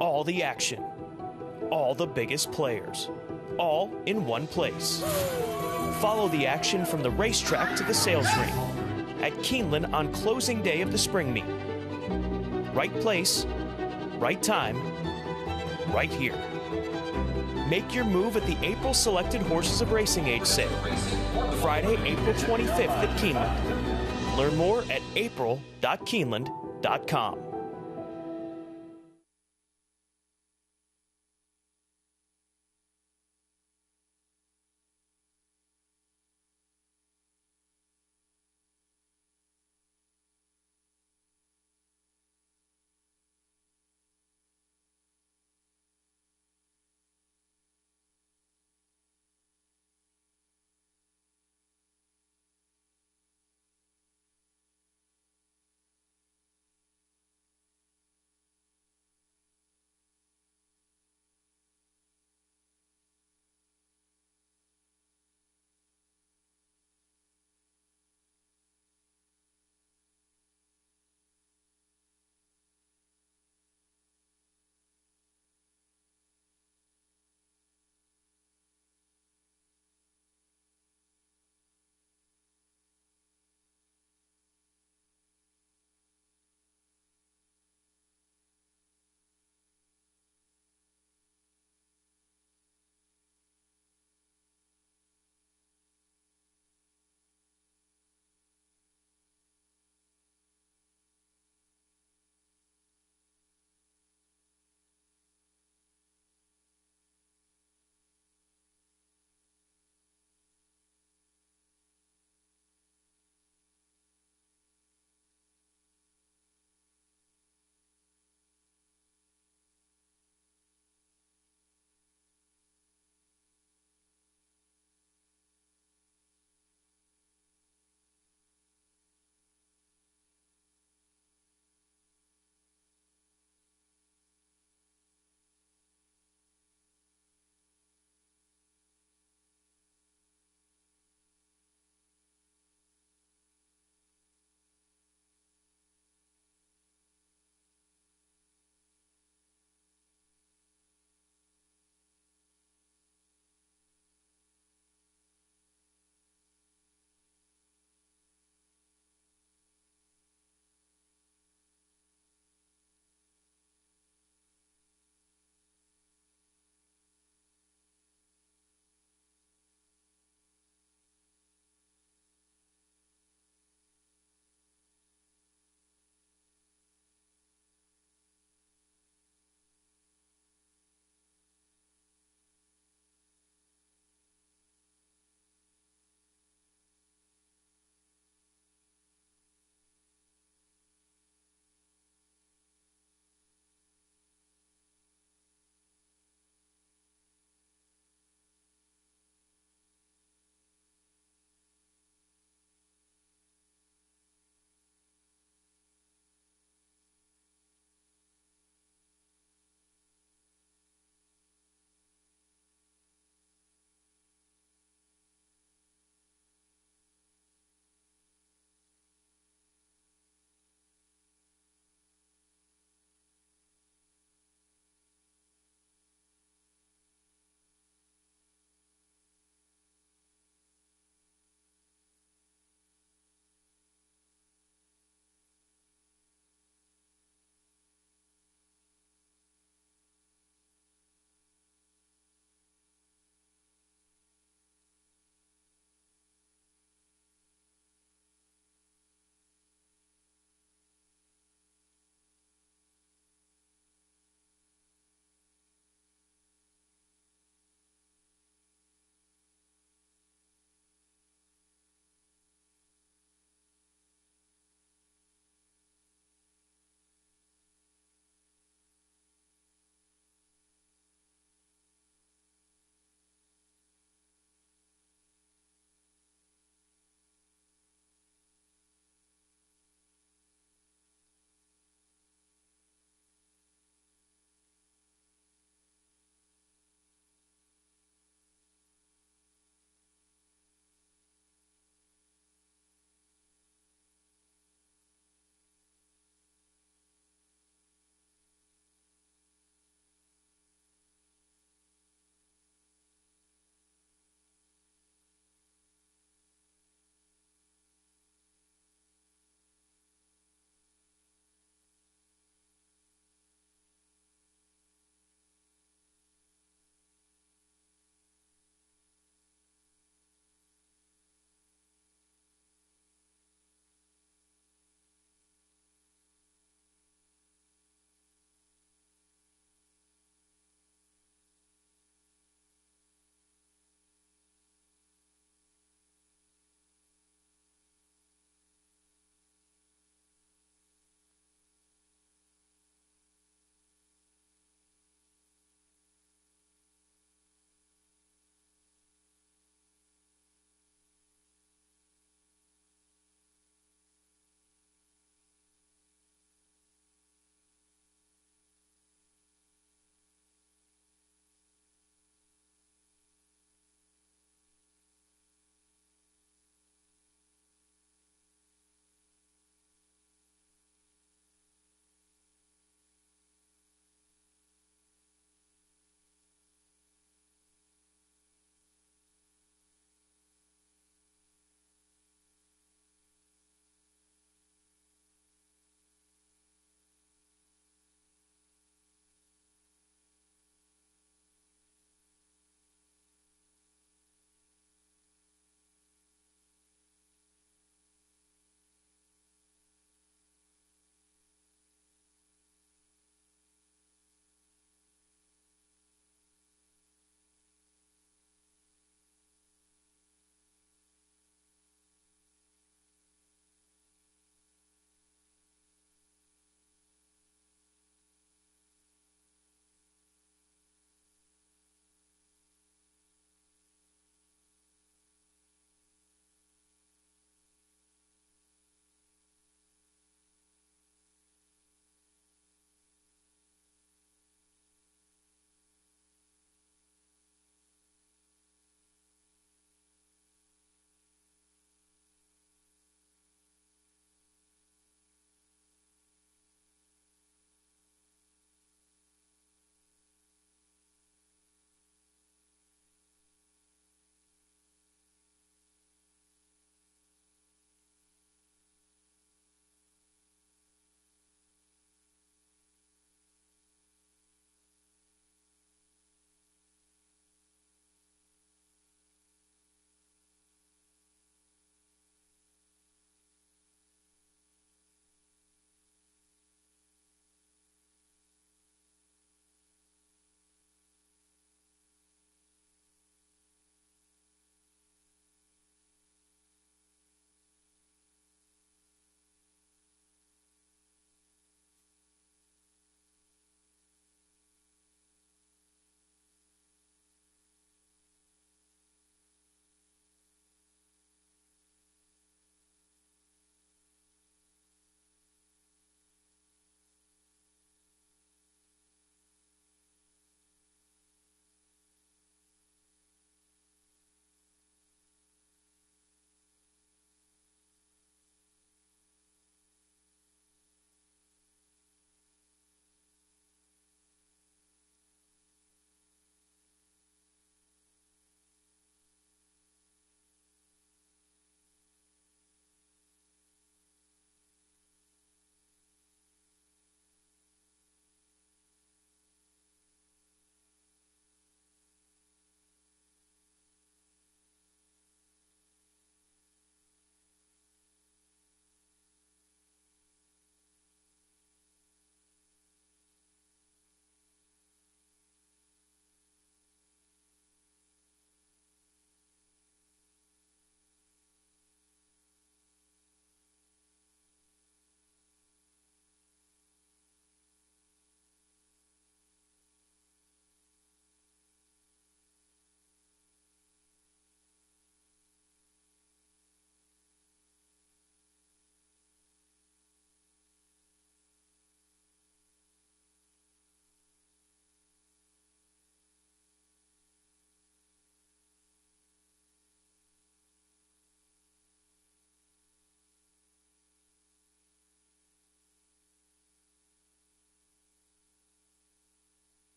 All the action, all the biggest players, all in one place. Follow the action from the racetrack to the sales ring at Keeneland on closing day of the spring meet. Right place, right time, right here. Make your move at the April Selected Horses of Racing Age sale, Friday, April 25th at Keeneland. Learn more at april.keeneland.com.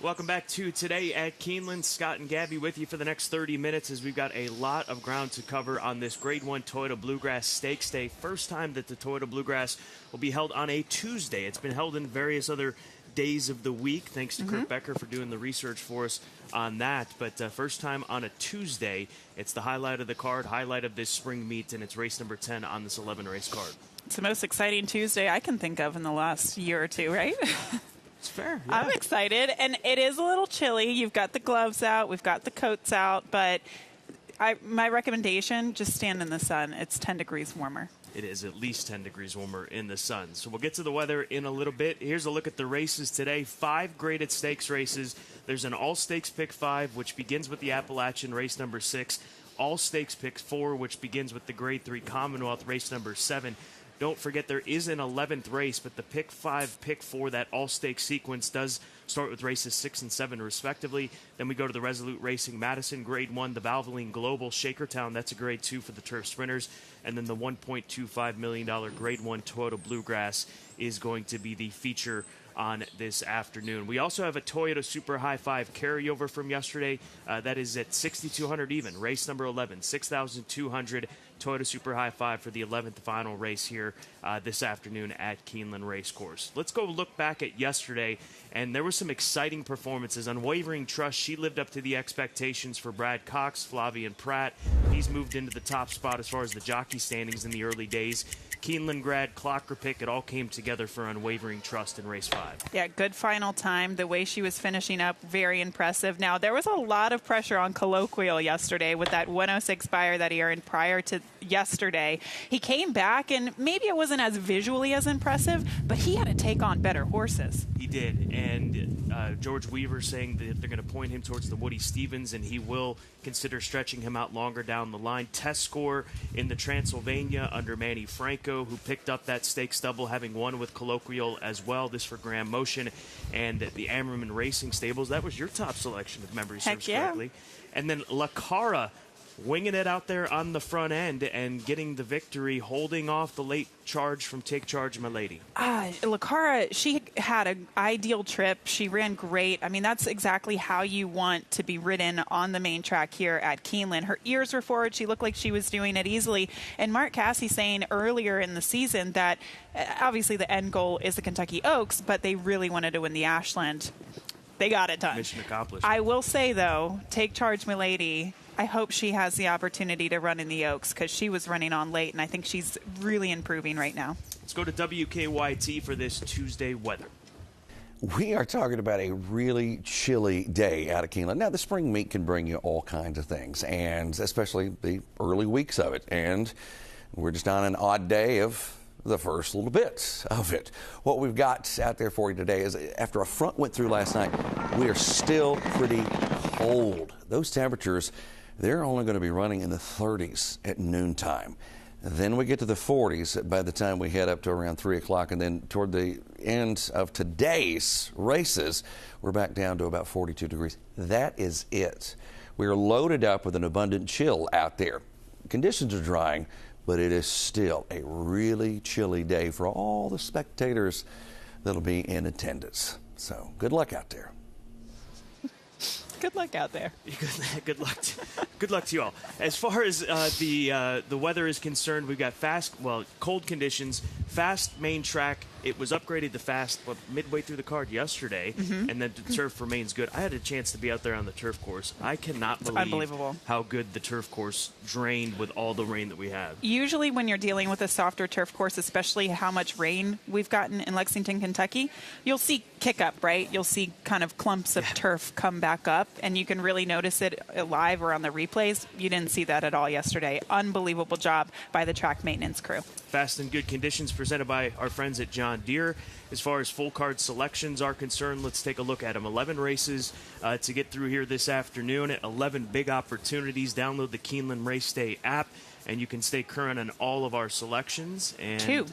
Welcome back to Today at Keeneland. Scott and Gabby with you for the next 30 minutes as we've got a lot of ground to cover on this Grade 1 Toyota Bluegrass Stakes Day. First time that the Toyota Bluegrass will be held on a Tuesday. It's been held in various other days of the week. Thanks to Kurt Becker for doing the research for us on that. But first time on a Tuesday. It's the highlight of the card, highlight of this spring meet, and it's race number 10 on this 11-race card. It's the most exciting Tuesday I can think of in the last year or two, right? It's fair. Yeah. I'm excited, and it is a little chilly. You've got the gloves out, we've got the coats out, but my recommendation, just stand in the sun. It's 10 degrees warmer. It is at least 10 degrees warmer in the sun. So we'll get to the weather in a little bit. Here's a look at the races today. 5 graded stakes races. There's an all-stakes pick 5, which begins with the Appalachian, race number 6. All-stakes pick 4, which begins with the Grade 3 Commonwealth, race number 7. Don't forget there is an 11th race, but the pick 5, pick 4, that all-stakes sequence does start with races 6 and 7 respectively. Then we go to the Resolute Racing Madison Grade 1, the Valvoline Global Shakertown, that's a Grade 2 for the Turf Sprinters, and then the $1.25 million Grade 1 Toyota Bluegrass is going to be the feature on this afternoon. We also have a Toyota Super High 5 carryover from yesterday. That is at 6,200 even, race number 11, 6,200 Toyota Super High 5 for the 11th final race here this afternoon at Keeneland Racecourse. Let's go look back at yesterday, and there were some exciting performances. Unwavering Trust, she lived up to the expectations for Brad Cox, Flavian Pratt. He's moved into the top spot as far as the jockey standings in the early days. Keeneland grad, Clocker pick, it all came together for Unwavering Trust in race 5. Yeah, good final time. The way she was finishing up, very impressive. Now, there was a lot of pressure on Colloquial yesterday with that 106 buyer that he earned prior to yesterday. He came back, and maybe it wasn't as visually as impressive, but he had to take on better horses. He did, and George Weaver saying that they're going to point him towards the Woody Stevens, and he will consider stretching him out longer down the line. Test score in the Transylvania under Manny Franco, who picked up that stakes double, having won with Colloquial as well. This for Graham Motion and the Ammerman Racing Stables. That was your top selection, if memory serves correctly. And then La Cara winging it out there on the front end and getting the victory, holding off the late charge from Take Charge, My Lady. La Cara, she had an ideal trip. She ran great. I mean, that's exactly how you want to be ridden on the main track here at Keeneland. Her ears were forward. She looked like she was doing it easily. And Mark Cassey saying earlier in the season that obviously the end goal is the Kentucky Oaks, but they really wanted to win the Ashland. They got it done. Mission accomplished. I will say, though, Take Charge, My Lady, I hope she has the opportunity to run in the Oaks because she was running on late, and I think she's really improving right now. Let's go to WKYT for this Tuesday weather. We are talking about a really chilly day out of Keeneland. Now, the spring meet can bring you all kinds of things, and especially the early weeks of it. And we're just on an odd day of the first little bits of it. What we've got out there for you today is after a front went through last night, we are still pretty cold. Those temperatures, they're only going to be running in the 30s at noontime. Then we get to the 40s by the time we head up to around 3 o'clock, and then toward the end of today's races, we're back down to about 42 degrees. That is it. We are loaded up with an abundant chill out there. Conditions are drying, but it is still a really chilly day for all the spectators that'll be in attendance. So good luck out there. Good luck out there. Good luck to you all. As far as the weather is concerned, we've got cold conditions, fast main track. It was upgraded to fast midway through the card yesterday, and then the turf remains good. I had a chance to be out there on the turf course. I cannot believe how good the turf course drained with all the rain that we have. Usually when you're dealing with a softer turf course, especially how much rain we've gotten in Lexington, Kentucky, you'll see kick up, right? You'll see kind of clumps of turf come back up, and you can really notice it live or on the replays. You didn't see that at all yesterday. Unbelievable job by the track maintenance crew. Fast and good conditions presented by our friends at John Deere. As far as full card selections are concerned, let's take a look at them. 11 races to get through here this afternoon. 11 big opportunities. Download the Keeneland Race Day app, and you can stay current on all of our selections. And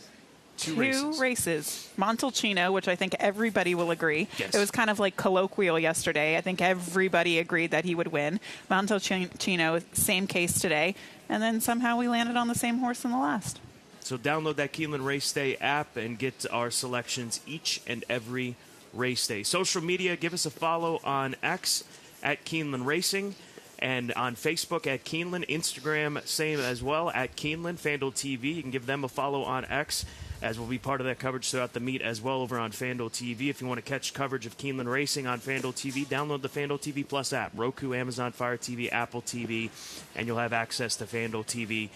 Two races. Montalcino, which I think everybody will agree. Yes. It was kind of like Colloquial yesterday. I think everybody agreed that he would win. Montalcino, same case today. And then somehow we landed on the same horse in the last. So download that Keeneland Race Day app and get our selections each and every race day. Social media, give us a follow on X at Keeneland Racing, and on Facebook at Keeneland. Instagram, same as well, at Keeneland. FanDuel TV, you can give them a follow on X, as we'll be part of that coverage throughout the meet as well over on FanDuel TV. If you want to catch coverage of Keeneland Racing on FanDuel TV, download the FanDuel TV Plus app, Roku, Amazon Fire TV, Apple TV, and you'll have access to FanDuel TV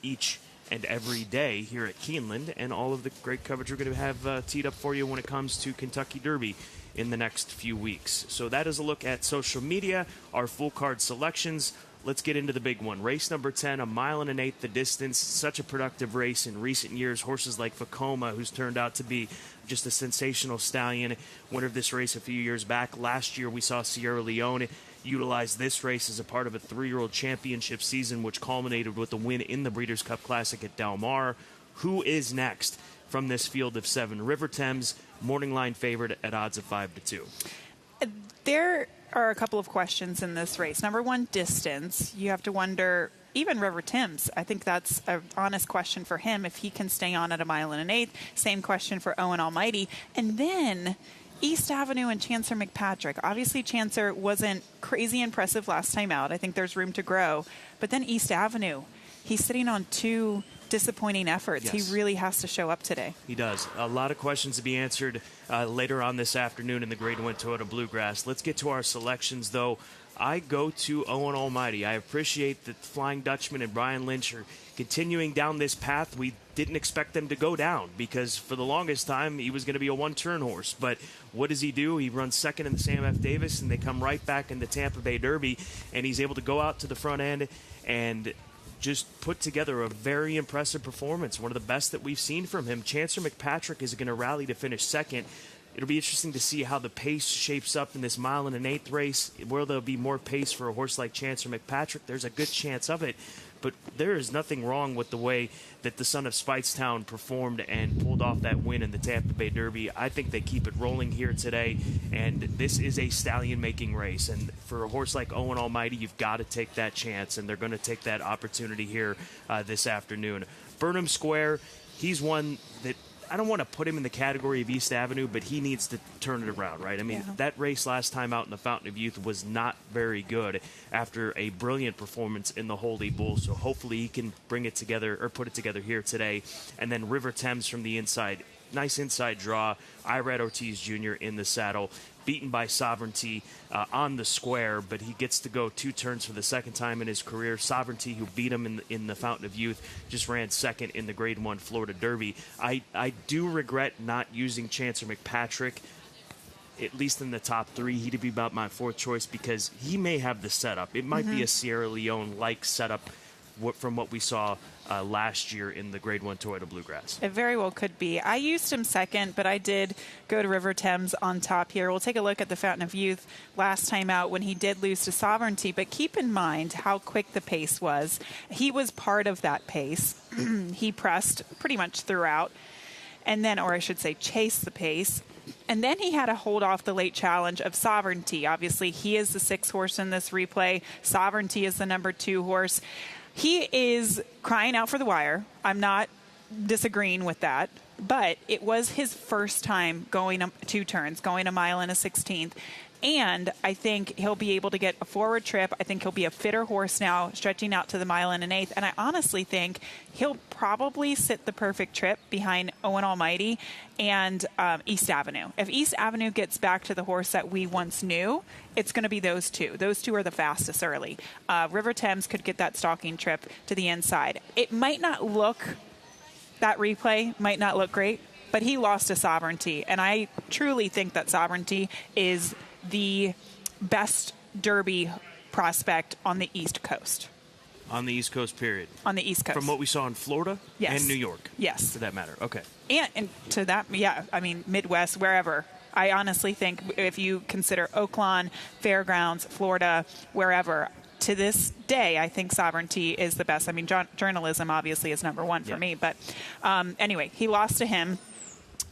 each and every day here at Keeneland, and all of the great coverage we're going to have teed up for you when it comes to Kentucky Derby in the next few weeks. So that is a look at social media, our full card selections. Let's get into the big one. Race number 10, 1.1 miles the distance. Such a productive race in recent years. Horses like Vekoma, who's turned out to be just a sensational stallion, winner of this race a few years back. Last year we saw Sierra Leone utilize this race as a part of a 3-year-old championship season, which culminated with a win in the Breeders' Cup Classic at Del Mar. Who is next from this field of 7? River Thames, morning line favorite at odds of 5-2. There are a couple of questions in this race. Number one, distance. You have to wonder, even River Thames, I think that's an honest question for him if he can stay on at 1 1/8 miles. Same question for Owen Almighty. And then East Avenue and Chancer McPatrick. Obviously, Chancer wasn't crazy impressive last time out. I think there's room to grow. But then East Avenue, he's sitting on 2 disappointing efforts. Yes. He really has to show up today. He does. A lot of questions to be answered later on this afternoon in the Grade 1 Toyota Bluegrass. Let's get to our selections, though. I go to Owen Almighty. I appreciate that Flying Dutchman and Brian Lynch are continuing down this path we didn't expect them to go down, because for the longest time he was going to be a one-turn horse. But what does he do? He runs second in the Sam F. Davis, and they come right back in the Tampa Bay Derby, and he's able to go out to the front end and just put together a very impressive performance, one of the best that we've seen from him. Chancer McPatrick is going to rally to finish second. It'll be interesting to see how the pace shapes up in this 1 1/8 race. Will there be more pace for a horse like Chancer McPatrick? There's a good chance of it. But there is nothing wrong with the way that the son of Speightstown performed and pulled off that win in the Tampa Bay Derby. I think they keep it rolling here today, and this is a stallion-making race. And for a horse like Owen Almighty, you've got to take that chance, and they're going to take that opportunity here this afternoon. Burnham Square, he's one that I don't want to put him in the category of East Avenue, but he needs to turn it around, right? I mean, that race last time out in the Fountain of Youth was not very good after a brilliant performance in the Holy Bull. So hopefully he can bring it together, or put it together here today. And then River Thames from the inside. Nice inside draw. Irad Ortiz Jr. in the saddle, beaten by Sovereignty on the square, but he gets to go 2 turns for the second time in his career. Sovereignty, who beat him in the Fountain of Youth, just ran second in the Grade 1 Florida Derby. I do regret not using Chancer McPatrick, at least in the top 3. He'd be about my 4th choice because he may have the setup. It might be a Sierra Leone-like setup from what we saw last year in the Grade 1 Toyota Bluegrass. It very well could be. I used him second, but I did go to River Thames on top here. We'll take a look at the Fountain of Youth last time out when he did lose to Sovereignty, but keep in mind how quick the pace was. He was part of that pace. He pressed pretty much throughout, and then, or I should say, chased the pace. And then he had to hold off the late challenge of Sovereignty. Obviously, he is the 6th horse in this replay. Sovereignty is the number 2 horse. He is crying out for the wire. I'm not disagreeing with that. But it was his first time going 2 turns, going 1 1/16 miles. And I think he'll be able to get a forward trip. I think he'll be a fitter horse now, stretching out to the 1 1/8 miles. And I honestly think he'll probably sit the perfect trip behind Owen Almighty and East Avenue. If East Avenue gets back to the horse that we once knew, it's going to be those 2. Those 2 are the fastest early. River Thames could get that stalking trip to the inside. It might not look, that replay might not look great, but he lost to Sovereignty. And I truly think that Sovereignty is the best Derby prospect on the East Coast. On the East Coast, period. On the East Coast. From what we saw in Florida and New York. Yes. For that matter. Okay. And to that, I mean, Midwest, wherever. I honestly think if you consider Oaklawn, Fairgrounds, Florida, wherever, to this day, I think Sovereignty is the best. I mean, journalism obviously is number 1 for me. But anyway, he lost to him.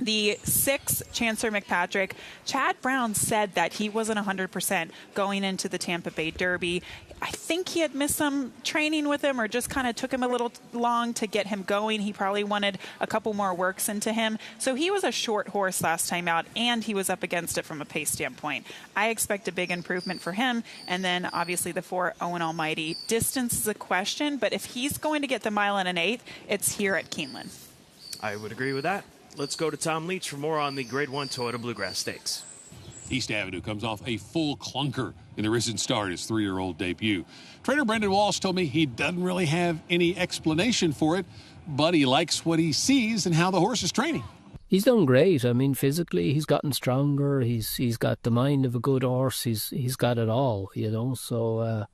The 6, Chancellor McPatrick, Chad Brown said that he wasn't 100% going into the Tampa Bay Derby. I think he had missed some training with him or just kind of took him a little long to get him going. He probably wanted a couple more works into him. So he was a short horse last time out, and he was up against it from a pace standpoint. I expect a big improvement for him. And then, obviously, the 4, Owen Almighty. Distance is a question, but if he's going to get the mile and an eighth, it's here at Keeneland. I would agree with that. Let's go to Tom Leach for more on the Grade 1 Toyota Bluegrass Stakes. East Avenue comes off a full clunker in the Risen Start, his 3-year-old debut. Trainer Brendan Walsh told me he doesn't really have any explanation for it, but he likes what he sees and how the horse is training. He's done great. I mean, physically, he's gotten stronger. He's got the mind of a good horse. He's got it all, you know. So,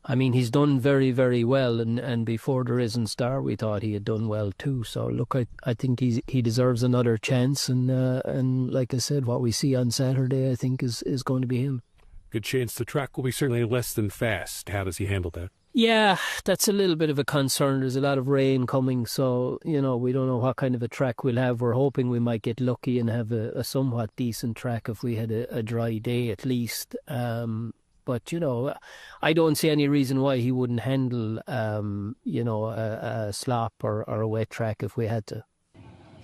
I mean, he's done very, very well. And before the Risen Star, we thought he had done well too. So, look, I think he deserves another chance. And like I said, what we see on Saturday, I think, is going to be him. Good chance the track will be certainly less than fast. How does he handle that? Yeah, that's a little bit of a concern. There's a lot of rain coming, so, you know, we don't know what kind of a track we'll have. We're hoping we might get lucky and have a somewhat decent track if we had a dry day at least. But, you know, I don't see any reason why he wouldn't handle, you know, a slop or a wet track if we had to.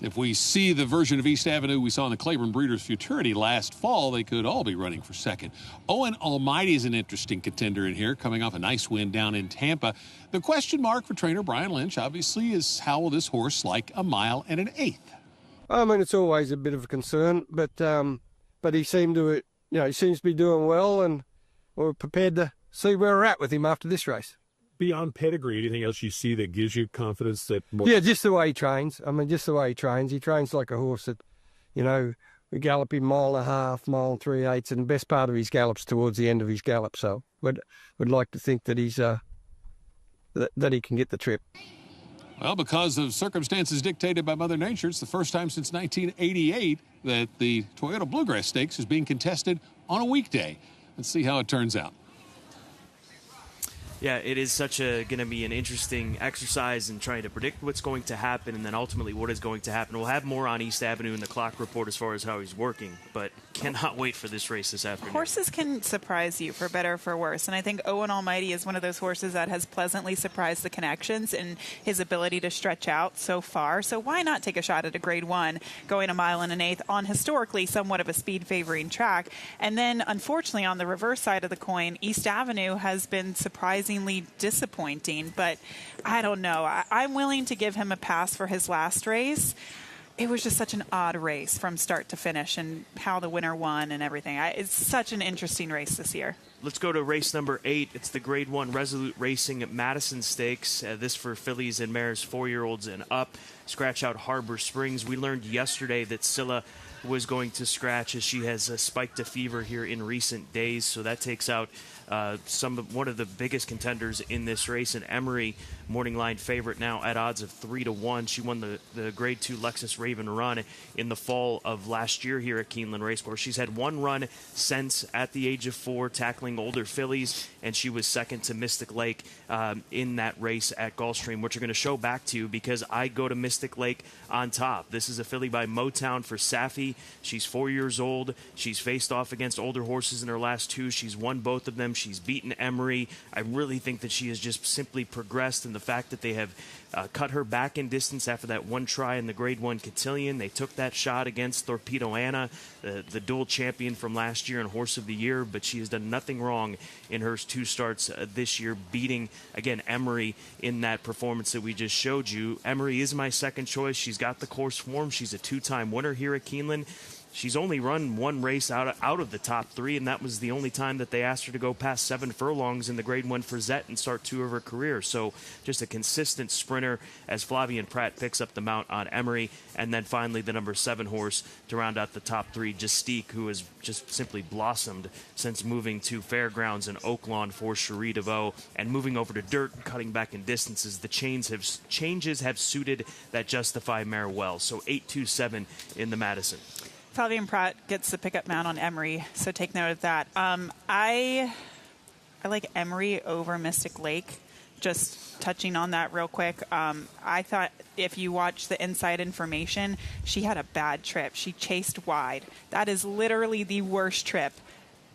If we see the version of East Avenue we saw in the Claiborne Breeders' Futurity last fall, they could all be running for second. Owen Almighty is an interesting contender in here, coming off a nice win down in Tampa. The question mark for trainer Brian Lynch, obviously, is how will this horse like a mile and an eighth? I mean, it's always a bit of a concern, but he seemed to, you know, he seems to be doing well, and we're prepared to see where we're at with him after this race. Beyond pedigree, anything else you see that gives you confidence that... Yeah, just the way he trains. I mean, just the way he trains. He trains like a horse that, you know, we gallop him 1.5 miles, 1.3 miles, and the best part of his gallop's towards the end of his gallop. So would like to think that he's that he can get the trip. Well, because of circumstances dictated by Mother Nature, it's the first time since 1988 that the Toyota Bluegrass Stakes is being contested on a weekday. Let's see how it turns out. Yeah, it is going to be an interesting exercise in trying to predict what's going to happen and then ultimately what is going to happen. We'll have more on East Avenue in the clock report as far as how he's working, but cannot wait for this race this afternoon. Horses can surprise you for better or for worse, and I think Owen Almighty is one of those horses that has pleasantly surprised the connections and his ability to stretch out so far. So why not take a shot at a Grade 1 going 1.1 miles on historically somewhat of a speed favoring track? And then, unfortunately, on the reverse side of the coin, East Avenue has been surprisingly disappointing, but I don't know. I'm willing to give him a pass for his last race. It was just such an odd race from start to finish and how the winner won and everything. It's such an interesting race this year. Let's go to race number 8. It's the Grade 1 Resolute Racing at Madison Stakes. This for fillies and mares 4-year-olds and up. Scratch out Harbor Springs. We learned yesterday that Scylla was going to scratch as she has spiked a fever here in recent days, so that takes out one of the biggest contenders in this race, and Emery, morning line favorite now at odds of 3-1. She won the Grade 2 Lexus Raven Run in the fall of last year here at Keeneland Racecourse. She's had one run since at the age of 4, tackling older fillies, and she was second to Mystic Lake in that race at Gulfstream, which we're going to show back to because I go to Mystic Lake on top. This is a filly by Motown for Safi. She's 4 years old. She's faced off against older horses in her last 2. She's won both of them. She's beaten Emery. I really think that she has just simply progressed, and the fact that they have cut her back in distance after that one try in the Grade 1 Cotillion. They took that shot against Torpedo Anna, the dual champion from last year and Horse of the Year, but she has done nothing wrong in her 2 starts this year, beating, again, Emery in that performance that we just showed you. Emery is my second choice. She's got the course form. She's a 2-time winner here at Keeneland. She's only run one race out of the top 3, and that was the only time that they asked her to go past 7 furlongs in the Grade 1 Frizette and start 2 of her career. So just a consistent sprinter as Flavian Pratt picks up the mount on Emery. And then finally the number 7 horse to round out the top 3, Justique, who has just simply blossomed since moving to Fairgrounds and Oaklawn for Cherie DeVoe and moving over to dirt and cutting back in distances. The changes have suited that Justify mare well. So 8-2-7 in the Madison. Flavian Pratt gets the pickup mount on Emery, so take note of that. I like Emery over Mystic Lake just touching on that real quick, I thought if you watch the inside information, she had a bad trip. She chased wide. That is literally the worst trip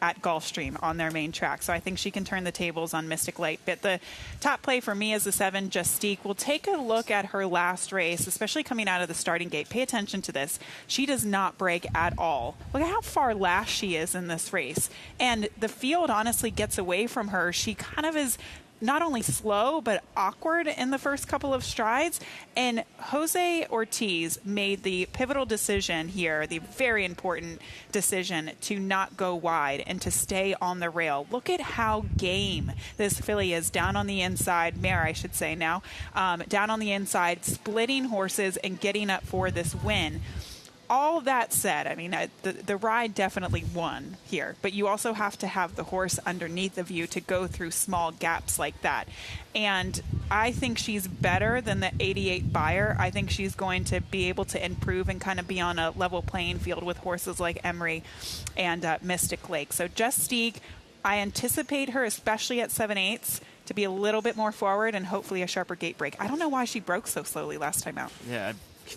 at Gulfstream on their main track. So I think she can turn the tables on Mystic Lake. But the top play for me is the 7, Justique. We'll take a look at her last race, especially coming out of the starting gate. Pay attention to this. She does not break at all. Look at how far last she is in this race. And the field honestly gets away from her. She kind of is not only slow, but awkward in the first couple of strides. And Jose Ortiz made the pivotal decision here, the very important decision to not go wide and to stay on the rail. Look at how game this filly is down on the inside, mare I should say now, down on the inside, splitting horses and getting up for this win. All that said, I mean, the ride definitely won here, but you also have to have the horse underneath of you to go through small gaps like that. And I think she's better than the 88 Buyer. I think she's going to be able to improve and kind of be on a level playing field with horses like Emery and Mystic Lake. So Justique, I anticipate her, especially at 7/8, to be a little bit more forward and hopefully a sharper gate break. I don't know why she broke so slowly last time out. Yeah,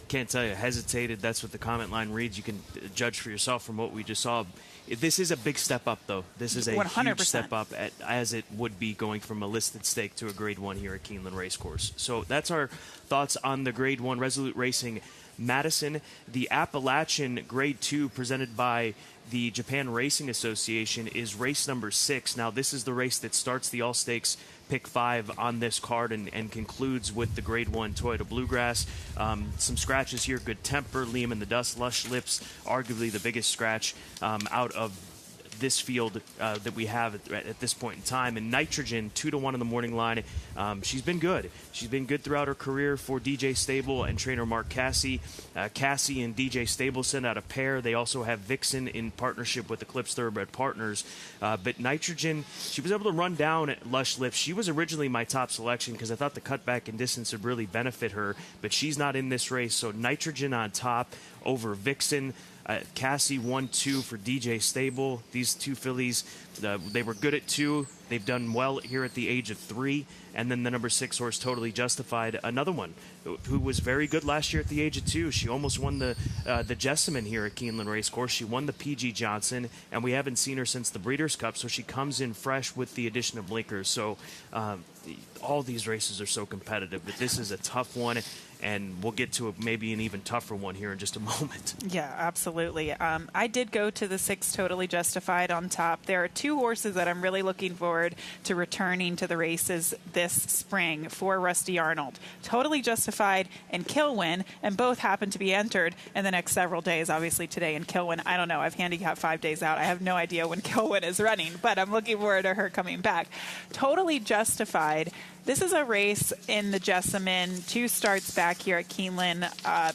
can't tell you. Hesitated. That's what the comment line reads. You can judge for yourself from what we just saw. This is a big step up, though. This is a 100%. huge step up, as it would be going from a listed stake to a Grade 1 here at Keeneland Racecourse. So that's our thoughts on the Grade 1 Resolute Racing Madison. The Appalachian Grade 2 presented by the Japan Racing Association is race number 6. Now, this is the race that starts the All-Stakes Pick 5 on this card and concludes with the Grade 1 Toyota Bluegrass. Some scratches here. Good Temper, Liam in the Dust, Lush Lips, arguably the biggest scratch out of this field that we have at this point in time. And Nitrogen, 2-1 in the morning line. She's been good. She's been good throughout her career for DJ Stable and trainer Mark Cassie. Cassie and DJ Stable send out a pair. They also have Vixen in partnership with Eclipse Thoroughbred Partners. But Nitrogen, she was able to run down at Lush Lips. She was originally my top selection because I thought the cutback in distance would really benefit her, but she's not in this race. So Nitrogen on top over Vixen. Cassie 1-2 for DJ Stable. These two fillies, they were good at 2. They've done well here at the age of 3. And then the number 6 horse, Totally Justified, another one who was very good last year at the age of 2. She almost won the Jessamine here at Keeneland Racecourse. She won the PG Johnson, and we haven't seen her since the Breeders' Cup, so she comes in fresh with the addition of blinkers. So all these races are so competitive, but this is a tough one. And we'll get to maybe an even tougher one here in just a moment. Yeah, absolutely. I did go to the 6 Totally Justified on top. There are 2 horses that I'm really looking forward to returning to the races this spring for Rusty Arnold. Totally Justified and Kilwin, and both happen to be entered in the next several days. Obviously today in Kilwin, I don't know. I've handicapped 5 days out. I have no idea when Kilwin is running, but I'm looking forward to her coming back. Totally Justified. This is a race in the Jessamine, 2 starts back here at Keeneland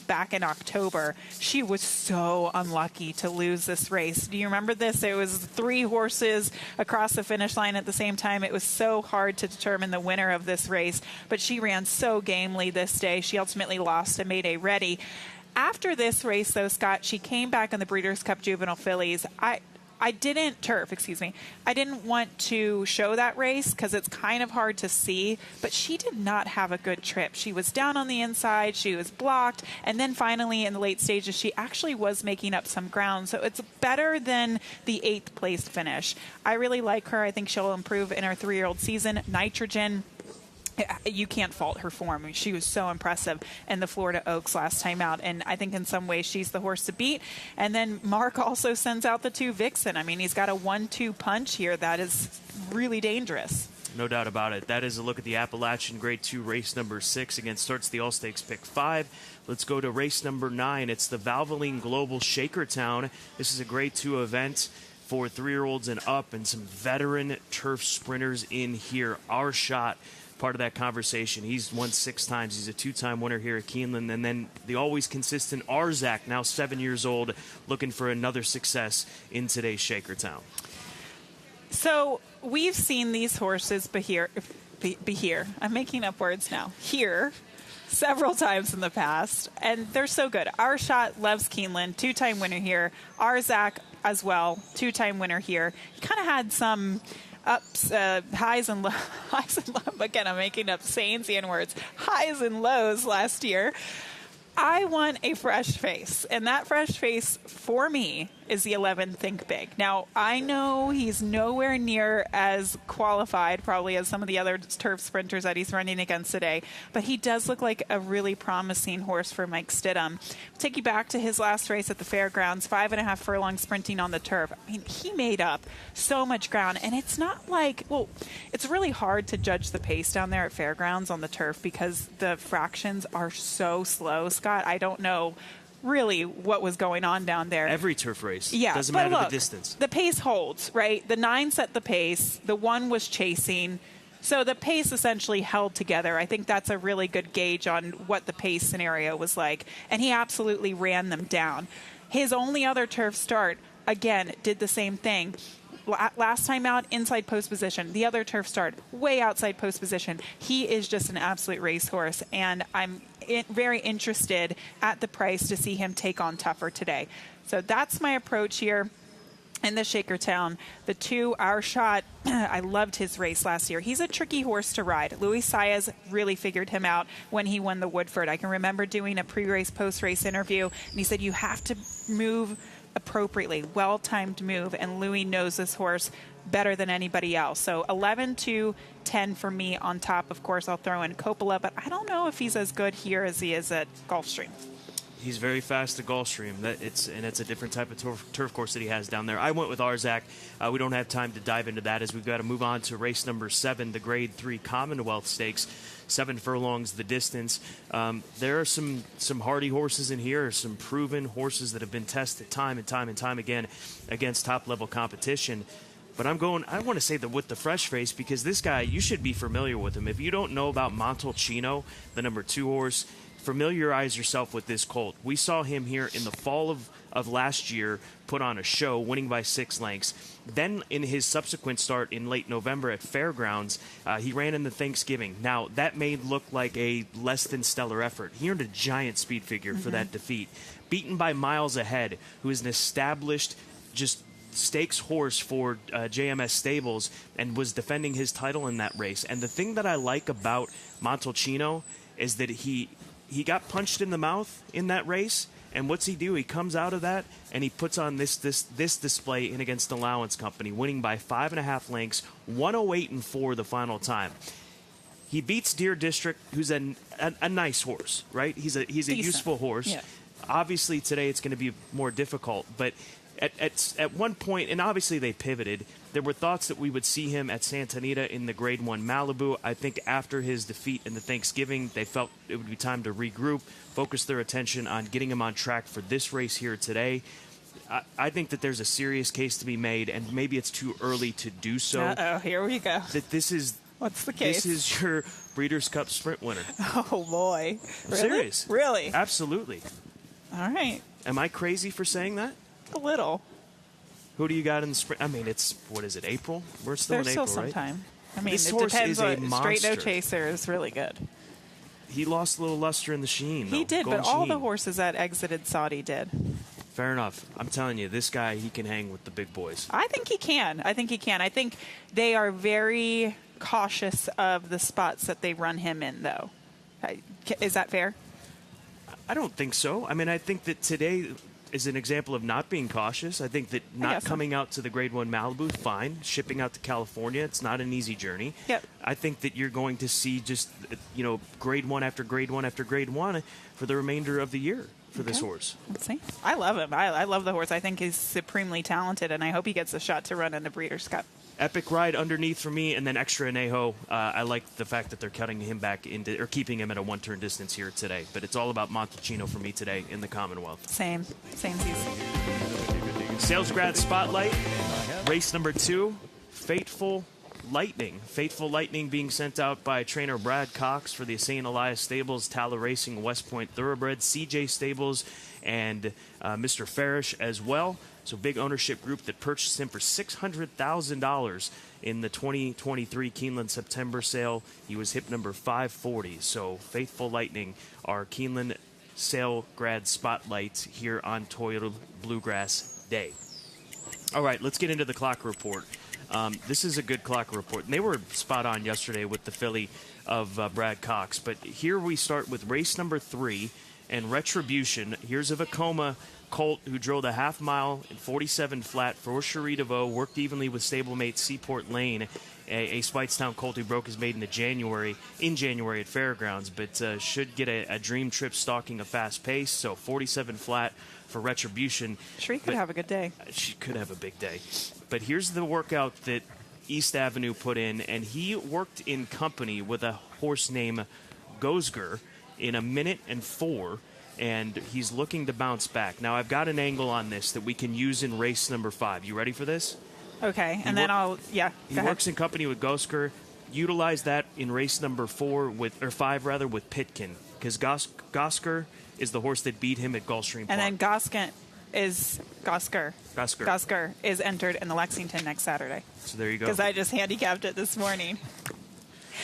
back in October. She was so unlucky to lose this race. Do you remember this? It was 3 horses across the finish line at the same time. It was so hard to determine the winner of this race, but she ran so gamely this day. She ultimately lost to Mayday Ready. After this race, though, Scott, she came back in the Breeders' Cup Juvenile Fillies. I didn't want to show that race because it's kind of hard to see, but she did not have a good trip. She was down on the inside, she was blocked, and then finally in the late stages she actually was making up some ground, so it's better than the 8th place finish. I really like her. I think she'll improve in her 3-year-old season. Nitrogen, you can't fault her form. I mean, she was so impressive in the Florida Oaks last time out, and I think in some ways she's the horse to beat. And then Mark also sends out the 2 Vixen. I mean, he's got a 1-2 punch here that is really dangerous. No doubt about it. That is a look at the Appalachian Grade 2 race number 6. Again, starts the All-Stakes Pick 5. Let's go to race number 9. It's the Valvoline Global Shakertown. This is a Grade 2 event for 3-year-olds and up, and some veteran turf sprinters in here. Our Shot, part of that conversation. He's won 6 times. He's a 2-time winner here at Keeneland. And then the always consistent Arzak, now 7 years old, looking for another success in today's Shakertown. So we've seen these horses be here. I'm making up words now. Here. Several times in the past, and they're so good. Our Shot loves Keeneland, 2-time winner here. Arzak as well, 2-time winner here. He kind of had some ups, highs and lows. Again, I'm making up Saintsian words. Highs and lows last year. I want a fresh face, and that fresh face for me is the 11 Think Big. Now, I know he's nowhere near as qualified probably as some of the other turf sprinters that he's running against today, but he does look like a really promising horse for Mike Stidham. Take you back to his last race at the fairgrounds, 5.5 furlongs sprinting on the turf. I mean, he made up so much ground, and it's not like, well, it's really hard to judge the pace down there at fairgrounds on the turf because the fractions are so slow, Scott. I don't know really what was going on down there. Every turf race. Yeah, doesn't but matter look, the distance. The pace holds, right? The 9 set the pace. The 1 was chasing. So the pace essentially held together. I think that's a really good gauge on what the pace scenario was like. And he absolutely ran them down. His only other turf start, again, did the same thing. Last time out, inside post position. The other turf start, way outside post position. He is just an absolute racehorse, and I'm very interested at the price to see him take on tougher today. So that's my approach here in the Shakertown. The 2, Our Shot, I loved his race last year. He's a tricky horse to ride. Luis Saez really figured him out when he won the Woodford. I can remember doing a pre-race, post-race interview, and he said you have to move appropriately, well-timed move, and Louis knows this horse better than anybody else. So 11 to 10 for me on top. Of course, I'll throw in Coppola, but I don't know if he's as good here as he is at Gulfstream. He's very fast at Gulfstream. It's a different type of turf course that he has down there. I went with Arzak. We don't have time to dive into that as we've got to move on to race number 7, the Grade 3 Commonwealth Stakes. 7 furlongs the distance. There are some hardy horses in here, some proven horses that have been tested time and time again against top-level competition. But I want to say that with the fresh face, because this guy, you should be familiar with him. If you don't know about Montalcino, the number 2 horse, familiarize yourself with this colt. We saw him here in the fall of last year put on a show, winning by 6 lengths. Then in his subsequent start in late November at Fairgrounds, he ran in the Thanksgiving. Now, that may look like a less than stellar effort. He earned a giant speed figure for that defeat. Beaten by Miles Ahead, who is an established just stakes horse for JMS Stables and was defending his title in that race. And the thing that I like about Montalcino is that he got punched in the mouth in that race, and what's he do? He comes out of that and he puts on this display in against Allowance Company, winning by 5.5 lengths, 108-4 the final time. He beats Deer District, who's a nice horse, right? He's a useful horse. Yeah. Obviously today it's going to be more difficult, but at one point, and obviously they pivoted, there were thoughts that we would see him at Santa Anita in the Grade 1 Malibu. I think after his defeat in the Thanksgiving, they felt it would be time to regroup, focus their attention on getting him on track for this race here today. I think that there's a serious case to be made, and maybe it's too early to do so. Uh-oh, here we go. That this is... What's the case? This is your Breeders' Cup Sprint winner. Oh, boy. I'm Really? serious. Really? Absolutely. All right. Am I crazy for saying that? A little. Who do you got in the sprint? I mean, what is it, April? We're still There's in April, still some right? time. I mean, This it horse depends is a on Straight No monster. Chaser is really good. He lost a little luster in the sheen, though. He did, Golden but all the Sheen. horses that exited Saudi did. Fair enough. I'm telling you, this guy, he can hang with the big boys. I think he can. I think they are very cautious of the spots that they run him in, though. Is that fair? I don't think so. I mean, I think that today is an example of not being cautious. I think that not coming out to the Grade 1 Malibu, fine. Shipping out to California, it's not an easy journey. Yep. I think that you're going to see just, Grade 1 after Grade 1 after Grade 1 for the remainder of the year for this horse. Let's see. I love him. I love the horse. I think he's supremely talented, and I hope he gets a shot to run in the Breeders' Cup. Epic ride underneath for me, and then Extra Anejo. I like the fact that they're cutting him back into, or keeping him at a one-turn distance here today. But it's all about Montalcino for me today in the Commonwealth. Same season. Sales Grad Spotlight, race number 2, Fateful Lightning. Fateful Lightning being sent out by trainer Brad Cox for the St. Elias Stables, Tala Racing, West Point Thoroughbred, CJ Stables, and Mr. Farish as well. So big ownership group that purchased him for $600,000 in the 2023 Keeneland September sale. He was hip number 540. So Faithful Lightning, our Keeneland sale grad spotlight here on Toyota Bluegrass Day. All right, let's get into the clock report. This is a good clock report. And they were spot on yesterday with the filly of Brad Cox. But here we start with race number 3 and Retribution. Here's a Vacoma colt who drove a half mile in 47 flat for Cherie DeVoe, worked evenly with stablemate Seaport Lane, a Speightstown colt who broke his maiden in January at Fairgrounds, but should get a dream trip stalking a fast pace. So 47 flat for Retribution. Cherie could have a good day. She could have a big day. But here's the workout that East Avenue put in, and he worked in company with a horse named Gosger in 1 minute and 4, and he's looking to bounce back. Now, I've got an angle on this that we can use in race number 5. You ready for this? Okay, and then He works in company with Gosger. Utilize that in race number 5 with Pitkin, because Gosger is the horse that beat him at Gulfstream Park. And then Gosger is entered in the Lexington next Saturday. So there you go. Because I just handicapped it this morning.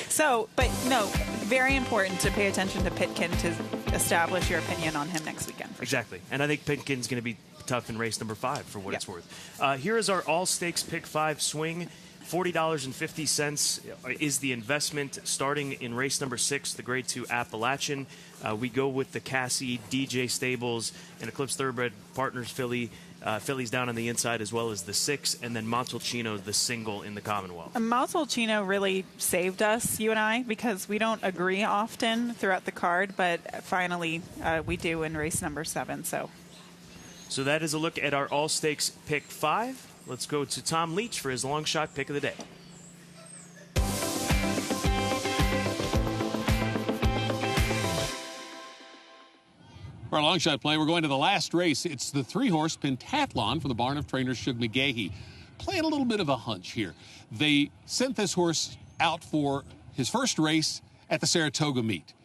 So, but no, very important to pay attention to Pitkin to establish your opinion on him next weekend. Exactly. And I think Pitkin's going to be tough in race number 5 for what it's worth. Here is our all-stakes pick 5 swing. $40.50 is the investment starting in race number 6, the Grade 2 Appalachian. We go with the Cassie, DJ Stables, and Eclipse Thoroughbred Partners fillies down on the inside, as well as the 6, and then Montalcino, the single in the Commonwealth. Montalcino really saved us, you and I, because we don't agree often throughout the card, but finally we do in race number 7. So that is a look at our all-stakes pick 5. Let's go to Tom Leach for his long shot pick of the day. For our long shot play, we're going to the last race. It's the 3-horse Pentathlon from the barn of trainer Shug McGahee. Playing a little bit of a hunch here. They sent this horse out for his first race at the Saratoga meet.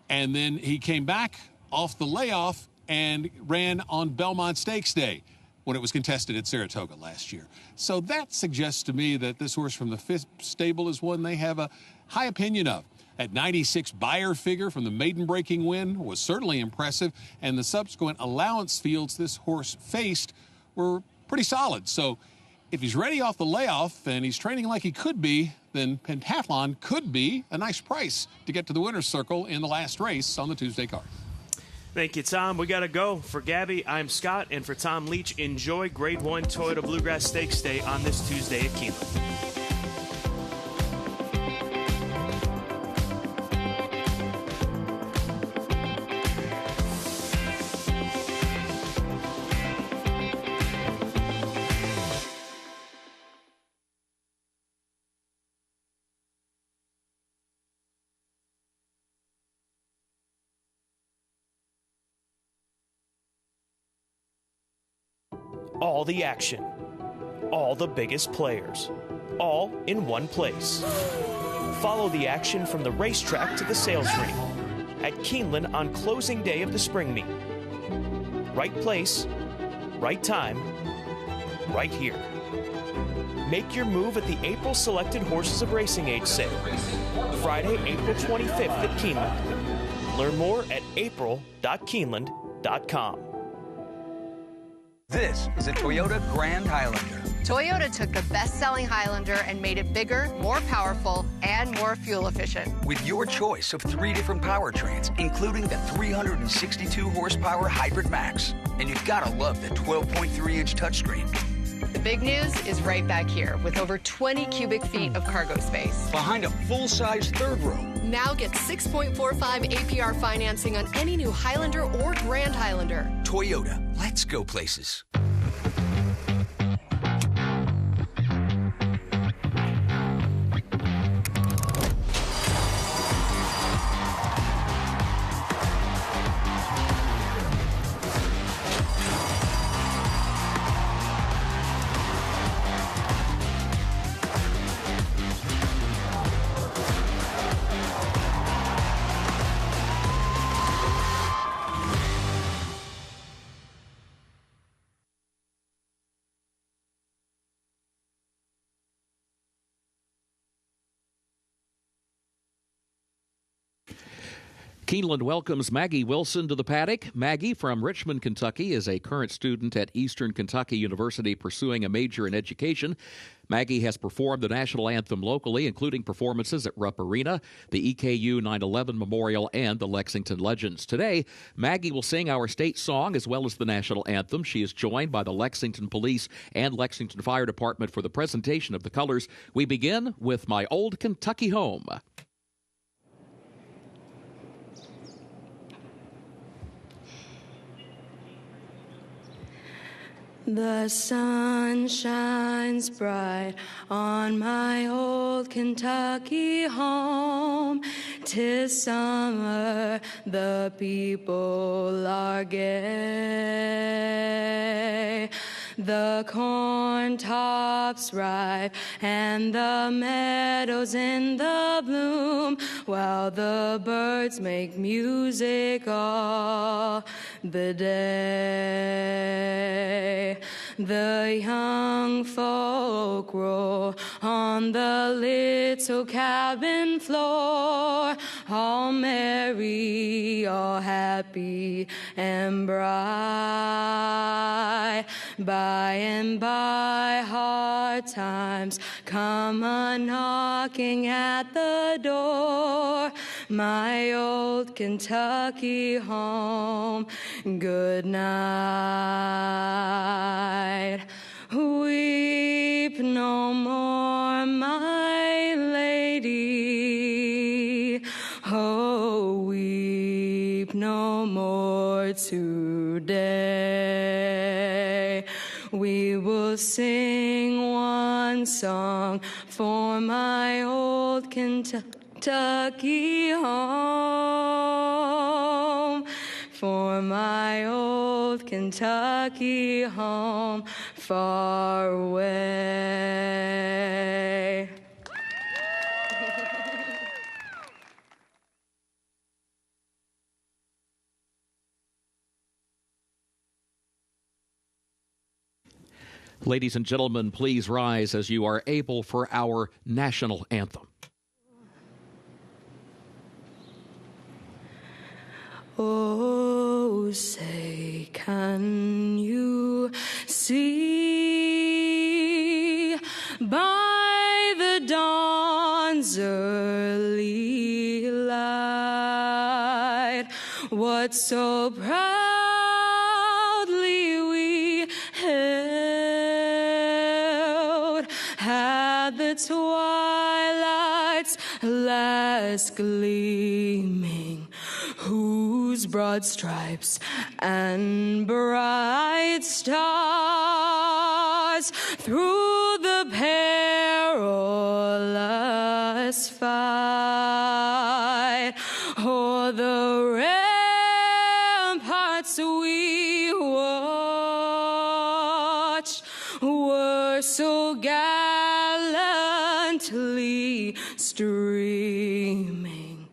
And then he came back off the layoff and ran on Belmont Stakes Day when it was contested at Saratoga last year. So that suggests to me that this horse from the 5th stable is one they have a high opinion of. At 96 Beyer figure from the maiden breaking win was certainly impressive, and the subsequent allowance fields this horse faced were pretty solid. So if he's ready off the layoff and he's training like he could be, then Pentathlon could be a nice price to get to the winner's circle in the last race on the Tuesday card. Thank you, Tom. We got to go. For Gabby, I'm Scott, and for Tom Leach, enjoy Grade 1 Toyota Bluegrass Stakes Day on this Tuesday at Keeneland. All the action, all the biggest players, all in one place. Follow the action from the racetrack to the sales ring at Keeneland on closing day of the spring meet. Right place, right time, right here. Make your move at the April Selected Horses of Racing Age sale, Friday, April 25th at Keeneland. Learn more at april.keeneland.com. This is a Toyota Grand Highlander. Toyota took the best-selling Highlander and made it bigger, more powerful, and more fuel efficient. With your choice of 3 different powertrains, including the 362-horsepower Hybrid Max. And you've got to love the 12.3-inch touchscreen. The big news is right back here, with over 20 cubic feet of cargo space. Behind a full-size third row. Now get 6.45 APR financing on any new Highlander or Grand Highlander. Toyota, let's go places. Keeneland welcomes Maggie Wilson to the paddock. Maggie from Richmond, Kentucky, is a current student at Eastern Kentucky University pursuing a major in education. Maggie has performed the national anthem locally, including performances at Rupp Arena, the EKU 9/11 Memorial, and the Lexington Legends. Today, Maggie will sing our state song as well as the national anthem. She is joined by the Lexington Police and Lexington Fire Department for the presentation of the colors. We begin with My Old Kentucky Home. The sun shines bright on my old Kentucky home. 'Tis summer, the people are gay. The corn tops ripe and the meadows in the bloom, while the birds make music all the day. The young folk roll on the little cabin floor, all merry, all happy and bright. By and by, hard times come a-knocking at the door. My old Kentucky home, good night. Weep no more, my lady. Oh, weep no more today. We will sing one song for my old Kentucky home, for my old Kentucky home far away. Ladies and gentlemen, please rise as you are able for our national anthem. Oh, say, can you see by the dawn's early light what so proudly we held at the twilight's last gleaming, whose broad stripes and bright stars through the perilous fight o'er the ramparts we watched were so gallantly streaming.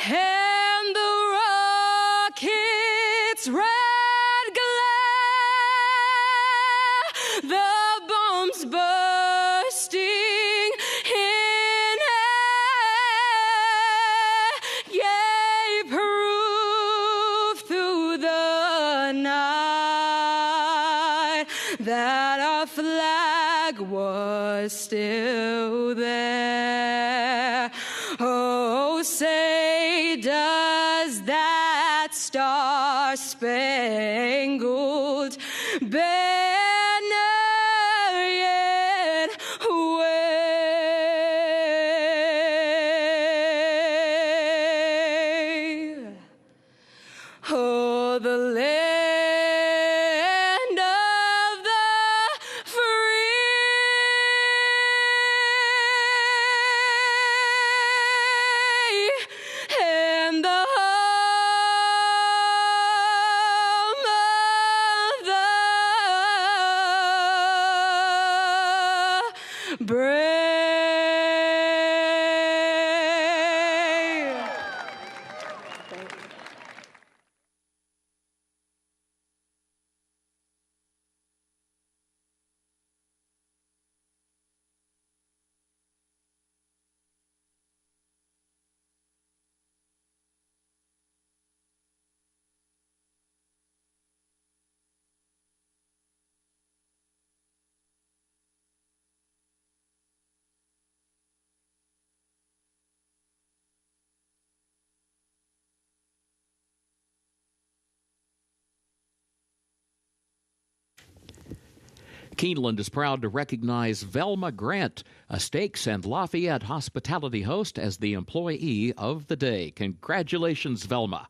And the rocket's red glare, the bombs bursting in air, gave proof through the night that our flag was still there. Oh, say, does that star-spangled banner yet wave? Oh, the land of the free and the home of the brave. Keeneland is proud to recognize Velma Grant, a Steaks and Lafayette hospitality host, as the employee of the day. Congratulations, Velma.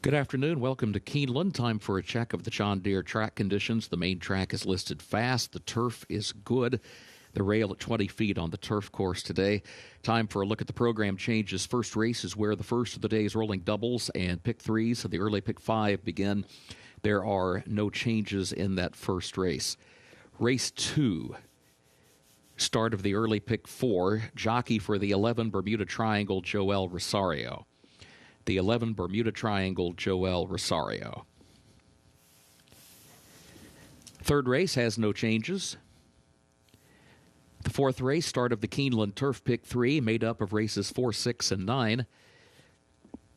Good afternoon. Welcome to Keeneland. Time for a check of the John Deere track conditions. The main track is listed fast. The turf is good. The rail at 20 feet on the turf course today. Time for a look at the program changes. First race is where the first of the day's rolling doubles and pick threes, so the early pick five begin. There are no changes in that first race. Race 2, start of the early pick 4, jockey for the 11 Bermuda Triangle, Joel Rosario. The 11 Bermuda Triangle, Joel Rosario. Third race has no changes. The fourth race, start of the Keeneland Turf Pick 3, made up of races 4, 6, and 9.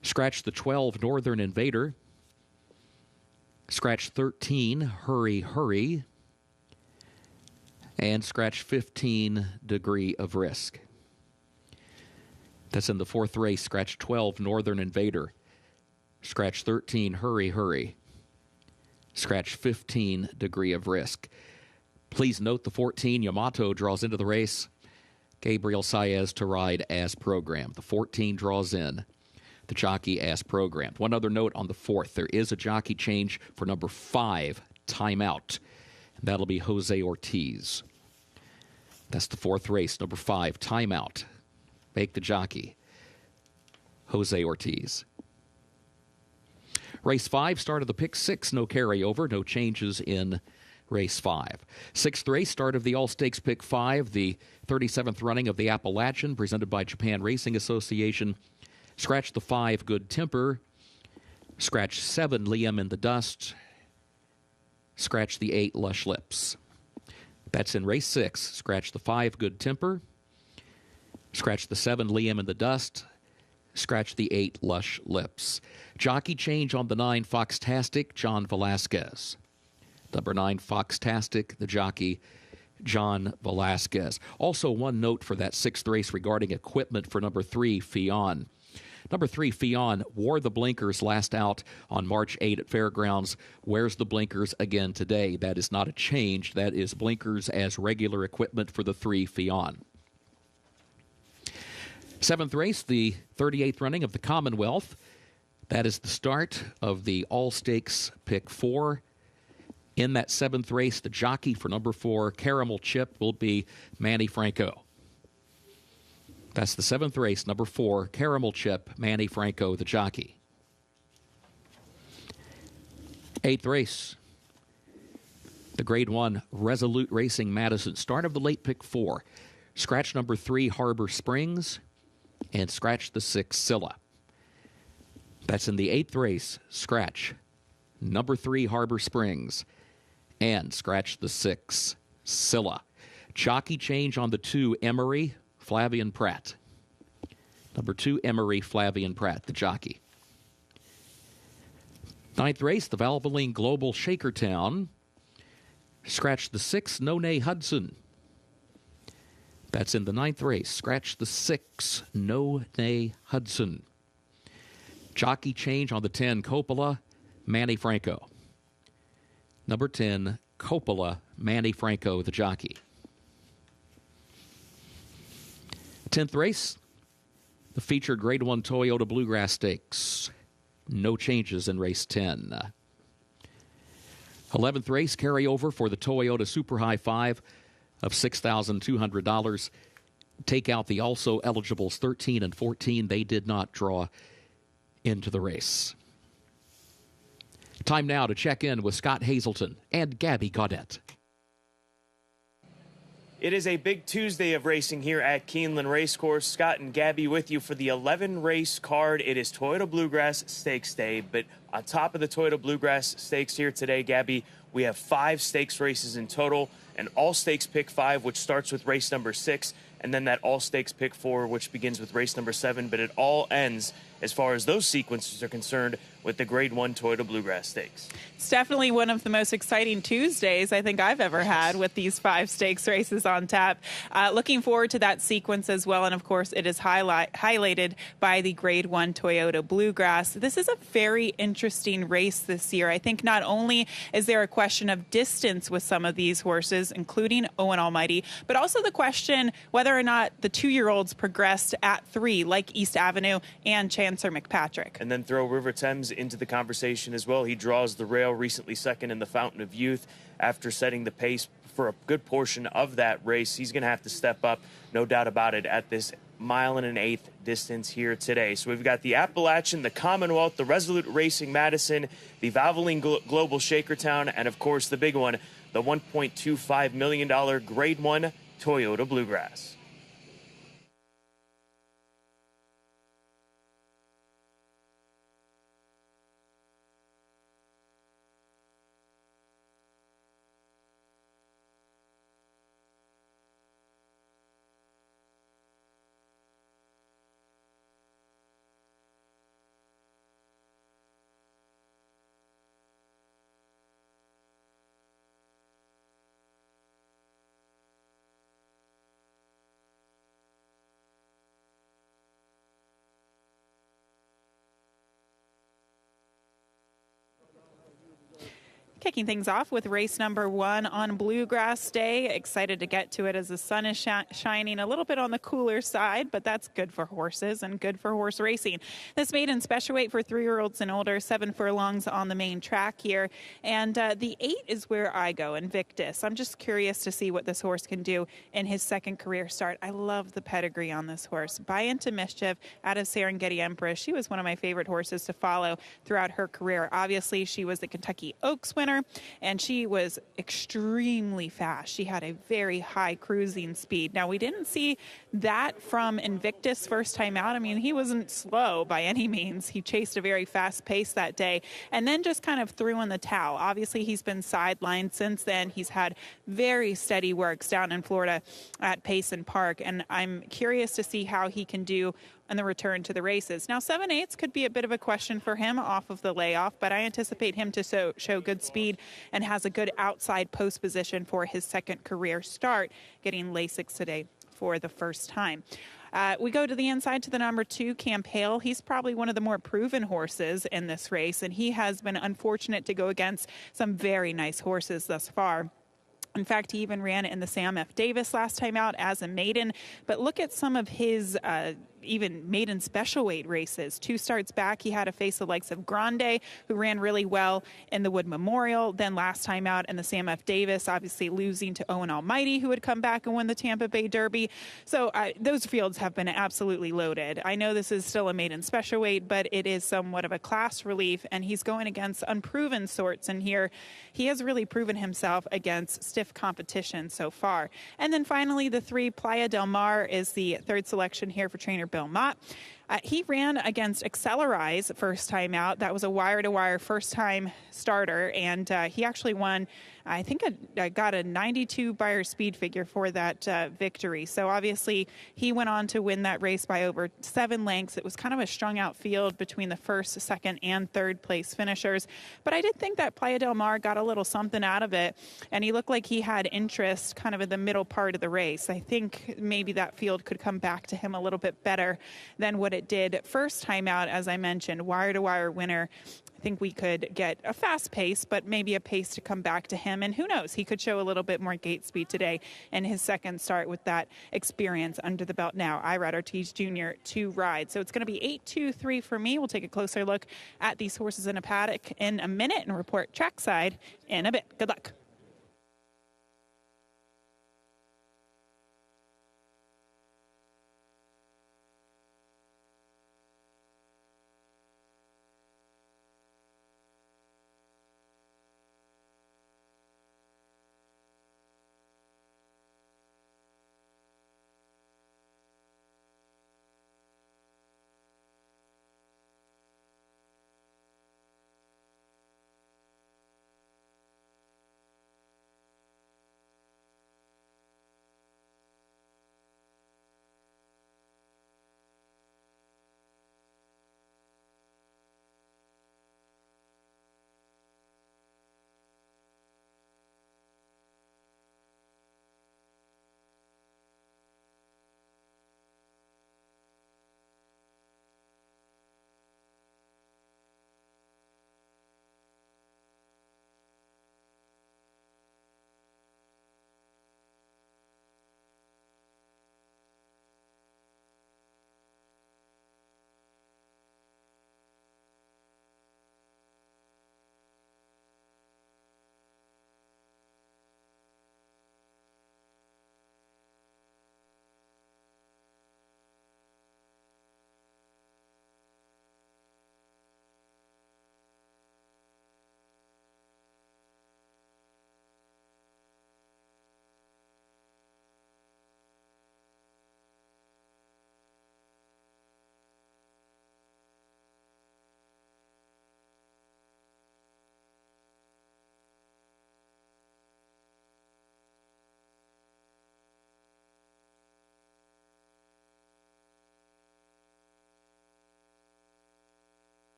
Scratch the 12 Northern Invader. Scratch 13, Hurry, Hurry. And scratch 15, Degree of Risk. That's in the fourth race. Scratch 12, Northern Invader. Scratch 13, Hurry, Hurry. Scratch 15, Degree of Risk. Please note the 14, Yamato, draws into the race. Gabriel Saez to ride as programmed. The 14 draws in. The jockey as programmed. One other note on the fourth. There is a jockey change for number 5, Timeout. And that'll be Jose Ortiz. That's the fourth race, number 5, Timeout. Make the jockey, Jose Ortiz. Race 5, start of the pick 6, no carryover, no changes in race 5. Sixth race, start of the All-Stakes pick 5, the 37th running of the Appalachian, presented by Japan Racing Association. Scratch the 5, Good Temper. Scratch 7, Liam in the Dust. Scratch the 8, Lush Lips. That's in race 6. Scratch the 5, Good Temper. Scratch the 7, Liam in the Dust. Scratch the 8, Lush Lips. Jockey change on the 9, Foxtastic, John Velasquez. Number 9, Foxtastic, the jockey, John Velasquez. Also, one note for that sixth race regarding equipment for number 3, Fionn. Number 3, Fionn, wore the blinkers last out on March 8 at Fairgrounds. Wears the blinkers again today. That is not a change. That is blinkers as regular equipment for the 3, Fionn. Seventh race, the 38th running of the Commonwealth. That is the start of the All-Stakes Pick 4. In that seventh race, the jockey for number 4, Caramel Chip, will be Manny Franco. That's the seventh race, number 4, Caramel Chip, Manny Franco, the jockey. Eighth race, the Grade 1 Resolute Racing Madison. Start of the late pick 4. Scratch number 3, Harbor Springs. And scratch the 6, Scylla. That's in the 8th race. Scratch number 3, Harbor Springs. And scratch the 6, Scylla. Jockey change on the 2, Emery, Flavian Pratt. Number 2, Emery, Flavian Pratt, the jockey. 9th race, the Valvoline Global Shakertown. Scratch the 6, Nonay Hudson. That's in the 9th race. Scratch the 6, Nonay Hudson. Jockey change on the 10, Coppola, Manny Franco. Number 10, Coppola, Manny Franco, the jockey. 10th race, the featured Grade 1 Toyota Bluegrass Stakes. No changes in race 10. 11th race, carryover for the Toyota Super High 5 of $6,200. Take out the also eligibles 13 and 14. They did not draw into the race. Time now to check in with Scott Hazelton and Gabby Gaudette. It is a big Tuesday of racing here at Keeneland Racecourse. Scott and Gabby with you for the 11-race card. It is Toyota Bluegrass Stakes Day, but on top of the Toyota Bluegrass Stakes here today, Gabby, we have 5 stakes races in total, an all-stakes pick 5, which starts with race number 6, and then that all-stakes pick 4, which begins with race number 7, but it all ends, as far as those sequences are concerned, with the Grade 1 Toyota Bluegrass Stakes. It's definitely one of the most exciting Tuesdays I think I've ever had with these 5 stakes races on tap. Looking forward to that sequence as well, and of course it is highlighted by the Grade 1 Toyota Bluegrass. This is a very interesting race this year. I think not only is there a question of distance with some of these horses, including Owen Almighty, but also the question whether whether or not the 2-year-olds progressed at 3, like East Avenue and Chancellor McPatrick. And then throw River Thames into the conversation as well. He draws the rail, recently second in the Fountain of Youth after setting the pace for a good portion of that race. He's going to have to step up, no doubt about it, at this 1 1/8 distance here today. So we've got the Appalachian, the Commonwealth, the Resolute Racing Madison, the Valvoline Global Shakertown, and of course the big one, the $1.25 million Grade 1 Toyota Bluegrass. Kicking things off with race number 1 on Bluegrass Day. Excited to get to it as the sun is shining a little bit on the cooler side, but that's good for horses and good for horse racing. This maiden special weight for 3-year-olds and older, 7 furlongs on the main track here. And the 8 is where I go, Invictus. I'm just curious to see what this horse can do in his second career start. I love the pedigree on this horse. Buy Into Mischief out of Serengeti Empress. She was one of my favorite horses to follow throughout her career. Obviously, she was the Kentucky Oaks winner, and she was extremely fast. She had a very high cruising speed. Now, we didn't see that from Invictus first time out. I mean, he wasn't slow by any means. He chased a very fast pace that day and then just kind of threw in the towel. Obviously, he's been sidelined since then. He's had very steady works down in Florida at Payson Park, and I'm curious to see how he can do on the return to the races. Now, 7/8 could be a bit of a question for him off of the layoff, but I anticipate him to show good speed and has a good outside post position for his second career start, getting Lasix today for the first time. We go to the inside to the number 2, Camp Hale. He's probably one of the more proven horses in this race, and he has been unfortunate to go against some very nice horses thus far. In fact, he even ran in the Sam F. Davis last time out as a maiden. But look at some of his even maiden special weight races. 2 starts back, he had to face the likes of Grande, who ran really well in the Wood Memorial. Then last time out in the Sam F. Davis, obviously losing to Owen Almighty, who would come back and win the Tampa Bay Derby. So those fields have been absolutely loaded. I know this is still a maiden special weight, but it is somewhat of a class relief, and he's going against unproven sorts. And here he has really proven himself against stiff competition so far. And then finally, the 3, Playa del Mar, is the 3rd selection here for trainer Bill Mott. He ran against Accelerize first time out. That was a wire-to-wire first-time starter, and he actually won, I think, got a 92 Beyer speed figure for that victory. So obviously, he went on to win that race by over 7 lengths. It was kind of a strung-out field between the 1st, 2nd, and 3rd place finishers. But I did think that Playa del Mar got a little something out of it, and he looked like he had interest kind of in the middle part of the race. I think maybe that field could come back to him a little bit better than what it did first time out. As I mentioned, wire-to-wire winner. I think we could get a fast pace, but maybe a pace to come back to him. And who knows, he could show a little bit more gate speed today in his second start with that experience under the belt now. Irad Ortiz Jr. to ride. So it's going to be 8-2-3 for me. We'll take a closer look at these horses in a paddock in a minute and report trackside in a bit. Good luck.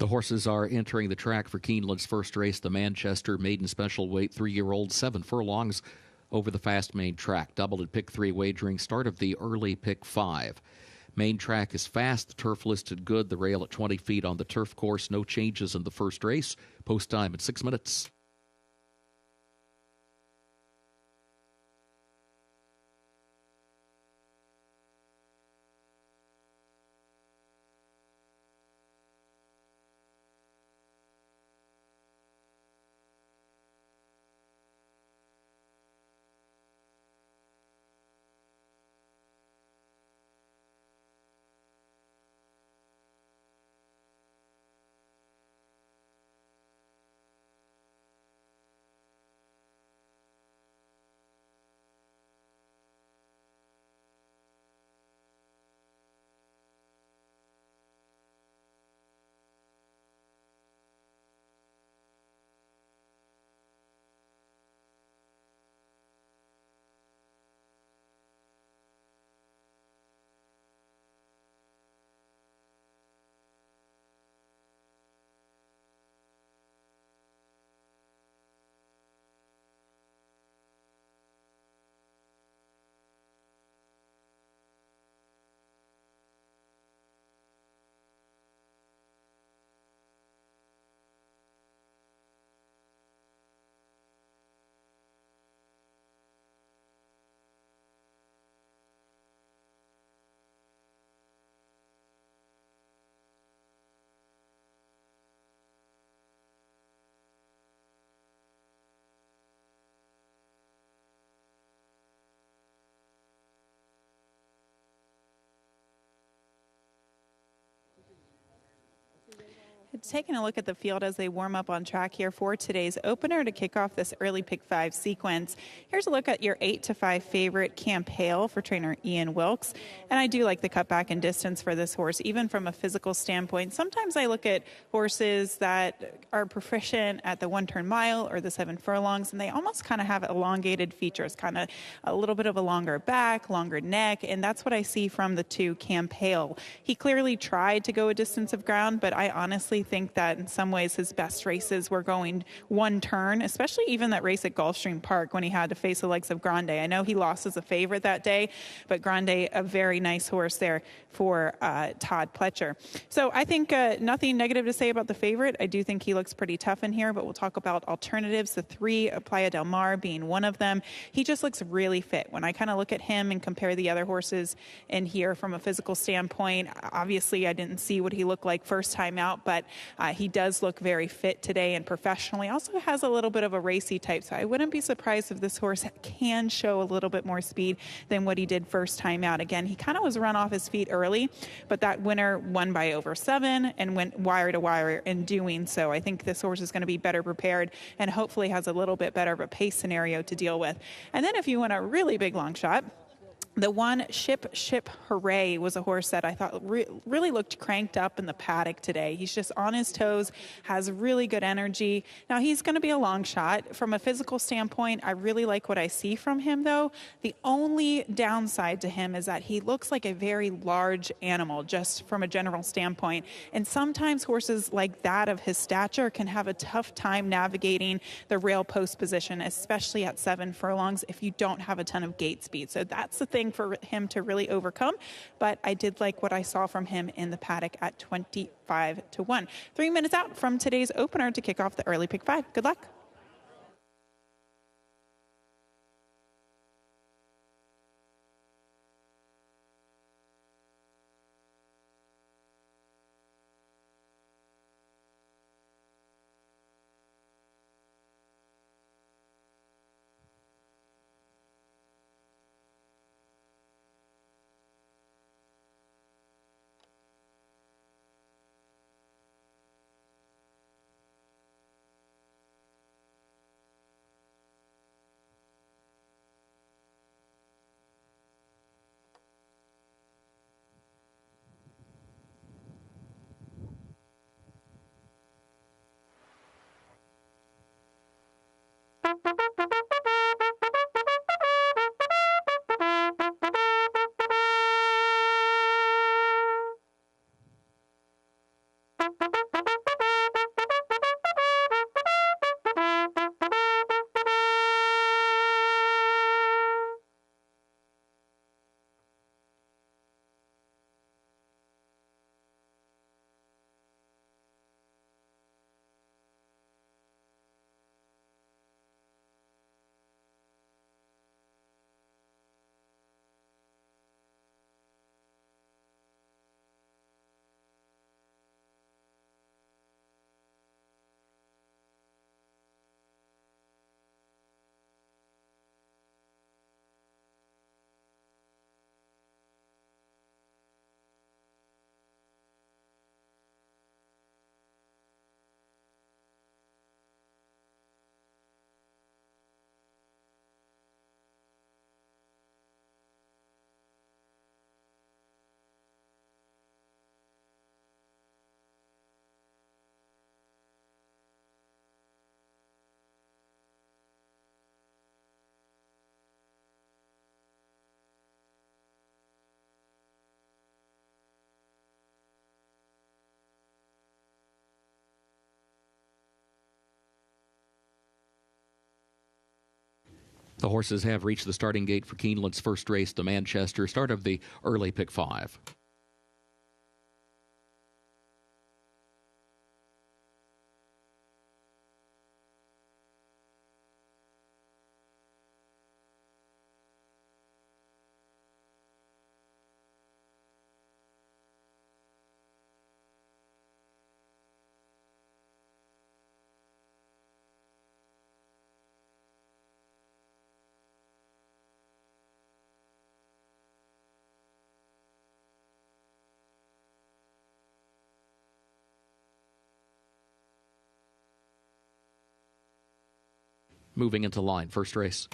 The horses are entering the track for Keeneland's first race, the Manchester Maiden Special Weight 3-year-old, 7 furlongs over the fast main track. Doubled at pick 3 wagering, start of the early pick 5. Main track is fast, the turf listed good, the rail at 20 feet on the turf course. No changes in the first race. Post time at 6 minutes. Taking a look at the field as they warm up on track here for today's opener to kick off this early pick 5 sequence. Here's a look at your 8-5 favorite, Camp Hale, for trainer Ian Wilkes. And I do like the cutback in distance for this horse, even from a physical standpoint. Sometimes I look at horses that are proficient at the 1-turn mile or the 7 furlongs, and they almost kind of have elongated features, kind of a little bit of a longer back, longer neck, and that's what I see from the 2 Camp Hale. He clearly tried to go a distance of ground, but I honestly think that in some ways his best races were going 1 turn, especially even that race at Gulfstream Park when he had to face the likes of Grande. I know he lost as a favorite that day, but Grande, a very nice horse there for Todd Pletcher. So I think nothing negative to say about the favorite. I do think he looks pretty tough in here, but we'll talk about alternatives. The 3, Playa del Mar being one of them. He just looks really fit. When I kind of look at him and compare the other horses in here from a physical standpoint, obviously I didn't see what he looked like first time out, but he does look very fit today and professionally. Also has a little bit of a racy type, so I wouldn't be surprised if this horse can show a little bit more speed than what he did first time out. Again, he kind of was run off his feet early, but that winner won by over 7 and went wire to wire in doing so. I think this horse is going to be better prepared and hopefully has a little bit better of a pace scenario to deal with. And then if you want a really big long shot, the 1 Ship Hooray was a horse that I thought really looked cranked up in the paddock today. He's just on his toes, has really good energy. Now, he's going to be a long shot. From a physical standpoint, I really like what I see from him, though. The only downside to him is that he looks like a very large animal, just from a general standpoint. And sometimes horses like that of his stature can have a tough time navigating the rail post position, especially at 7 furlongs if you don't have a ton of gate speed. So that's the thing for him to really overcome, but I did like what I saw from him in the paddock at 25-1. 3 minutes out from today's opener to kick off the early pick 5. Good luck. The horses have reached the starting gate for Keeneland's first race, the Manchester, start of the early pick 5. Moving into line, first race.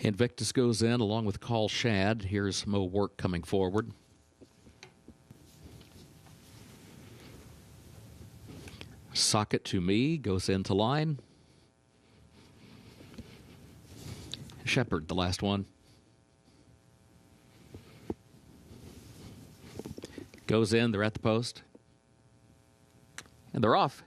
Invictus goes in along with Call Shad. Here's Mo Work coming forward. Socket to Me goes into line. Shepherd, the last one. Goes in, they're at the post. And they're off.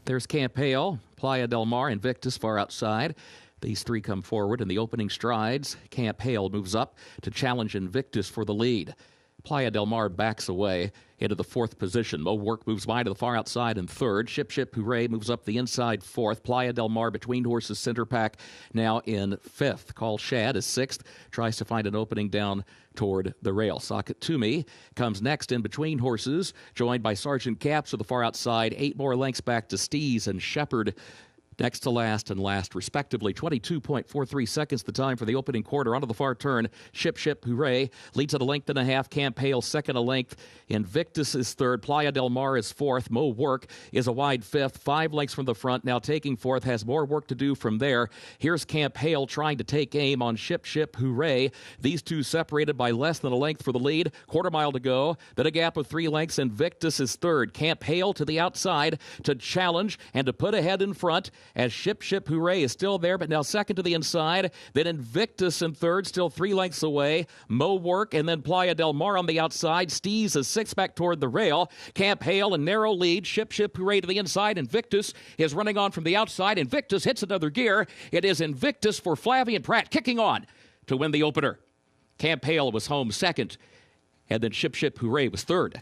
There's Camp Hale, Playa del Mar, Invictus far outside. These three come forward in the opening strides. Camp Hale moves up to challenge Invictus for the lead. Playa del Mar backs away into the 4th position. Mo Work moves by to the far outside in 3rd. Ship Ship Hooray moves up the inside 4th. Playa del Mar between horses center pack now in 5th. Call Shad is 6th. Tries to find an opening down toward the rail. Socket to Me comes next in between horses, joined by Sergeant Caps to the far outside. 8 more lengths back to Steez and Shepherd next to last and last, respectively. 22.43 seconds the time for the opening quarter. Onto the far turn, Ship Ship Hooray leads at a length and a half. Camp Hale second a length. Invictus is 3rd. Playa del Mar is 4th. Mo Work is a wide 5th. 5 lengths from the front. Now taking 4th. Has more work to do from there. Here's Camp Hale trying to take aim on Ship Ship Hooray. These two separated by less than a length for the lead. Quarter mile to go. Then a gap of 3 lengths. Invictus is 3rd. Camp Hale to the outside to challenge and to put ahead in front, as Ship Ship Hooray is still there, but now second to the inside. Then Invictus in 3rd, still 3 lengths away. Mo Work and then Playa del Mar on the outside. Steez is 6th back toward the rail. Camp Hale a narrow lead. Ship Ship Hooray to the inside. Invictus is running on from the outside. Invictus hits another gear. It is Invictus for Flavian Pratt kicking on to win the opener. Camp Hale was home 2nd, and then Ship Ship Hooray was 3rd.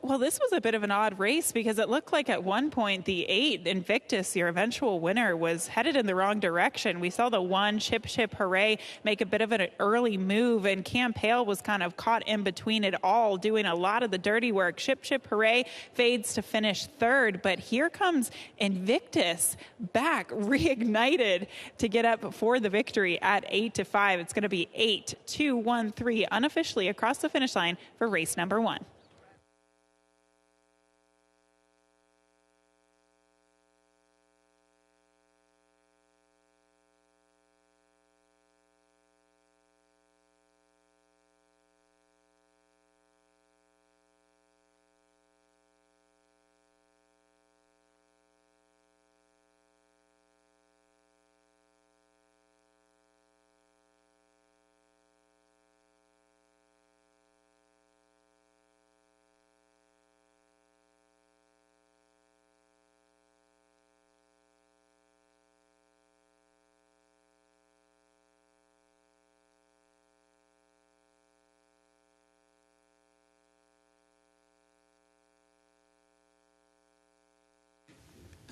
Well, this was a bit of an odd race because it looked like at one point the 8, Invictus, your eventual winner, was headed in the wrong direction. We saw the 1, Ship Ship Hooray, make a bit of an early move, and Camp Hale was kind of caught in between it all, doing a lot of the dirty work. Ship Ship Hooray fades to finish 3rd, but here comes Invictus back, reignited to get up for the victory at 8-5. It's going to be 8-2-1-3 unofficially across the finish line for race number 1.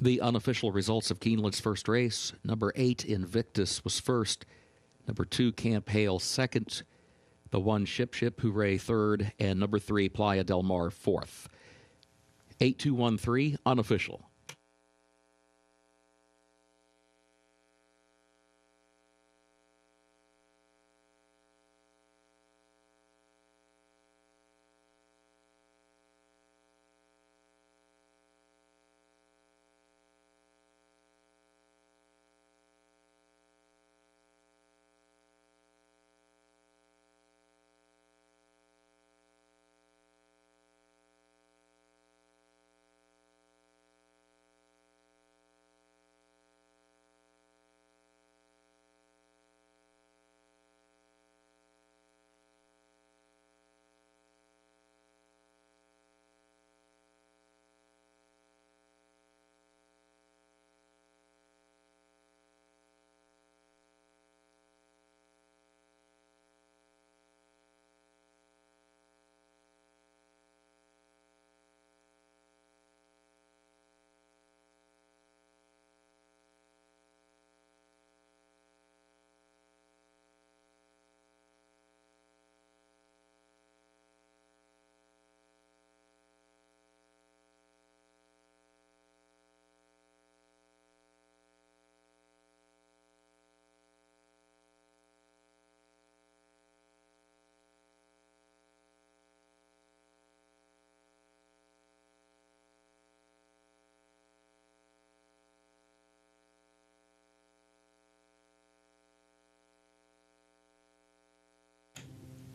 The unofficial results of Keeneland's first race: number 8, Invictus, was first. Number 2, Camp Hale, second. The 1, Ship Hooray, third. And number 3, Playa del Mar, fourth. 8213, unofficial.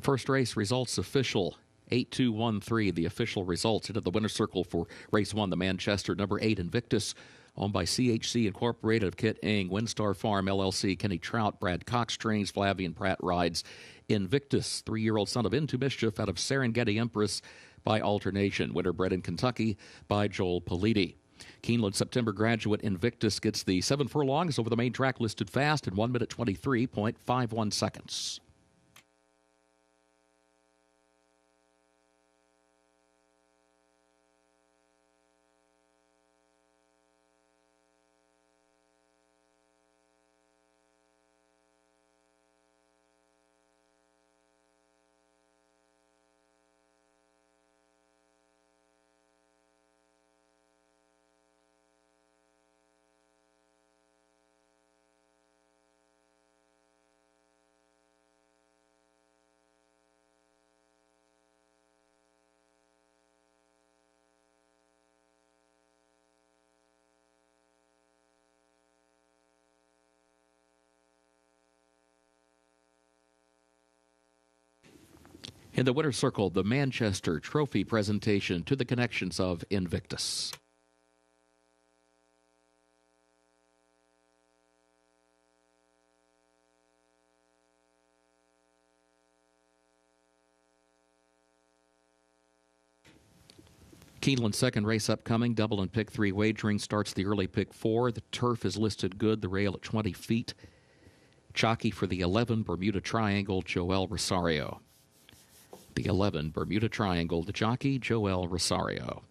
First race results official. 8213, the official results into the winner's circle for race 1, the Manchester number 8 Invictus, owned by CHC Incorporated of Kit Ing, Windstar Farm LLC, Kenny Trout, Brad Cox trains, Flavian Pratt rides. Invictus, 3-year-old son of Into Mischief out of Serengeti Empress by alternation. Winner bred in Kentucky by Joel Politi. Keeneland September graduate Invictus gets the 7 furlongs over the main track, listed fast in 1 minute 23.51 seconds. In the winner's circle, the Manchester Trophy presentation to the connections of Invictus. Keeneland's second race upcoming, double and pick 3 wagering, starts the early pick 4. The turf is listed good, the rail at 20 feet. Jockey for the 11, Bermuda Triangle, Joel Rosario. The 11, Bermuda Triangle, the jockey, Joel Rosario.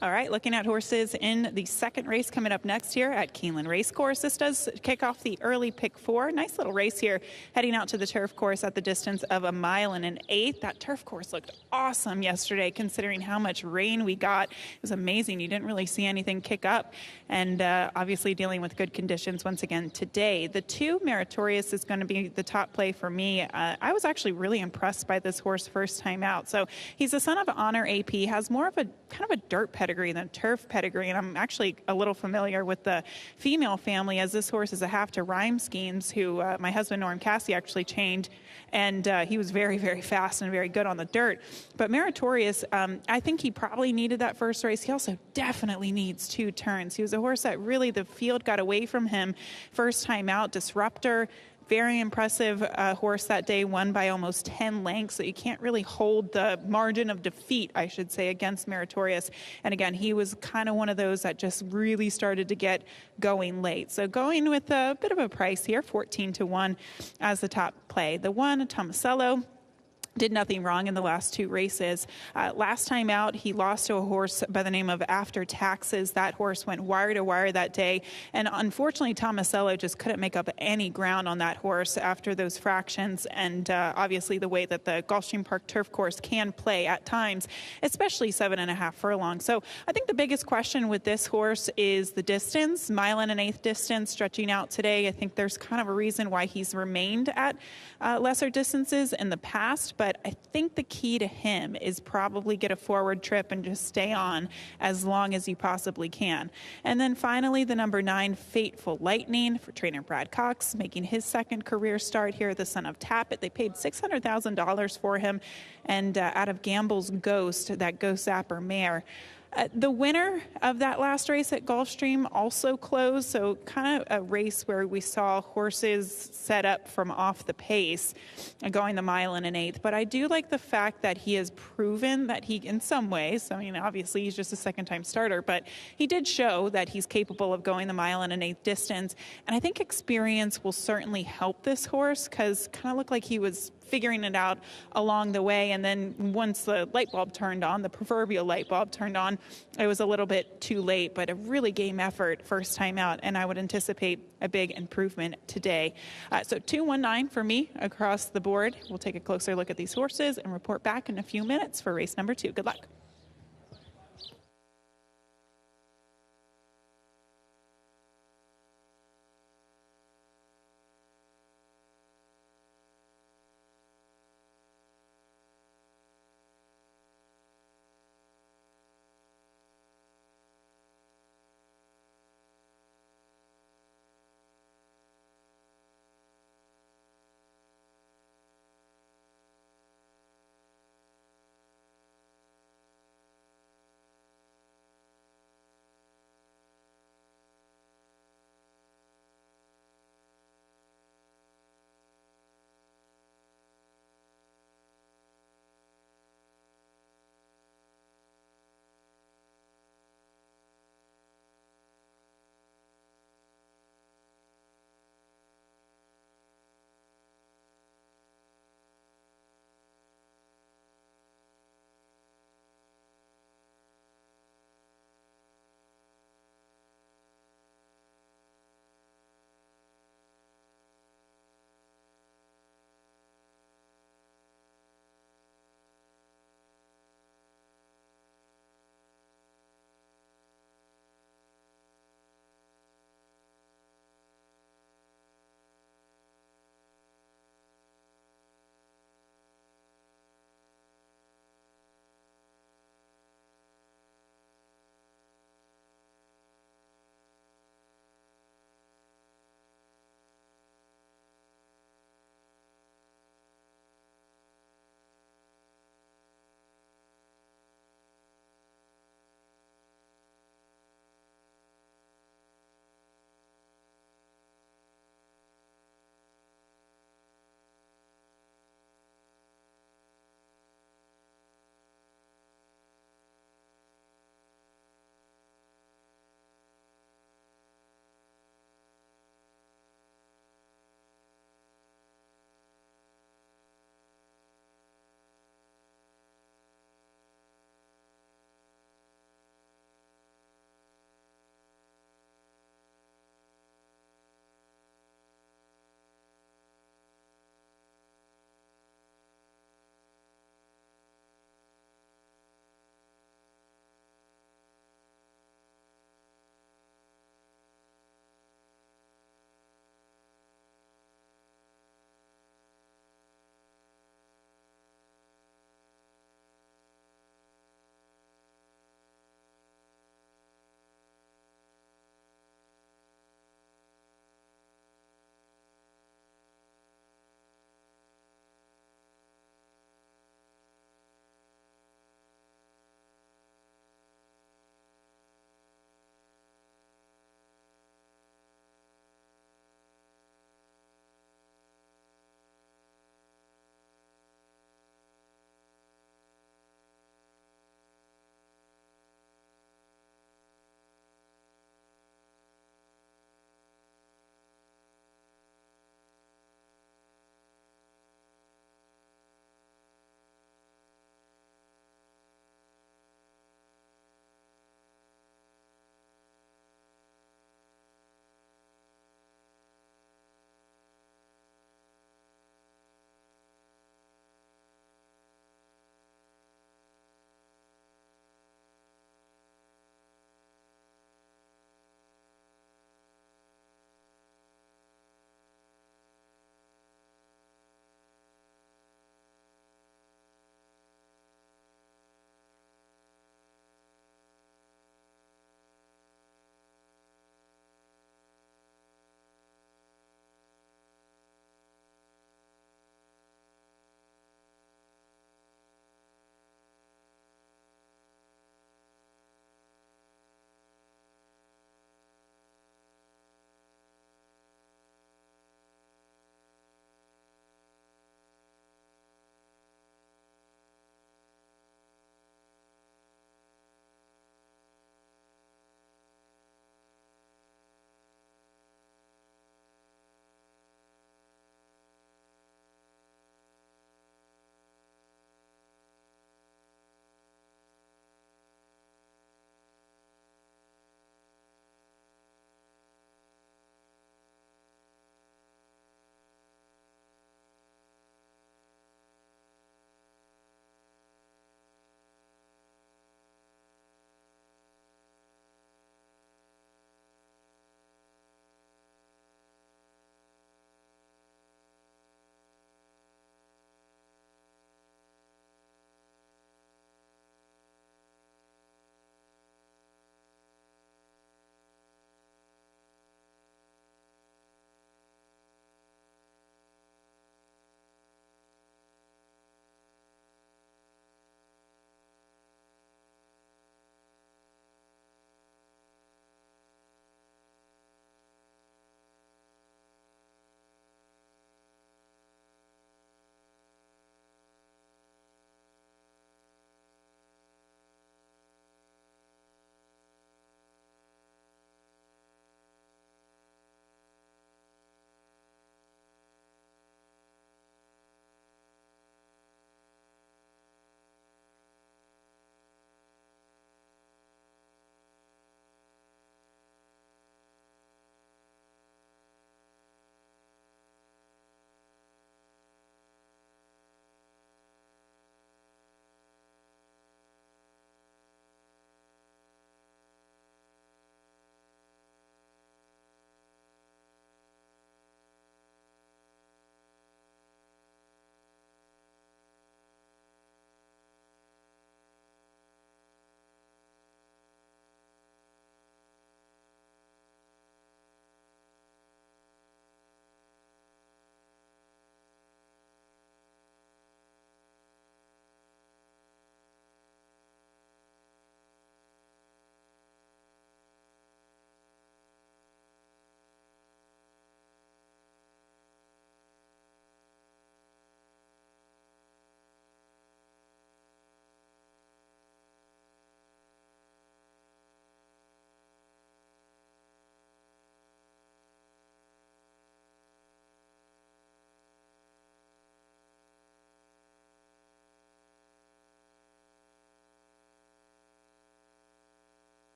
All right, looking at horses in the second race coming up next here at Keeneland Racecourse. This does kick off the early pick 4. Nice little race here, heading out to the turf course at the distance of 1 mile and an eighth. That turf course looked awesome yesterday, considering how much rain we got. It was amazing. You didn't really see anything kick up, and obviously dealing with good conditions once again today. The 2 Meritorious is going to be the top play for me. I was actually really impressed by this horse first time out. So he's the son of Honor AP, has more of a kind of a dirt pedigree than turf pedigree, and I'm actually a little familiar with the female family, as this horse is a half to Rhyme Schemes, who my husband Norm Cassie actually trained, and he was very, very fast and very good on the dirt. But Meritorious, I think he probably needed that first race. He also definitely needs 2 turns. He was a horse that really the field got away from him first time out. Disruptor, very impressive horse that day, won by almost 10 lengths. So you can't really hold the margin of defeat, I should say, against Meritorious. And again, he was kind of one of those that just really started to get going late. So going with a bit of a price here, 14-1 as the top play. The 1, Tomasello, did nothing wrong in the last 2 races. Last time out, he lost to a horse by the name of After Taxes. That horse went wire to wire that day, and unfortunately, Tomasello just couldn't make up any ground on that horse after those fractions, and obviously the way that the Gulfstream Park turf course can play at times, especially 7.5 furlongs. So I think the biggest question with this horse is the distance, 1 mile and an eighth distance stretching out today. I think there's kind of a reason why he's remained at lesser distances in the past, but I think the key to him is probably get a forward trip and just stay on as long as you possibly can. And then finally, the number 9, Fateful Lightning, for trainer Brad Cox, making his second career start here, the son of Tappet. They paid $600,000 for him, and out of Gamble's Ghost, that Ghost Zapper mare. The winner of that last race at Gulfstream also closed, so kind of a race where we saw horses set up from off the pace, going the 1 mile and an eighth. But I do like the fact that he has proven that he, in some ways, I mean, obviously he's just a second-time starter, but he did show that he's capable of going the 1 mile and an eighth distance. And I think experience will certainly help this horse, because kind of looked like he was figuring it out along the way, and then once the light bulb turned on, the proverbial light bulb turned on, it was a little bit too late, but a really game effort first time out, and I would anticipate a big improvement today. So 219 for me across the board. We'll take a closer look at these horses and report back in a few minutes for race number 2. Good luck.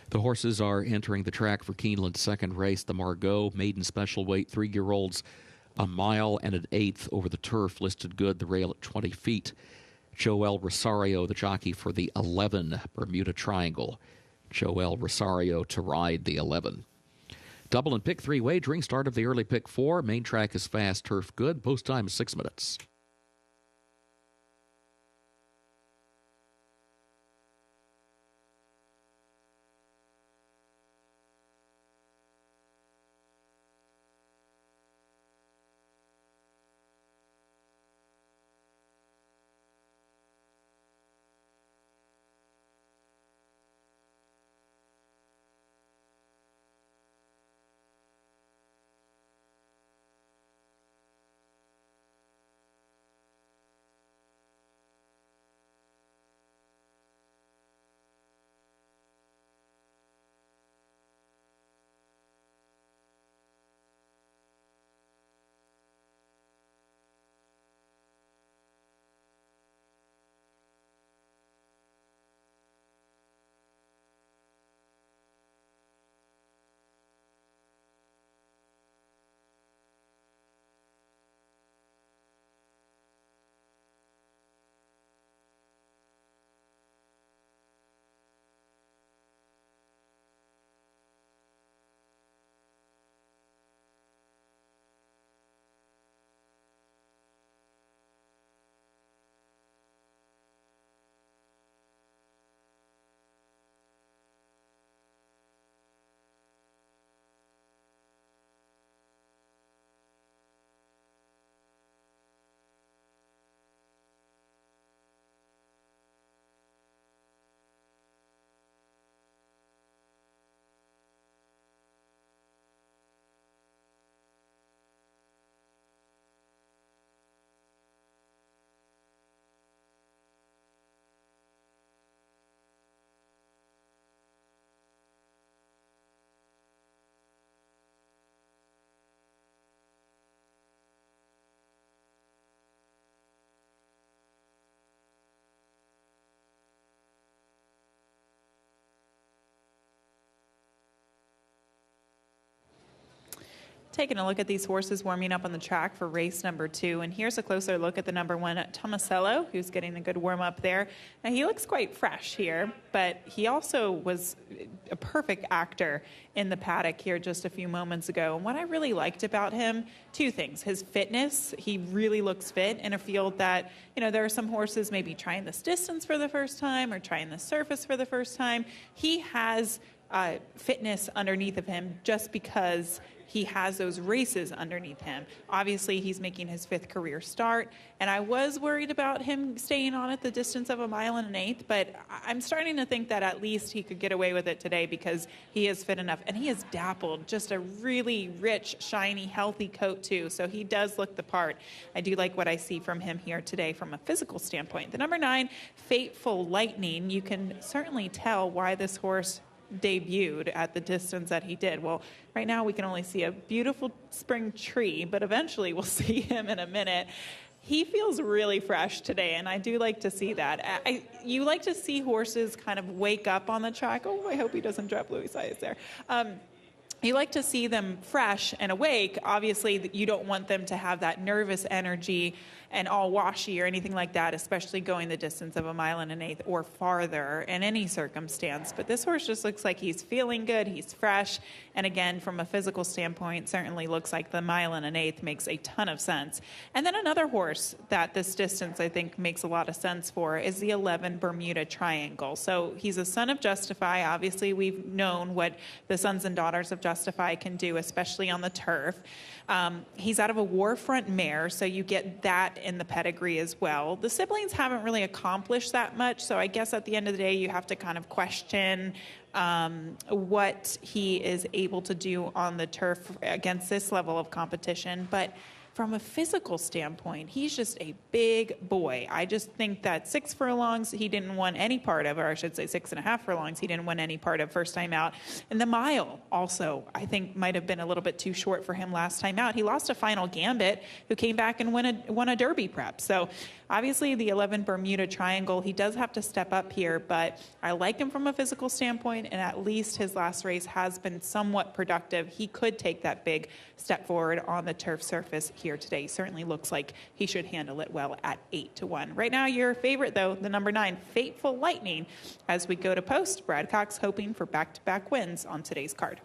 The horses are entering the track for Keeneland's second race, the Margaux maiden special weight 3-year-olds, a mile and an eighth over the turf, listed good, the rail at 20 feet. Joel Rosario, the jockey for the 11 Bermuda Triangle. Joel Rosario to ride the 11. Double and pick 3 wagering, start of the early pick 4. Main track is fast, turf good. Post time is 6 minutes. Taking a look at these horses warming up on the track for race number 2. And here's a closer look at the number 1, Tomasello, who's getting a good warm up there. Now, he looks quite fresh here, but he also was a perfect actor in the paddock here just a few moments ago. And what I really liked about him, 2 things. His fitness, he really looks fit in a field that, you know, there are some horses maybe trying this distance for the first time or trying the surface for the first time. He has fitness underneath of him just because he has those races underneath him. Obviously, he's making his 5th career start, and I was worried about him staying on at the distance of a mile and an eighth, but I'm starting to think that at least he could get away with it today because he is fit enough, and he is dappled, just a really rich, shiny, healthy coat too, so he does look the part. I do like what I see from him here today from a physical standpoint. The number 9, Fateful Lightning, you can certainly tell why this horse debuted at the distance that he did. Well, right now we can only see a beautiful spring tree, but eventually we'll see him in a minute. He feels really fresh today, and I do like to see that. You like to see horses kind of wake up on the track. Oh, I hope he doesn't drop Louis Sias there. You like to see them fresh and awake. Obviously, you don't want them to have that nervous energy and all washy or anything like that, especially going the distance of a mile and an eighth or farther in any circumstance. But this horse just looks like he's feeling good, he's fresh, and again, from a physical standpoint, certainly looks like the mile and an eighth makes a ton of sense. And then another horse that this distance, I think, makes a lot of sense for is the 11 Bermuda Triangle. So he's a son of Justify. Obviously, we've known what the sons and daughters of Justify can do, especially on the turf. He's out of a Warfront mare, so you get that in the pedigree as well. The siblings haven't really accomplished that much, so I guess at the end of the day, you have to kind of question what he is able to do on the turf against this level of competition. But from a physical standpoint, he's just a big boy. I just think that 6 furlongs he didn't want any part of, or I should say 6.5 furlongs he didn't want any part of first time out. And the mile also, I think, might have been a little bit too short for him last time out. He lost a Final Gambit, who came back and won a Derby prep. So obviously the 11 Bermuda Triangle, he does have to step up here, but I like him from a physical standpoint, and at least his last race has been somewhat productive. He could take that big step forward on the turf surface here today. Certainly looks like he should handle it well at 8-1. Right now, your favorite, though, the number 9, Fateful Lightning. As we go to post, Brad Cox hoping for back-to-back wins on today's card.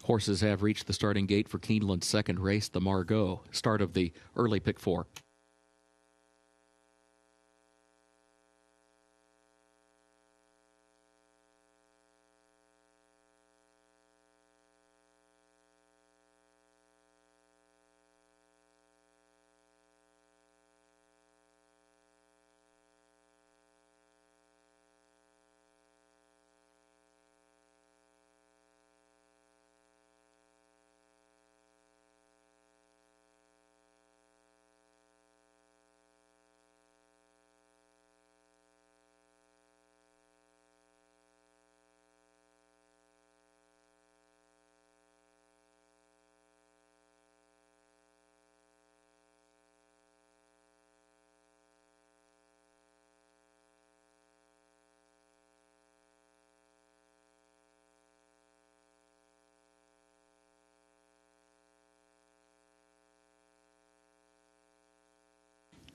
Horses have reached the starting gate for Keeneland's second race, the Margaux, start of the early pick 4.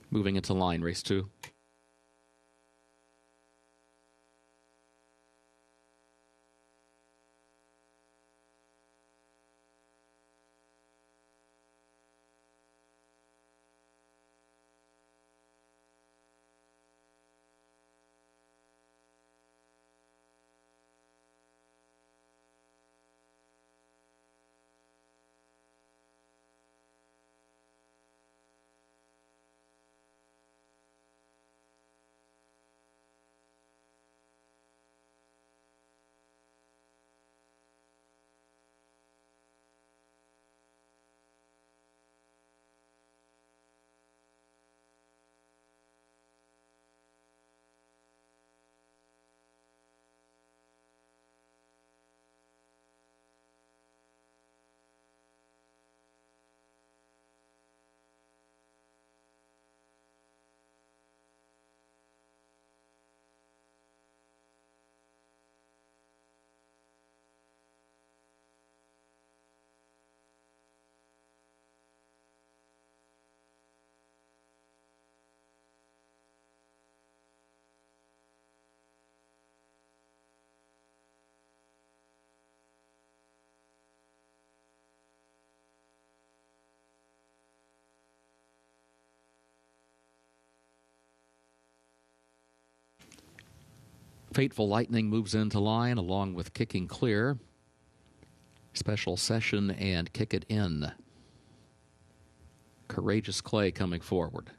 Moving into line, race 2. Fateful Lightning moves into line along with Kicking Clear. Special Session and Kick It In. Courageous Clay coming forward.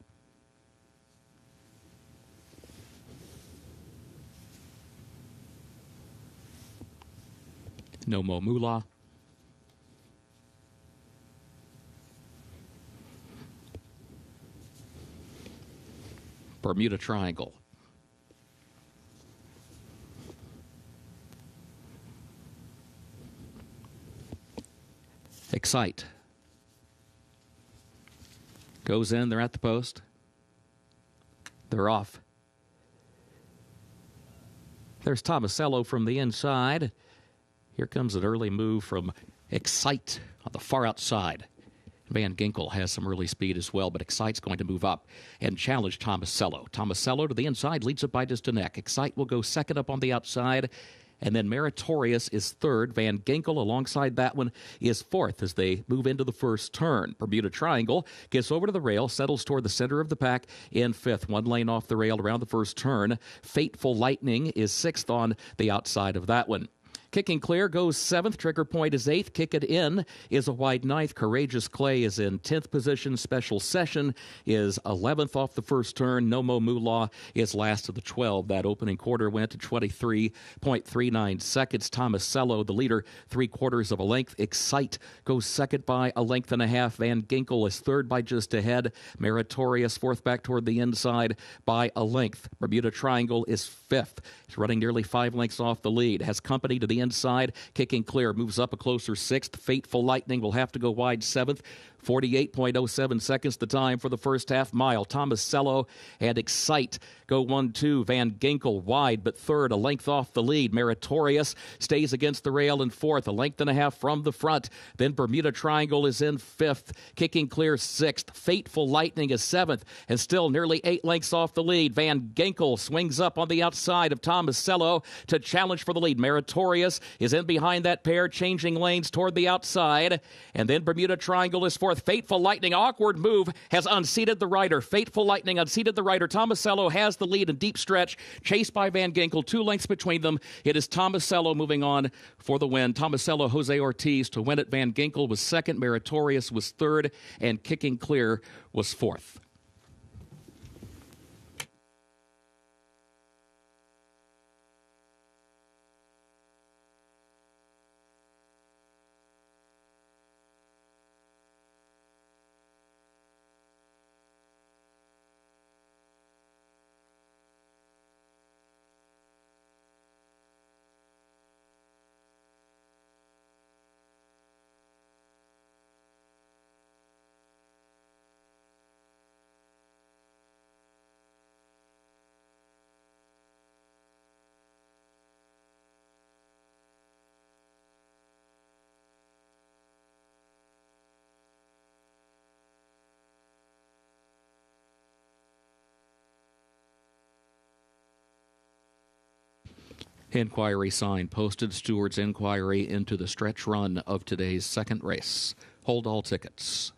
No Mo Moolah. Bermuda Triangle. Excite. Goes in. They're at the post. They're off. There's Tomasello from the inside. Here comes an early move from Excite on the far outside. Van Ginkel has some early speed as well, but Excite's going to move up and challenge Tomasello. Tomasello to the inside, leads it by just a neck. Excite will go second up on the outside, and then Meritorious is third. Van Ginkel alongside that one is fourth as they move into the first turn. Bermuda Triangle gets over to the rail, settles toward the center of the pack in fifth. One lane off the rail around the first turn. Fateful Lightning is sixth on the outside of that one. Kicking Clear goes seventh. Trigger Point is eighth. Kick It In is a wide ninth. Courageous Clay is in 10th position. Special Session is 11th off the first turn. No Mo Moolah is last of the 12. That opening quarter went to 23.39 seconds. Tomasello, the leader, 3/4 of a length. Excite goes second by a length and a half. Van Ginkel is third by just ahead. Meritorious fourth back toward the inside by a length. Bermuda Triangle is fifth. It's running nearly 5 lengths off the lead. Has company to the inside. Kicking Clear moves up a closer sixth. Fateful Lightning will have to go wide seventh. 48.07 seconds the time for the first half mile. Tomasello and Excite go 1-2. Van Ginkel wide but third, a length off the lead. Meritorious stays against the rail in fourth, a length and a half from the front. Then Bermuda Triangle is in fifth. Kicking Clear sixth. Fateful Lightning is seventh and still nearly 8 lengths off the lead. Van Ginkel swings up on the outside of Tomasello to challenge for the lead. Meritorious is in behind that pair, changing lanes toward the outside. And then Bermuda Triangle is fourth. Fateful Lightning, awkward move, has unseated the rider. Fateful Lightning unseated the rider. Tomasello has the lead in deep stretch, chased by Van Ginkel, 2 lengths between them. It is Tomasello moving on for the win. Tomasello, Jose Ortiz to win it. Van Ginkel was second, Meritorious was third, and Kicking Clear was fourth. Inquiry sign posted. Stewart's inquiry into the stretch run of today's second race. Hold all tickets.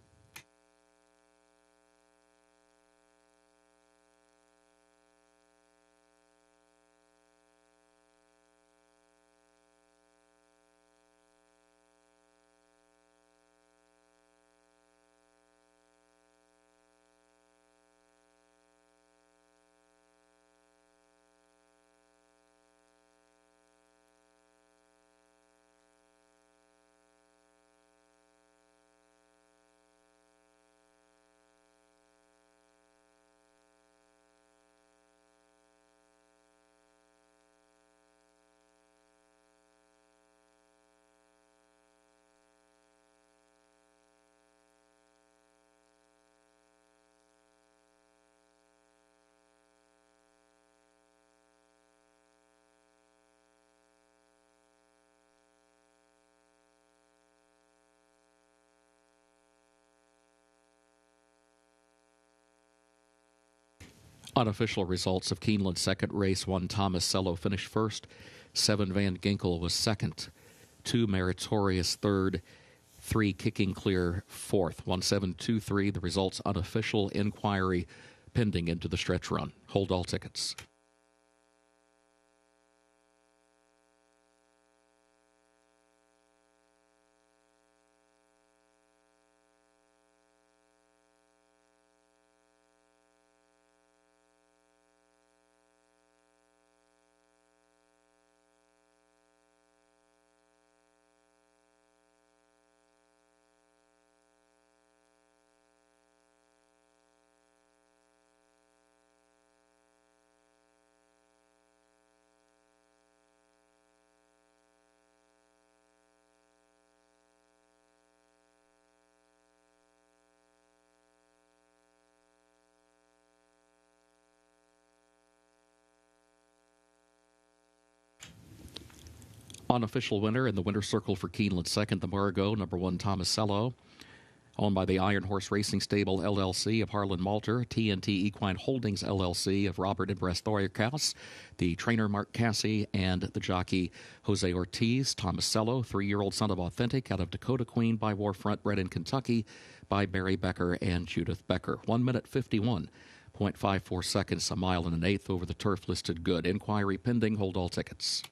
Unofficial results of Keeneland's second race. 1 Tomasello finished first. 7 Van Ginkel was second. 2 Meritorious third. 3 Kicking Clear fourth. 1-7-2-3. The results unofficial. Inquiry pending into the stretch run. Hold all tickets. Unofficial winner in the winner's circle for Keeneland second, the Margaux, number 1 Tomasello. Owned by the Iron Horse Racing Stable, LLC of Harlan Malter, TNT Equine Holdings, LLC of Robert and Bress Thorierkaus, the trainer Mark Cassie, and the jockey Jose Ortiz. Tomasello, 3-year-old son of Authentic, out of Dakota Queen by Warfront, bred in Kentucky by Barry Becker and Judith Becker. 1 minute 51.54 seconds, a mile and an eighth over the turf, listed good. Inquiry pending. Hold all tickets.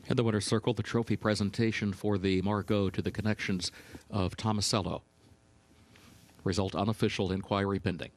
In the winner's circle, the trophy presentation for the Margaux to the connections of Tomasello. Result unofficial, inquiry pending.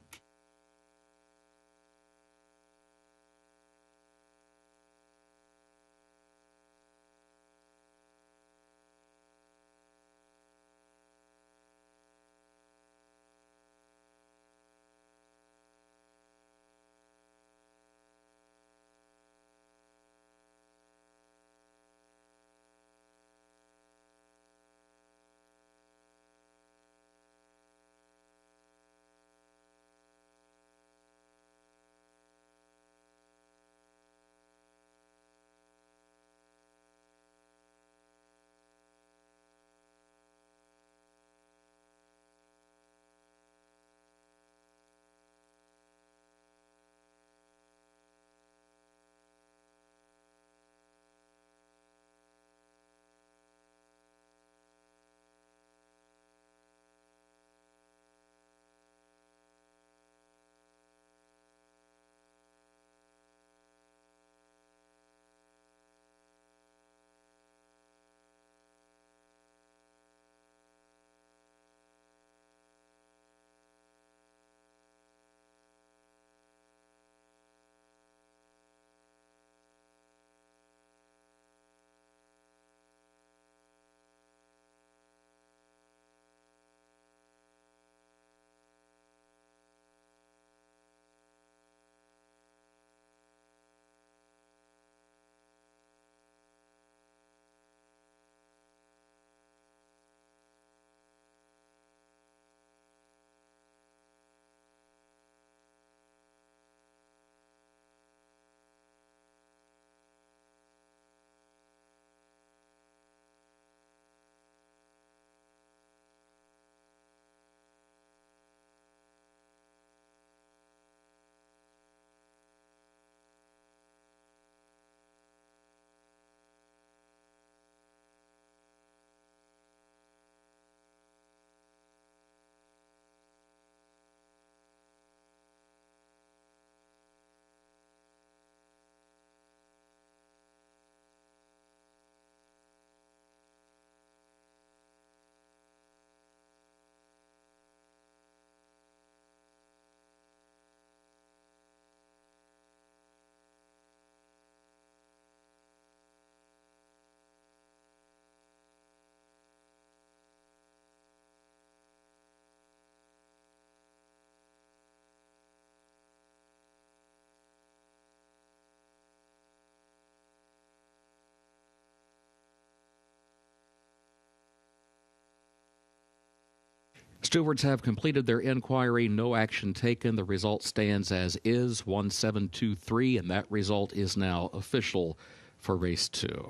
Stewards have completed their inquiry. No action taken. The result stands as is, 1723, and that result is now official for race 2.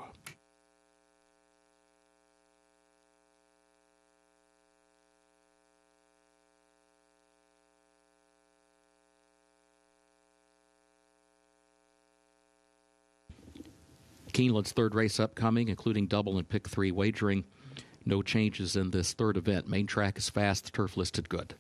Keeneland's third race upcoming, including double and pick 3 wagering. No changes in this third event. Main track is fast, the turf listed good.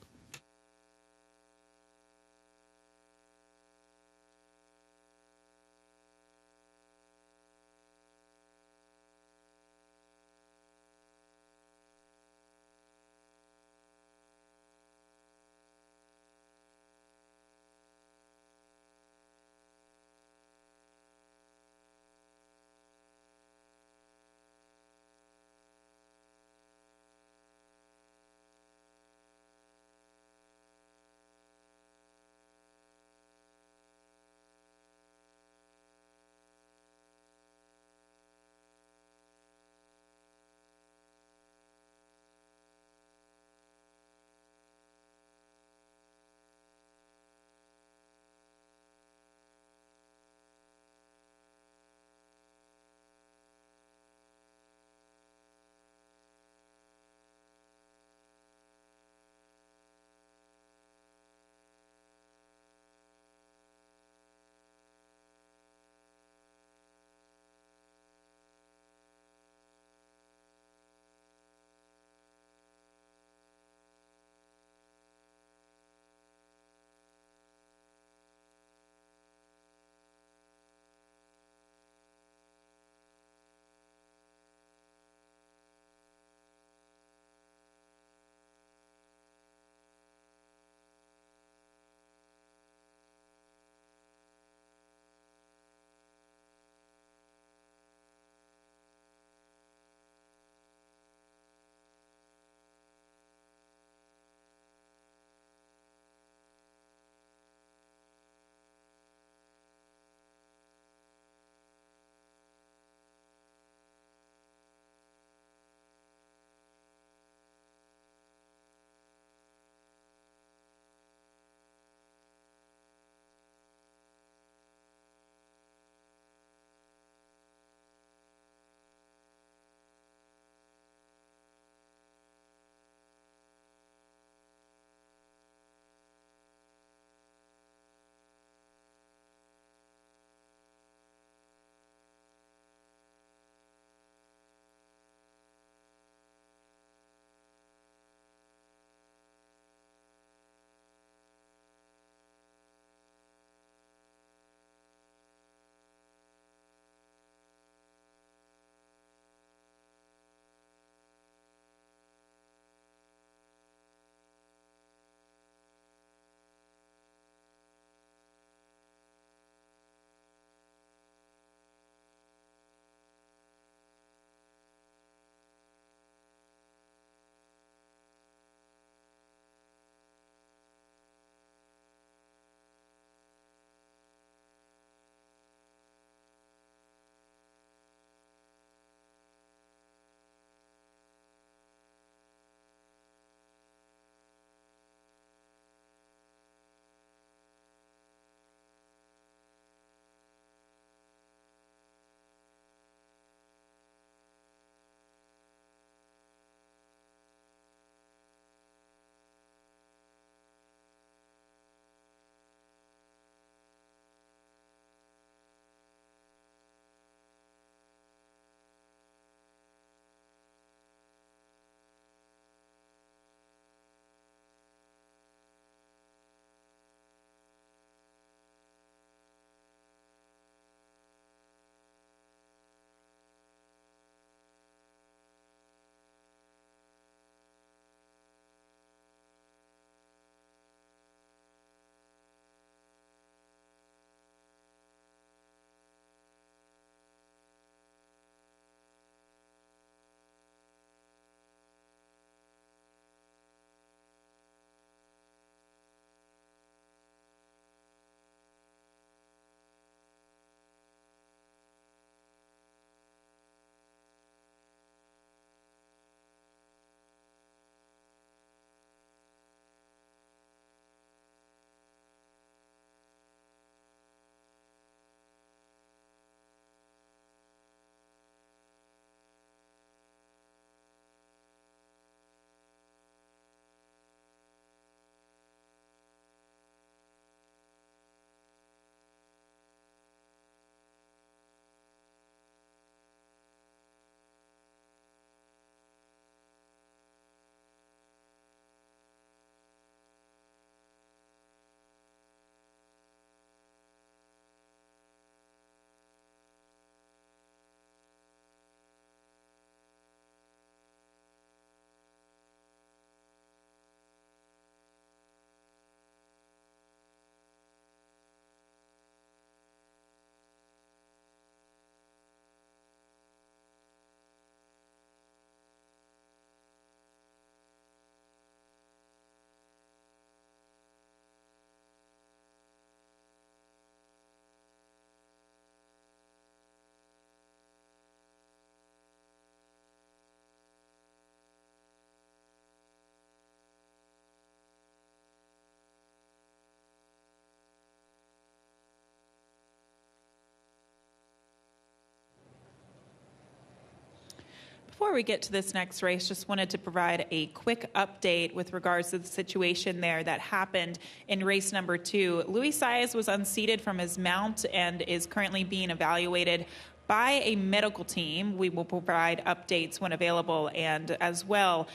Before we get to this next race, just wanted to provide a quick update with regards to the situation there that happened in race number 2. Luis Saez was unseated from his mount and is currently being evaluated by a medical team. We will provide updates when available. And as well,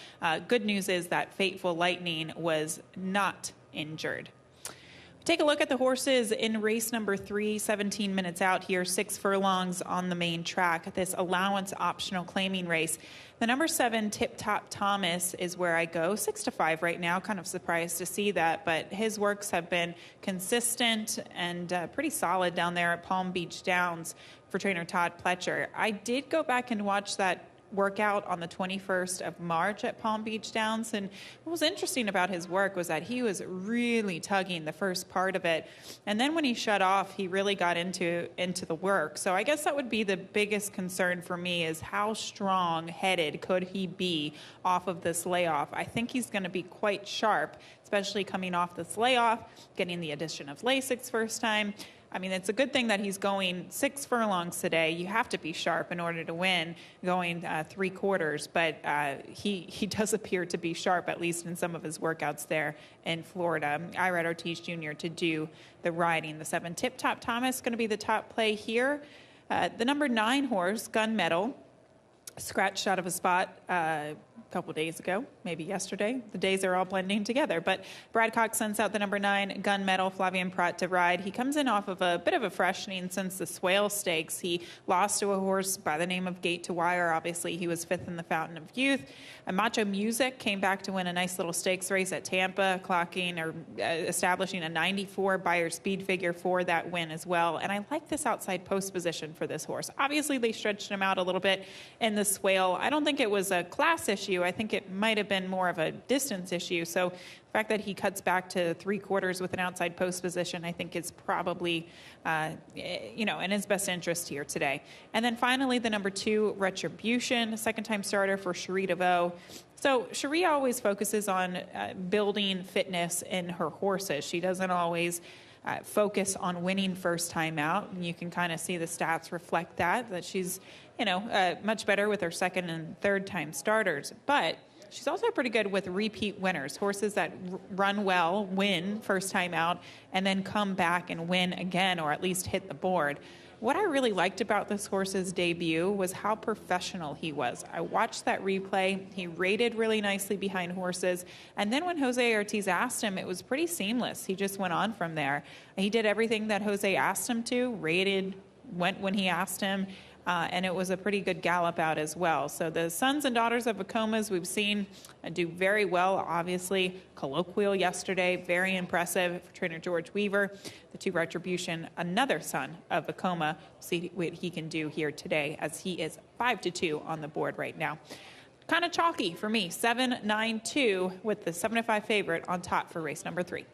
good news is that Fateful Lightning was not injured. Take a look at the horses in race number 3, 17 minutes out here, 6 furlongs on the main track. This Allowance optional claiming race. The number 7, Tip Top Thomas, is where I go. 6-5 right now. Kind of surprised to see that, but his works have been consistent and pretty solid down there at Palm Beach Downs for trainer Todd Pletcher. I did go back and watch that workout on the 21st of March at Palm Beach Downs, and what was interesting about his work was that he was really tugging the first part of it, and then when he shut off, he really got into the work. So I guess that would be the biggest concern for me, is how strong-headed could he be off of this layoff. I think he's going to be quite sharp, especially coming off this layoff, getting the addition of Lasix first time. I mean, it's a good thing that he's going 6 furlongs today. You have to be sharp in order to win, going 3 quarters. But he does appear to be sharp, at least in some of his workouts there in Florida. Irad Ortiz Jr. to do the riding. The 7, Tip Top Thomas, going to be the top play here. The number 9 horse, Gunmetal, scratched out of a spot a couple days ago, maybe yesterday. The days are all blending together. But Brad Cox sends out the number 9, Gunmetal, Flavian Prat to ride. He comes in off of a bit of a freshening since the Swale Stakes. He lost to a horse by the name of Gate to Wire. Obviously, he was 5th in the Fountain of Youth. Macho Music came back to win a nice little stakes race at Tampa, establishing a 94 Beyer speed figure for that win as well. And I like this outside post position for this horse. Obviously, they stretched him out a little bit in the Swale. I don't think it was a class issue. I think it might have been more of a distance issue. So the fact that he cuts back to 3 quarters with an outside post position, I think is probably, in his best interest here today. And then finally, the number 2, Retribution, second-time starter for Cherie DeVoe. So Cherie always focuses on building fitness in her horses. She doesn't always focus on winning first time out. And you can kind of see the stats reflect that she's, much better with her second and third time starters. But she's also pretty good with repeat winners, horses that run well, win first time out, and then come back and win again, or at least hit the board. What I really liked about this horse's debut was how professional he was. I watched that replay. He rated really nicely behind horses. And then when Jose Ortiz asked him, it was pretty seamless. He just went on from there. He did everything that Jose asked him to, rated, went when he asked him. And it was a pretty good gallop out as well. So the sons and daughters of Vacomas we've seen do very well. Obviously, Colloquial yesterday, very impressive for trainer George Weaver. The 2, Retribution, another son of Vacoma. See what he can do here today, as he is 5-2 on the board right now. Kind of chalky for me, 7-9-2 with the 7-5 favorite on top for race number 3.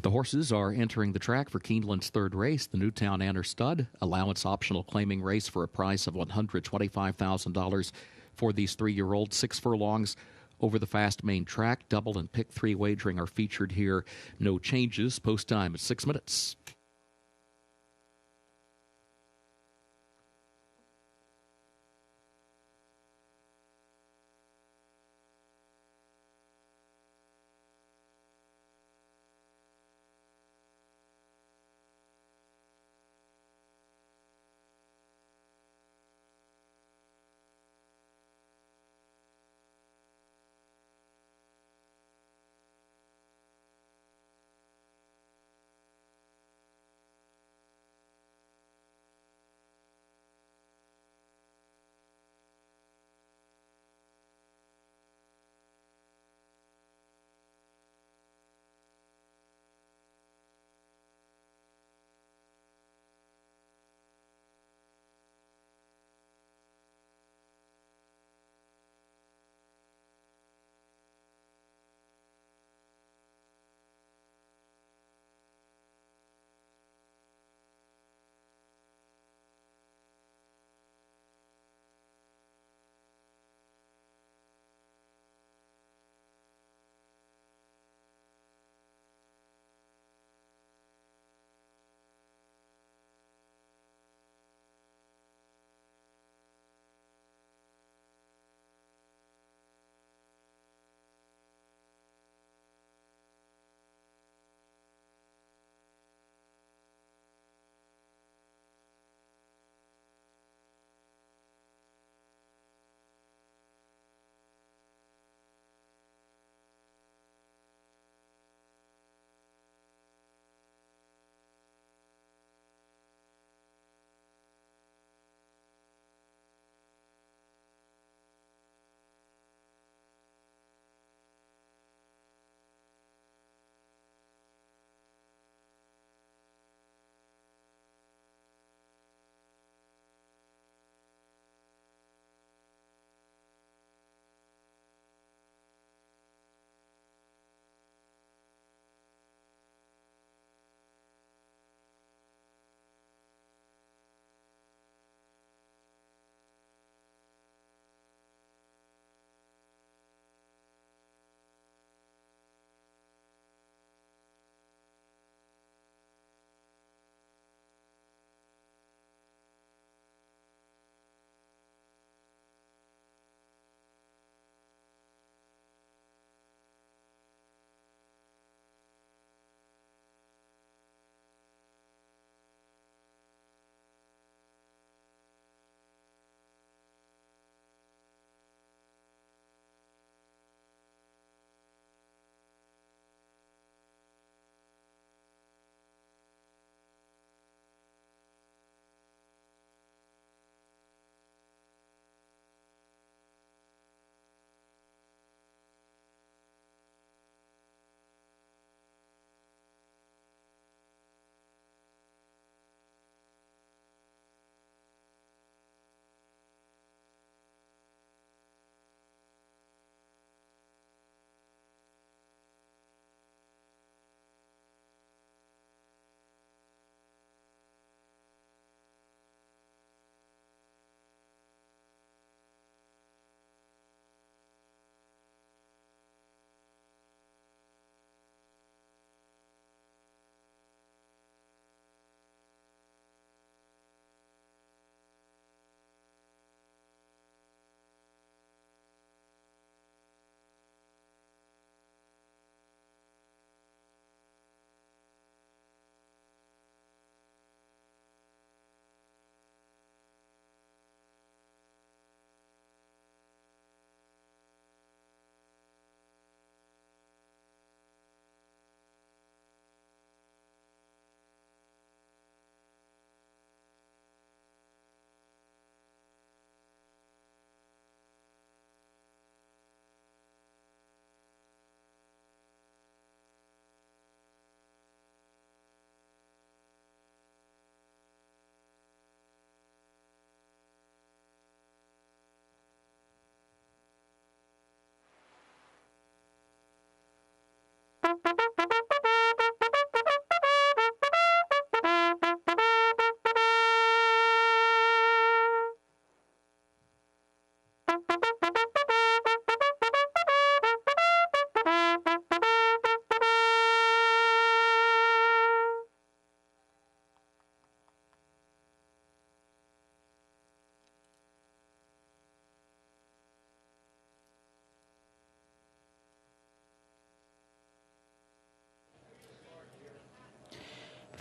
The horses are entering the track for Keeneland's third race, the Newtown Anner Stud, allowance optional claiming race for a price of $125,000 for these 3-year-olds. 6 furlongs over the fast main track. Double and pick 3 wagering are featured here. No changes. Post time at 6 minutes.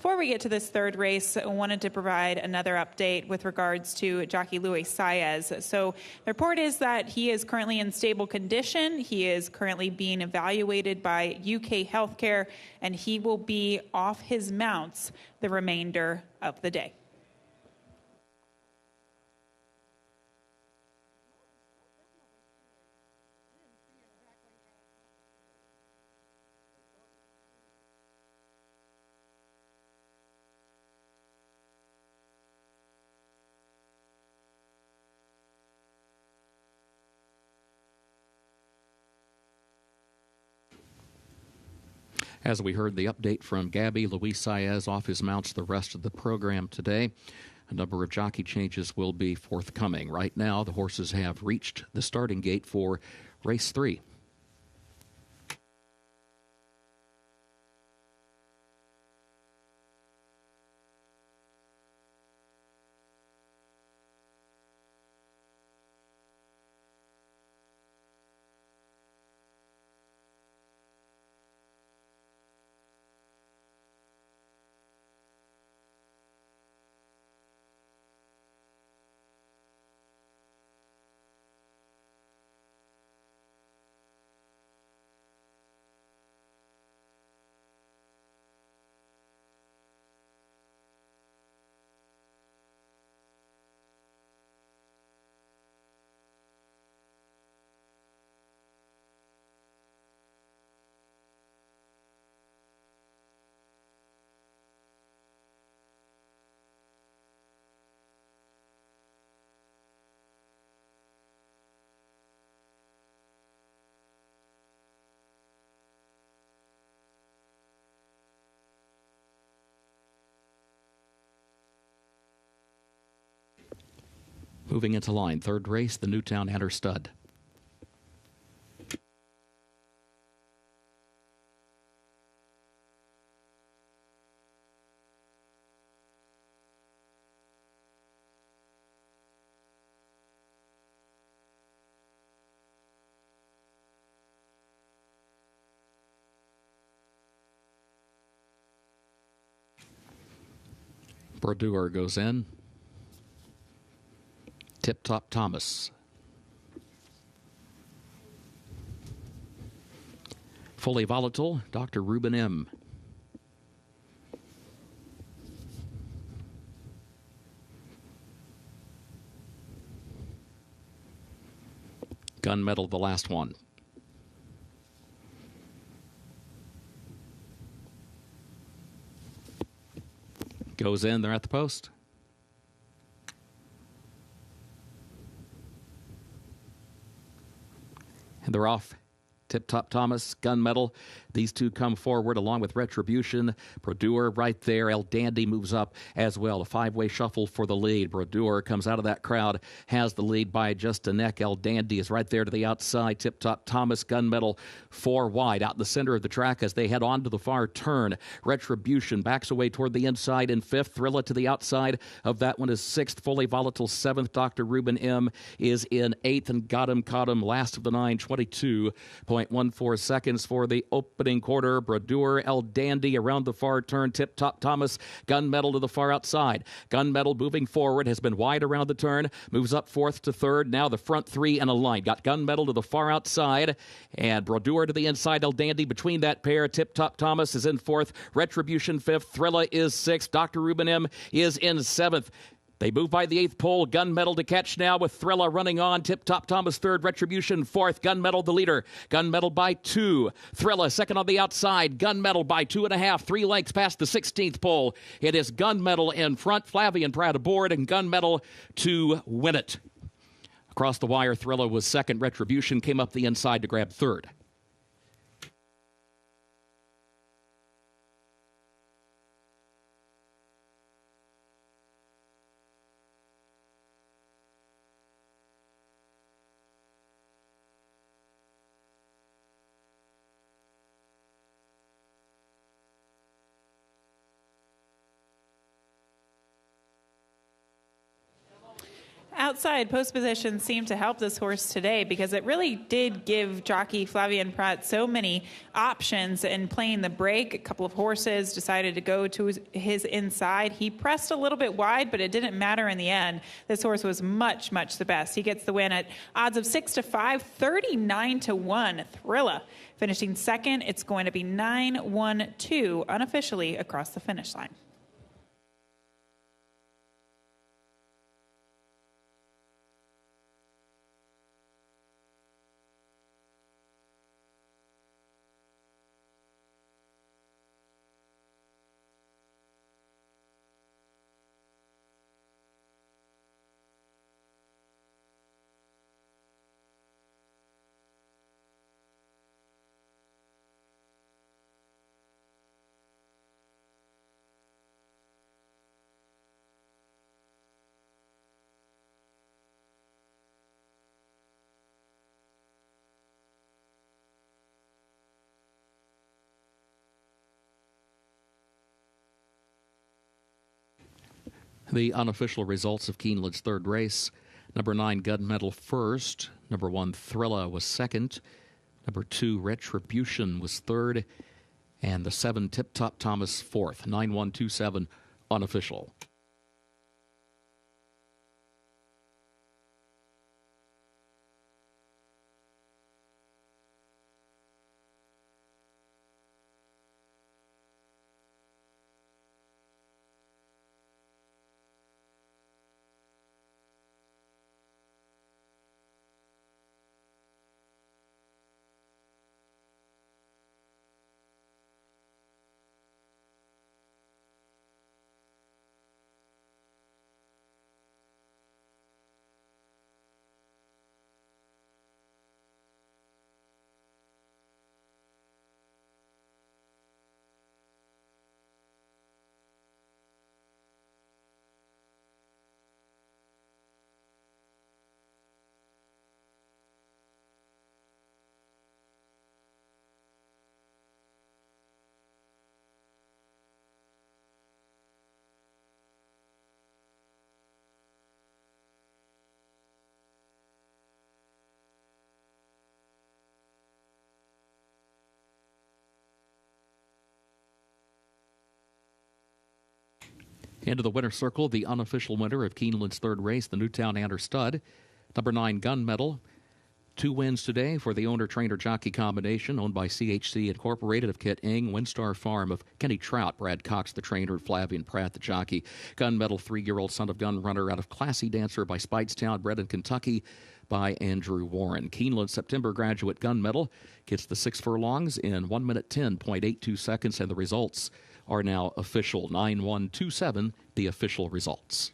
before we get to this third race, I wanted to provide another update with regards to jockey Luis Saez. So the report is that he is currently in stable condition. He is currently being evaluated by UK Healthcare, and he will be off his mounts the remainder of the day. As we heard the update from Gabby, Luis Saez off his mounts the rest of the program today. A number of jockey changes will be forthcoming. Right now, the horses have reached the starting gate for race 3. Moving into line, third race, the Newtown Hatter Stud. Brodeur goes in. Tip Top Thomas. Fully Volatile, Dr. Reuben M. Gunmetal, the last one. Goes in, they're at the post. And they're off. Tip Top Thomas, Gunmetal. These two come forward along with Retribution. Brodeur right there. El Dandy moves up as well. A five-way shuffle for the lead. Brodeur comes out of that crowd, has the lead by just a neck. El Dandy is right there to the outside. Tip Top Thomas, Gunmetal, 4 wide out in the center of the track as they head on to the far turn. Retribution backs away toward the inside in 5th. Thrilla to the outside of that one is 6th. Fully Volatile 7th. Dr. Reuben M is in 8th, and got him last of the 9, 22.14 seconds for the opening quarter. Brodeur, El Dandy around the far turn. Tip Top Thomas, Gunmetal to the far outside. Gunmetal moving forward, has been wide around the turn, moves up 4th to 3rd. Now the front 3 and a line. Got Gunmetal to the far outside, and Brodeur to the inside. El Dandy between that pair. Tip Top Thomas is in 4th. Retribution 5th. Thrilla is 6th. Dr. Reuben M is in 7th. They move by the 8th pole. Gunmetal to catch now with Thrilla running on. Tip Top Thomas 3rd. Retribution 4th. Gunmetal the leader. Gunmetal by 2. Thrilla second on the outside. Gunmetal by 2.5. 3 lengths past the 16th pole. It is Gunmetal in front. Flavian Pratt aboard, and Gunmetal to win it. Across the wire, Thrilla was 2nd. Retribution came up the inside to grab 3rd. outside post position seemed to help this horse today because it really did give jockey Flavien Prat so many options in playing the break. A couple of horses decided to go to his inside. He pressed a little bit wide, but it didn't matter in the end. This horse was much, much the best. He gets the win at odds of 6-5, 39-1. Thrilla finishing second. It's going to be 9-1-2 unofficially across the finish line. The unofficial results of Keeneland's third race. Number 9, Gunmetal first. Number 1, Thrilla was second. Number 2, Retribution was third. And the 7, Tip Top Thomas fourth. 9-1-2-7 unofficial. Into the winner's circle, the unofficial winner of Keeneland's third race, the Newtown Anner Stud. Number 9, Gunmetal. 2 wins today for the owner-trainer-jockey combination owned by CHC Incorporated of Kit Ing, Windstar Farm of Kenny Trout, Brad Cox, the trainer, Flavien Prat, the jockey. Gunmetal, 3-year-old son of Gun Runner out of Classy Dancer by Speightstown, bred in Kentucky by Andrew Warren. Keeneland September graduate Gunmetal gets the 6 furlongs in 1 minute 10.82 seconds, and the results are now official. 9-1-2-7, the official results.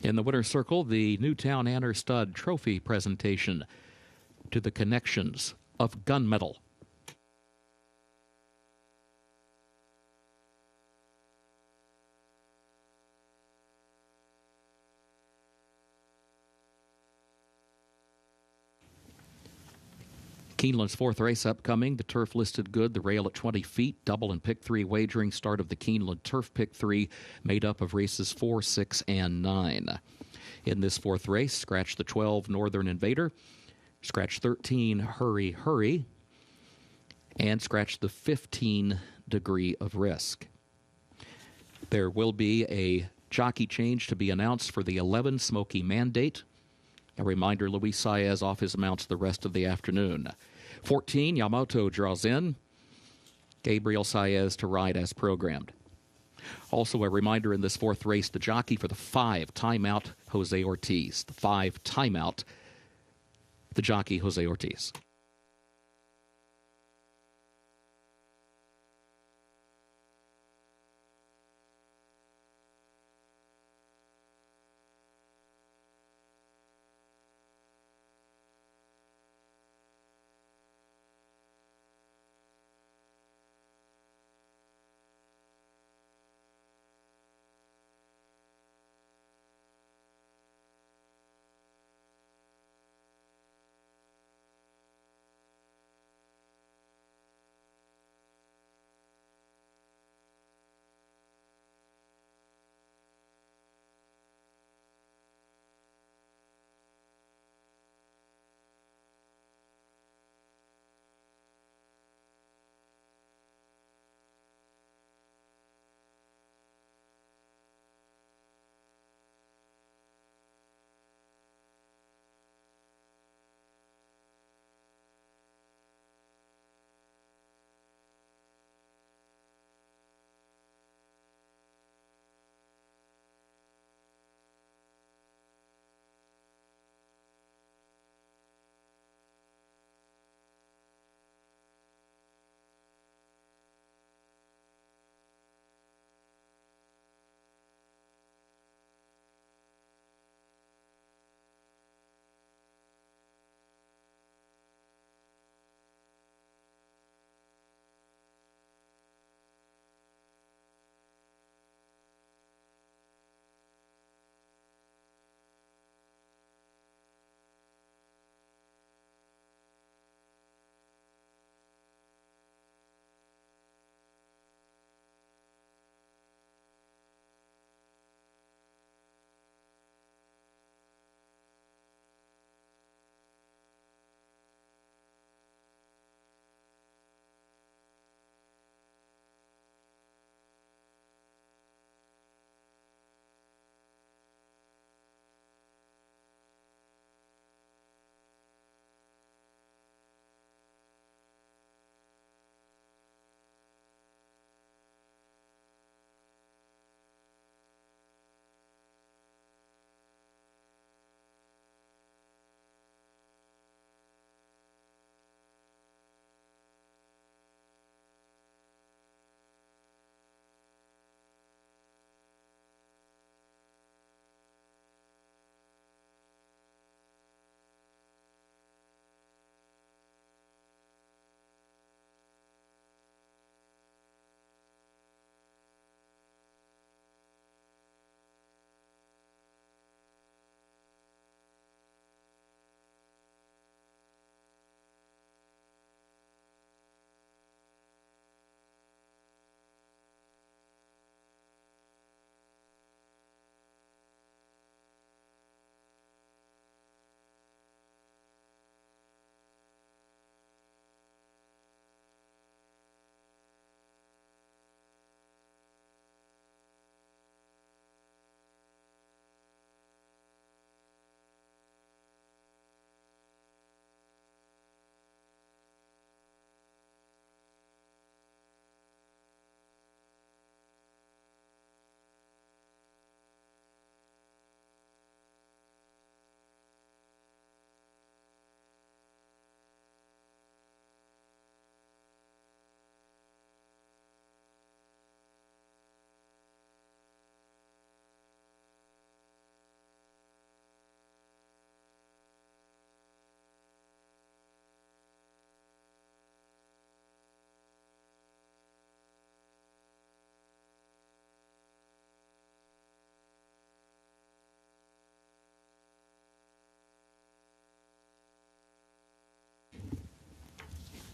In the winner's circle, the Newtown Anner Stud Trophy presentation to the connections of Gunmetal. Keeneland's fourth race upcoming. The turf listed good. The rail at 20 feet. Double and pick 3 wagering. Start of the Keeneland Turf Pick 3 made up of races 4, 6, and 9. In this fourth race, scratch the 12 Northern Invader. Scratch 13 Hurry Hurry. And scratch the 15 Degree of Risk. There will be a jockey change to be announced for the 11 Smoky Mandate. A reminder, Luis Saez off his mounts the rest of the afternoon. 14, Yamamoto draws in. Gabriel Saez to ride as programmed. Also, a reminder in this fourth race, the jockey for the 5 timeout, Jose Ortiz. The 5 timeout, the jockey, Jose Ortiz.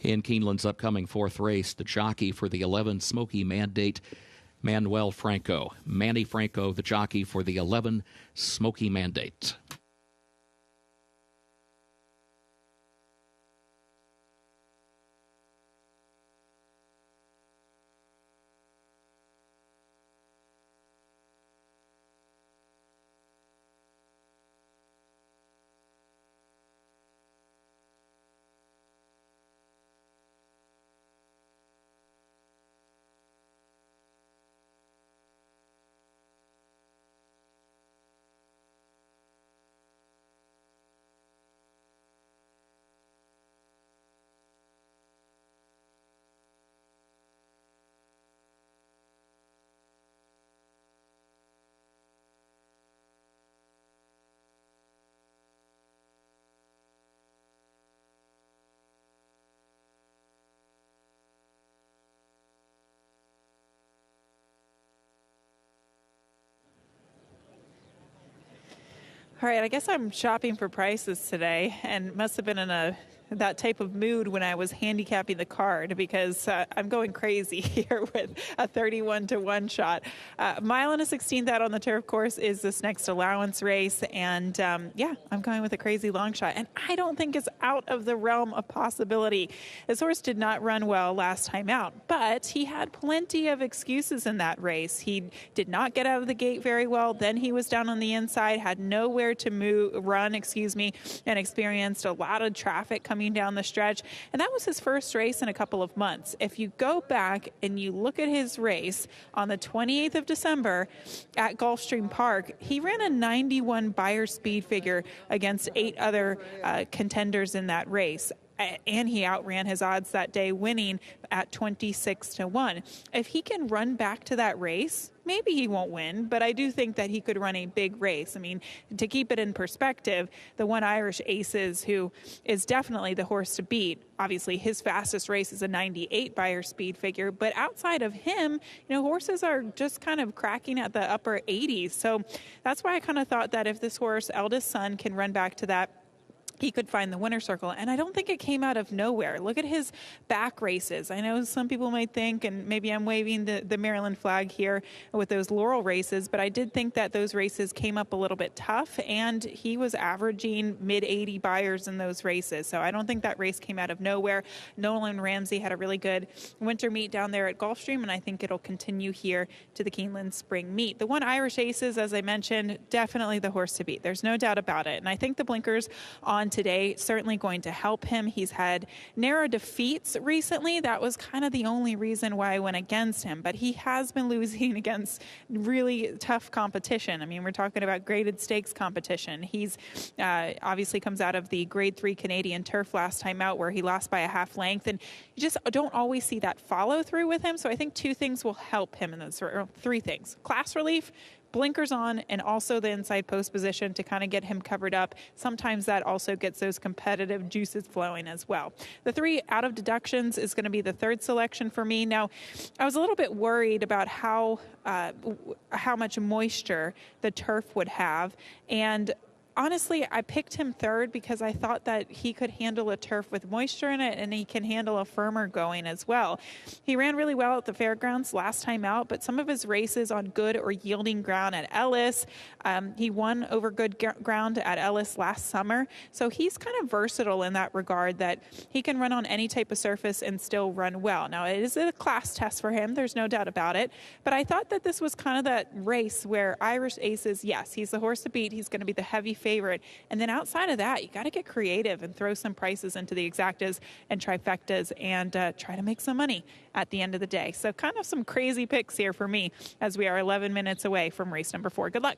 In Keeneland's upcoming fourth race, the jockey for the 11 Smoky Mandate, Manuel Franco. Manny Franco, the jockey for the 11 Smoky Mandate. All right, I guess I'm shopping for prices today, and must have been in that type of mood when I was handicapping the card, because I'm going crazy here with a 31-1 shot. Mile and a 16th out on the turf course is this next Allowance race, and I'm going with a crazy long shot, and I don't think it's out of the realm of possibility. This horse did not run well last time out, but he had plenty of excuses in that race. He did not get out of the gate very well. Then he was down on the inside, had nowhere to run, and experienced a lot of traffic coming down the stretch. And that was his first race in a couple of months. If you go back and you look at his race on the 28th of December at Gulfstream Park, he ran a 91 Beyer speed figure against 8 other contenders in that race. And he outran his odds that day, winning at 26-1. If he can run back to that race, maybe he won't win, but I do think that he could run a big race. I mean, to keep it in perspective, the One Irish Aces, who is definitely the horse to beat, obviously his fastest race is a 98 Beyer speed figure, but outside of him, horses are just kind of cracking at the upper 80s. So that's why I kind of thought that if this horse, Eldest Son, can run back to that, he could find the winner's circle. And I don't think it came out of nowhere. Look at his back races. I know some people might think, and maybe I'm waving the Maryland flag here with those Laurel races, but I did think that those races came up a little bit tough, and he was averaging mid-80 Beyers in those races. So I don't think that race came out of nowhere. Nolan Ramsey had a really good winter meet down there at Gulfstream, and I think it'll continue here to the Keeneland spring meet. The One Irish Aces, as I mentioned, definitely the horse to beat. There's no doubt about it. And I think the blinkers on today certainly going to help him. He's had narrow defeats recently. That was kind of the only reason why I went against him, but he has been losing against really tough competition. I mean, we're talking about graded stakes competition. He's obviously comes out of the grade 3 Canadian turf last time out, where he lost by a half length, and you just don't always see that follow through with him. So I think 2 things will help him in those, or 3 things: class relief, blinkers on, and also the inside post position to kind of get him covered up. Sometimes that also gets those competitive juices flowing as well. The 3 out of deductions is going to be the 3rd selection for me. Now, I was a little bit worried about how much moisture the turf would have, and honestly, I picked him 3rd because I thought that he could handle a turf with moisture in it, and he can handle a firmer going as well. He ran really well at the fairgrounds last time out, but some of his races on good or yielding ground at Ellis, he won over good ground at Ellis last summer. So he's kind of versatile in that regard, that he can run on any type of surface and still run well. Now, it is a class test for him. There's no doubt about it. But I thought that this was kind of that race where Irish Aces, yes, he's the horse to beat. He's going to be the heavy favorite. And then outside of that, you got to get creative and throw some prices into the exactas and trifectas and try to make some money at the end of the day. So kind of some crazy picks here for me as we are 11 minutes away from race number 4. Good luck.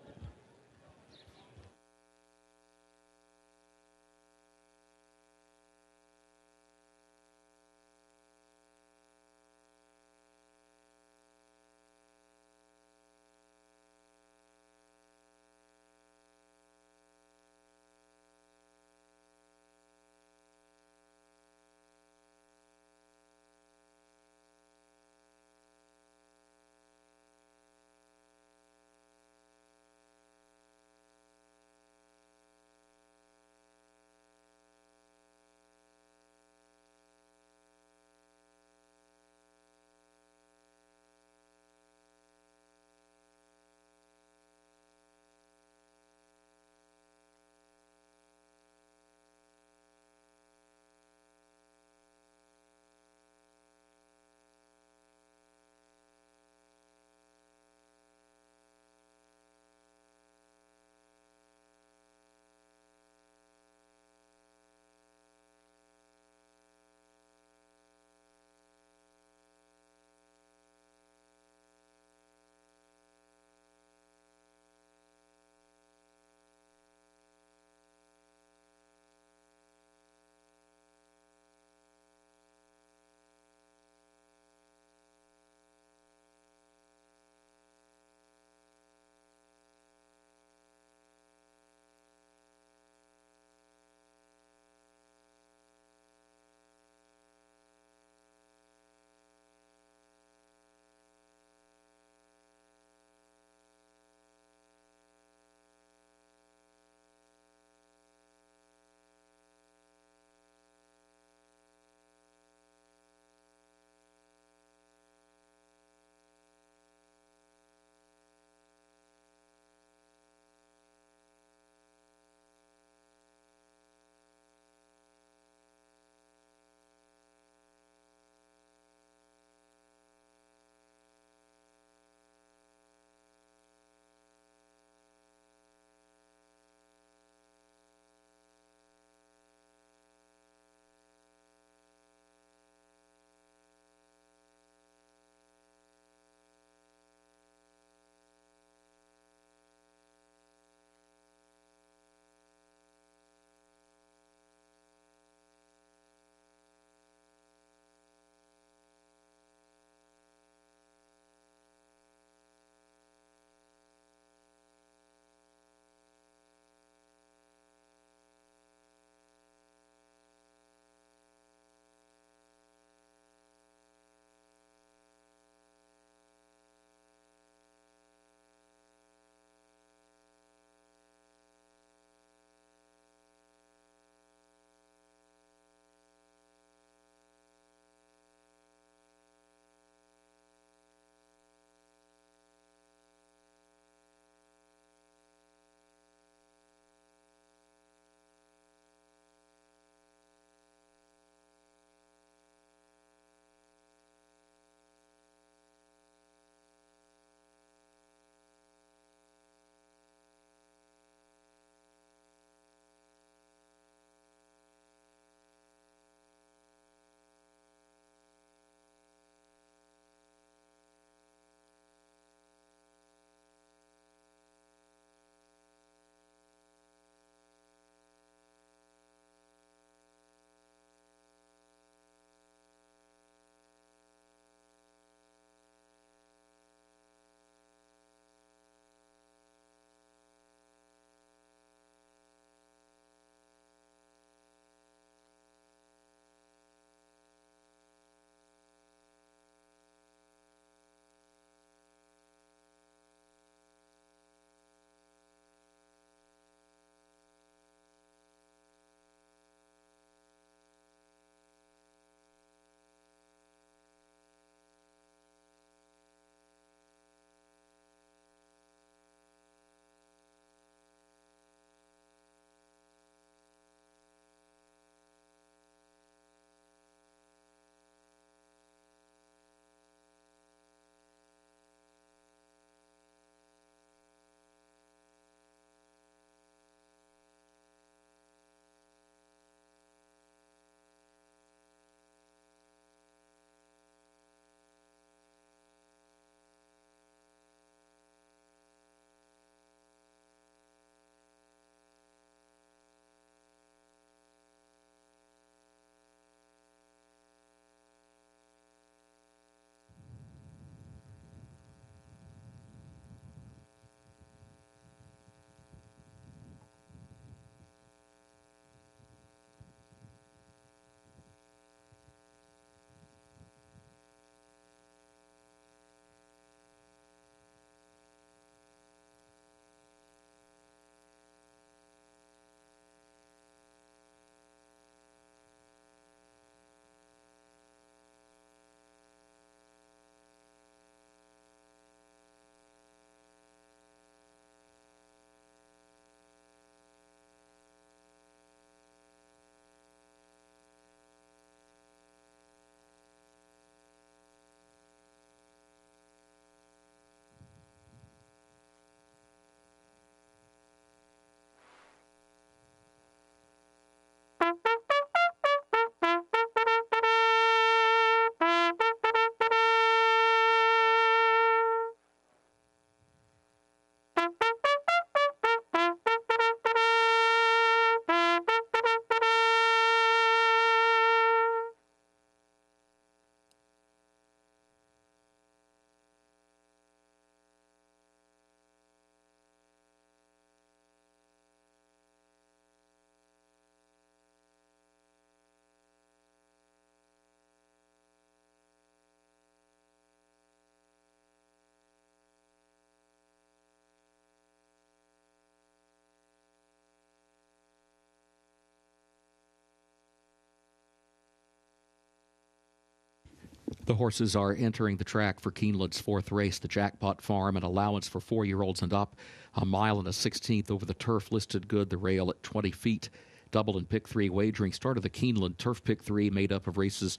The horses are entering the track for Keeneland's fourth race, the Jackpot Farm, an allowance for 4-year-olds and up. A mile and a 16th over the turf, listed good. The rail at 20 feet. Double and pick 3 wagering started the Keeneland Turf Pick 3, made up of races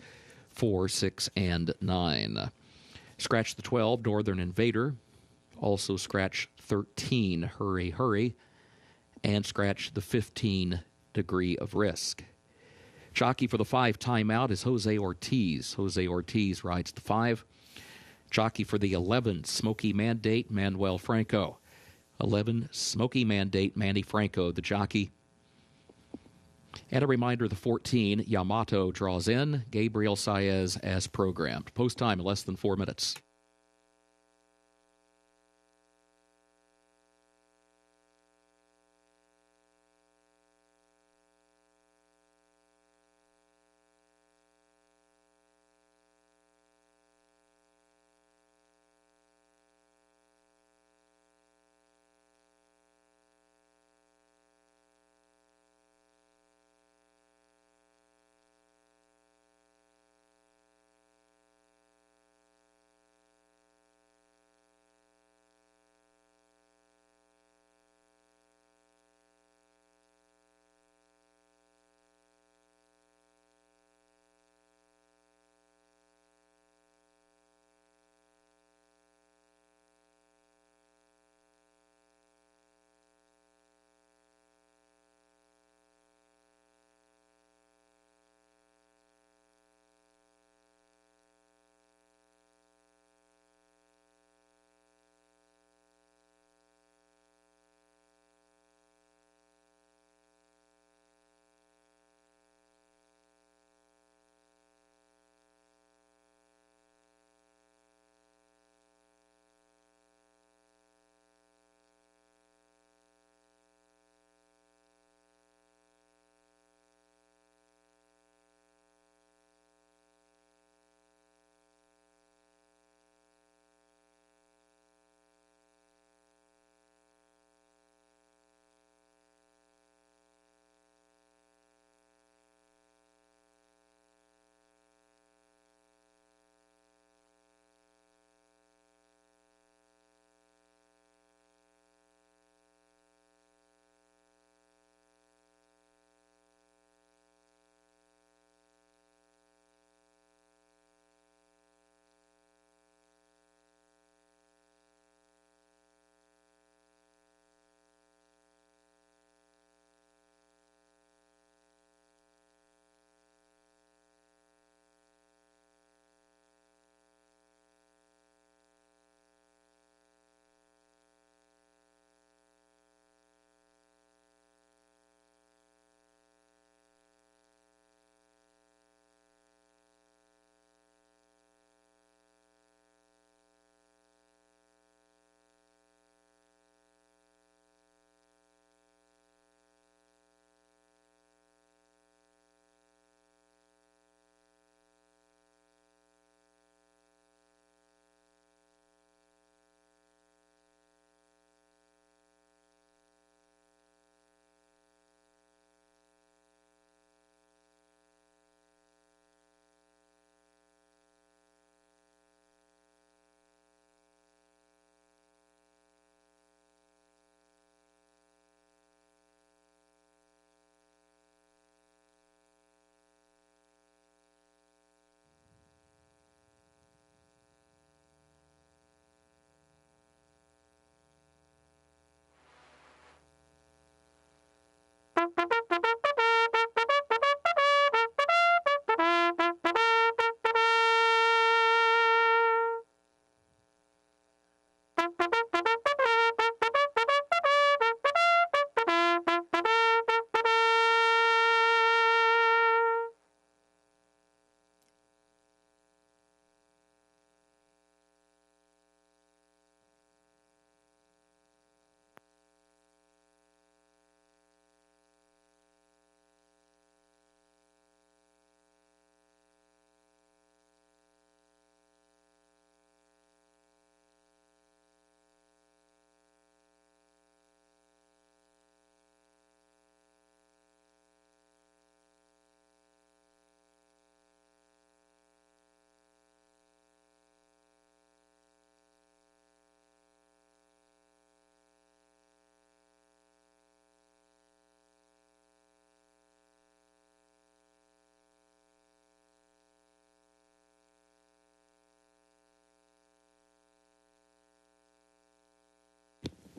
4, 6, and 9. Scratch the 12, Northern Invader. Also scratch 13, Hurry, Hurry. And scratch the 15, Degree of Risk. Jockey for the 5 timeout is Jose Ortiz. Jose Ortiz rides the 5. Jockey for the 11, Smoky Mandate, Manuel Franco. 11, Smoky Mandate, Manny Franco, the jockey. And a reminder, the 14, Yamato draws in, Gabriel Saez as programmed. Post time, less than 4 minutes.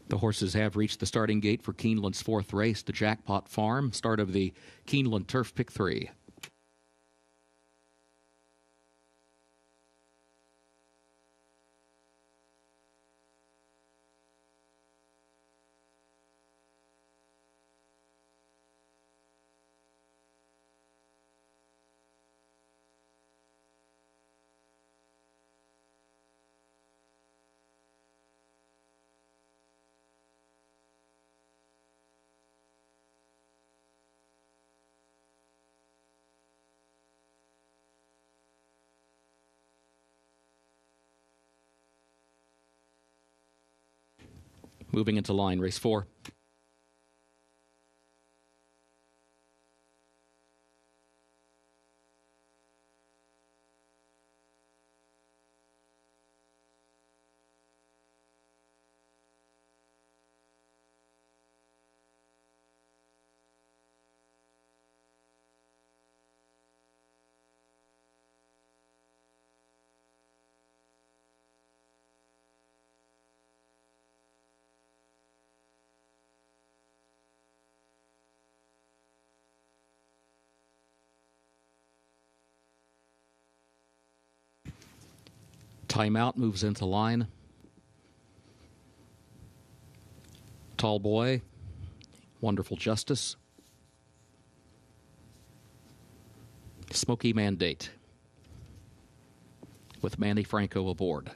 The horses have reached the starting gate for Keeneland's fourth race, the Jackpot Farm, start of the Keeneland Turf Pick 3. Moving into line, race 4. Timeout moves into line. Tall Boy, Wonderful Justice, Smoky Mandate with Manny Franco aboard.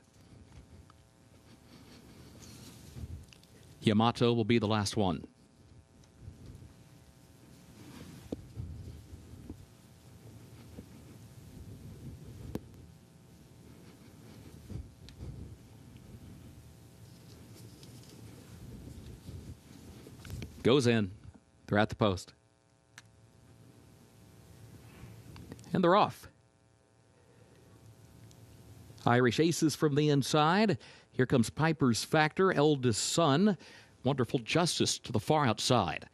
Yamato will be the last one. Goes in. They're at the post. And they're off. Irish Aces from the inside. Here comes Piper's Factor, Eldest Son. Wonderful Justice to the far outside.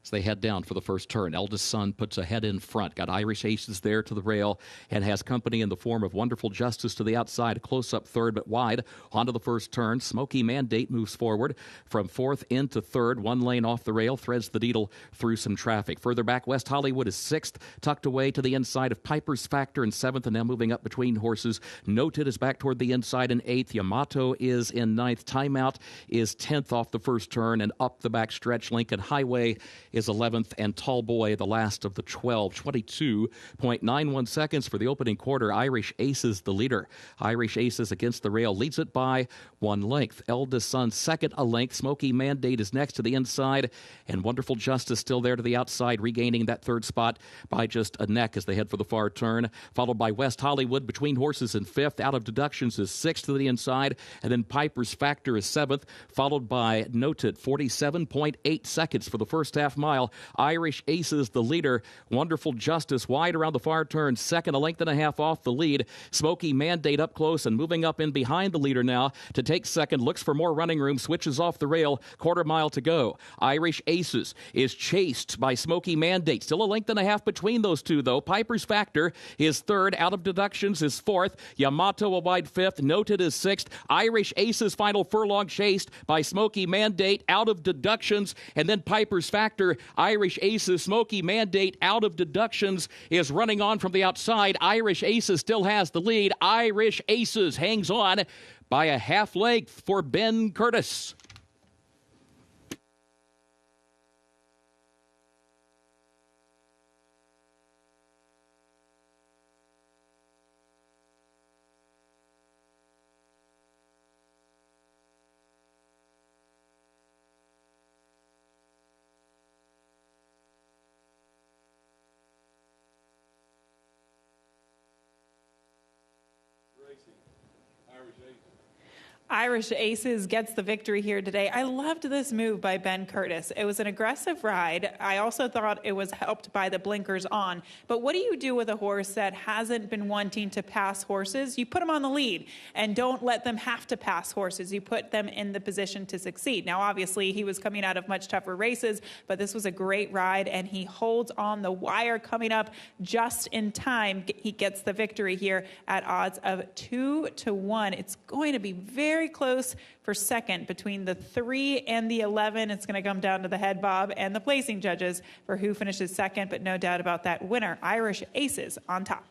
As they head down for the first turn, Eldest Son puts a head in front. Got Irish Aces there to the rail and has company in the form of Wonderful Justice to the outside. A close-up third but wide onto the first turn. Smoky Mandate moves forward from fourth into third. One lane off the rail, threads the needle through some traffic. Further back, West Hollywood is sixth, tucked away to the inside of Piper's Factor in seventh, and now moving up between horses. Noted is back toward the inside in eighth. Yamato is in ninth. Timeout is 10th off the first turn, and up the back stretch, Lincoln Highway is 11th, and Tall Boy the last of the 12. 22.91 seconds for the opening quarter. Irish Aces the leader. Irish Aces against the rail leads it by 1 length. Eldest Son second a length. Smoky Mandate is next to the inside, and Wonderful Justice still there to the outside, regaining that third spot by just a neck as they head for the far turn. Followed by West Hollywood between horses in fifth. Out of Deductions is sixth to the inside, and then Piper's Factor is seventh, followed by Noted. 47.8 seconds for the first half mile. Irish Aces the leader. Wonderful Justice wide around the far turn, second, a length and a half off the lead. Smoky Mandate up close and moving up in behind the leader now to take second. Looks for more running room, switches off the rail, quarter mile to go. Irish Aces is chased by Smoky Mandate. Still a length and a half between those two, though. Piper's Factor is third. Out of Deductions is fourth. Yamato a wide fifth. Noted is sixth. Irish Aces final furlong chased by Smoky Mandate. Out of Deductions, and then Piper's Factor. Irish Aces, Smoky Mandate out of Deductions is running on from the outside. Irish Aces still has the lead. Irish Aces hangs on by a half length for Ben Curtis. Irish Aces gets the victory here today. I loved this move by Ben Curtis. It was an aggressive ride. I also thought it was helped by the blinkers on. But what do you do with a horse that hasn't been wanting to pass horses? You put them on the lead and don't let them have to pass horses. You put them in the position to succeed. Now, obviously, he was coming out of much tougher races, but this was a great ride, and he holds on the wire coming up just in time. He gets the victory here at odds of 2-1. It's going to be very very close for second between the 3 and the 11. It's going to come down to the head bob and the placing judges for who finishes second, but no doubt about that winner, Irish Aces on top.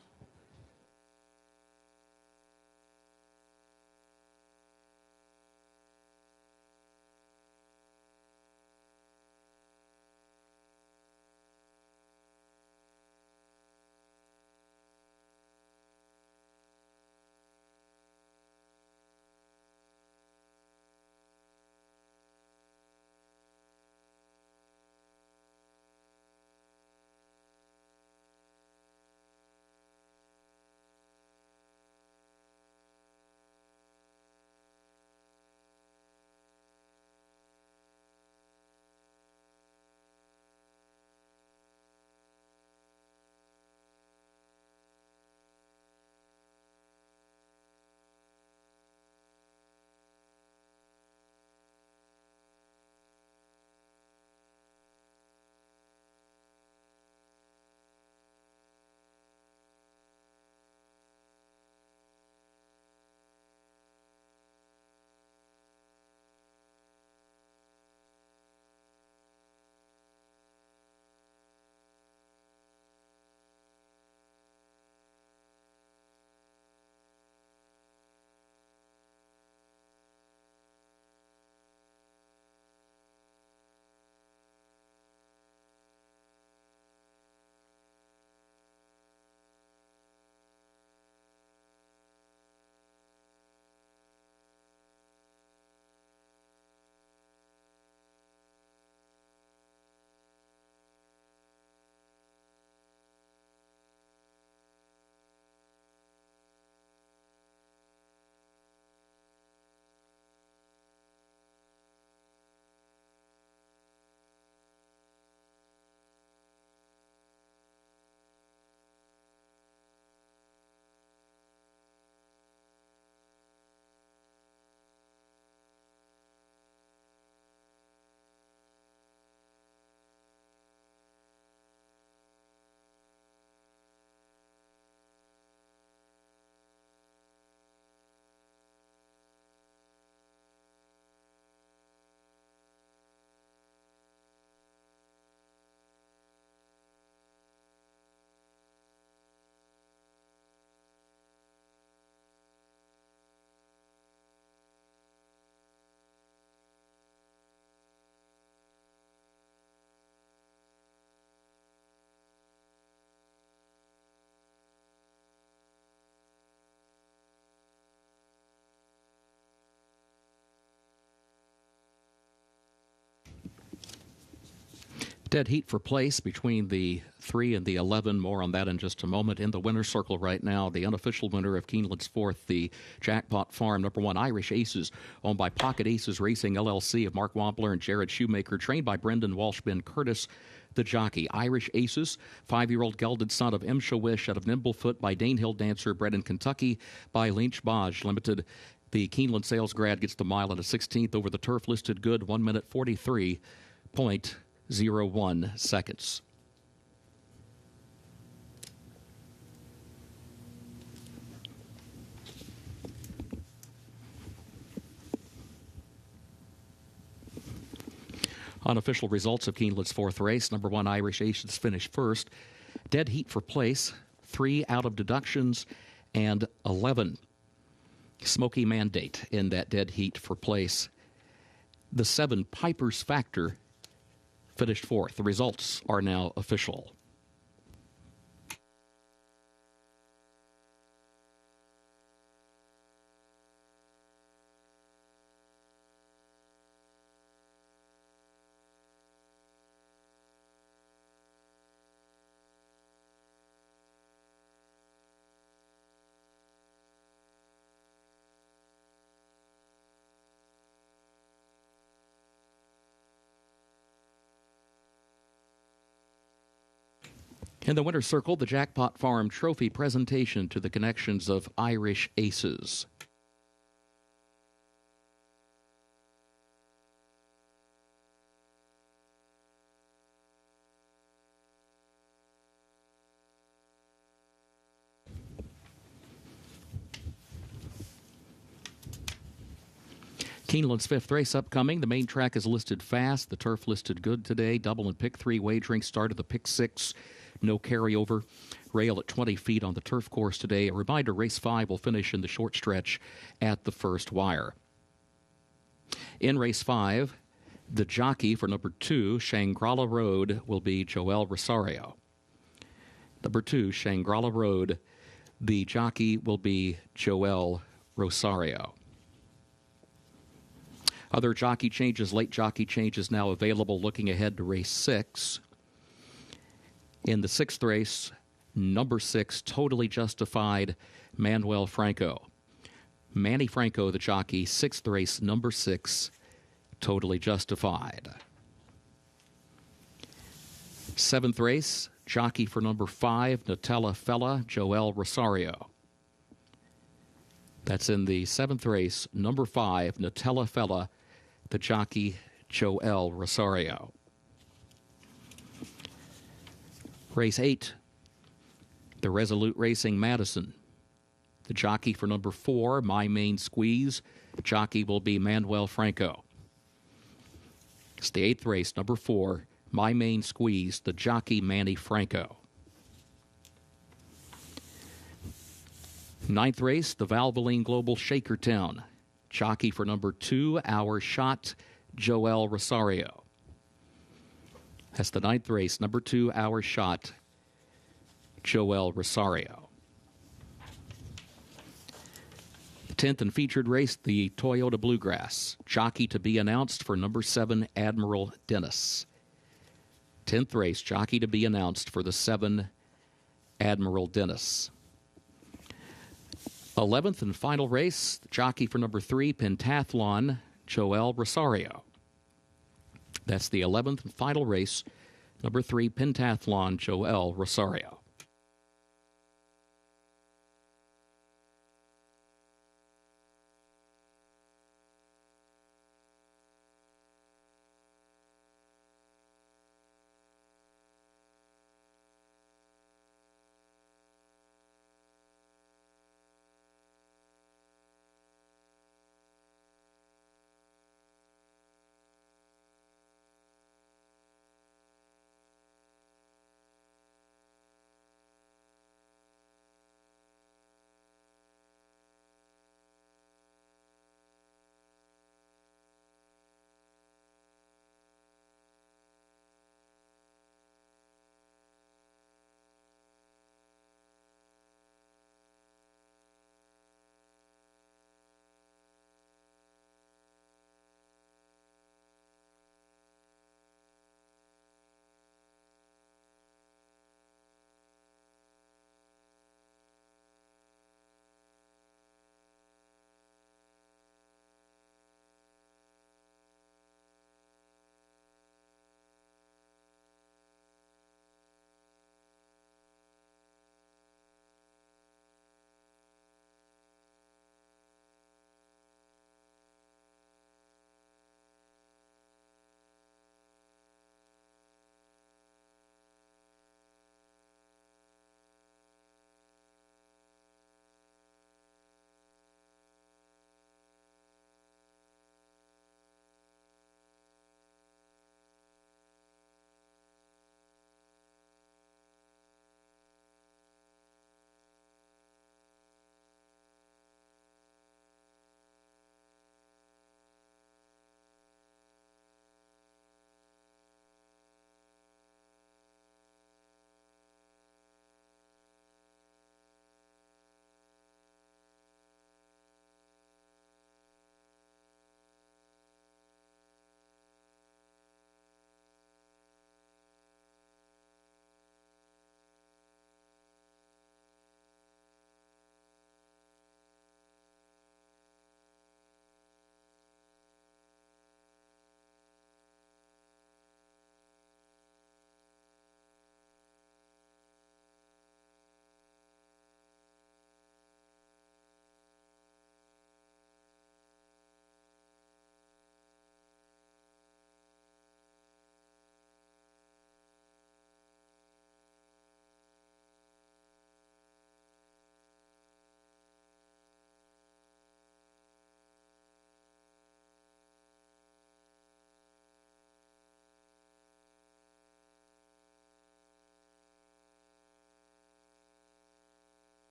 Dead heat for place between the 3 and the 11. More on that in just a moment. In the winner's circle right now, the unofficial winner of Keeneland's fourth, the Jackpot Farm #1 Irish Aces, owned by Pocket Aces Racing LLC of Mark Wampler and Jared Shoemaker, trained by Brendan Walsh, Ben Curtis, the jockey. Irish Aces, 5-year-old gelded son of M. Shawish out of Nimblefoot by Dane Hill Dancer, bred in Kentucky by Lynch Baj Limited. The Keeneland sales grad gets the mile at a 16th over the turf, listed good, 1 minute 43.01 seconds. Unofficial results of Keeneland's fourth race. #1 Irish Aces finished first. Dead heat for place, 3 out of deductions, and 11 Smoky Mandate in that dead heat for place. The 7 Piper's Factor finished fourth. The results are now official. In the winner's circle, the Jackpot Farm Trophy presentation to the connections of Irish Aces. Keeneland's fifth race upcoming. The main track is listed fast. The turf listed good today. Double and pick 3 wagering started the pick 6. No carryover. Rail at 20 feet on the turf course today. A reminder, race 5 will finish in the short stretch at the first wire. In race 5, the jockey for number 2, Shangri-La Road, will be Joel Rosario. Number 2, Shangri-La Road, the jockey will be Joel Rosario. Other jockey changes, late jockey changes now available looking ahead to race 6. In the 6th race, number 6, Totally Justified, Manuel Franco. Manny Franco, the jockey, 6th race, number 6, Totally Justified. 7th race, jockey for number 5, Nutella Fella, Joel Rosario. That's in the 7th race, number 5, Nutella Fella, the jockey, Joel Rosario. Race 8, the Resolute Racing Madison. The jockey for number 4, My Main Squeeze. The jockey will be Manuel Franco. It's the 8th race, number 4, My Main Squeeze. The jockey, Manny Franco. 9th race, the Valvoline Global Shakertown. Jockey for number 2, Our Shot, Joel Rosario. That's the 9th race, number 2, Our Shot, Joel Rosario. 10th and featured race, the Toyota Bluegrass. Jockey to be announced for number 7, Admiral Dennis. 10th race, jockey to be announced for the 7, Admiral Dennis. 11th and final race, jockey for number 3, Pentathlon, Joel Rosario. That's the 11th and final race, number 3, Pentathlon, Joel Rosario.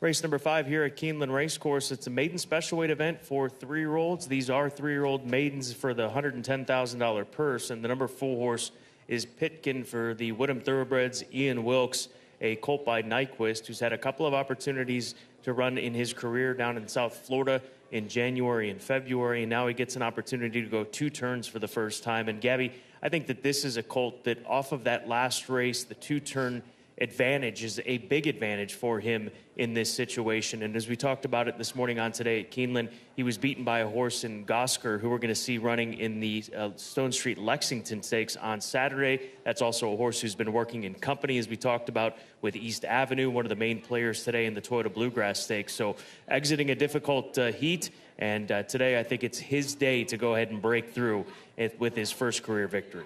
Race number 5 here at Keeneland Racecourse. It's a maiden special weight event for 3-year-olds. These are 3-year-old maidens for the $110,000 purse. And the number 4 horse is Pitkin for the Woodham Thoroughbreds. Ian Wilkes, a colt by Nyquist, who's had a couple of opportunities to run in his career down in South Florida in January and February. And now he gets an opportunity to go 2 turns for the first time. And Gabby, I think that this is a colt that off of that last race, the 2-turn advantage is a big advantage for him in this situation. And as we talked about it this morning on Today at Keeneland, he was beaten by a horse in Gosker, who we're going to see running in the Stone Street Lexington Stakes on Saturday. That's also a horse who's been working in company, as we talked about, with East Avenue, one of the main players today in the Toyota Bluegrass Stakes. So exiting a difficult heat, and today I think it's his day to go ahead and break through with his first career victory.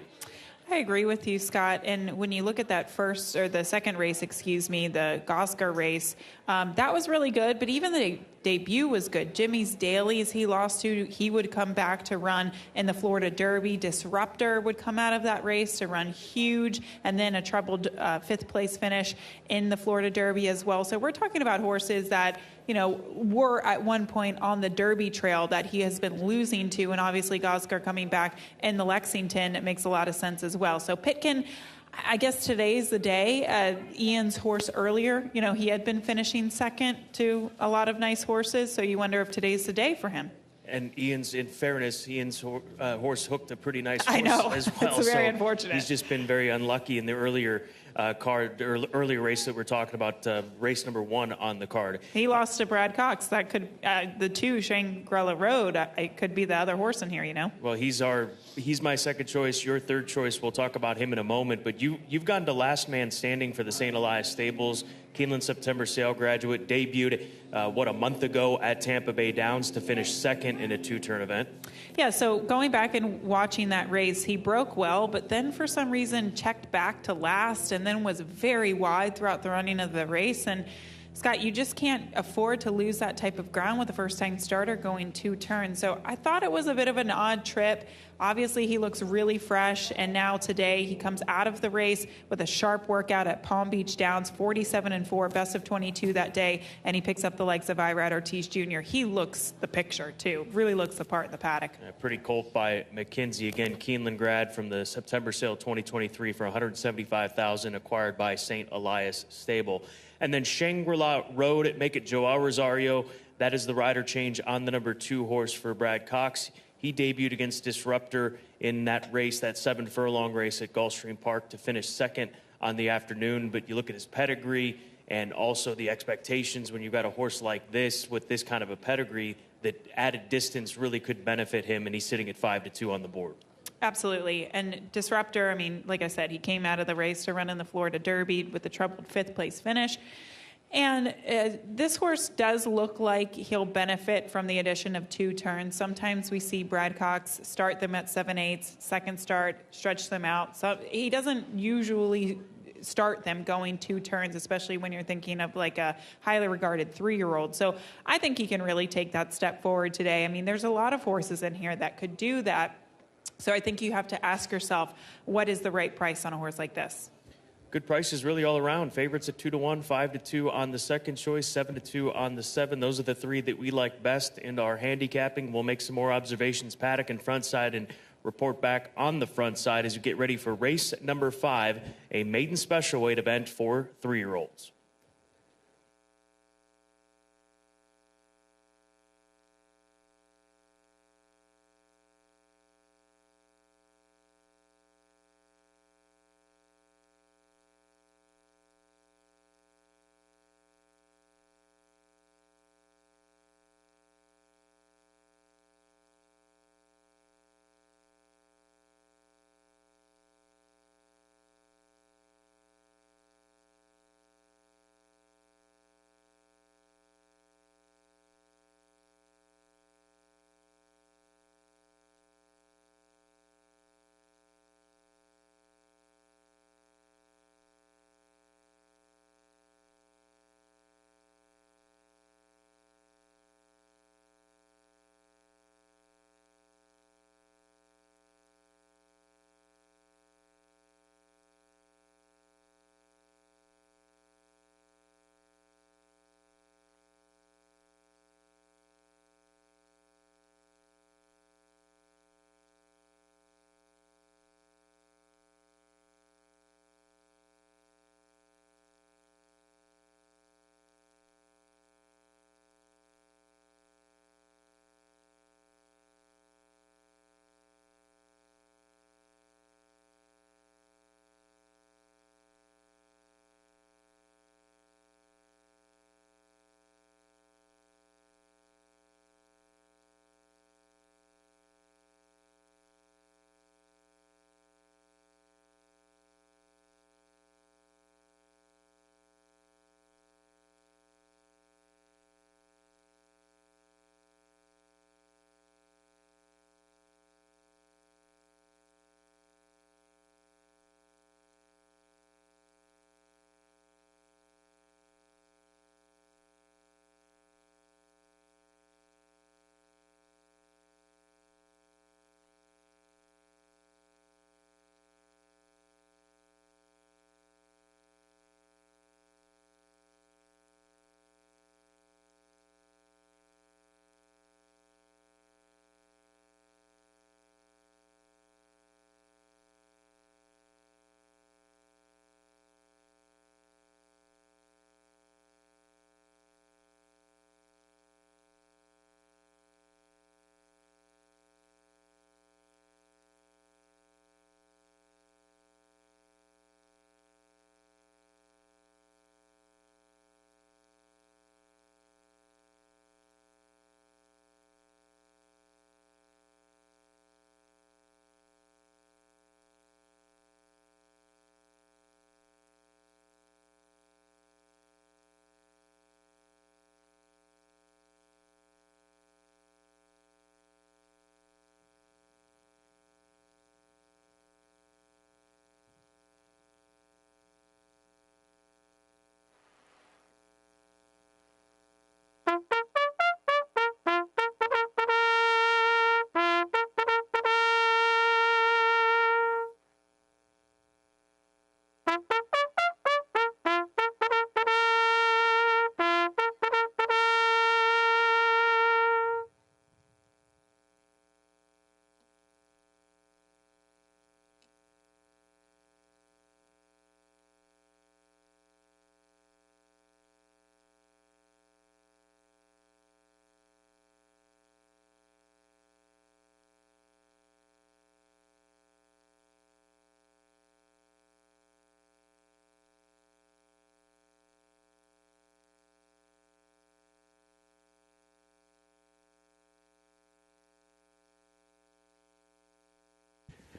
I agree with you, Scott. And when you look at that the second race, the Gosker race, that was really good. But even the debut was good. Jimmy's Dailies he lost to, he would come back to run in the Florida Derby. Disruptor would come out of that race to run huge, and then a troubled 5th place finish in the Florida Derby as well. So we're talking about horses that, were at one point on the Derby trail that he has been losing to, and obviously Gosker coming back in the Lexington, it makes a lot of sense as well. So Pitkin, I guess today's the day. Ian's horse earlier, he had been finishing second to a lot of nice horses, so you wonder if today's the day for him. And in fairness, Ian's horse hooked a pretty nice horse I know. as well. It's very unfortunate. He's just been very unlucky in the earlier earlier race that we're talking about, race number 1 on the card. He lost to Brad Cox. That could, the 2 Shangri-La Road, it could be the other horse in here, Well, he's my second choice, your third choice. We'll talk about him in a moment. But you've gone to last man standing for the St. Elias Stables. Keeneland September sale graduate, debuted, a month ago at Tampa Bay Downs to finish second in a 2-turn event. Yeah, so going back and watching that race, he broke well, but then for some reason checked back to last and then was very wide throughout the running of the race. And Scott, you just can't afford to lose that type of ground with a first-time starter going 2 turns. So I thought it was a bit of an odd trip. Obviously, he looks really fresh, and now today he comes out of the race with a sharp workout at Palm Beach Downs, 47-4, best of 22 that day, and he picks up the legs of Irad Ortiz Jr. He looks the picture, too. Really looks the part in the paddock. Pretty colt by McKenzie. Again, Keeneland grad from the September sale 2023 for $175,000, acquired by St. Elias Stable. And then Shangri-La Road at Make It Joao Rosario. That is the rider change on the number 2 horse for Brad Cox. He debuted against Disruptor in that race, that 7-furlong race at Gulfstream Park, to finish second on the afternoon. But you look at his pedigree and also the expectations when you've got a horse like this with this kind of a pedigree, that added distance really could benefit him, and he's sitting at 5-2 on the board. Absolutely. And Disruptor, like I said, he came out of the race to run in the Florida Derby with the troubled 5th place finish. And this horse does look like he'll benefit from the addition of 2 turns. Sometimes we see Brad Cox start them at 7/8, second start, stretch them out. So he doesn't usually start them going 2 turns, especially when you're thinking of like a highly regarded 3-year-old. So I think he can really take that step forward today. There's a lot of horses in here that could do that. So I think you have to ask yourself, what is the right price on a horse like this? Good prices really all around. Favorites at 2-1, 5-2 on the second choice, 7-2 on the 7. Those are the 3 that we like best in our handicapping. We'll make some more observations, paddock and front side, and report back on the front side as you get ready for race number 5, a maiden special weight event for 3-year-olds.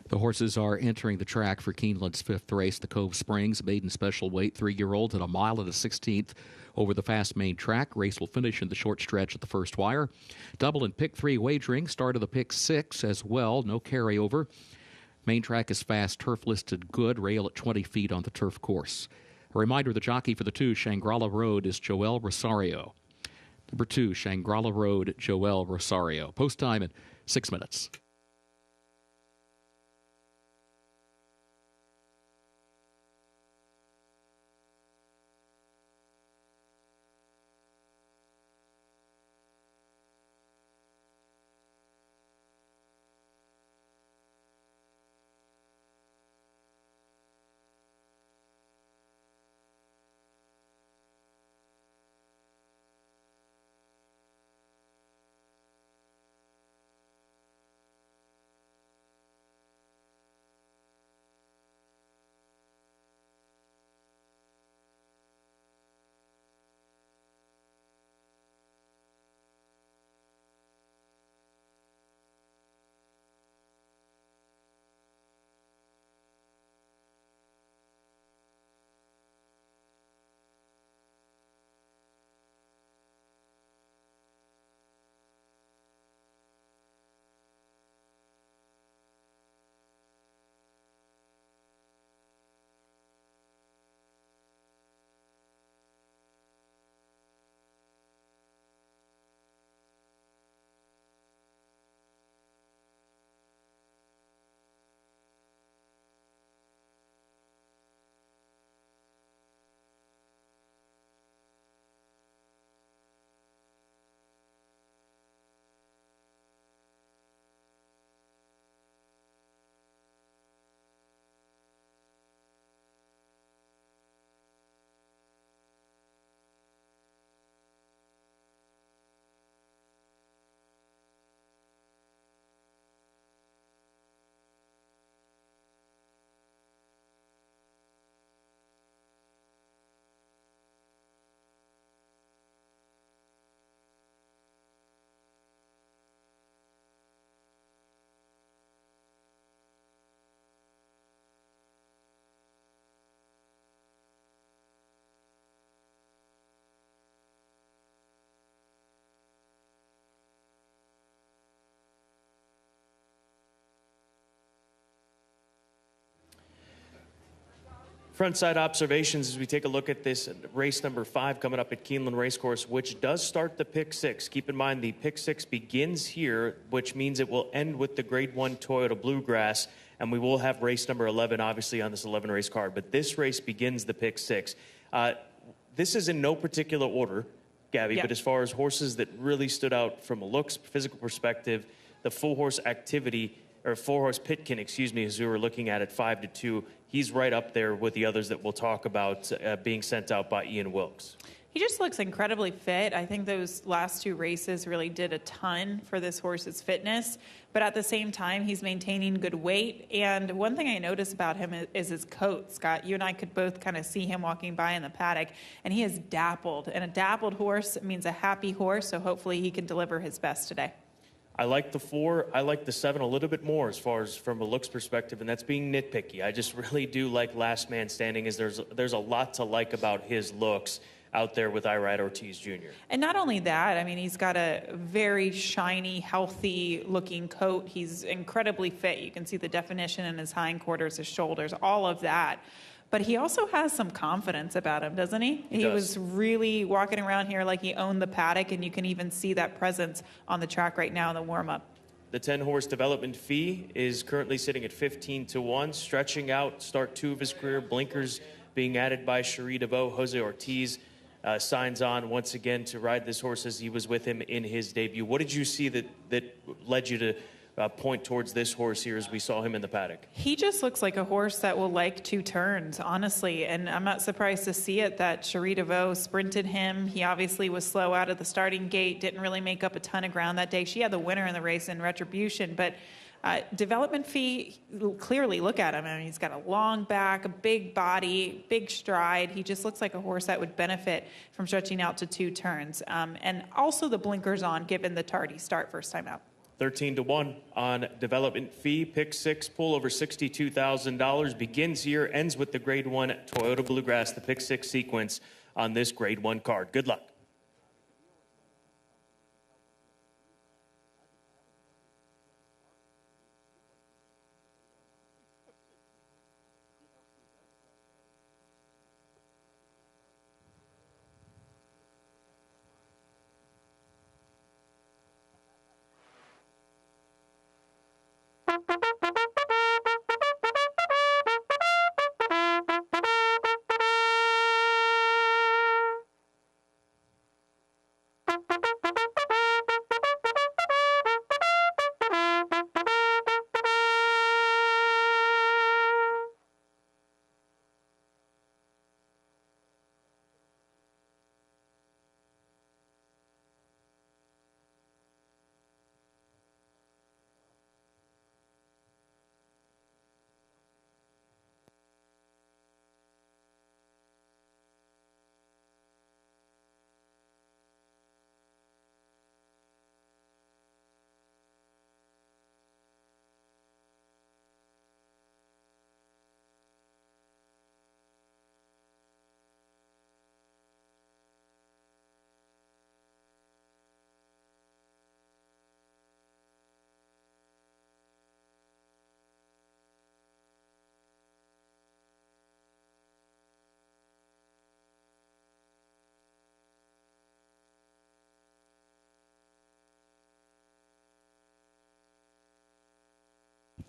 The horses are entering the track for Keeneland's 5th race, the Cove Springs maiden special weight 3-year-old at 1 1/16 over the fast main track. Race will finish in the short stretch at the first wire. Double and pick 3 wagering, start of the pick 6 as well, no carryover. Main track is fast, turf listed good, rail at 20 feet on the turf course. A reminder, the jockey for the 2, Shangri-La Road, is Joel Rosario. Number 2, Shangri-La Road, Joel Rosario. Post time in 6 minutes. Front side observations as we take a look at this race number 5 coming up at Keeneland Racecourse, which does start the pick 6. Keep in mind the pick 6 begins here, which means it will end with the Grade 1 Toyota Bluegrass, and we will have race number 11 obviously on this 11 race card. But this race begins the pick 6. This is in no particular order, Gabby, but as far as horses that really stood out from a looks, physical perspective, the full horse activity, or 4 horse Pitkin, excuse me, as we were looking at 5-2, he's right up there with the others that we'll talk about being sent out by Ian Wilkes. He just looks incredibly fit. I think those last 2 races really did a ton for this horse's fitness, but at the same time, he's maintaining good weight. And one thing I notice about him is his coat. Scott, you and I could both kind of see him walking by in the paddock, and he is dappled. And a dappled horse means a happy horse, so hopefully he can deliver his best today. I like the 4. I like the 7 a little bit more as far as from a looks perspective, and that's being nitpicky. I just really do like Last Man Standing. Is there's a lot to like about his looks out there with Irad Ortiz Jr. And not only that, I mean, he's got a very shiny, healthy-looking coat. He's incredibly fit. You can see the definition in his hindquarters, his shoulders, all of that. But he also has some confidence about him, doesn't he? He was really walking around here like he owned the paddock, and you can even see that presence on the track right now in the warm-up. The 10-horse development fee is currently sitting at 15-1, stretching out start 2 of his career. Blinkers being added by Cherie DeVoe. Jose Ortiz signs on once again to ride this horse as he was with him in his debut. What did you see that led you to point towards this horse here as we saw him in the paddock? He just looks like a horse that will like 2 turns, honestly, and I'm not surprised to see it that Cherie DeVoe sprinted him. He obviously was slow out of the starting gate, didn't really make up a ton of ground that day. She had the winner in the race in Retribution, but development fee, clearly look at him. I mean, he's got a long back, a big body, big stride. He just looks like a horse that would benefit from stretching out to 2 turns. And also the blinkers on, given the tardy start first time out. 13-1 on development fee. Pick 6, pull over $62,000. Begins here, ends with the Grade 1 Toyota Bluegrass, the pick 6 sequence on this Grade 1 card. Good luck.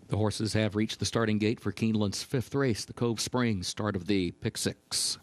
The horses have reached the starting gate for Keeneland's 5th race, the Cove Springs, start of the pick 6.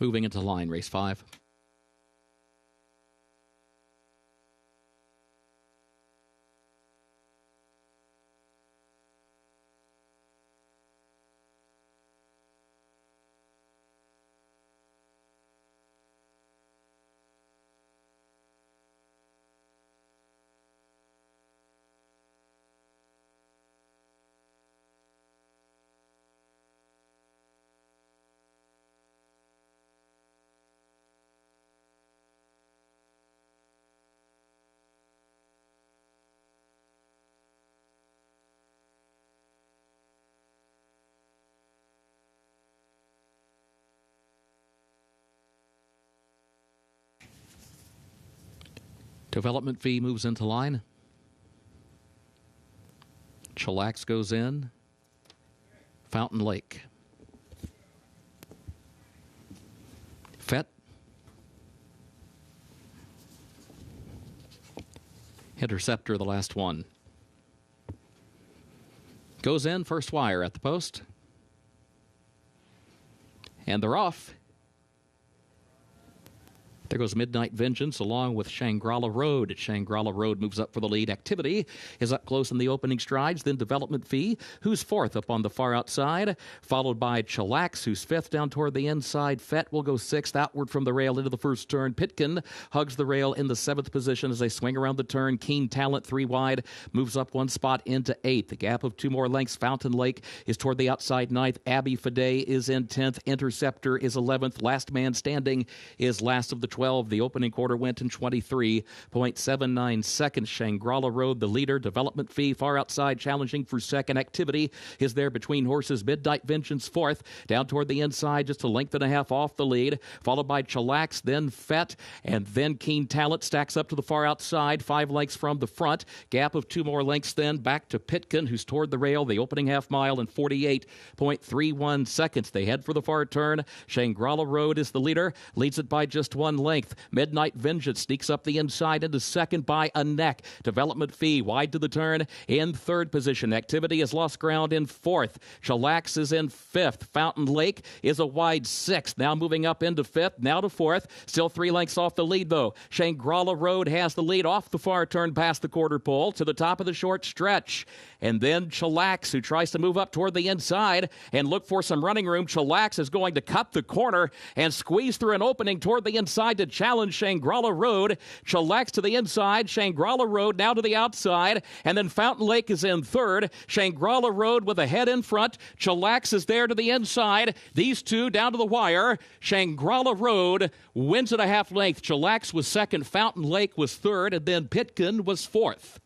Moving into line, race 5. Development fee moves into line. Chillax goes in. Fountain Lake. Fett. Interceptor, the last one. Goes in, first wire at the post. And they're off. There goes Midnight Vengeance along with Shangri-La Road. Shangri-La Road moves up for the lead. Activity is up close in the opening strides. Then Development Fee, who's 4th up on the far outside, followed by Chillax, who's 5th down toward the inside. Fett will go 6th outward from the rail into the first turn. Pitkin hugs the rail in the 7th position as they swing around the turn. Keen Talent 3 wide moves up 1 spot into 8th. The gap of 2 more lengths. Fountain Lake is toward the outside 9th. Abbey Fide is in 10th. Interceptor is 11th. Last Man Standing is last of the 12. 12. The opening quarter went in 23.79 seconds. Shangri-La Road, the leader. Development Fee far outside, challenging for second. Activity is there between horses. Midnight Vengeance fourth, down toward the inside, just a length and a half off the lead, followed by Chillax, then Fett, and then Keen Talent stacks up to the far outside, 5 lengths from the front. Gap of 2 more lengths then back to Pitkin, who's toward the rail, the opening half mile in 48.31 seconds. They head for the far turn. Shangri-La Road is the leader, leads it by just 1 length. Midnight Vengeance sneaks up the inside into second by a neck. Development Fee wide to the turn in third position. Activity has lost ground in fourth. Chillax is in fifth. Fountain Lake is a wide sixth. Now moving up into fifth, now to fourth. Still 3 lengths off the lead, though. Shangri-La Road has the lead off the far turn past the quarter pole to the top of the short stretch. And then Chillax, who tries to move up toward the inside and look for some running room. Chillax is going to cut the corner and squeeze through an opening toward the inside to challenge Shangri-La Road. Chillax to the inside, Shangri-La Road now to the outside, and then Fountain Lake is in third. Shangri-La Road with a head in front. Chillax is there to the inside. These two down to the wire. Shangri-La Road wins at a half length. Chillax was second, Fountain Lake was third, and then Pitkin was fourth.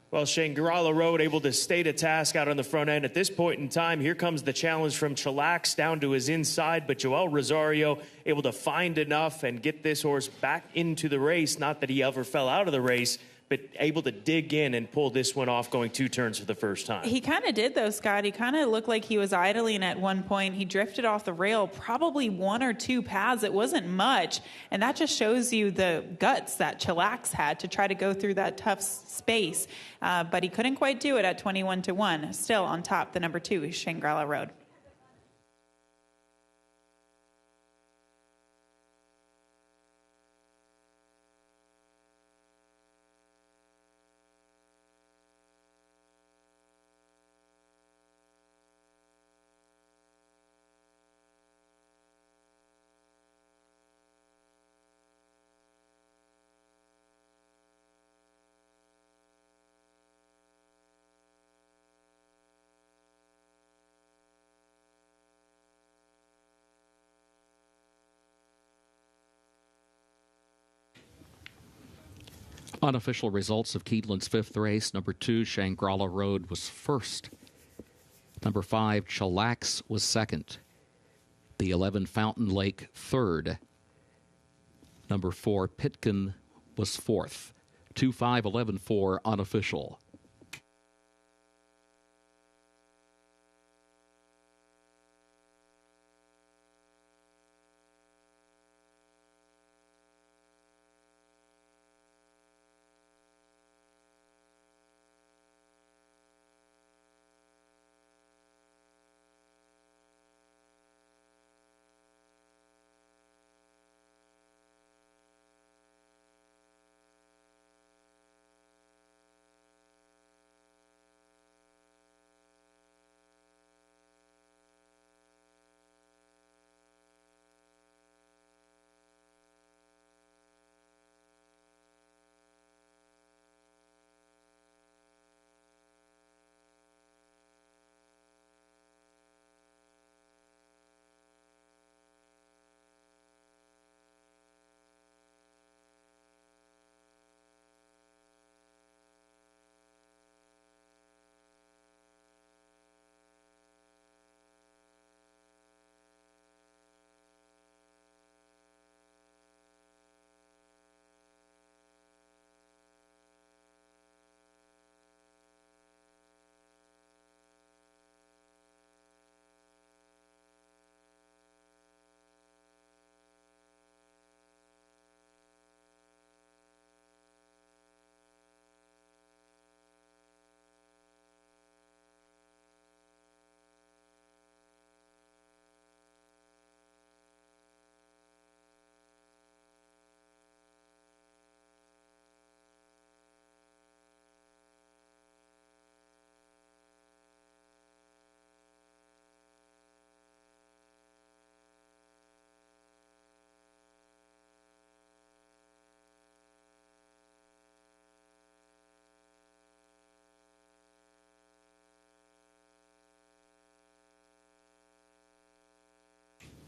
Well, Shangri-La Road able to stay to task out on the front end. At this point in time, here comes the challenge from Chillax down to his inside, but Joel Rosario able to find enough and get this horse back into the race. Not that he ever fell out of the race, but able to dig in and pull this one off going 2 turns for the first time. He kind of did, though, Scott. He kind of looked like he was idling at one point. He drifted off the rail, probably 1 or 2 paths. It wasn't much, and that just shows you the guts that Chillax had to try to go through that tough space. But he couldn't quite do it at 21-1. Still on top, the number 2 is Shangri-La Road. Unofficial results of Keeneland's 5th race. Number 2, Shangri-La Road, was first. Number 5, Chillax, was second. The 11, Fountain Lake, third. Number 4, Pitkin, was fourth. 2, 5, 11, 4, unofficial.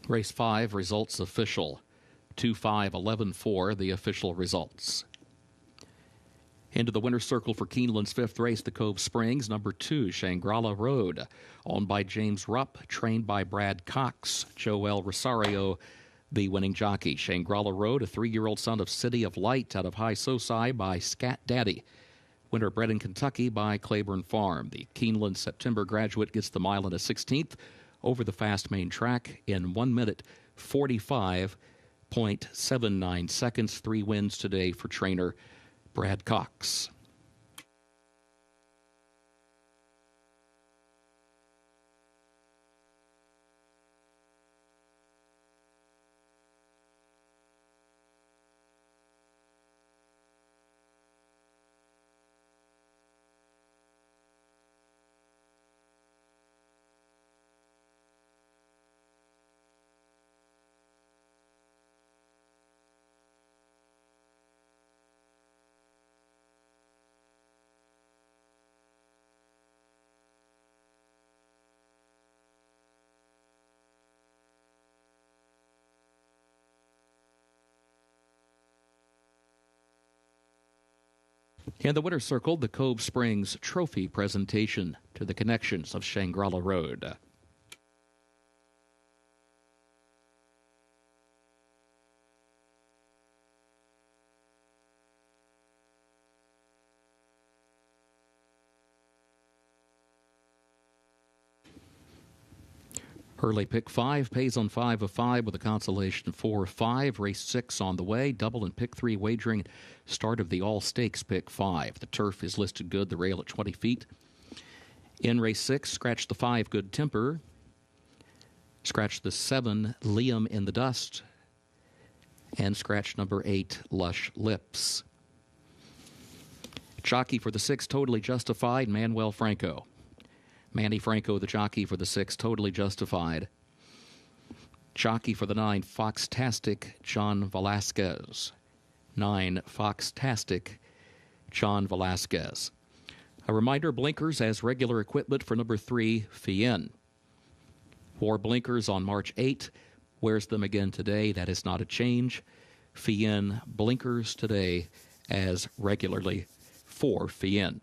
Race 5, results official. 2-5-11-4, the official results. Into the winner's circle for Keeneland's 5th race, the Cove Springs, number 2, Shangri-La Road, owned by James Rupp, trained by Brad Cox. Joel Rosario, the winning jockey. Shangri-La Road, a 3-year-old son of City of Light out of High Sosai by Scat Daddy. Winner bred in Kentucky by Claiborne Farm. The Keeneland September graduate gets the mile and a 16th over the fast main track in 1 minute 45.79 seconds. 3 wins today for trainer Brad Cox. In the winner's circle, the Cove Springs Trophy presentation to the connections of Shangri-La Road. Hurley pick 5 pays on 5 of 5 with a consolation 4-5. Race 6 on the way. Double and pick 3 wagering. Start of the all stakes pick 5. The turf is listed good. The rail at 20 feet. In race 6, scratch the 5 Good Temper. Scratch the 7 Liam in the Dust. And scratch number 8 Lush Lips. Jockey for the 6 Totally Justified, Manuel Franco. Manny Franco, the jockey for the 6, Totally Justified. Jockey for the 9, Foxtastic, John Velasquez. 9, Foxtastic, John Velasquez. A reminder, blinkers as regular equipment for number 3, Fien. Wore blinkers on March 8, wears them again today. That is not a change. Fien blinkers today as regularly for Fien.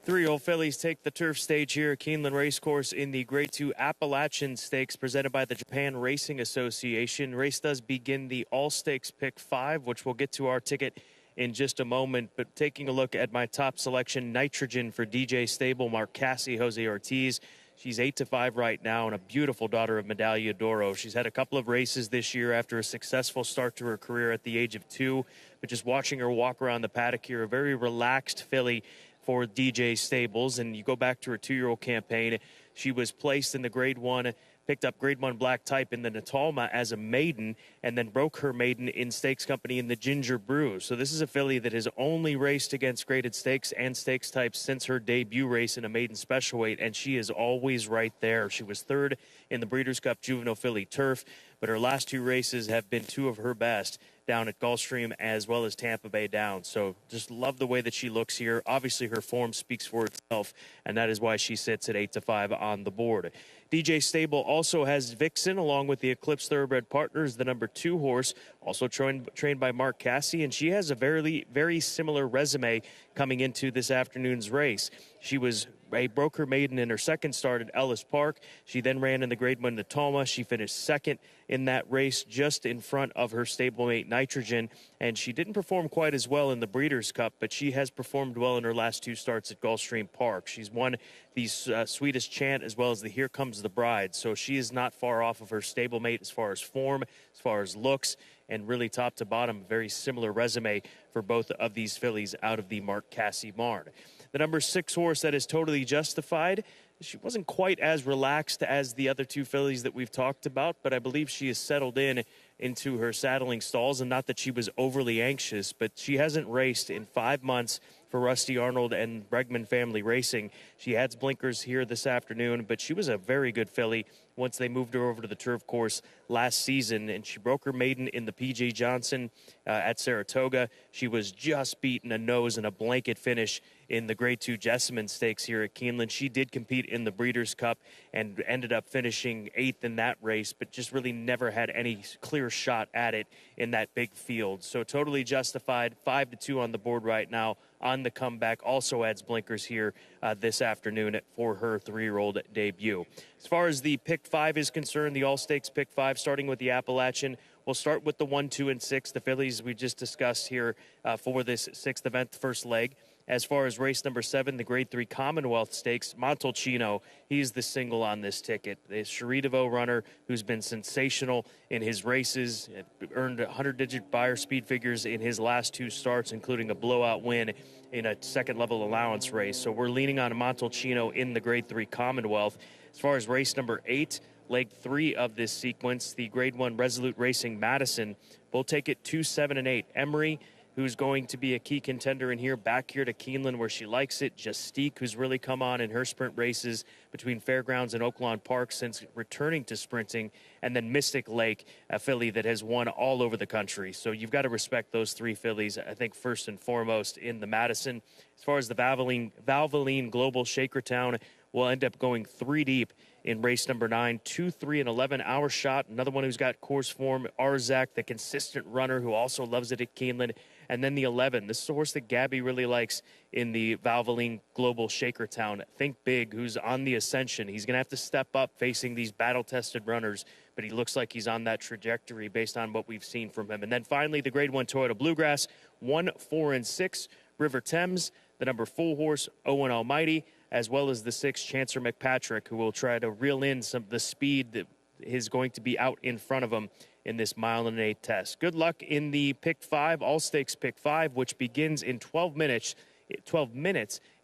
3-year-old fillies take the turf stage here at Keeneland Racecourse in the Grade 2 Appalachian Stakes presented by the Japan Racing Association. Race does begin the All Stakes Pick 5, which we'll get to our ticket in just a moment. But taking a look at my top selection, Nitrogen for DJ Stable, Margaux, Jose Ortiz. She's 8-5 right now and a beautiful daughter of Medaglia d'Oro. She's had a couple of races this year after a successful start to her career at the age of 2. But just watching her walk around the paddock here, a very relaxed filly for DJ Stables. And you go back to her 2-year-old campaign, she was placed in the Grade 1, picked up Grade 1 black type in the Natalma as a maiden, and then broke her maiden in Stakes Company in the Ginger Brew. So this is a filly that has only raced against graded stakes and stakes types since her debut race in a maiden special weight, and she is always right there. She was 3rd in the Breeders' Cup Juvenile Filly Turf, but her last 2 races have been 2 of her best down at Gulfstream as well as Tampa Bay Downs. So just love the way that she looks here. Obviously, her form speaks for itself, and that is why she sits at 8-5 on the board. DJ Stable also has Vixen along with the Eclipse Thoroughbred Partners, the number 2 horse, also trained by Mark Cassie, and she has a very similar resume coming into this afternoon's race. She was a broker maiden in her second start at Ellis Park. She then ran in the Grade 1 Natalma. She finished 2nd in that race, just in front of her stablemate Nitrogen, and she didn't perform quite as well in the Breeders' Cup, but she has performed well in her last 2 starts at Gulfstream Park. She's won the Sweetest Chant as well as the Here Comes the Bride, so she is not far off of her stablemate as far as form, as far as looks, and really top to bottom, very similar resume for both of these fillies out of the Mark Cassie barn. The number 6 horse that is Totally Justified, she wasn't quite as relaxed as the other 2 fillies that we've talked about, but I believe she has settled into her saddling stalls, and not that she was overly anxious, but she hasn't raced in 5 months for Rusty Arnold and Bregman Family Racing. She had blinkers here this afternoon, but she was a very good filly once they moved her over to the turf course last season, and she broke her maiden in the P.J. Johnson at Saratoga. She was just beaten a nose and a blanket finish in the Grade 2 Jessamine Stakes here at Keeneland. She did compete in the Breeders' Cup and ended up finishing 8th in that race, but just really never had any clear shot at it in that big field. So Totally Justified, 5-2 on the board right now on the comeback. Also adds blinkers here this afternoon for her 3-year-old debut. As far as the Pick 5 is concerned, the All-Stakes Pick 5, starting with the Appalachian, we'll start with the 1, 2, and 6, the fillies we just discussed here for this 6th event, the first leg. As far as race number 7, the Grade 3 Commonwealth Stakes, Montalcino, he's the single on this ticket. The Cherie DeVoe runner who's been sensational in his races, earned 100-digit buyer speed figures in his last 2 starts, including a blowout win in a second-level allowance race. So we're leaning on Montalcino in the Grade 3 Commonwealth. As far as race number 8, leg 3 of this sequence, the Grade 1 Resolute Racing Madison, we'll take it 2, 7, and 8. Emery, who's going to be a key contender in here, back here to Keeneland where she likes it. Justique, who's really come on in her sprint races between Fairgrounds and Oaklawn Park since returning to sprinting. And then Mystic Lake, a filly that has won all over the country. So you've got to respect those 3 fillies, I think, first and foremost in the Madison. As far as the Valvoline Global Shakertown, we'll end up going 3 deep in race number 9, 2, 3, and 11. Our Shot, another one who's got course form. Arzak, the consistent runner who also loves it at Keeneland. And then the 11. This is a horse that Gabby really likes in the Valvoline Global Shakertown. Think Big, who's on the ascension. He's going to have to step up facing these battle-tested runners, but he looks like he's on that trajectory based on what we've seen from him. And then finally, the Grade 1 Toyota Bluegrass, 1, 4, and 6. River Thames, the number 4 horse, Owen Almighty, as well as the 6, Chancer McPatrick, who will try to reel in some of the speed that is going to be out in front of him in this 1.8 test. Good luck in the Pick 5, All-Stakes Pick 5, which begins in 12 minutes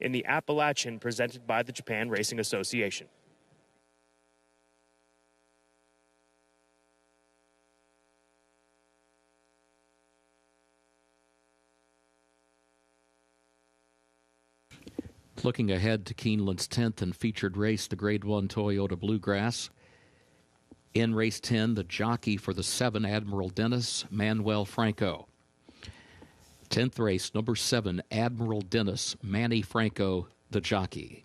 in the Appalachian presented by the Japan Racing Association. Looking ahead to Keeneland's 10th and featured race, the Grade 1 Toyota Bluegrass. In race 10, the jockey for the 7, Admiral Dennis, Manuel Franco. 10th race, number 7, Admiral Dennis, Manny Franco, the jockey.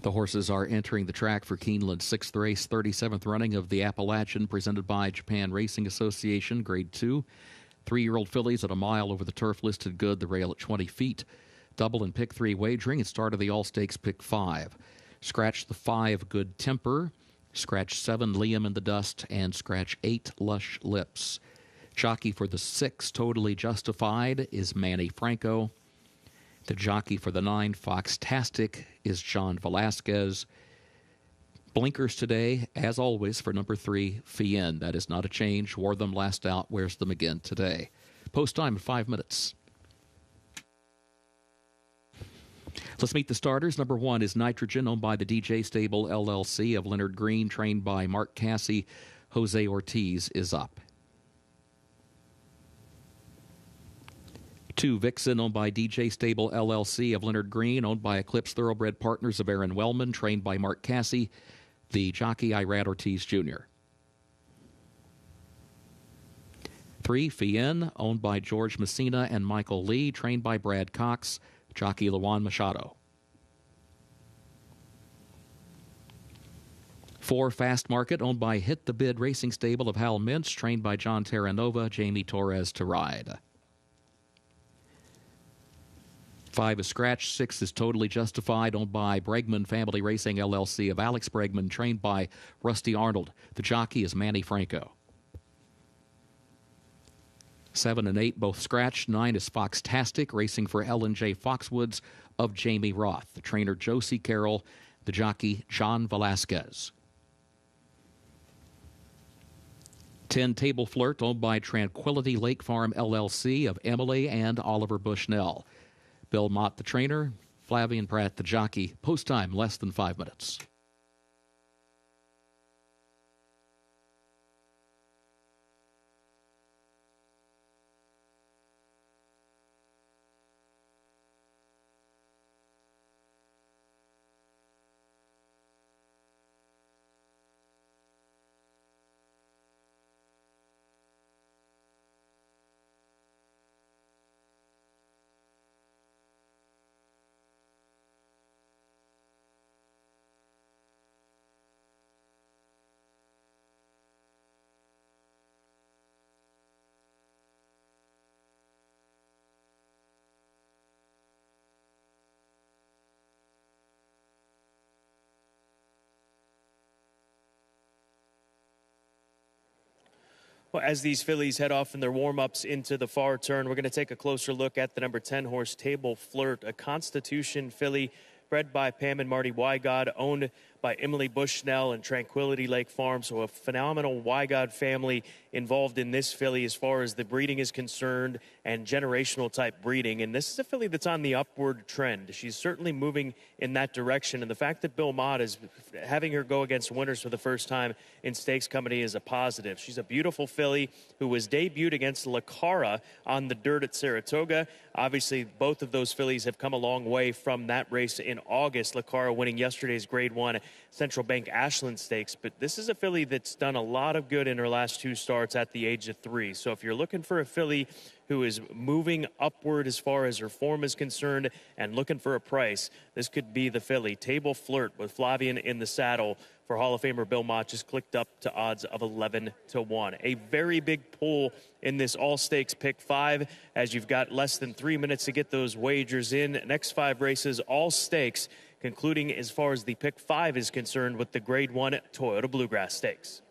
The horses are entering the track for Keeneland's 6th race, 37th running of the Appalachian, presented by Japan Racing Association, Grade 2. 3-year-old fillies at a mile over the turf listed good, the rail at 20 feet. Double and pick 3 wagering and start of the All-Stakes pick 5. Scratch the 5, Good Temper. Scratch 7, Liam in the Dust. And scratch 8, Lush Lips. Jockey for the 6, Totally Justified, is Manny Franco. The jockey for the 9, Fox-tastic, is John Velasquez. Blinkers today, as always, for number 3, Fien. That is not a change. Wore them last out, wears them again today. Post time in 5 minutes. Let's meet the starters. Number 1 is Nitrogen, owned by the DJ Stable LLC of Leonard Green, trained by Mark Cassie. Jose Ortiz is up. 2, Vixen, owned by DJ Stable LLC of Leonard Green, owned by Eclipse Thoroughbred Partners of Aaron Wellman, trained by Mark Cassie, the jockey Irad Ortiz Jr. 3, Fien, owned by George Messina and Michael Lee, trained by Brad Cox, jockey Luan Machado. 4, Fast Market, owned by Hit the Bid Racing Stable of Hal Mintz, trained by John Terranova, Jamie Torres to ride. 5 is Scratch. 6 is Totally Justified, owned by Bregman Family Racing LLC of Alex Bregman, trained by Rusty Arnold. The jockey is Manny Franco. 7 and 8, both Scratch. 9 is Fox-tastic, racing for Ellen J. Foxwoods of Jamie Roth. The trainer, Josie Carroll. The jockey, John Velasquez. 10, Table Flirt, owned by Tranquility Lake Farm LLC of Emily and Oliver Bushnell. Bill Mott, the trainer. Flavian Pratt, the jockey. Post time, less than 5 minutes. Well, as these fillies head off in their warm-ups into the far turn, we're going to take a closer look at the number 10 horse, Table Flirt, a Constitution filly bred by Pam and Marty Wygod, owned by Emily Bushnell and Tranquility Lake Farm. So a phenomenal Wygod family involved in this filly as far as the breeding is concerned and generational type breeding. And this is a filly that's on the upward trend. She's certainly moving in that direction. And the fact that Bill Mott is having her go against winners for the first time in Stakes Company is a positive. She's a beautiful filly who was debuted against La Cara on the dirt at Saratoga. Obviously, both of those fillies have come a long way from that race in August. La Cara winning yesterday's Grade 1 Central Bank Ashland Stakes. But this is a filly that's done a lot of good in her last 2 starts at the age of 3. So if you're looking for a filly who is moving upward as far as her form is concerned and looking for a price, this could be the filly. Table Flirt with Flavian in the saddle for Hall of Famer Bill Mott just clicked up to odds of 11-1. A very big pull in this all-stakes pick 5 as you've got less than 3 minutes to get those wagers in. Next 5 races, all stakes, concluding as far as the pick 5 is concerned with the Grade 1 Toyota Bluegrass Stakes.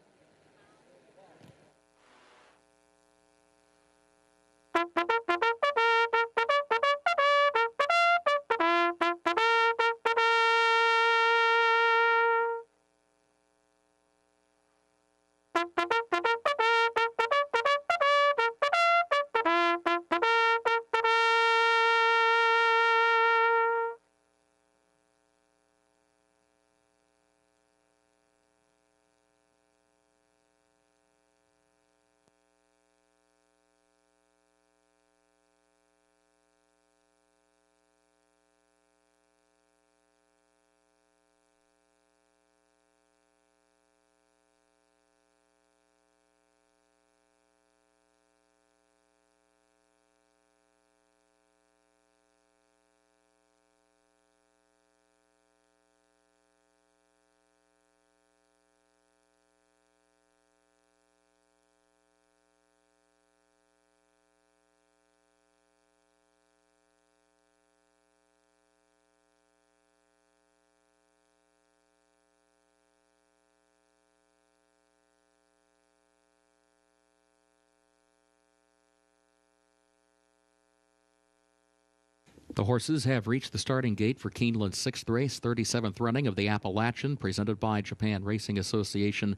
The horses have reached the starting gate for Keeneland's 6th race, 37th running of the Appalachian, presented by Japan Racing Association,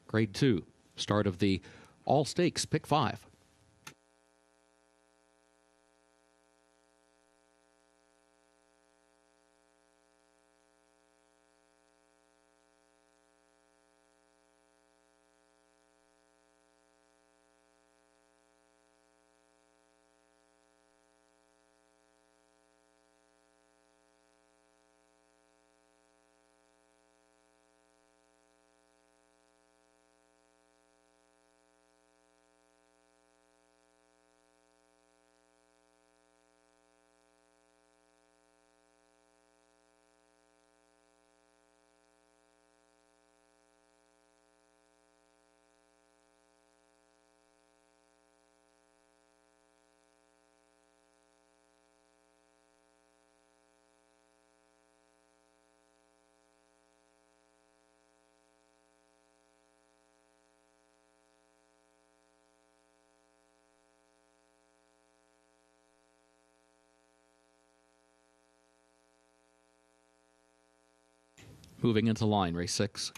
Grade 2. Start of the All Stakes, Pick 5. Moving into line, race 6.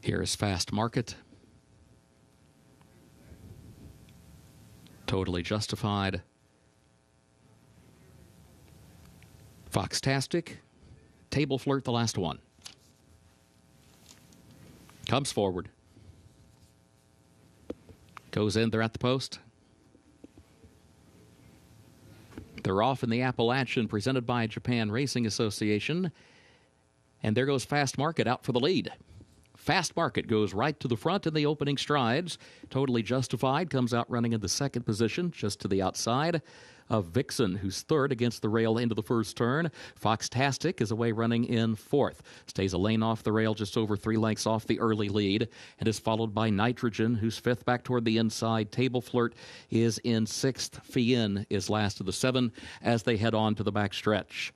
Here is Fast Market. Totally Justified. Foxtastic. Table Flirt, the last one. Comes forward. Goes in, they're at the post. They're off in the Appalachian, presented by Japan Racing Association. And there goes Fast Market out for the lead. Fast Market goes right to the front in the opening strides. Totally Justified comes out running in the second position, just to the outside of Vixen, who's third against the rail into the first turn. Foxtastic is away running in fourth. Stays a lane off the rail, just over 3 lengths off the early lead, and is followed by Nitrogen, who's fifth back toward the inside. Table Flirt is in sixth. Fien is last of the 7 as they head on to the back stretch.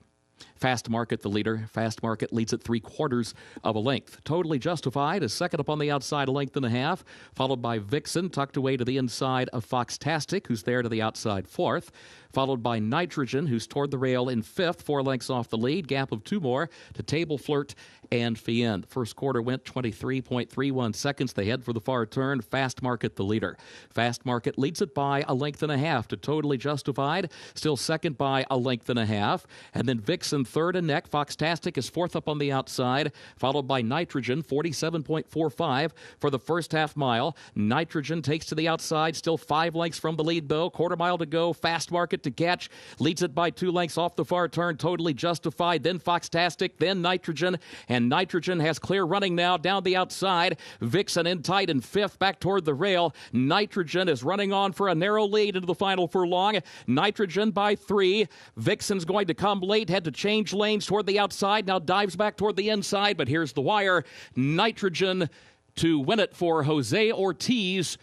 Fast Market, the leader. Fast Market leads at 3/4 of a length. Totally Justified is second up on the outside, a length and a half, followed by Vixen, tucked away to the inside of Foxtastic, who's there to the outside, fourth, followed by Nitrogen, who's toward the rail in fifth, 4 lengths off the lead, gap of 2 more to Table Flirt and Fien. First quarter went 23.31 seconds. They head for the far turn. Fast Market, the leader. Fast Market leads it by a length and a half to Totally Justified, still second by a length and a half, and then Vixen third and neck. Foxtastic is fourth up on the outside, followed by Nitrogen, 47.45 for the first half mile. Nitrogen takes to the outside, still 5 lengths from the lead though. Quarter mile to go. Fast Market to catch, leads it by 2 lengths off the far turn. Totally Justified, then Foxtastic, then Nitrogen, and Nitrogen has clear running now down the outside. Vixen in tight in fifth, back toward the rail. Nitrogen is running on for a narrow lead into the final furlong. Nitrogen by 3. Vixen's going to come late, had to change lanes toward the outside, now dives back toward the inside, but here's the wire. Nitrogen to win it for Jose Ortiz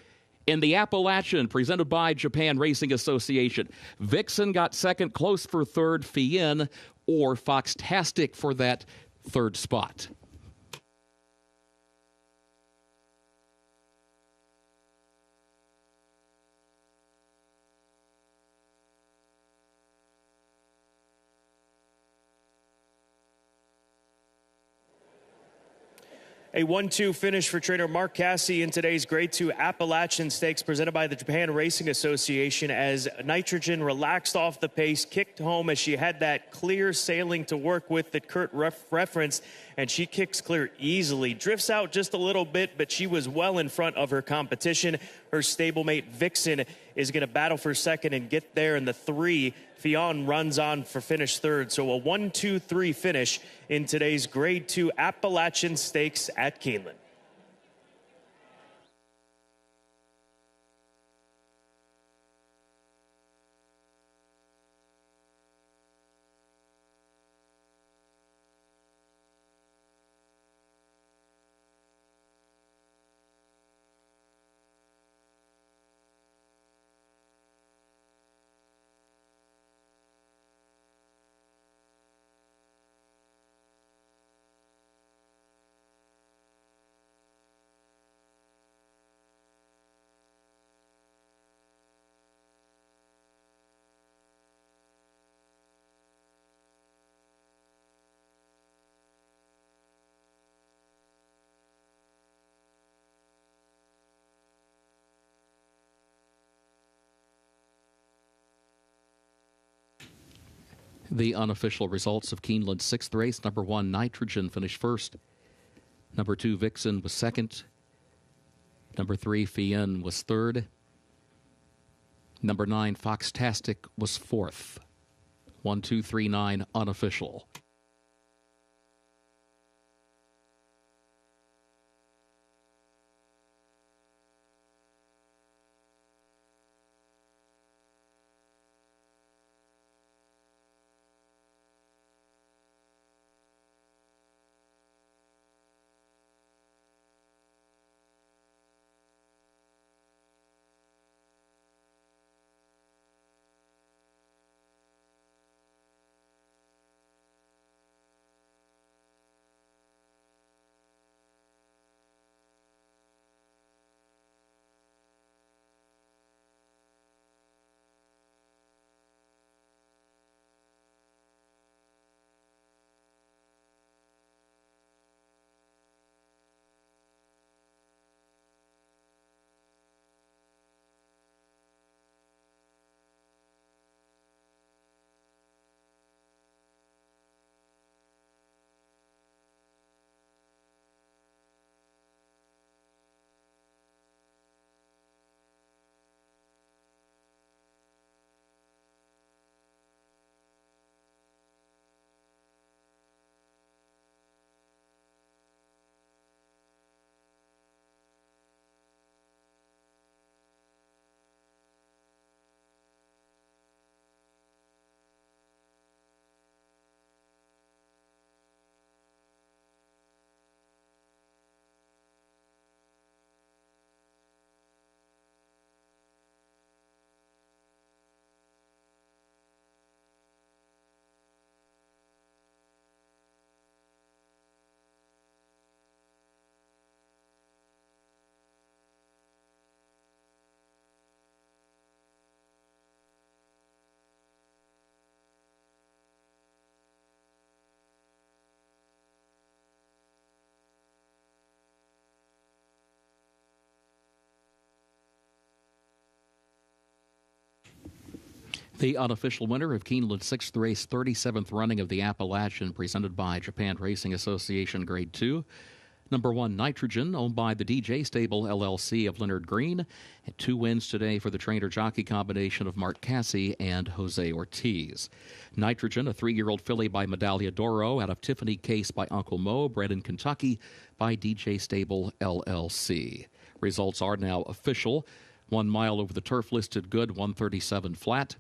in the Appalachian, presented by Japan Racing Association. Vixen got second, close for third. Fien or Foxtastic for that third spot. A 1-2 finish for trainer Mark Cassie in today's Grade 2 Appalachian Stakes presented by the Japan Racing Association, as Nitrogen relaxed off the pace, kicked home as she had that clear sailing to work with that Kurt referenced, and she kicks clear easily. Drifts out just a little bit, but she was well in front of her competition. Her stablemate Vixen is going to battle for second and get there in the 3. Fionn runs on for finish third. So a 1-2-3 finish in today's Grade 2 Appalachian Stakes at Keeneland. The unofficial results of Keeneland's sixth race: number 1, Nitrogen, finished first. Number 2, Vixen, was second. Number 3, Fien, was third. Number 9, Foxtastic, was fourth. 1, 2, 3, 9, unofficial. The unofficial winner of Keeneland's sixth race, 37th running of the Appalachian, presented by Japan Racing Association Grade 2. Number 1, Nitrogen, owned by the DJ Stable LLC of Leonard Green. And 2 wins today for the trainer-jockey combination of Mark Cassie and Jose Ortiz. Nitrogen, a 3-year-old filly by Medaglia d'Oro out of Tiffany Case by Uncle Mo, bred in Kentucky by DJ Stable LLC. Results are now official. 1 mile over the turf listed good, 137 flat.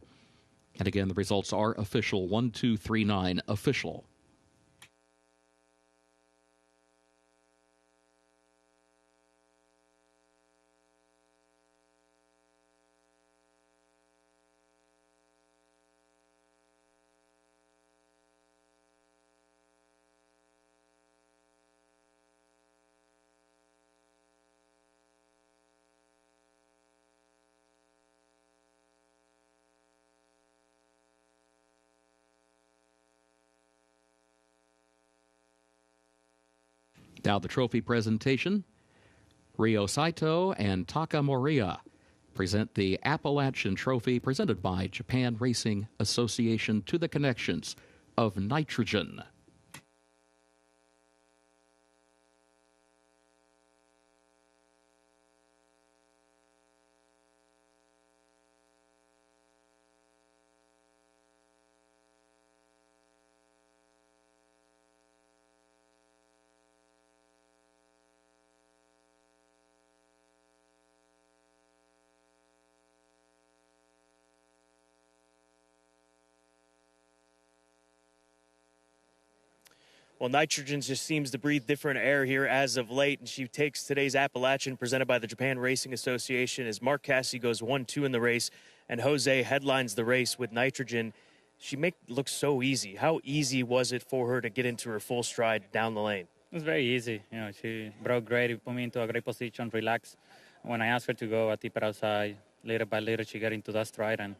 And again, the results are official, 1, 2, 3, 9, official. Now the trophy presentation. Rio Saito and Taka Moriya present the Appalachian Trophy presented by Japan Racing Association to the connections of Nitrogen. Well, Nitrogen just seems to breathe different air here as of late, and she takes today's Appalachian presented by the Japan Racing Association as Mark Cassie goes 1-2 in the race, and Jose headlines the race with Nitrogen. She looks so easy. How easy was it for her to get into her full stride down the lane? It was very easy. You know, she broke great. It put me into a great position, relaxed. When I asked her to go, I tip her outside. Little by little, she got into that stride, and,